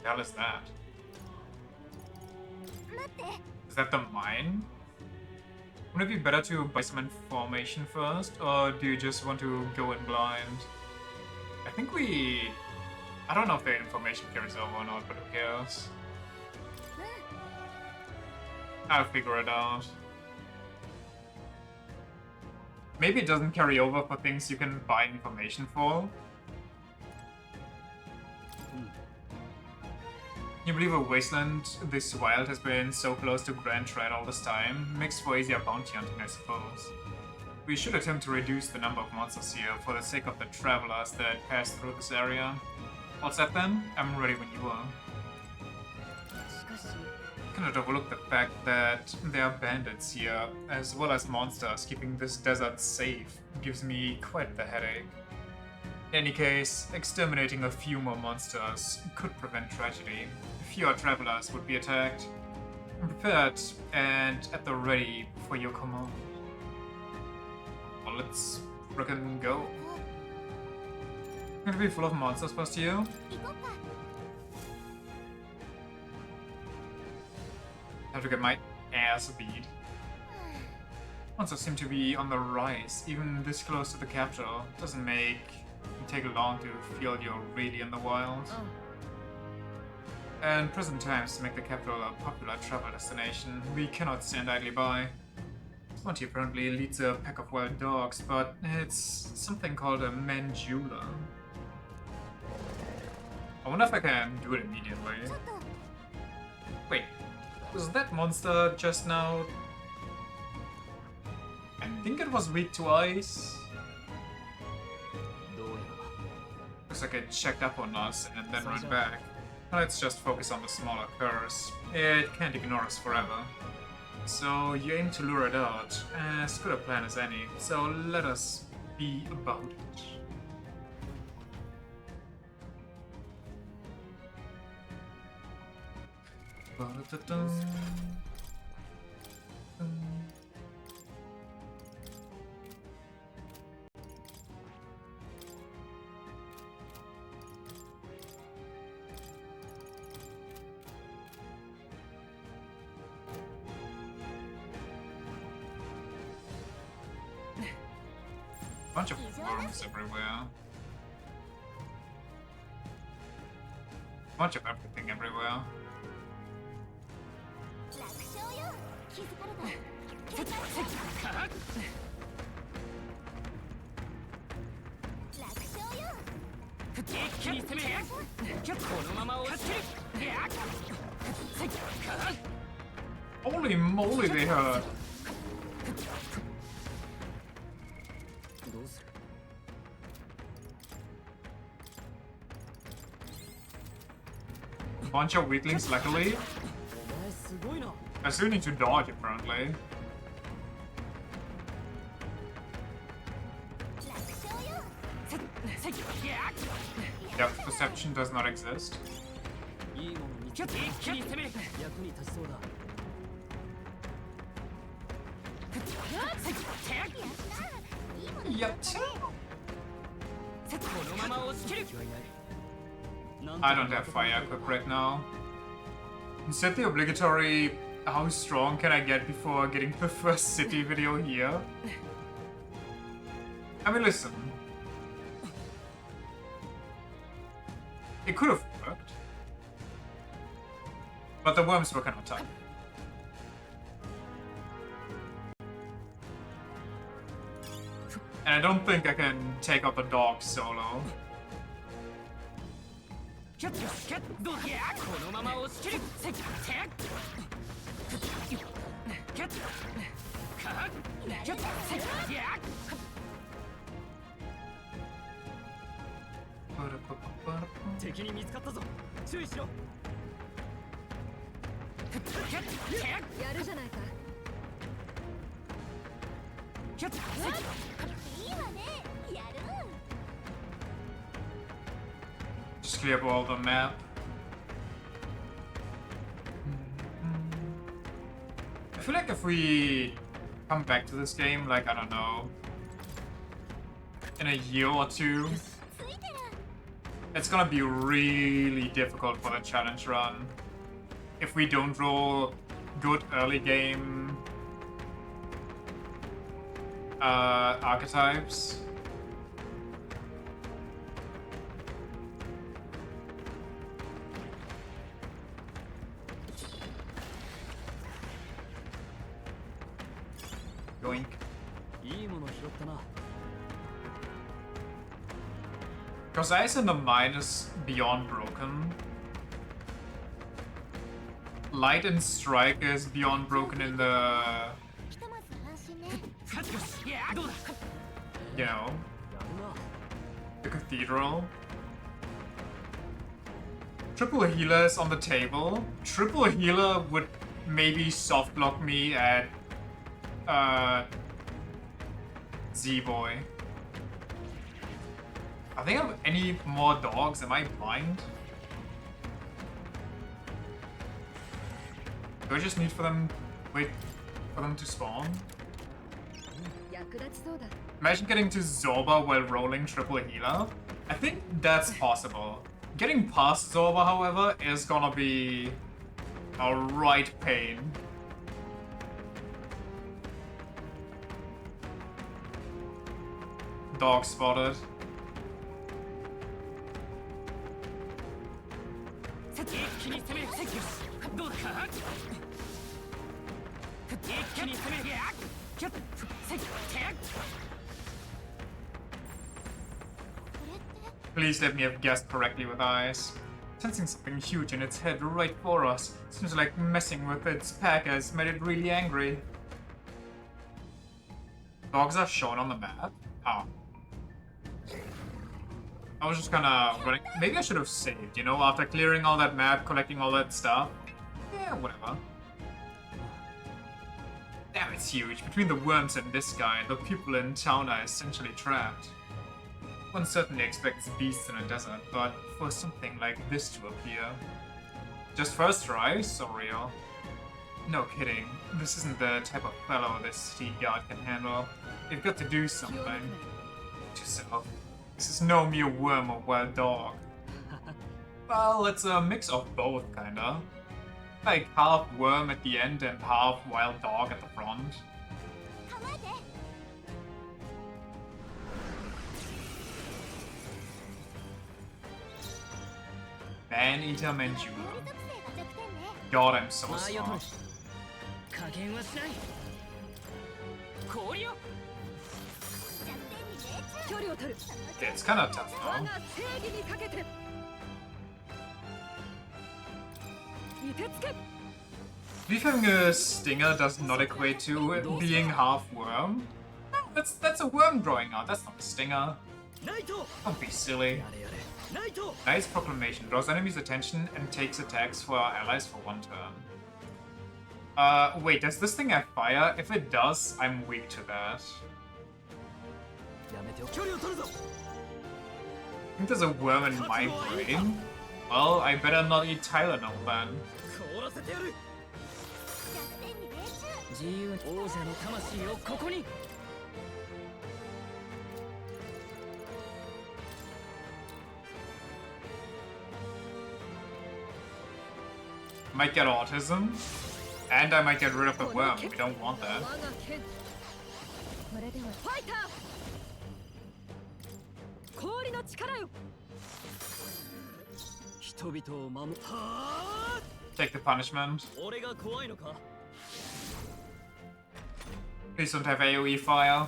A: the hell is that? Is that the mine? Wouldn't it be better to buy some information first, or do you just want to go in blind? I think I don't know if the information carries over or not, but who cares? I'll figure it out. Maybe it doesn't carry over for things you can buy information for. Can you believe a wasteland this wild has been so close to Grand Trade all this time? Makes for easier bounty hunting, I suppose. We should attempt to reduce the number of monsters here for the sake of the travelers that pass through this area. All set then? I'm ready when you are. Cannot overlook the fact that there are bandits here, as well as monsters. Keeping this desert safe gives me quite the headache. In any case, exterminating a few more monsters could prevent tragedy. Fewer travelers would be attacked. I'm prepared and at the ready for your command. Well, let's frickin' go. Gonna be full of monsters first here. Have to get my ass beat. Monsters seem to be on the rise, even this close to the capital. Doesn't make it take long to feel you're really in the wild. And present times make the capital a popular travel destination. We cannot stand idly by. Monty apparently leads a pack of wild dogs, but it's something called a Manjula. I wonder if I can do it immediately. Wait, was that monster just now? I think it was weak to ice. Looks like it checked up on us and then ran back. Let's just focus on the smaller curse. It can't ignore us forever. So you aim to lure it out. As good a plan as any. So let us be about it. Bunch of worms everywhere. Bunch of everything everywhere. Holy moly, they hurt. Bunch of weaklings, luckily. I still need to dodge, apparently. Depth perception does not exist. I don't have fire equipped right now. Instead the obligatory how strong can I get before getting to the first city video here? I mean, listen. It could have worked. But the worms were kind of tough. And I don't think I can take out the dog solo. Just clear all the map. I feel like if we come back to this game, like, I don't know, in a year or two, it's gonna be really difficult for the challenge run if we don't roll good early game archetypes. Yoink. Because Ice in the Mine is beyond broken. Light and Strike is beyond broken in the... you know, the Cathedral. Triple healer is on the table. Triple healer would maybe soft lock me at Z-Boy. I think I have any more dogs. Am I blind? Do I just need for them wait for them to spawn? Imagine getting to Zorba while rolling triple healer. I think that's possible. Getting past Zorba, however, is gonna be a right pain. Dog spotted. Please let me have guessed correctly with eyes. Sensing something huge in its head right for us. Seems like messing with its pack has made it really angry. Dogs are shown on the map? Oh. I was just kinda running. Maybe I should have saved, you know, after clearing all that map, collecting all that stuff. Yeah, whatever. Damn, it's huge. Between the worms and this guy, the people in town are essentially trapped. One certainly expects beasts in a desert, but for something like this to appear... Just first try? Surreal. No kidding. This isn't the type of fellow this city guard can handle. You've got to do something. To yourself. This is no mere worm or wild dog. Well, it's a mix of both, kinda. Like half worm at the end and half wild dog at the front. Man-eater Manjula. God, I'm so smart. It's kind of tough though. Believe having a stinger does not equate to it being half worm. No, that's a worm growing out, that's not a stinger. Don't be silly. Nice proclamation draws enemies' attention and takes attacks for our allies for 1 turn. Wait, does this thing have fire? If it does, I'm weak to that. I think there's a worm in my brain. Well, I better not eat Tylenol then. Might get autism, and I might get rid of the worm. We don't want that. Take the punishment. Please don't have AoE fire.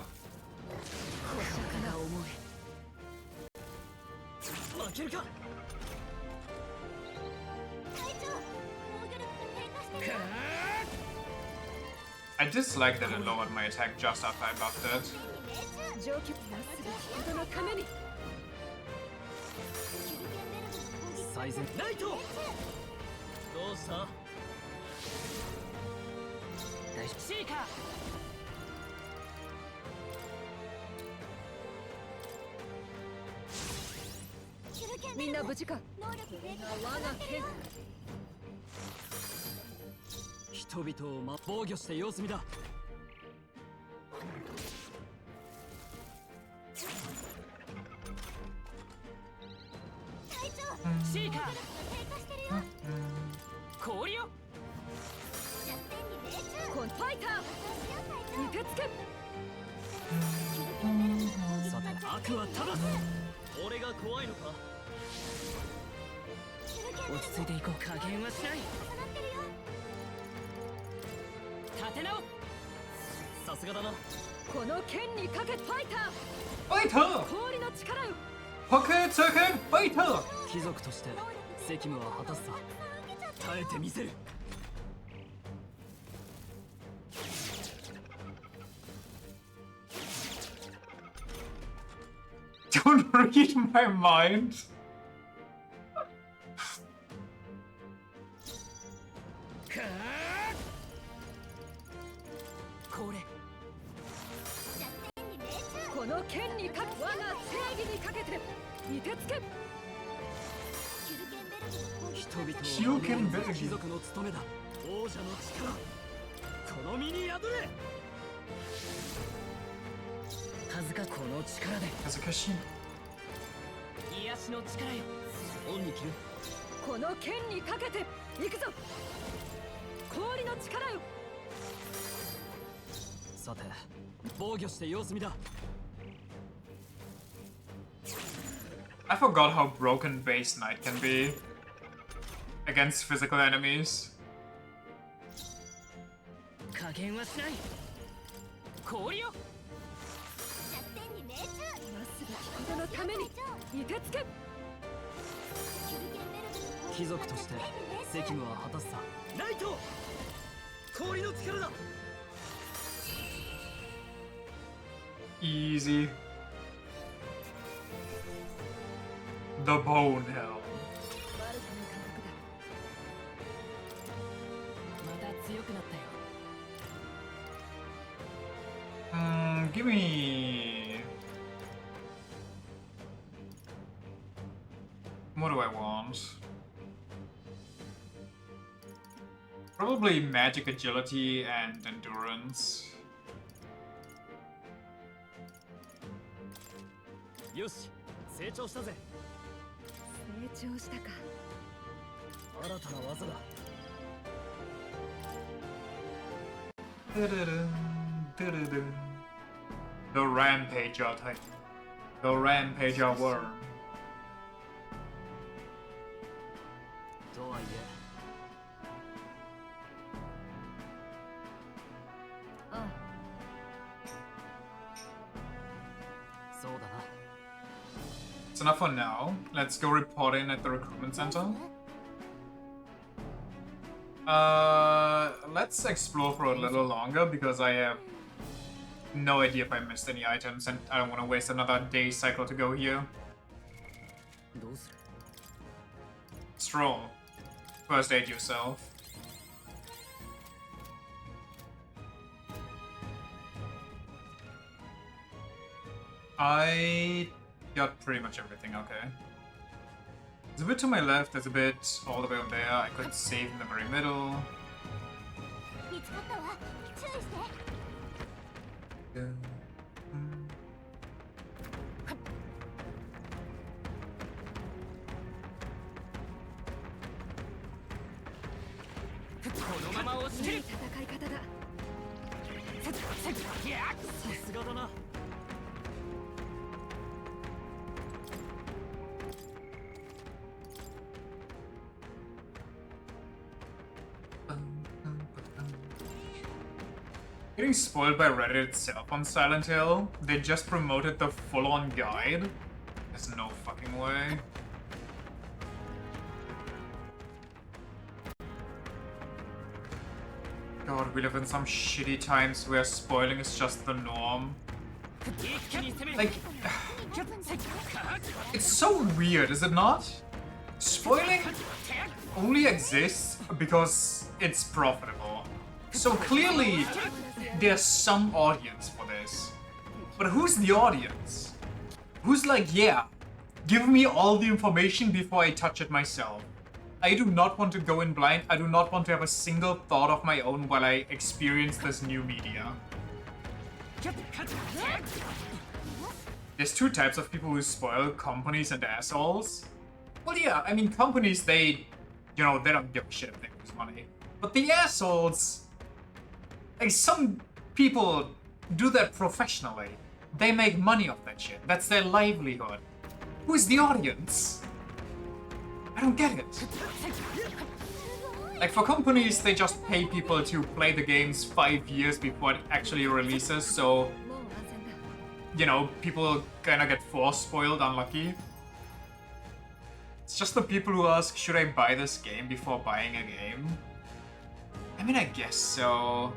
A: I dislike that it lowered my attack just after I buffed it. Fighter! Pocket Circuit Fighter! Don't read my mind.
K: 剣にか我が正義にかけて凍てつけ。
C: 人々を
A: ヒューケンベルギー
C: 貴族の務めだ。王者の力この身に宿れ。数かこの力で
A: 恥ずかしい。
C: 癒しの力よ。恩に着る。
K: この剣にかけて行くぞ。氷の力よ。
C: さて防御して様子見だ。
A: I forgot how broken Base Knight can be against physical enemies.
C: 加減はしない。氷よ。
K: なすべきことのために凍てつけ。
C: 貴族として責務は果たすさ。ライト氷の力だ。
A: Easy. The Bone Helm.
C: また強くなったよ。
A: Give me. What do I want? Probably magic agility and endurance.
C: よし、成長したぜ。
K: 成長したか。
C: 新たな技だ。
A: The Rampager type. The Rampager worm.
C: とはいえ。そうだな。
A: It's enough for now. Let's go report in at the recruitment center. Let's explore for a little longer because I have no idea if I missed any items and I don't want to waste another day cycle to go here.
C: どうする？
A: Stroll. First aid yourself. I got pretty much everything, okay. There's a bit to my left, there's a bit all the way up there. I could save in the very middle. Getting spoiled by Reddit itself on Silent Hill. They just promoted the full-on guide. There's no fucking way. God, we live in some shitty times where spoiling is just the norm. Like, it's so weird, is it not? Spoiling only exists because it's profitable. So clearly, there's some audience for this. But who's the audience? Who's like, yeah, give me all the information before I touch it myself. I do not want to go in blind. I do not want to have a single thought of my own while I experience this new media. There's two types of people who spoil: companies and assholes. Well, yeah, I mean, companies, they don't give a shit if they lose money. But the assholes, like, some people do that professionally. They make money off that shit. That's their livelihood. Who's the audience? I don't get it. Like, for companies, they just pay people to play the games 5 years before it actually releases, so, you know, people kinda get force-spoiled, unlucky. It's just the people who ask, should I buy this game before buying a game? I mean, I guess so.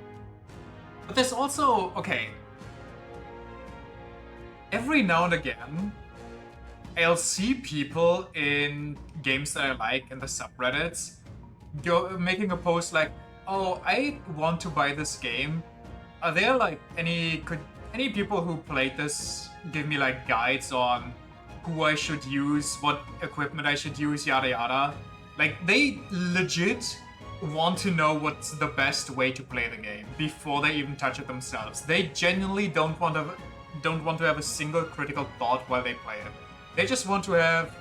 A: But there's also, okay. Every now and again, I'll see people in games that I like in the subreddits making a post like, oh, I want to buy this game. Are there like any Any people who played this give me like guides on who I should use, what equipment I should use, yada yada. Like, they legit want to know what's the best way to play the game before they even touch it themselves. They genuinely don't want to have a single critical thought while they play it. They just want to have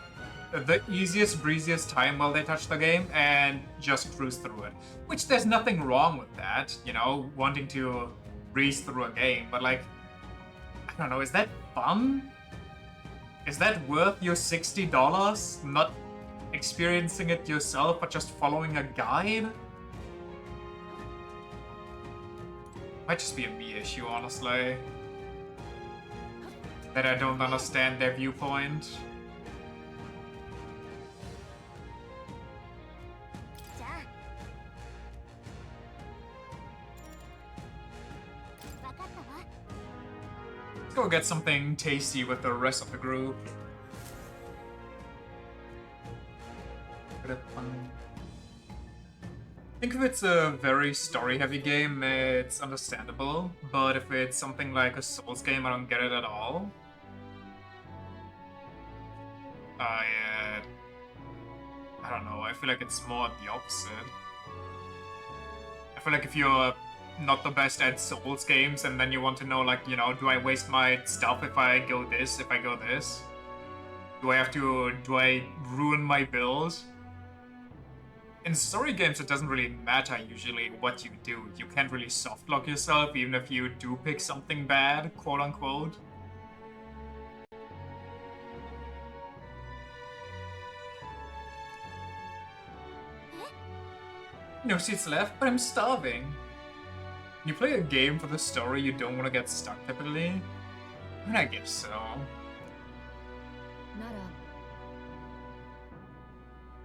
A: the easiest, breeziest time while they touch the game and just cruise through it. Which there's nothing wrong with that, you know, wanting to breeze through a game, but like, I don't know, is that fun? Is that worth your $60? Not experiencing it yourself, but just following a guide? Might just be a me issue, honestly. That I don't understand their viewpoint. Let's go get something tasty with the rest of the group. I think if it's a very story-heavy game, it's understandable, but if it's something like a Souls game, I don't get it at all. I don't know, I feel like it's more the opposite. I feel like if you're not the best at Souls games, and then you want to know, like, you know, do I waste my stuff if I go this, if I go this? Do I ruin my build? In story games, it doesn't really matter usually what you do. You can't really softlock yourself, even if you do pick something bad, quote unquote. No seats left, but I'm starving. You play a game for the story, you don't want to get stuck typically? I mean, I guess so.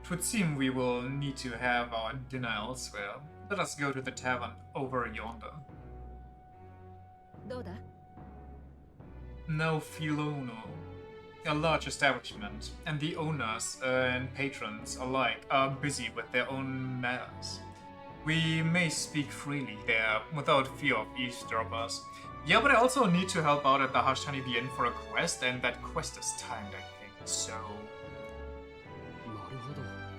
A: It would seem we will need to have our dinner elsewhere. Let us go to the tavern over yonder. No Filono. A large establishment, and the owners and patrons alike are busy with their own matters. We may speak freely there without fear of eavesdroppers. Yeah, but I also need to help out at the Hushed Honeybee Inn for a quest, and that quest is timed, I think, so...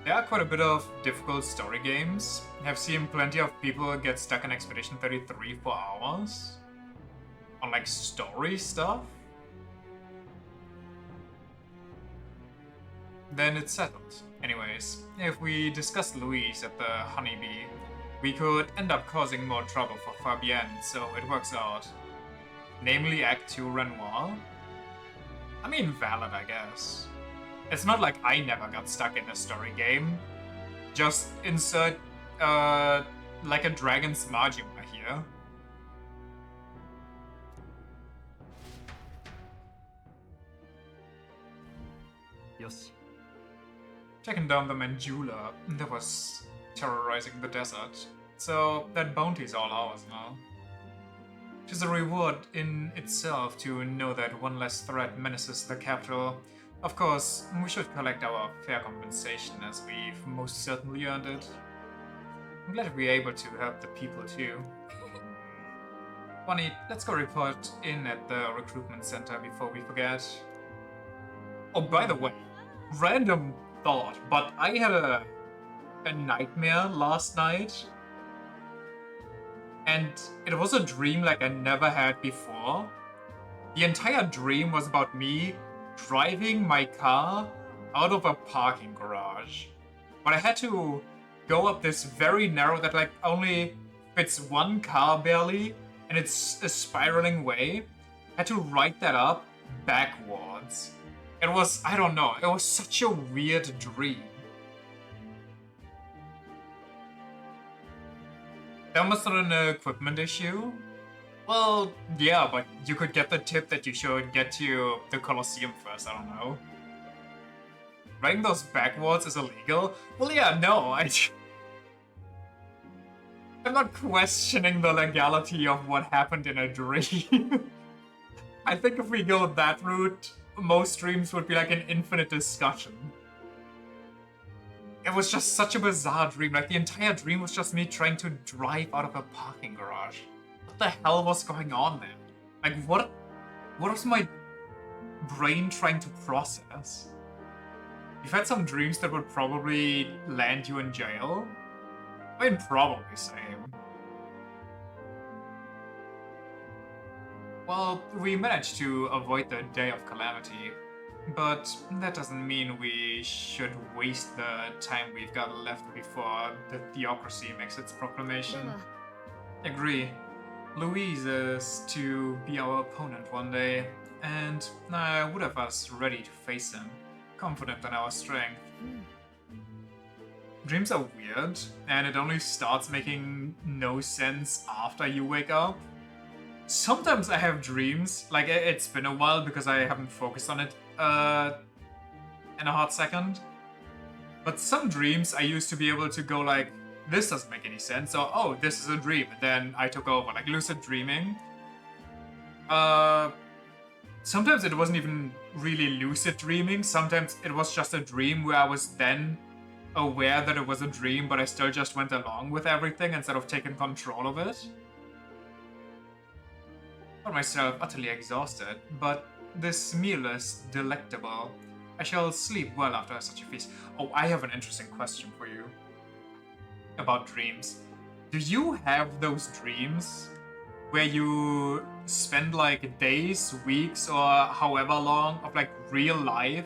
A: There are quite a bit of difficult story games. I've seen plenty of people get stuck in Expedition 33 for hours. On, like, story stuff. Then it's settled. Anyways, if we discuss Louise at the Honeybee, we could end up causing more trouble for Fabienne, so it works out. Namely Act 2 Renoir. I mean, valid, I guess. It's not like I never got stuck in a story game. Just insert, like a Dragon's Majima here.
N: Yoshi.
A: Checking down the Manjula that was terrorizing the desert. So that bounty's all ours now. It is a reward in itself to know that one less threat menaces the capital. Of course, we should collect our fair compensation as we've most certainly earned it. I'm glad to be able to help the people too. Bonnie, let's go report in at the recruitment center before we forget. Oh, by the way, random thought, but I had a nightmare last night. And it was a dream like I never had before. The entire dream was about me driving my car out of a parking garage. But I had to go up this very narrow, that like only fits one car barely, and it's a spiraling way. I had to write that up backwards. It was, I don't know, it was such a weird dream. That was not an equipment issue. Well, yeah, but you could get the tip that you should get to the Colosseum first, I don't know. Writing those backwards is illegal? Well, yeah, no, I'm not questioning the legality of what happened in a dream. I think if we go that route, most dreams would be like an infinite discussion. It was just such a bizarre dream, like the entire dream was just me trying to drive out of a parking garage. What the hell was going on there? Like, what was my brain trying to process? You've had some dreams that would probably land you in jail? I mean, probably same. Well, we managed to avoid the Day of Calamity, but that doesn't mean we should waste the time we've got left before the Theocracy makes its proclamation. Agree. Louise is to be our opponent one day, and I would have us ready to face him, confident in our strength. Dreams are weird, and it only starts making no sense after you wake up. Sometimes I have dreams, like it's been a while because I haven't focused on it in a hot second. But some dreams I used to be able to go like, this doesn't make any sense, or oh, this is a dream, and then I took over, like lucid dreaming. Sometimes it wasn't even really lucid dreaming, sometimes it was just a dream where I was then aware that it was a dream, but I still just went along with everything instead of taking control of it. I found myself utterly exhausted, but this meal is delectable. I shall sleep well after such a feast. Oh, I have an interesting question for you about dreams. Do you have those dreams where you spend like days, weeks, or however long of like real life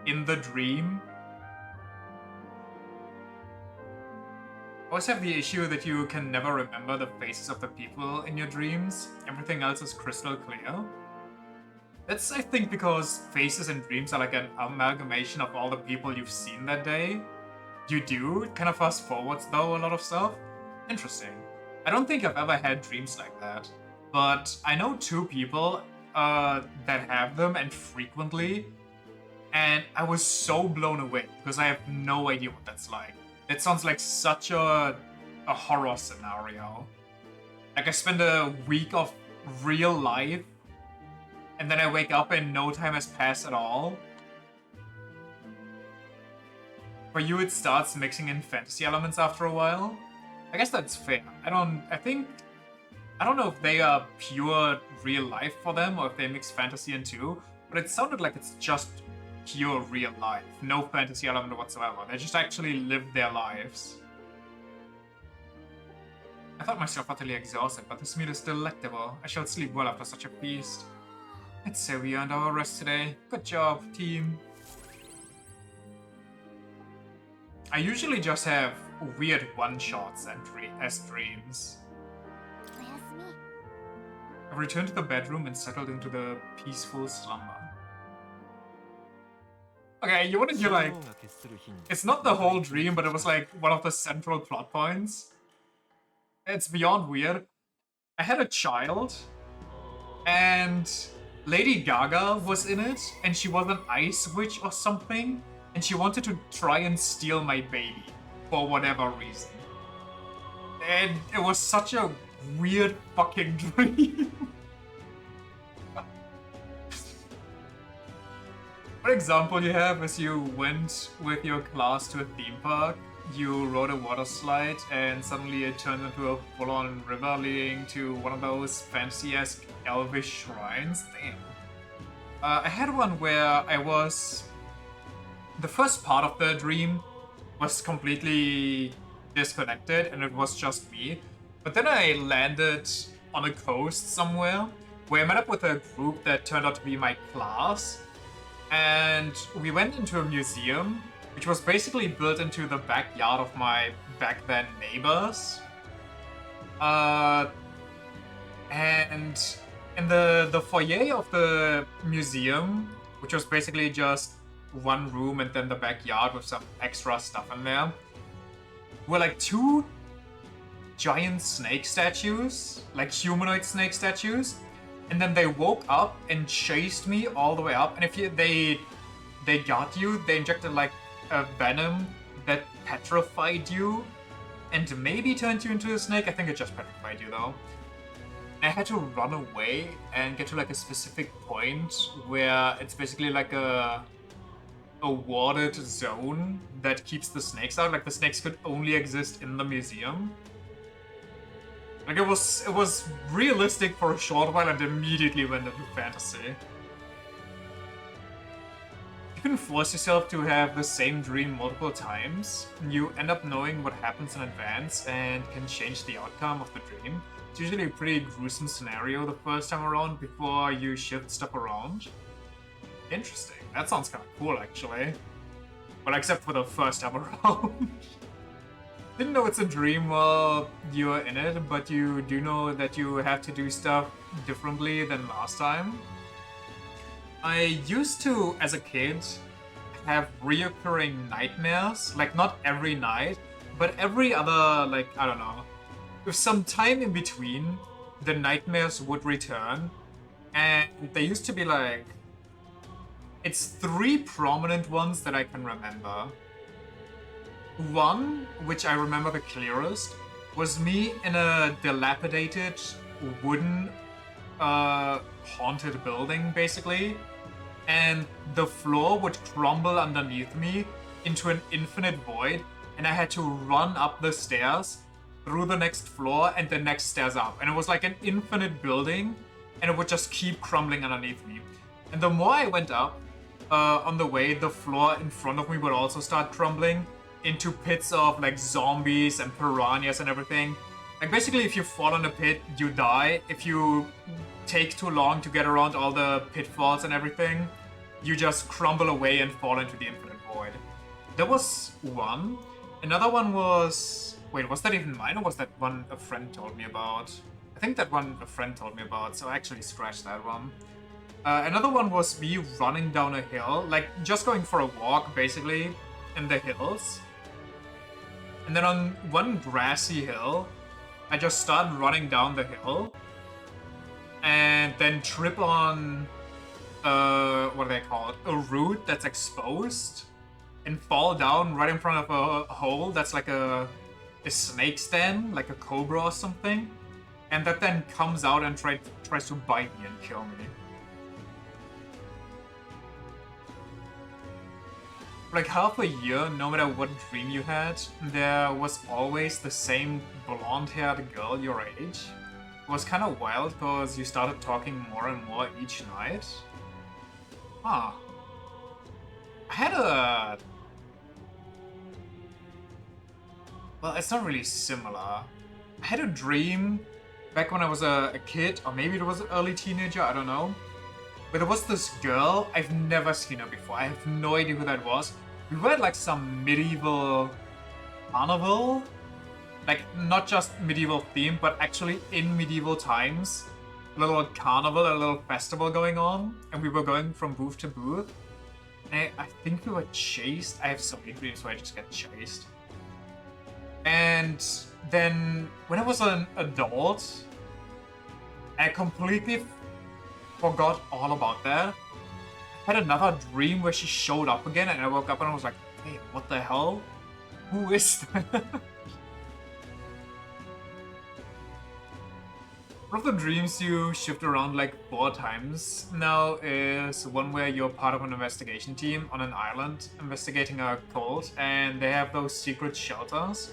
A: in the dream? I always have the issue that you can never remember the faces of the people in your dreams. Everything else is crystal clear. That's, I think, because faces in dreams are like an amalgamation of all the people you've seen that day. You do? It kind of fast forwards, though, a lot of stuff. Interesting. I don't think I've ever had dreams like that. But I know two people that have them, and frequently. And I was so blown away, because I have no idea what that's like. It sounds like such a horror scenario. Like I spend a week of real life, and then I wake up and no time has passed at all. For you, it starts mixing in fantasy elements after a while. I guess that's fair. I don't know if they are pure real life for them or if they mix fantasy in too, but it sounded like it's just pure real life. No fantasy element whatsoever. They just actually live their lives. I thought myself utterly exhausted, but this meal is delectable. I shall sleep well after such a feast. I'd say we earned our rest today. Good job, team. I usually just have weird one-shots as dreams. I returned to the bedroom and settled into the peaceful slumber. Okay, you wanna hear like... It's not the whole dream, but it was like one of the central plot points. It's beyond weird. I had a child, and Lady Gaga was in it, and she was an ice witch or something, and she wanted to try and steal my baby, for whatever reason. And it was such a weird fucking dream. One example you have is you went with your class to a theme park, you rode a water slide, and suddenly it turned into a full-on river leading to one of those fantasy-esque elvish shrines. Damn. I had one where I was... The first part of the dream was completely disconnected and it was just me. But then I landed on a coast somewhere where I met up with a group that turned out to be my class. And we went into a museum, which was basically built into the backyard of my back then neighbors. And in the foyer of the museum, which was basically just one room and then the backyard with some extra stuff in there, were like two giant snake statues, like humanoid snake statues. And then they woke up and chased me all the way up. And if they got you, they injected like a venom that petrified you and maybe turned you into a snake. I think it just petrified you though. And I had to run away and get to like a specific point where it's basically like a warded zone that keeps the snakes out. Like the snakes could only exist in the museum. Like it was realistic for a short while and immediately went into fantasy. You can force yourself to have the same dream multiple times. You end up knowing what happens in advance and can change the outcome of the dream. It's usually a pretty gruesome scenario the first time around before you shift stuff around. Interesting. That sounds kind of cool, actually. Well, except for the first time around. Didn't know it's a dream while you're in it, but you do know that you have to do stuff differently than last time. I used to, as a kid, have reoccurring nightmares. Like, not every night, but every other, like, I don't know. With some time in between, the nightmares would return. And they used to be like... It's 3 prominent ones that I can remember. One, which I remember the clearest, was me in a dilapidated wooden haunted building, basically. And the floor would crumble underneath me into an infinite void, and I had to run up the stairs through the next floor and the next stairs up. And it was like an infinite building, and it would just keep crumbling underneath me. And the more I went up, on the way, the floor in front of me would also start crumbling into pits of like zombies and piranhas and everything. Like basically if you fall in a pit, you die. If you take too long to get around all the pitfalls and everything, you just crumble away and fall into the infinite void. That was one. Another one was... Wait, was that even mine or was that one a friend told me about? I think that one a friend told me about, so I actually scratched that one. Another one was me running down a hill, like just going for a walk, basically, in the hills. And then on one grassy hill, I just start running down the hill, and then trip on, what are they called? A root that's exposed, and fall down right in front of a hole that's like a snake's den, like a cobra or something. And that then comes out and tries to bite me and kill me. Like half a year, no matter what dream you had, there was always the same blonde-haired girl your age. It was kind of wild because you started talking more and more each night. Huh. I had a... Well, it's not really similar. I had a dream back when I was a kid, or maybe it was an early teenager, I don't know. But there was this girl, I've never seen her before, I have no idea who that was. We were at like some medieval carnival. Like, not just medieval theme, but actually in medieval times. A little carnival, a little festival going on. And we were going from booth to booth. And I think we were chased. I have so many dreams where I just get chased. And then, when I was an adult, I completely forgot all about that. I had another dream where she showed up again, and I woke up and I was like, hey, what the hell? Who is that? One of the dreams you shift around like 4 times now is one where you're part of an investigation team on an island investigating a cult, and they have those secret shelters.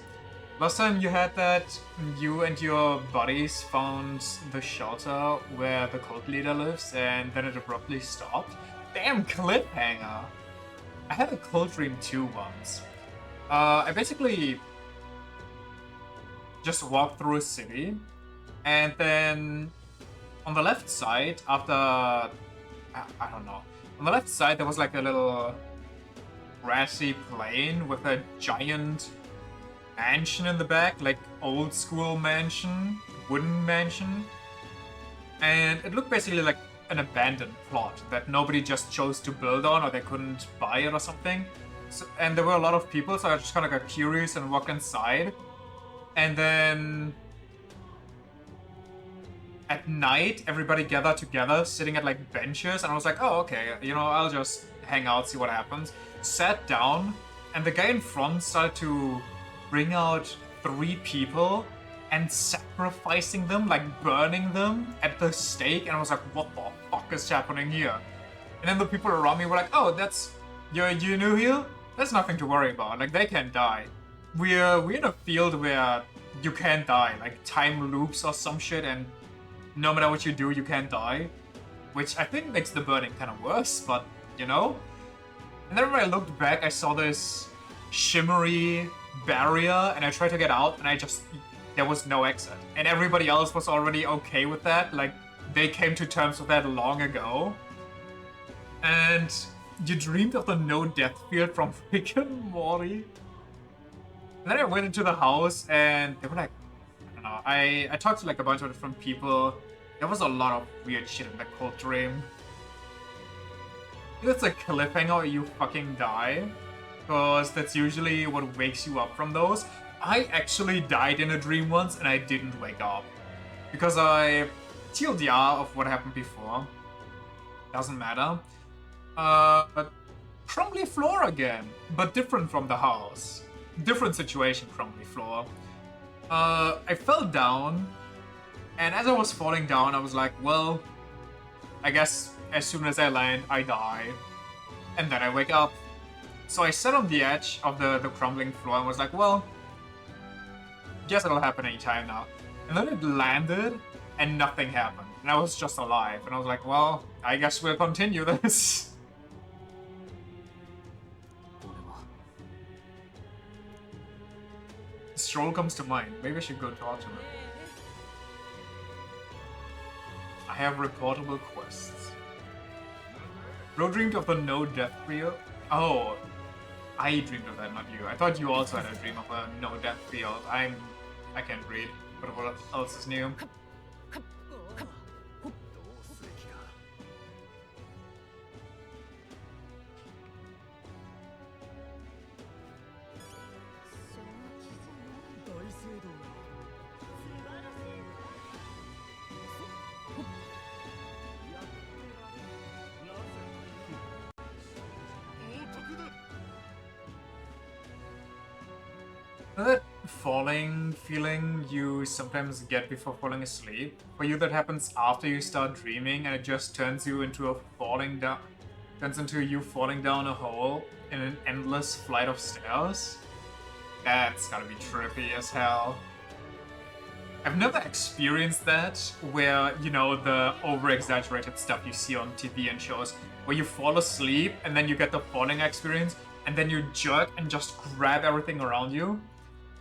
A: Last time you had that, you and your buddies found the shelter where the cult leader lives, and then it abruptly stopped. Damn cliffhanger! I had a cult dream too once. I basically just walked through a city, and then on the left side, after... I don't know. On the left side, there was like a little grassy plain with a giant mansion in the back, like old school mansion, wooden mansion. And it looked basically like an abandoned plot that nobody just chose to build on, or they couldn't buy it or something. So, and there were a lot of people, so I just kind of got curious and walked inside. And then at night, everybody gathered together, sitting at like benches, and I was like, oh, okay, you know, I'll just hang out, see what happens. Sat down, and the guy in front started to bring out 3 people and sacrificing them, like burning them at the stake, and I was like, what the fuck is happening here? And then the people around me were like, oh, that's... you new here? There's nothing to worry about, like, they can die. We're in a field where you can't die. Like, time loops or some shit, and no matter what you do, you can't die. Which I think makes the burning kind of worse, but, you know? And then when I looked back, I saw this shimmery barrier, and I tried to get out, and there was no exit. And everybody else was already okay with that. Like, they came to terms with that long ago. And you dreamed of the no-death field from Rick and Morty. And then I went into the house, and they were like, I don't know, I talked to like a bunch of different people. There was a lot of weird shit in that cold dream. It's a cliffhanger or you fucking die. Because that's usually what wakes you up from those. I actually died in a dream once and I didn't wake up. Because I TLDR of what happened before. Doesn't matter. Crumbly floor again, but different from the house. Different situation, crumbly floor. I fell down, and as I was falling down, I was like, well, I guess as soon as I land, I die. And then I wake up. So I sat on the edge of the crumbling floor and was like, well, guess it'll happen anytime now. And then it landed, and nothing happened. And I was just alive. And I was like, well, I guess we'll continue this. Stroll comes to mind. Maybe I should go talk to him. I have reportable quests. Bro dreamed of the no-death field. Oh, I dreamed of that, not you. I thought you also had a dream of a no-death field. I can't read. But what else is new? That falling feeling you sometimes get before falling asleep. For you, that happens after you start dreaming, and it just turns you into you falling down a hole in an endless flight of stairs. That's gotta be trippy as hell. I've never experienced that, where, you know, the over-exaggerated stuff you see on TV and shows, where you fall asleep and then you get the falling experience, and then you jerk and just grab everything around you.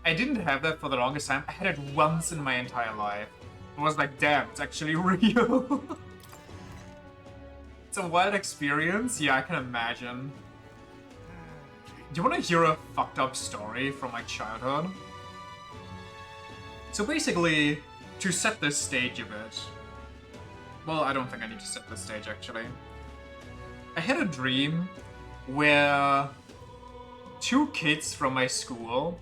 A: I didn't have that for the longest time. I had it once in my entire life. I was like, damn, it's actually real. It's a wild experience. Yeah, I can imagine. Do you want to hear a fucked up story from my childhood? So basically, to set this stage a bit... Well, I don't think I need to set the stage, actually. I had a dream where 2 kids from my school,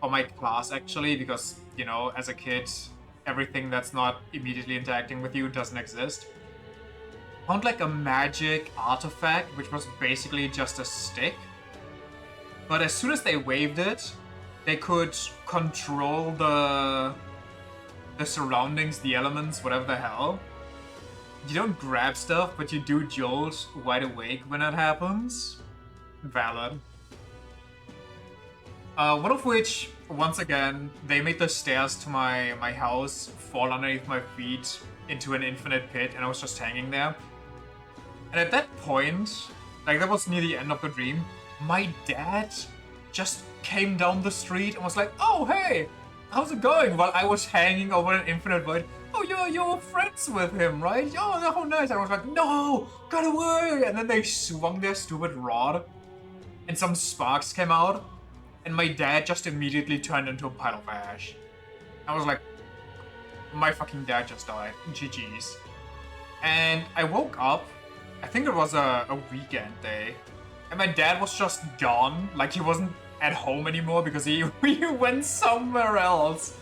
A: or my class actually, because, you know, as a kid, everything that's not immediately interacting with you doesn't exist, found like a magic artifact, which was basically just a stick. But as soon as they waved it, they could control the surroundings, the elements, whatever the hell. You don't grab stuff, but you do jolt wide awake when that happens. Valid. One of which, once again, they made the stairs to my house fall underneath my feet into an infinite pit, and I was just hanging there. And at that point, like that was near the end of the dream, my dad just came down the street and was like, oh, hey, how's it going? While I was hanging over an infinite void. Oh, you're friends with him, right? Oh, how nice. And I was like, no, get away. And then they swung their stupid rod, and some sparks came out. And my dad just immediately turned into a pile of ash. I was like, my fucking dad just died. GG's. And I woke up, I think it was a weekend day, and my dad was just gone. Like, he wasn't at home anymore because he went somewhere else.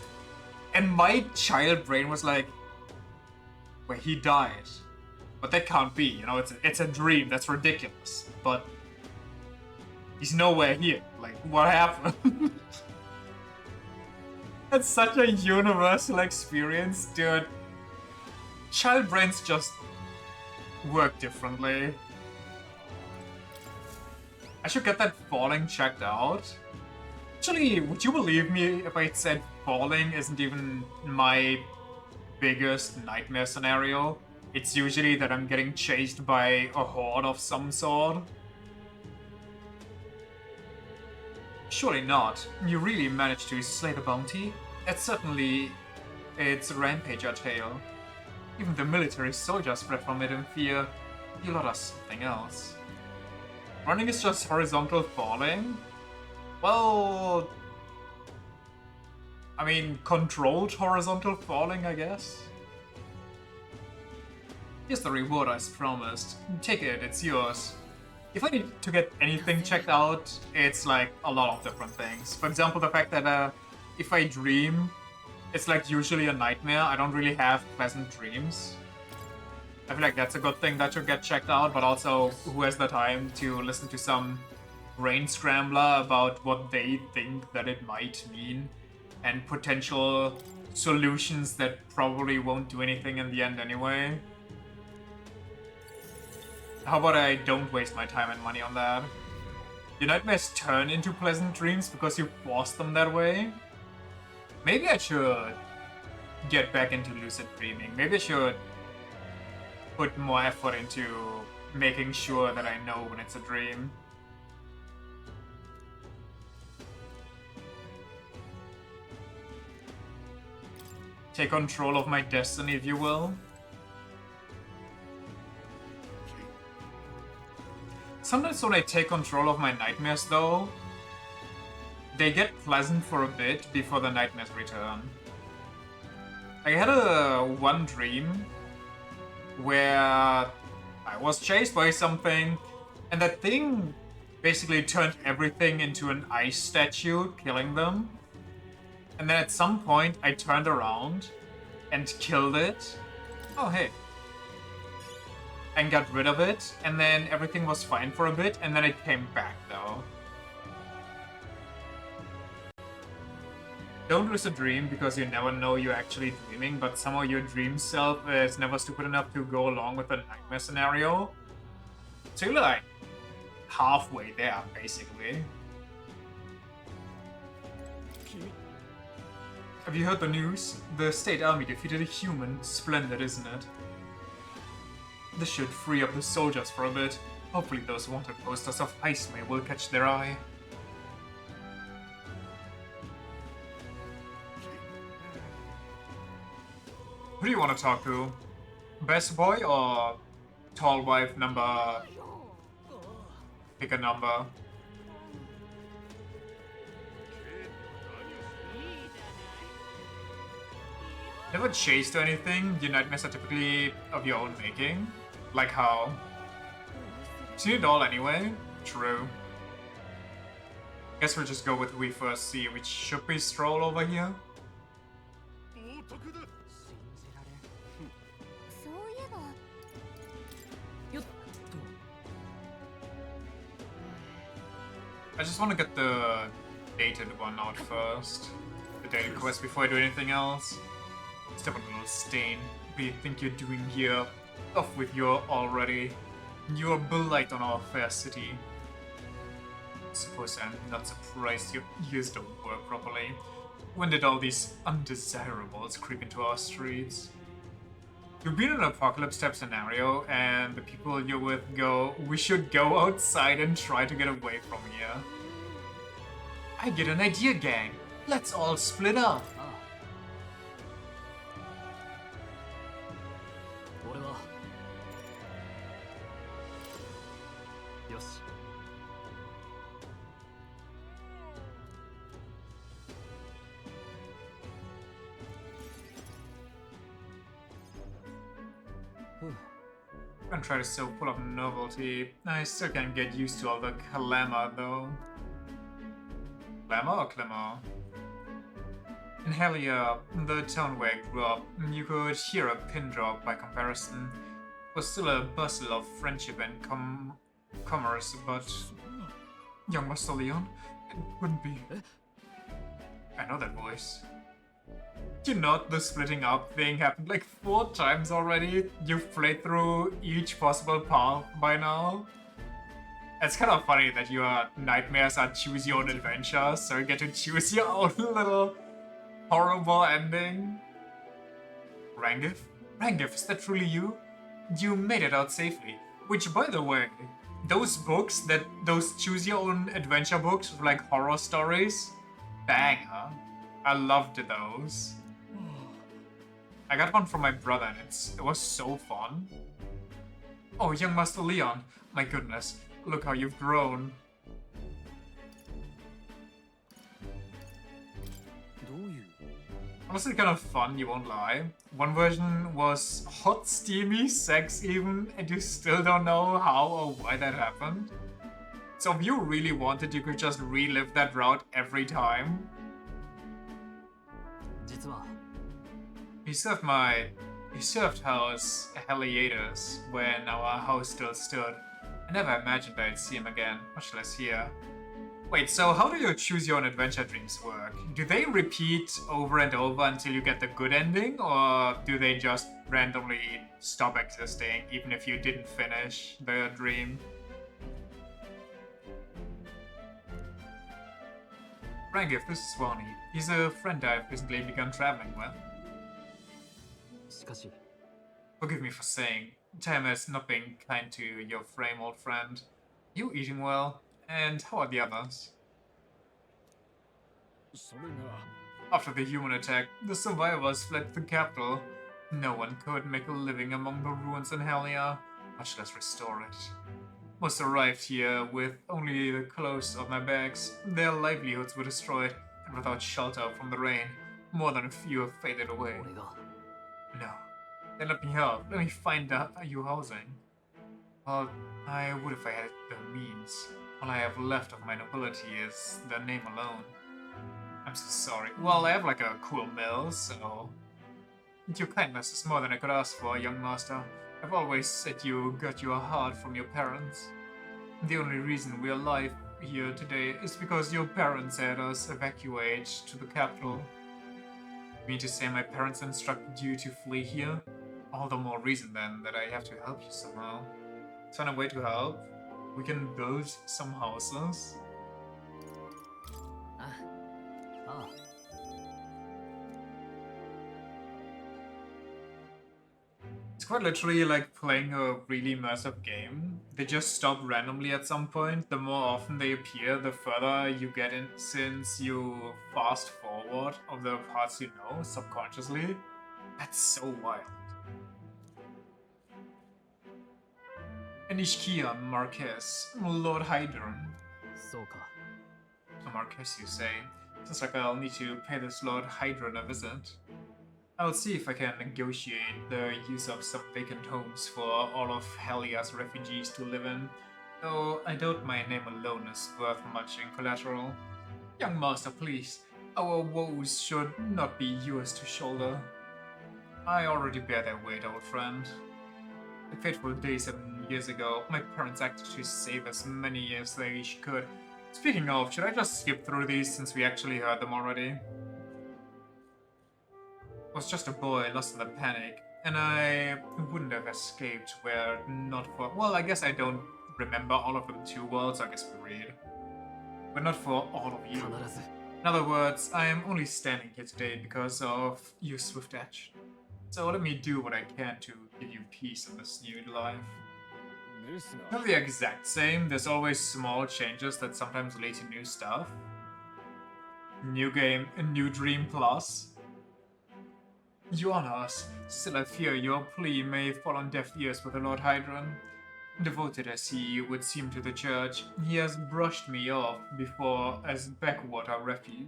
A: And my child brain was like, wait, he died. But that can't be, you know, it's a dream, that's ridiculous. But he's nowhere here. Like, what happened? That's such a universal experience, dude. Child brains just work differently. I should get that falling checked out. Actually, would you believe me if I said falling isn't even my biggest nightmare scenario. It's usually that I'm getting chased by a horde of some sort. Surely not. You really managed to slay the bounty? It's certainly its rampager tale. Even the military soldiers fled from it in fear. You lot are something else. Running is just horizontal falling? Well... I mean, controlled horizontal falling, I guess? Here's the reward as promised. Take it, it's yours. If I need to get anything checked out, it's like a lot of different things. For example, the fact that if I dream, it's like usually a nightmare. I don't really have pleasant dreams. I feel like that's a good thing that should get checked out, but also who has the time to listen to some brain scrambler about what they think that it might mean and potential solutions that probably won't do anything in the end anyway. How about I don't waste my time and money on that? Your nightmares turn into pleasant dreams because you force them that way? Maybe I should get back into lucid dreaming. Maybe I should put more effort into making sure that I know when it's a dream. Take control of my destiny, if you will. Sometimes when I take control of my nightmares, though, they get pleasant for a bit before the nightmares return. I had one dream where I was chased by something, and that thing basically turned everything into an ice statue, killing them. And then at some point, I turned around and killed it. Oh, hey. And got rid of it, and then everything was fine for a bit, and then it came back, though. Don't lose a dream, because you never know you're actually dreaming, but somehow your dream self is never stupid enough to go along with a nightmare scenario. So you're like halfway there, basically. Have you heard the news? The state army defeated a human. Splendid, isn't it? This should free up the soldiers for a bit. Hopefully those wanted posters of Ice May will catch their eye. Who do you want to talk to? Best boy or tall wife number? Pick a number. Never chased or anything. Your nightmares are typically of your own making. Like how? Seen it all anyway? True. Guess we'll just go with we first see, which should be Stroll over here. I just want to get the dated one out first. The dated quest before I do anything else. Step on a little stain. What do you think you're doing here? Off with your already. You're a blight on our fair city. Suppose I'm not surprised your ears don't work properly. When did all these undesirables creep into our streets? You've been in an apocalypse type scenario, and the people you're with go, we should go outside and try to get away from here. I get an idea, gang. Let's all split up. I'm gonna try to still pull up novelty. I still can't get used to all the glamour though. Glamour or glamour? In Helia, the town where I grew up, you could hear a pin drop by comparison. It was still a bustle of friendship and commerce, but... Young Master Leon? It wouldn't be... I know that voice. You know, the splitting up thing happened like 4 times already. You've played through each possible path by now. It's kind of funny that your nightmares are choose your own adventure, so you get to choose your own little Horrible ending. Rangif? Rangif, is that truly you? You made it out safely. Which, by the way, those books, those choose your own adventure books with like horror stories, banger. I loved those. I got one from my brother and it was so fun. Oh, young Master Leon. My goodness, look how you've grown. Honestly kind of fun, you won't lie. One version was hot, steamy, sex even, and you still don't know how or why that happened. So if you really wanted, you could just relive that route every time. He served house Heliatus when our house still stood. I never imagined I'd see him again, much less here. Wait, so how do your choose your own adventure dreams work? Do they repeat over and over until you get the good ending, or do they just randomly stop existing even if you didn't finish the dream? Rangif, this is Swanee. He's a friend I've recently begun traveling with. Forgive me for saying, time has not been kind to your frame, old friend. You eating well? And how are the others? After the human attack, the survivors fled the capital. No one could make a living among the ruins in Helia, much less restore it. Most arrived here with only the clothes on their backs. Their livelihoods were destroyed, and without shelter from the rain, more than a few have faded away. No. Then let me help. Let me find you housing. Well, I would if I had the means. All I have left of my nobility is the name alone. I'm so sorry. Well, I have like a cool mill, so... Your kindness is more than I could ask for, young master. I've always said you got your heart from your parents. The only reason we're alive here today is because your parents had us evacuate to the capital. You mean to say my parents instructed you to flee here? All the more reason then that I have to help you somehow. Find a way to help? We can build some houses. It's quite literally like playing a really immersive game. They just stop randomly at some point. The more often they appear, the further you get in, since you fast forward of the parts you know subconsciously. That's so wild. Anishkia Marquez, Lord Hydron. A Marquez, you say? Sounds like I'll need to pay this Lord Hydron a visit. I'll see if I can negotiate the use of some vacant homes for all of Helia's refugees to live in, though I doubt my name alone is worth much in collateral. Young master, please, our woes should not be yours to shoulder. I already bear their weight, old friend. A fateful day 7 years ago, my parents acted to save as many as they could. Speaking of, should I just skip through these since we actually heard them already? I was just a boy lost in the panic, and I wouldn't have escaped were it not for... Well, I guess I don't remember all of them too well, so I guess we read. But not for all of you. In other words, I am only standing here today because of you, Swift Edge. So let me do what I can to give you peace in this new life. Not the exact same, there's always small changes that sometimes lead to new stuff. New game, a new dream plus. You honor us, still I fear your plea may fall on deaf ears with the Lord Hydron. Devoted as he would seem to the church, he has brushed me off before as backwater refuge.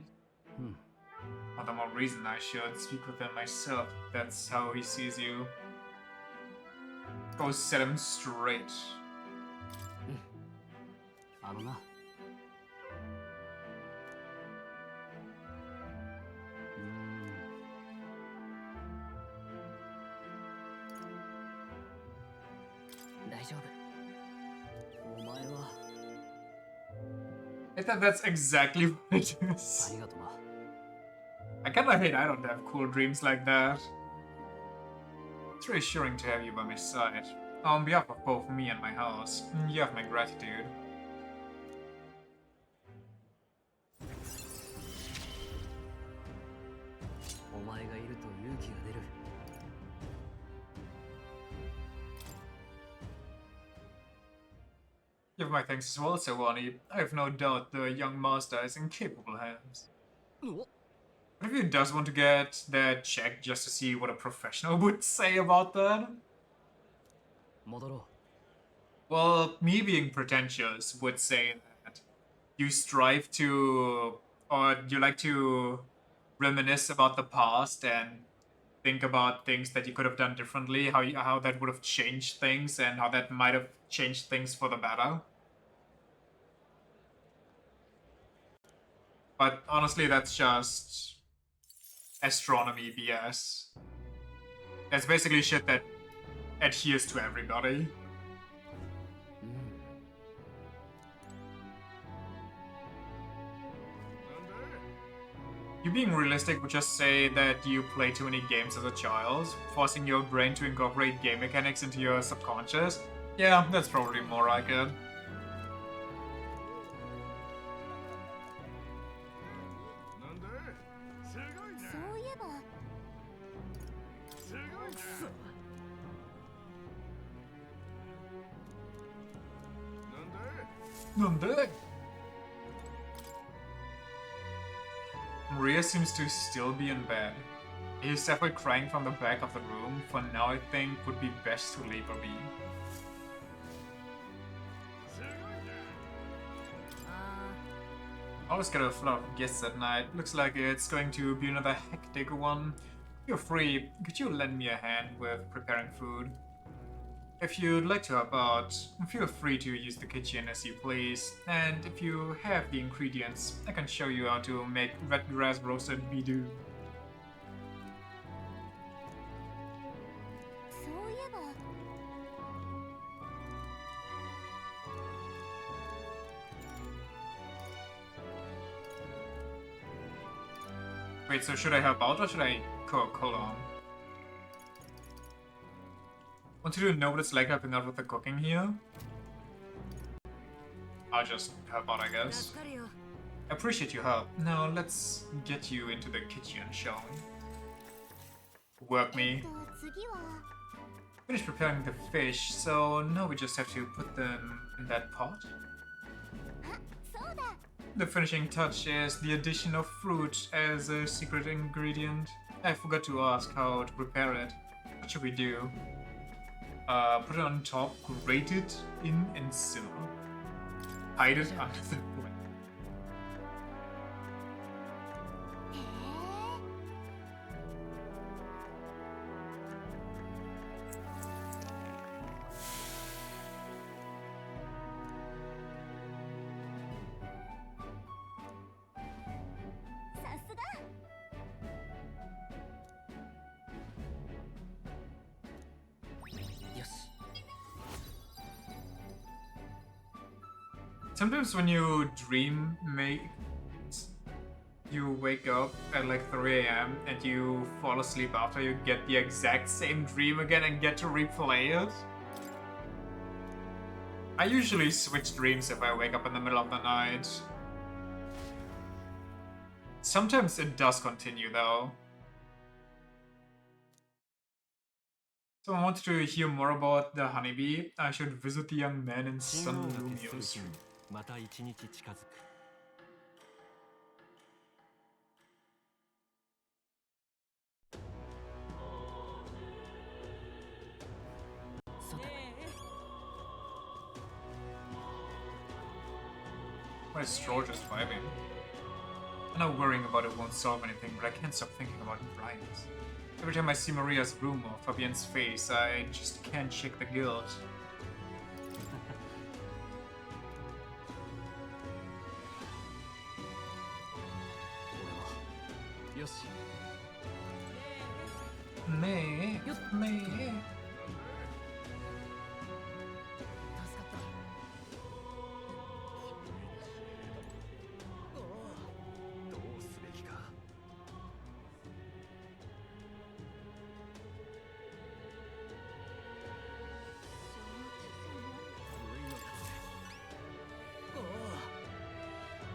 A: All the more reason I should speak with him myself, that's how he sees you. Go set him straight. I thought that's exactly what it is. I kinda hate I don't have cool dreams like that. It's reassuring to have you by my side. On behalf of both me and my house, you have my gratitude. Give my thanks as well, Sawani. I have no doubt the young master is in capable hands. But if he does want to get that checked just to see what a professional would say about that, well, me being pretentious would say that you strive to, or you like to reminisce about the past and think about things that you could have done differently, how that would have changed things, and how that might have changed things for the better. But honestly, that's just astronomy BS. That's basically shit that adheres to everybody. You being realistic would just say that you play too many games as a child, forcing your brain to incorporate game mechanics into your subconscious. Yeah, that's probably more like it. Nande? Maria seems to still be in bed. He's definitely crying from the back of the room. For now, I think would be best to leave her be. I always get a flood of guests at night. Looks like it's going to be another hectic one. If you're free, could you lend me a hand with preparing food? If you'd like to help out, feel free to use the kitchen as you please, and if you have the ingredients, I can show you how to make red grass roasted bidou. Wait, so should I help out or should I cook? Hold on. Want you to know what it's like helping out with the cooking here? I'll just help out, I guess. I appreciate your help. Now let's get you into the kitchen, shall we? Work me. Finished preparing the fish, so now we just have to put them in that pot. The finishing touch is the addition of fruit as a secret ingredient. I forgot to ask how to prepare it. What should we do? Put it on top, grate it in, and simmer. Hide it under the plate. Sometimes when you dream, you wake up at like 3 AM and you fall asleep after, you get the exact same dream again and get to replay it. I usually switch dreams if I wake up in the middle of the night. Sometimes it does continue though. So I wanted to hear more about the honeybee. I should visit the young man in San Antonio Street.
N: また一日近づく。
A: My straw just vibing. I know worrying about it won't solve anything, but I can't stop thinking about Brian's. Every time I see Maria's room or Fabienne's face, I just can't shake the guilt. Me.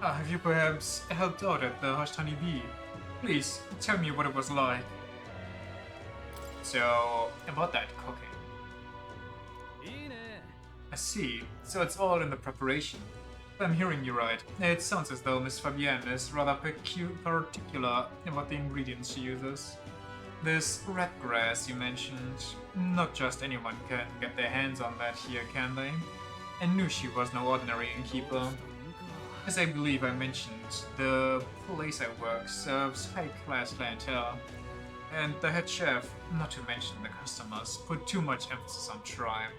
A: Have you perhaps helped out at the Hushed Honey Bee? Please, tell me what it was like. So, about that cooking. I see. So it's all in the preparation. If I'm hearing you right, it sounds as though Miss Fabienne is rather particular about the ingredients she uses. This red grass you mentioned, not just anyone can get their hands on that here, can they? I knew she was no ordinary innkeeper. As I believe I mentioned, the place I work serves high-class clientele, and the head chef, not to mention the customers, put too much emphasis on tribe.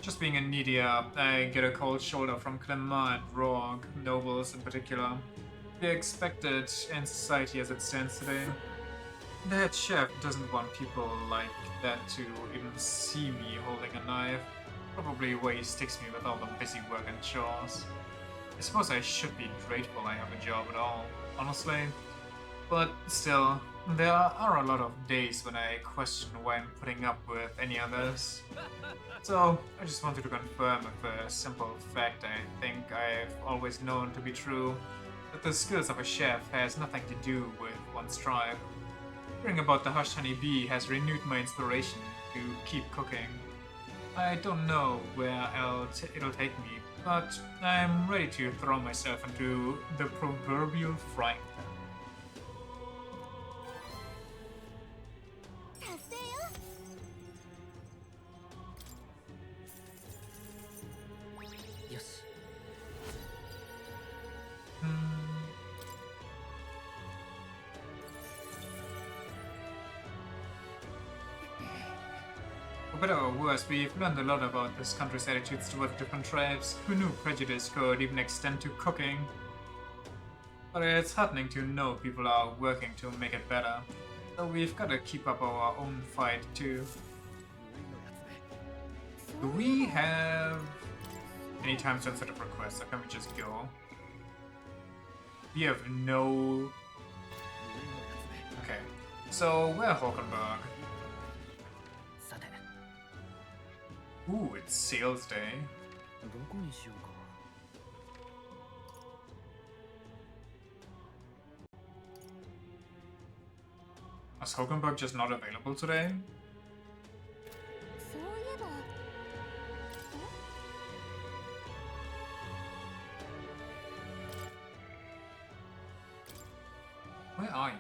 A: Just being a needier, I get a cold shoulder from Clement and Rourke, nobles in particular. They're expected in society as it stands today. The head chef doesn't want people like that to even see me holding a knife. Probably why he sticks me with all the busy work and chores. I suppose I should be grateful I have a job at all, honestly. But still, there are a lot of days when I question why I'm putting up with any of this. So, I just wanted to confirm if a simple fact I think I've always known to be true, that the skills of a chef has nothing to do with one's tribe. Hearing about the Hushed Honey Bee has renewed my inspiration to keep cooking. I don't know where it'll take me, but I'm ready to throw myself into the proverbial frying pan.
D: 達成よ。
C: よし。
A: For better or worse, we've learned a lot about this country's attitudes towards different tribes. Who knew prejudice could even extend to cooking? But it's heartening to know people are working to make it better. So we've got to keep up our own fight too. Do we have any time sensitive requests, or can we just go? We have no... Okay, so we're Hulkenberg. Ooh, it's sales day. Was Hulkenberg just not available today?
D: そういえば。
A: Where are you?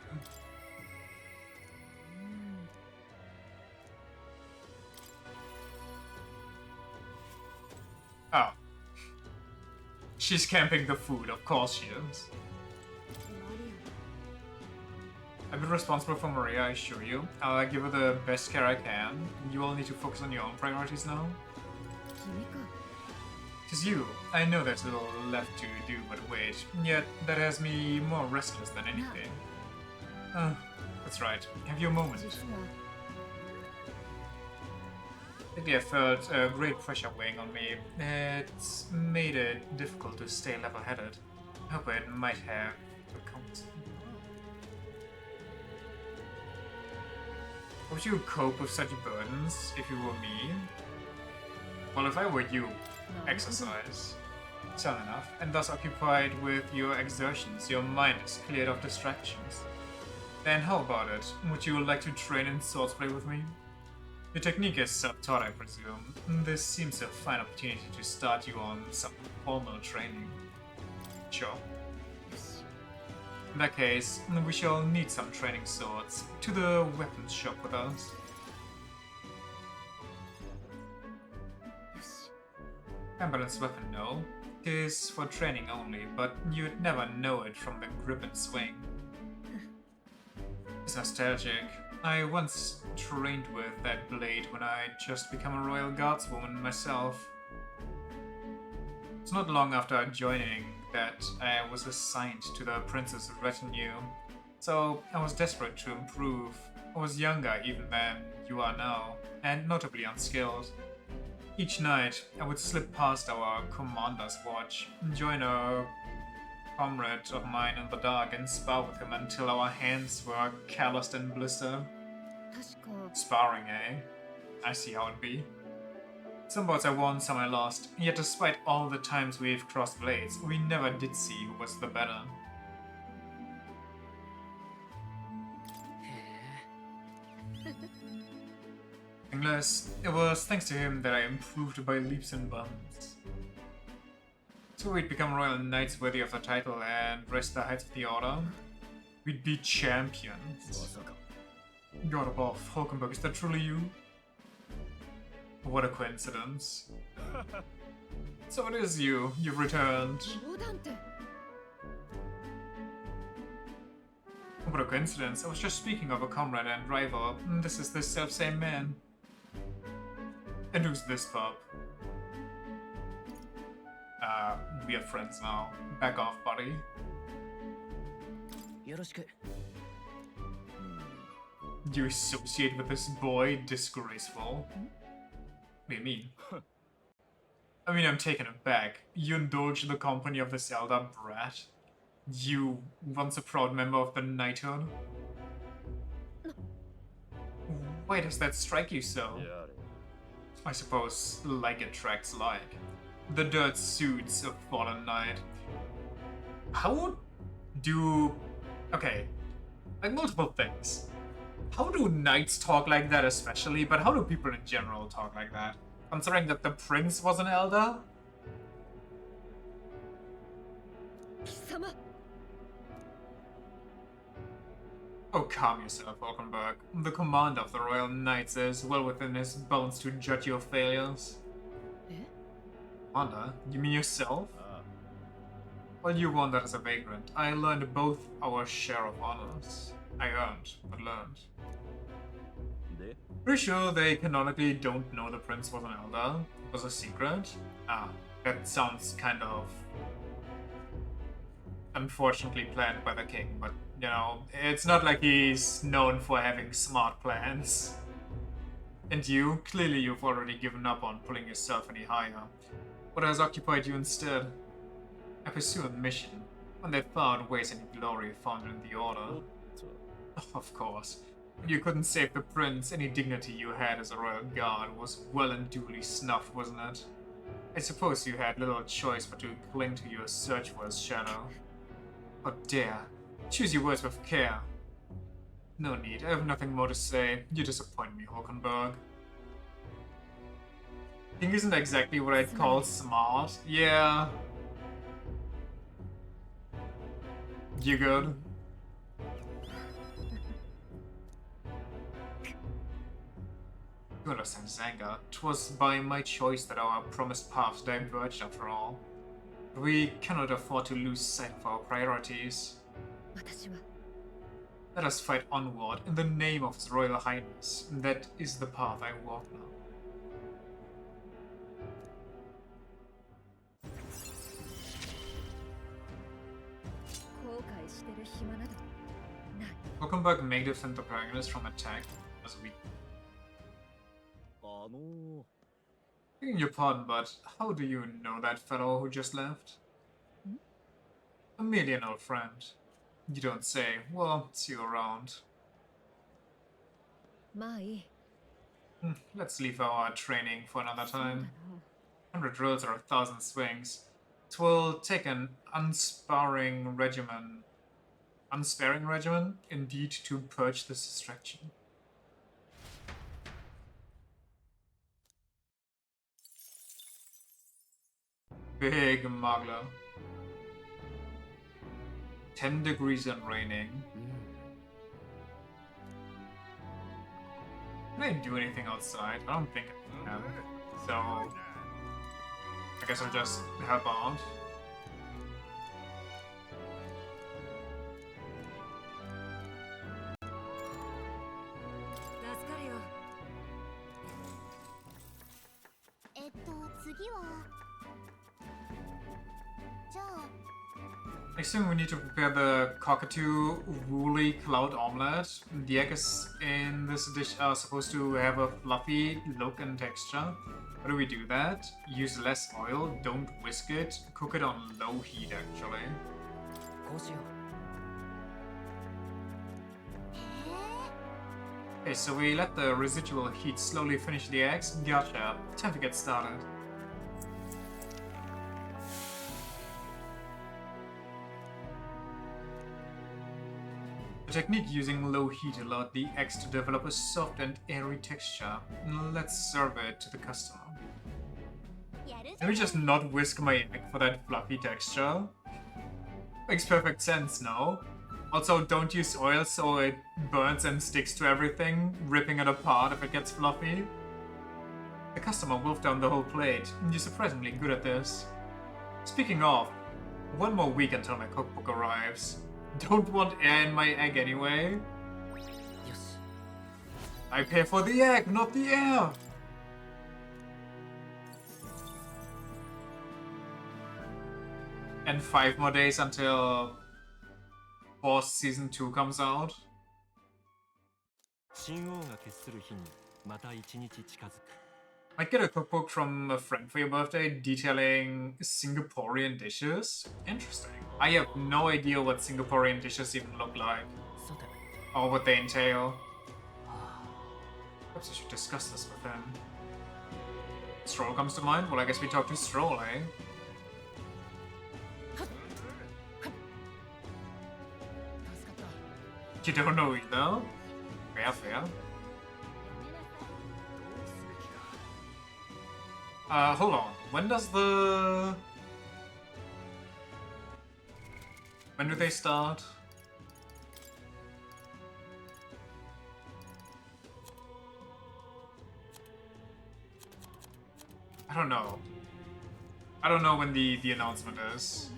A: Oh. She's camping the food, of course she is. I've been responsible for Maria, I assure you. I'll give her the best care I can. You all need to focus on your own priorities now. Tis you. I know there's little left to do but wait, yet that has me more restless than anything. That's right. Have you a moment? Lately I felt a great pressure weighing on me. It's made it difficult to stay level-headed. I hope it might have become. Would you cope with such burdens if you were me? Well, if I were you, exercise. Sound enough. And thus occupied with your exertions, your mind is cleared of distractions. Then how about it? Would you like to train in swordplay with me? Your technique is self-taught, I presume. This seems a fine opportunity to start you on some formal training. Sure. In that case, we shall need some training swords. To the weapons shop with us. Ambulance weapon, no. It is for training only, but you'd never know it from the grip and swing. It's nostalgic. I once trained with that blade when I'd just become a royal guardswoman myself. It's not long after joining that I was assigned to the prince's retinue, so I was desperate to improve. I was younger even than you are now, and notably unskilled. Each night, I would slip past our commander's watch, join a comrade of mine in the dark and spar with him until our hands were calloused and blistered. Sparring, eh? I see how it be. Some bouts I won, some I lost, yet despite all the times we've crossed blades, we never did see who was the better. Unless it was thanks to him that I improved by leaps and bounds. So we'd become royal knights worthy of the title and rest the heights of the order. We'd be champions. God above, Hulkenberg, is that truly you? What a coincidence. So it is you. You've returned. What a coincidence. I was just speaking of a comrade and rival. This is the self-same man. And who's this pup? We are friends now. Back off, buddy. You associate with this boy? Disgraceful. What do you mean? I mean, I'm taken aback. You indulge the company of this elder brat? You, once a proud member of the knighthood? Why does that strike you so? I suppose like attracts like. The dirt suits a fallen knight. How do... Okay, like multiple things. How do knights talk like that especially, but how do people in general talk like that? Considering that the prince was an elder? Oh, calm yourself, Hulkenberg. The commander of the Royal Knights is well within his bounds to judge your failures. Commander? You mean yourself? While you wandered as a vagrant, I learned both our share of honors. I earned, but learned. Pretty sure they canonically don't know the prince was an elder. It was a secret. That sounds kind of unfortunately planned by the king, but you know, it's not like he's known for having smart plans. And you, clearly you've already given up on pulling yourself any higher. What has occupied you instead? I pursued a mission, when they found ways any glory found in the order. Of course. When you couldn't save the prince, any dignity you had as a royal guard was well and duly snuffed, wasn't it? I suppose you had little choice but to cling to your search for his shadow. How dare. Choose your words with care. No need, I have nothing more to say. You disappoint me, Hulkenberg. King isn't exactly what I'd call smart. Yeah. You good? You understand Zanga. 'Twas by my choice that our promised paths diverged after all. We cannot afford to lose sight of our priorities. Let us fight onward in the name of His Royal Highness. That is the path I walk now. Hulkenberg may defend the protagonist from attack as weak. Begging your pardon, but how do you know that fellow who just left? A merely an old friend. You don't say. Well, see you around. Let's leave our training for another time. 100 drills or 1,000 swings. 'Twill take an unsparing regimen, indeed, to purge this distraction. Big Magla. 10 degrees and raining. Can I do anything outside? I don't think I can. So I guess I'll just help out. I assume we need to prepare the cockatoo woolly cloud omelette. The egg is in this dish are supposed to have a fluffy look and texture. How do we do that? Use less oil, don't whisk it, cook it on low heat actually. Okay, so we let the residual heat slowly finish the eggs. Gotcha. Time to get started. A technique using low heat allowed the eggs to develop a soft and airy texture. Let's serve it to the customer. Let me just not whisk my egg for that fluffy texture. Makes perfect sense now. Also, don't use oil so it burns and sticks to everything, ripping it apart if it gets fluffy. The customer wolfed down the whole plate. You're surprisingly good at this. Speaking of, one more week until my cookbook arrives. Don't want air in my egg anyway.
C: Yes.
A: I pay for the egg, not the air! And 5 more days until Boss Season 2 comes out.
N: 神王が決する日にまた一日近づく
A: Might get a cookbook from a friend for your birthday detailing Singaporean dishes. Interesting. I have no idea what Singaporean dishes even look like. Or what they entail. Perhaps I should discuss this with him. Stroll comes to mind? Well, I guess we talk to Stroll, eh? You don't know either? Fair, fair. Hold on. When does the... When do they start? I don't know. I don't know when the announcement is.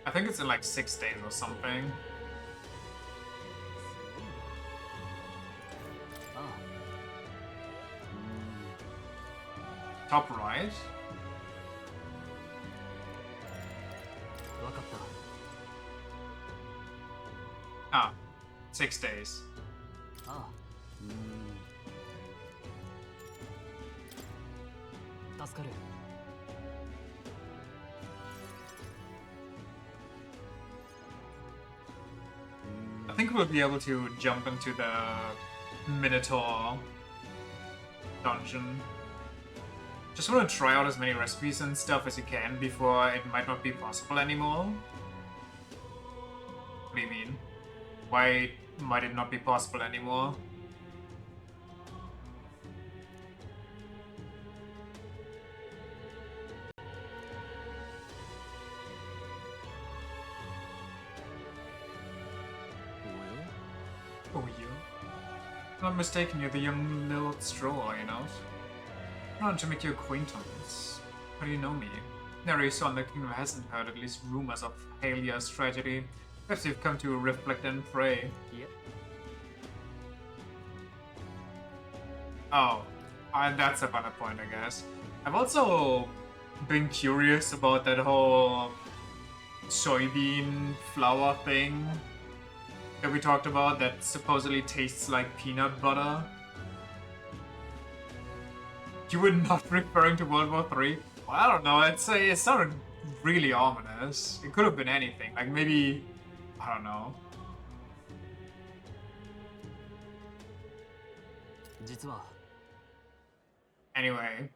A: I think it's in like 6 days or something. Top right. Ah, 6 days.
C: Ah.
A: I think we'll be able to jump into the Minotaur dungeon. Just want to try out as many recipes and stuff as you can before it might not be possible anymore. What do you mean? Why might it not be possible anymore? Oh, you? If I'm not mistaken, you're the young Lord Stroll, are you not? I want to make your acquaintance. How do you know me? Nary saw in the kingdom hasn't heard at least rumors of Halia's tragedy. Perhaps you've come to reflect and pray.
C: Yep.
A: Oh, that's a valid point, I guess. I've also been curious about that whole soybean flour thing that we talked about that supposedly tastes like peanut butter. You were not referring to World War III? Well, I don't know, it sounded really ominous. It could have been anything, like maybe, I don't know. Anyway,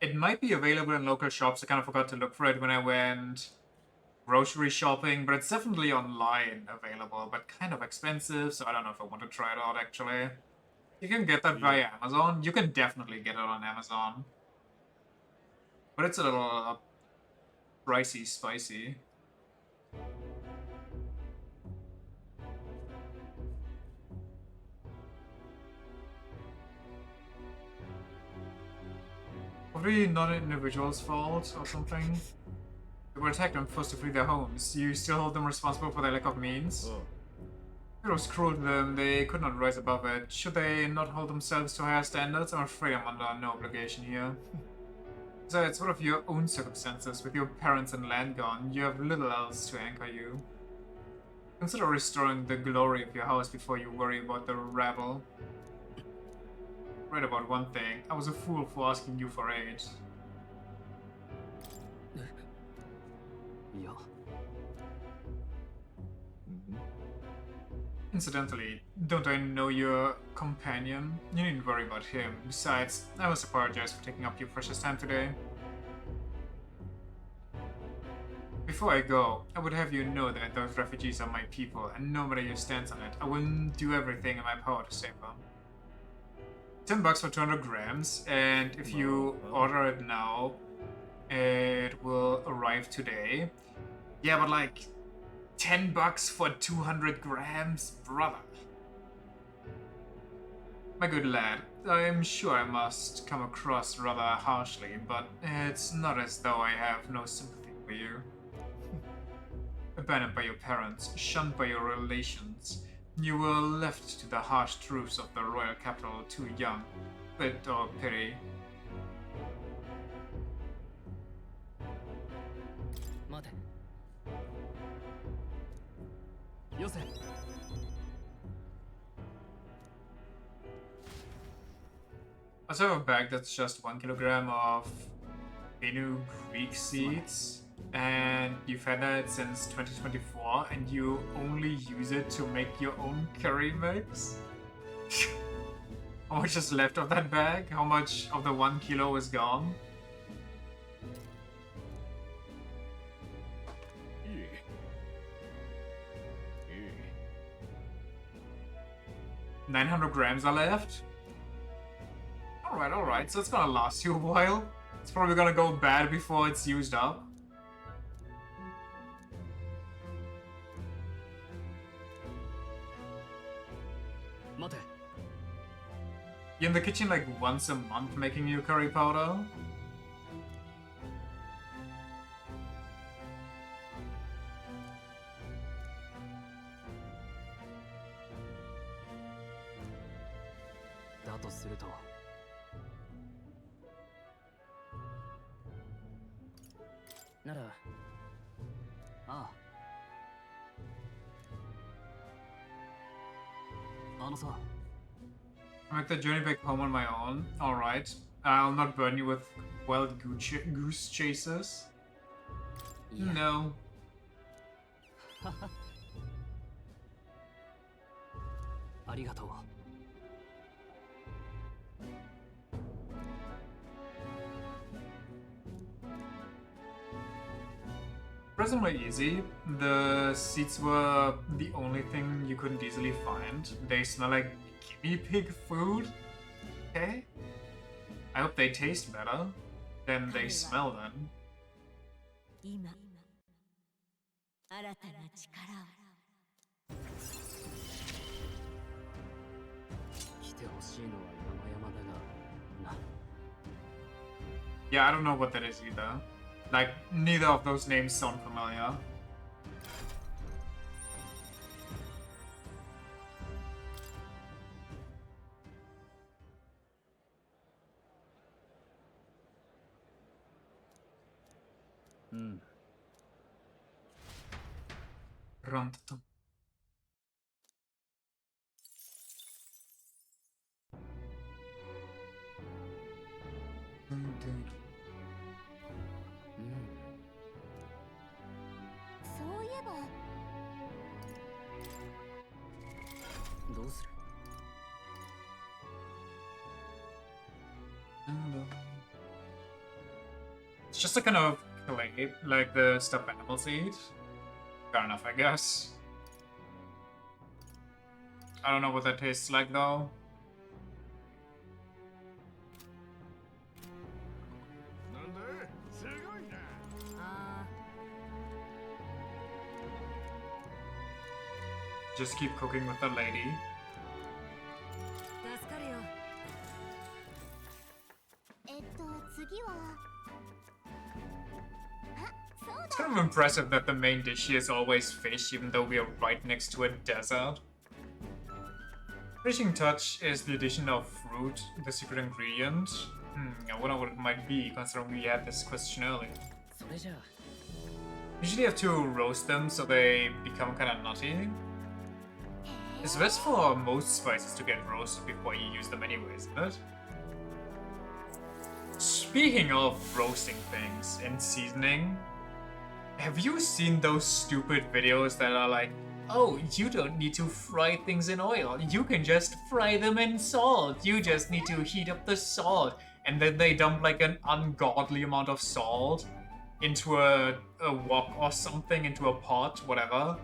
A: it might be available in local shops. I kind of forgot to look for it when I went grocery shopping, but it's definitely online available, but kind of expensive, so I don't know if I want to try it out actually. You can get that via Amazon. You can definitely get it on Amazon. But it's a little pricey, spicy. Probably not an individual's fault or something. They were attacked and forced to flee their homes. You still hold them responsible for their lack of means? It was cruel to them, they could not rise above it. Should they not hold themselves to higher standards? I'm afraid I'm under no obligation here. Besides, what of your own circumstances? With your parents and land gone, you have little else to anchor you. Consider restoring the glory of your house before you worry about the rabble. Right about one thing, I was a fool for asking you for aid.
C: Yeah.
A: Incidentally, don't I know your companion? You needn't worry about him. Besides, I must apologize for taking up your precious time today. before I go, I would have you know that those refugees are my people, and no matter your stance on it, I will do everything in my power to save them. $10 for 200 grams, and if you order it now, it will arrive today. Yeah, but like $10 for 200 grams, brother. My good lad, I'm sure I must come across rather harshly, but it's not as though I have no sympathy for you. Abandoned by your parents, shunned by your relations, you were left to the harsh truths of the royal capital too young. But oh pity. I also have a bag that's just 1 kilogram of Benu Greek seeds, and you've had that since 2024, and you only use it to make your own curry mix? How much is left of that bag? How much of the 1 kilo is gone? $900 grams are left? Alright, so it's gonna last you a while. It's probably gonna go bad before it's used up. You're in the kitchen like once a month making new curry powder? I make the journey back home on my own. Alright. I'll not burn you with wild goose chasers. Yeah. No. Surprisingly easy. The seeds were the only thing you couldn't easily find. They smell like guinea pig food? Okay. I hope they taste better than they smell then. Yeah, I don't know what that is either. Like, neither of those names sound familiar. Ronto. It's just a kind of clay, like the stuff animals eat. Fair enough, I guess. I don't know what that tastes like though. Just keep cooking with the lady. It's kind of impressive that the main dish here is always fish, even though we are right next to a desert. Finishing touch is the addition of fruit, the secret ingredient. I wonder what it might be, considering we had this question earlier. Usually you have to roast them so they become kind of nutty. It's best for most spices to get roasted before you use them anyways, isn't it? Speaking of roasting things and seasoning, have you seen those stupid videos that are like, oh, you don't need to fry things in oil, you can just fry them in salt, you just need to heat up the salt, and then they dump like an ungodly amount of salt? into a wok or something, into a pot, whatever.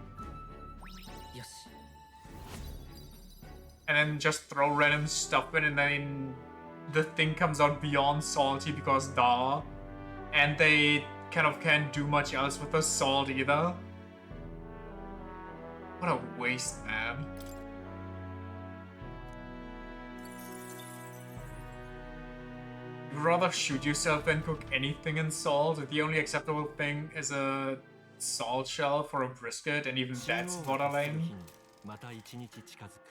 A: And then just throw random stuff in, and then the thing comes out beyond salty because duh. And they kind of can't do much else with the salt either. What a waste, man. You'd rather shoot yourself than cook anything in salt. The only acceptable thing is a salt shell for a brisket, and even that's borderline.
N: また一日近づく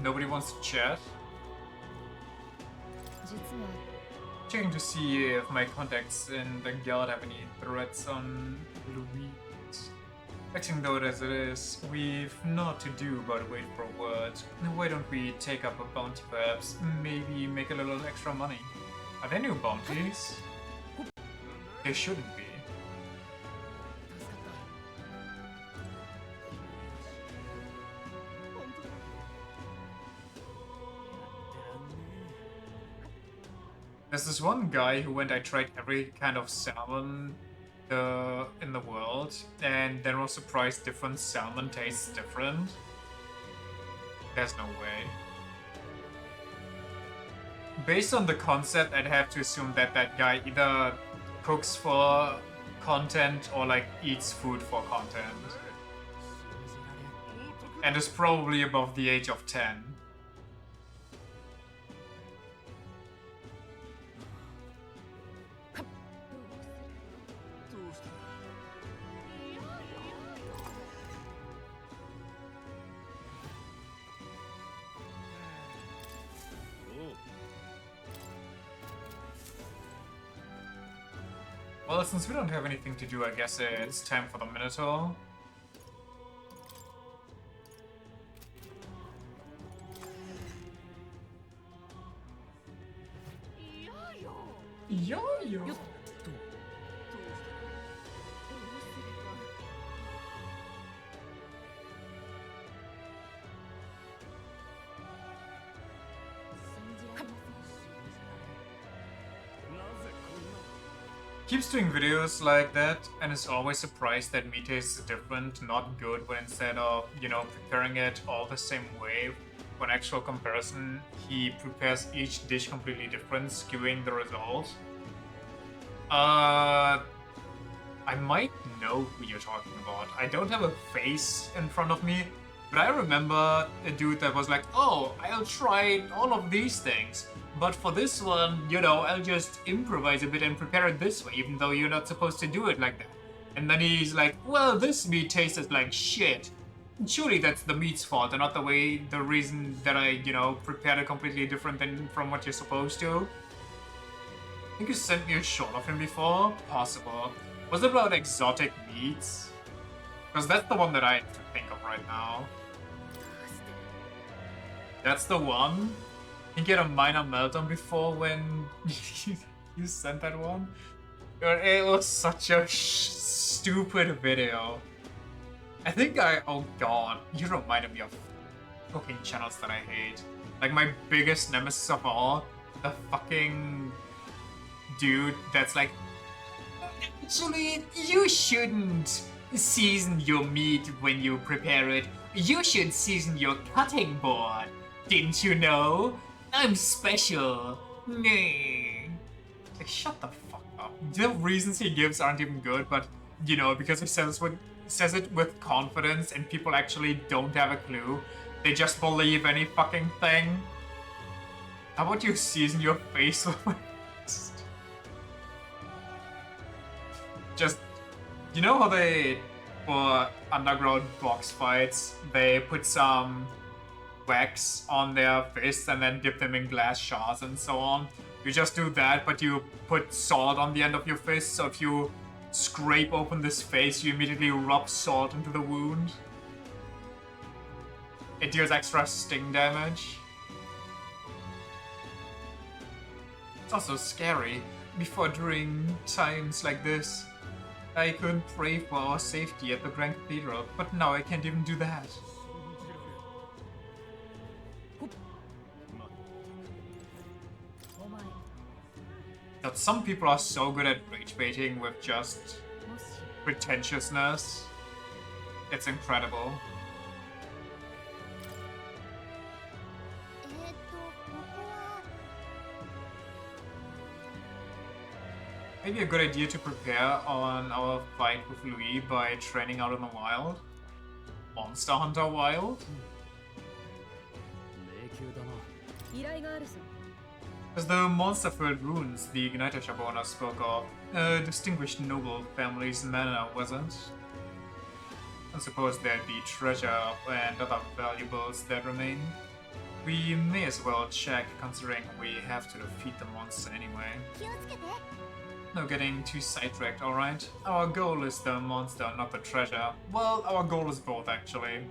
A: Nobody wants to chat? Checking to see if my contacts in the guild have any threats on Louis. Acting though as it is, we've not to do but wait for word. Why don't we take up a bounty perhaps? Maybe make a little extra money. Are there new bounties? There shouldn't be. There's this one guy who I tried every kind of salmon in the world, and then was surprised different salmon tastes different. There's no way. Based on the concept, I'd have to assume that that guy either cooks for content or like eats food for content. And is probably above the age of 10. Well, since we don't have anything to do, I guess it's time for the Minotaur. Yo-yo! Keeps doing videos like that and is always surprised that meat tastes different, not good, when instead of, you know, preparing it all the same way, for an actual comparison, he prepares each dish completely different, skewing the result. I might know who you're talking about. I don't have a face in front of me, but I remember a dude that was like, oh, I'll try all of these things. But for this one, you know, I'll just improvise a bit and prepare it this way, even though you're not supposed to do it like that. And then he's like, well, this meat tastes like shit. Surely that's the meat's fault and not the reason that I, you know, prepared it completely different than from what you're supposed to. I think you sent me a shot of him before? Possible. Was it about exotic meats? Because that's the one that I have to think of right now. That's the one? I think you had a minor meltdown before when you sent that one. It was such a stupid video. I think oh god, you reminded me of cooking channels that I hate. Like my biggest nemesis of all, the fucking dude that's like, actually, you shouldn't season your meat when you prepare it. You should season your cutting board. Didn't you know? I'm special. Nay. Like, shut the fuck up. The reasons he gives aren't even good, but, you know, because he says it with confidence and people actually don't have a clue. They just believe any fucking thing. How about you season your face with my fist? Just, you know how they, for underground box fights, they put some wax on their fists and then dip them in glass shards and so on. You just do that, but you put salt on the end of your fist, so if you scrape open this face, you immediately rub salt into the wound. It deals extra sting damage. It's also scary before during times like this. I could pray for our safety at the Grand Cathedral, but now I can't even do that. God, some people are so good at rage baiting with just pretentiousness. It's incredible. Maybe a good idea to prepare on our fight with Louis by training out in the wild. Monster Hunter Wild? As the monster-filled runes the Igniter Shabona spoke of, a distinguished noble family's manor wasn't. I suppose there'd be treasure and other valuables that remain. We may as well check, considering we have to defeat the monster anyway. No getting too sidetracked, alright? Our goal is the monster, not the treasure. Well, our goal is both, actually.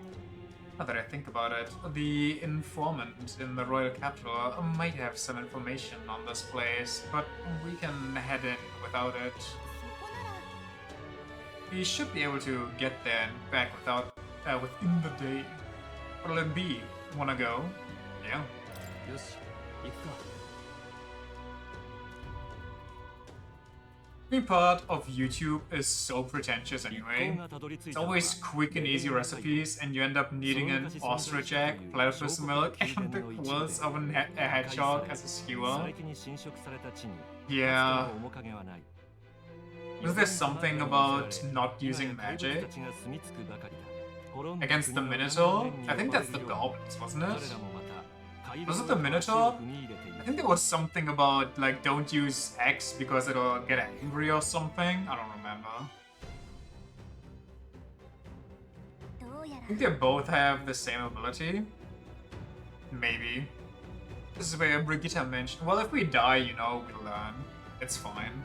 A: Now that I think about it, the informant in the royal capital might have some information on this place, but we can head in without it. We should be able to get there and back within the day. What'll it be? Wanna go? Yeah. Being part of YouTube is so pretentious anyway. It's always quick and easy recipes, and you end up needing an ostrich egg, platypus milk, and the quills of a hedgehog as a skewer. Yeah. Was there something about not using magic? Against the Minotaur? I think that's the goblins, wasn't it? Was it the Minotaur? I think there was something about, like, don't use X because it'll get angry or something. I don't remember. I think they both have the same ability. Maybe. This is where Brigitte mentioned, well, if we die, you know, we learn. It's fine.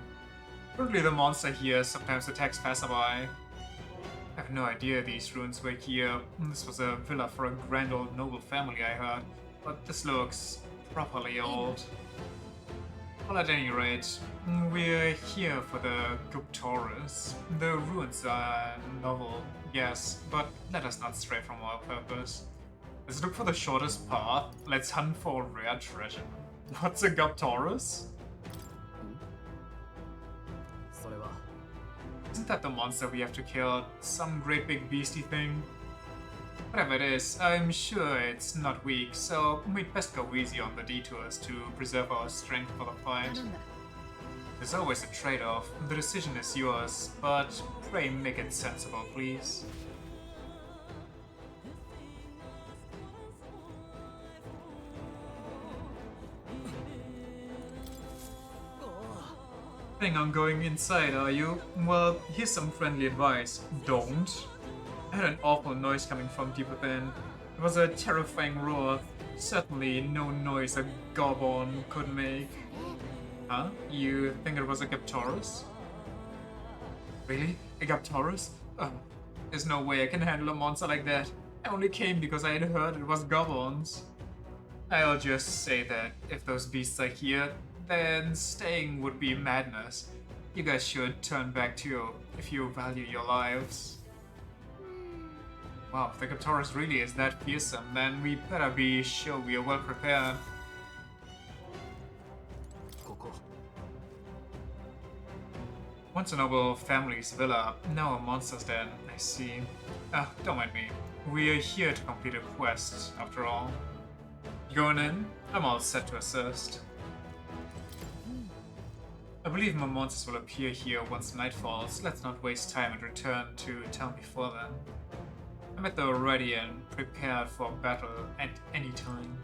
A: Currently the monster here sometimes attacks passerby. I have no idea these runes were here. This was a villa for a grand old noble family, I heard. But this looks properly old. Well, at any rate, we're here for the Guptoris. The ruins are novel, yes, but let us not stray from our purpose. Let's look for the shortest path. Let's hunt for rare treasure. What's a Guptoris? Isn't that the monster we have to kill? Some great big beastie thing? Whatever it is, I'm sure it's not weak, so we'd best go easy on the detours to preserve our strength for the fight. There's always a trade-off. The decision is yours, but pray make it sensible, please. Planning on going inside, are you? Well, here's some friendly advice. Don't. I heard an awful noise coming from deep within. It was a terrifying roar. Certainly no noise a goblin could make. Huh? You think it was a Guptoris? Really? A Guptoris? Oh, there's no way I can handle a monster like that. I only came because I had heard it was goblins. I'll just say that if those beasts are here, then staying would be madness. You guys should turn back too, if you value your lives. Wow, if the Guptoris really is that fearsome, then we better be sure we are well prepared. Once a noble family's villa, now a monster's den, I see. Don't mind me. We are here to complete a quest, after all. You going in? I'm all set to assist. I believe more monsters will appear here once night falls. Let's not waste time and return to town before then. I'm at the ready and prepared for battle at any time.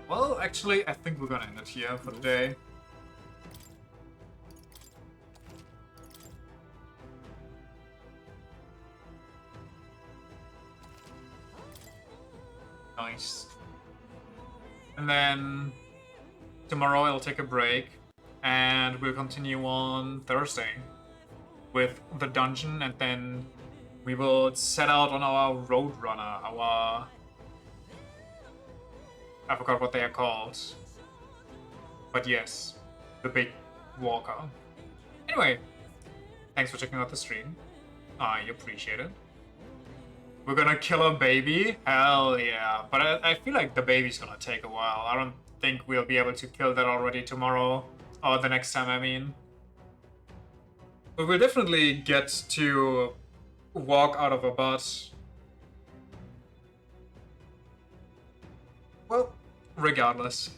A: Well, actually, I think we're gonna end it here for today. Nice. And then tomorrow I'll take a break and we'll continue on Thursday with the dungeon, and then we will set out on our Roadrunner, I forgot what they are called. But yes, the big walker. Anyway, Thanks for checking out the stream. I appreciate it. We're gonna kill a baby? Hell yeah. But I feel like the baby's gonna take a while. I don't think we'll be able to kill that already tomorrow. Or the next time, I mean. But we'll definitely get to walk out of a bus. Well, regardless.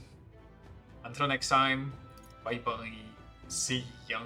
A: Until next time, bye bye. See ya.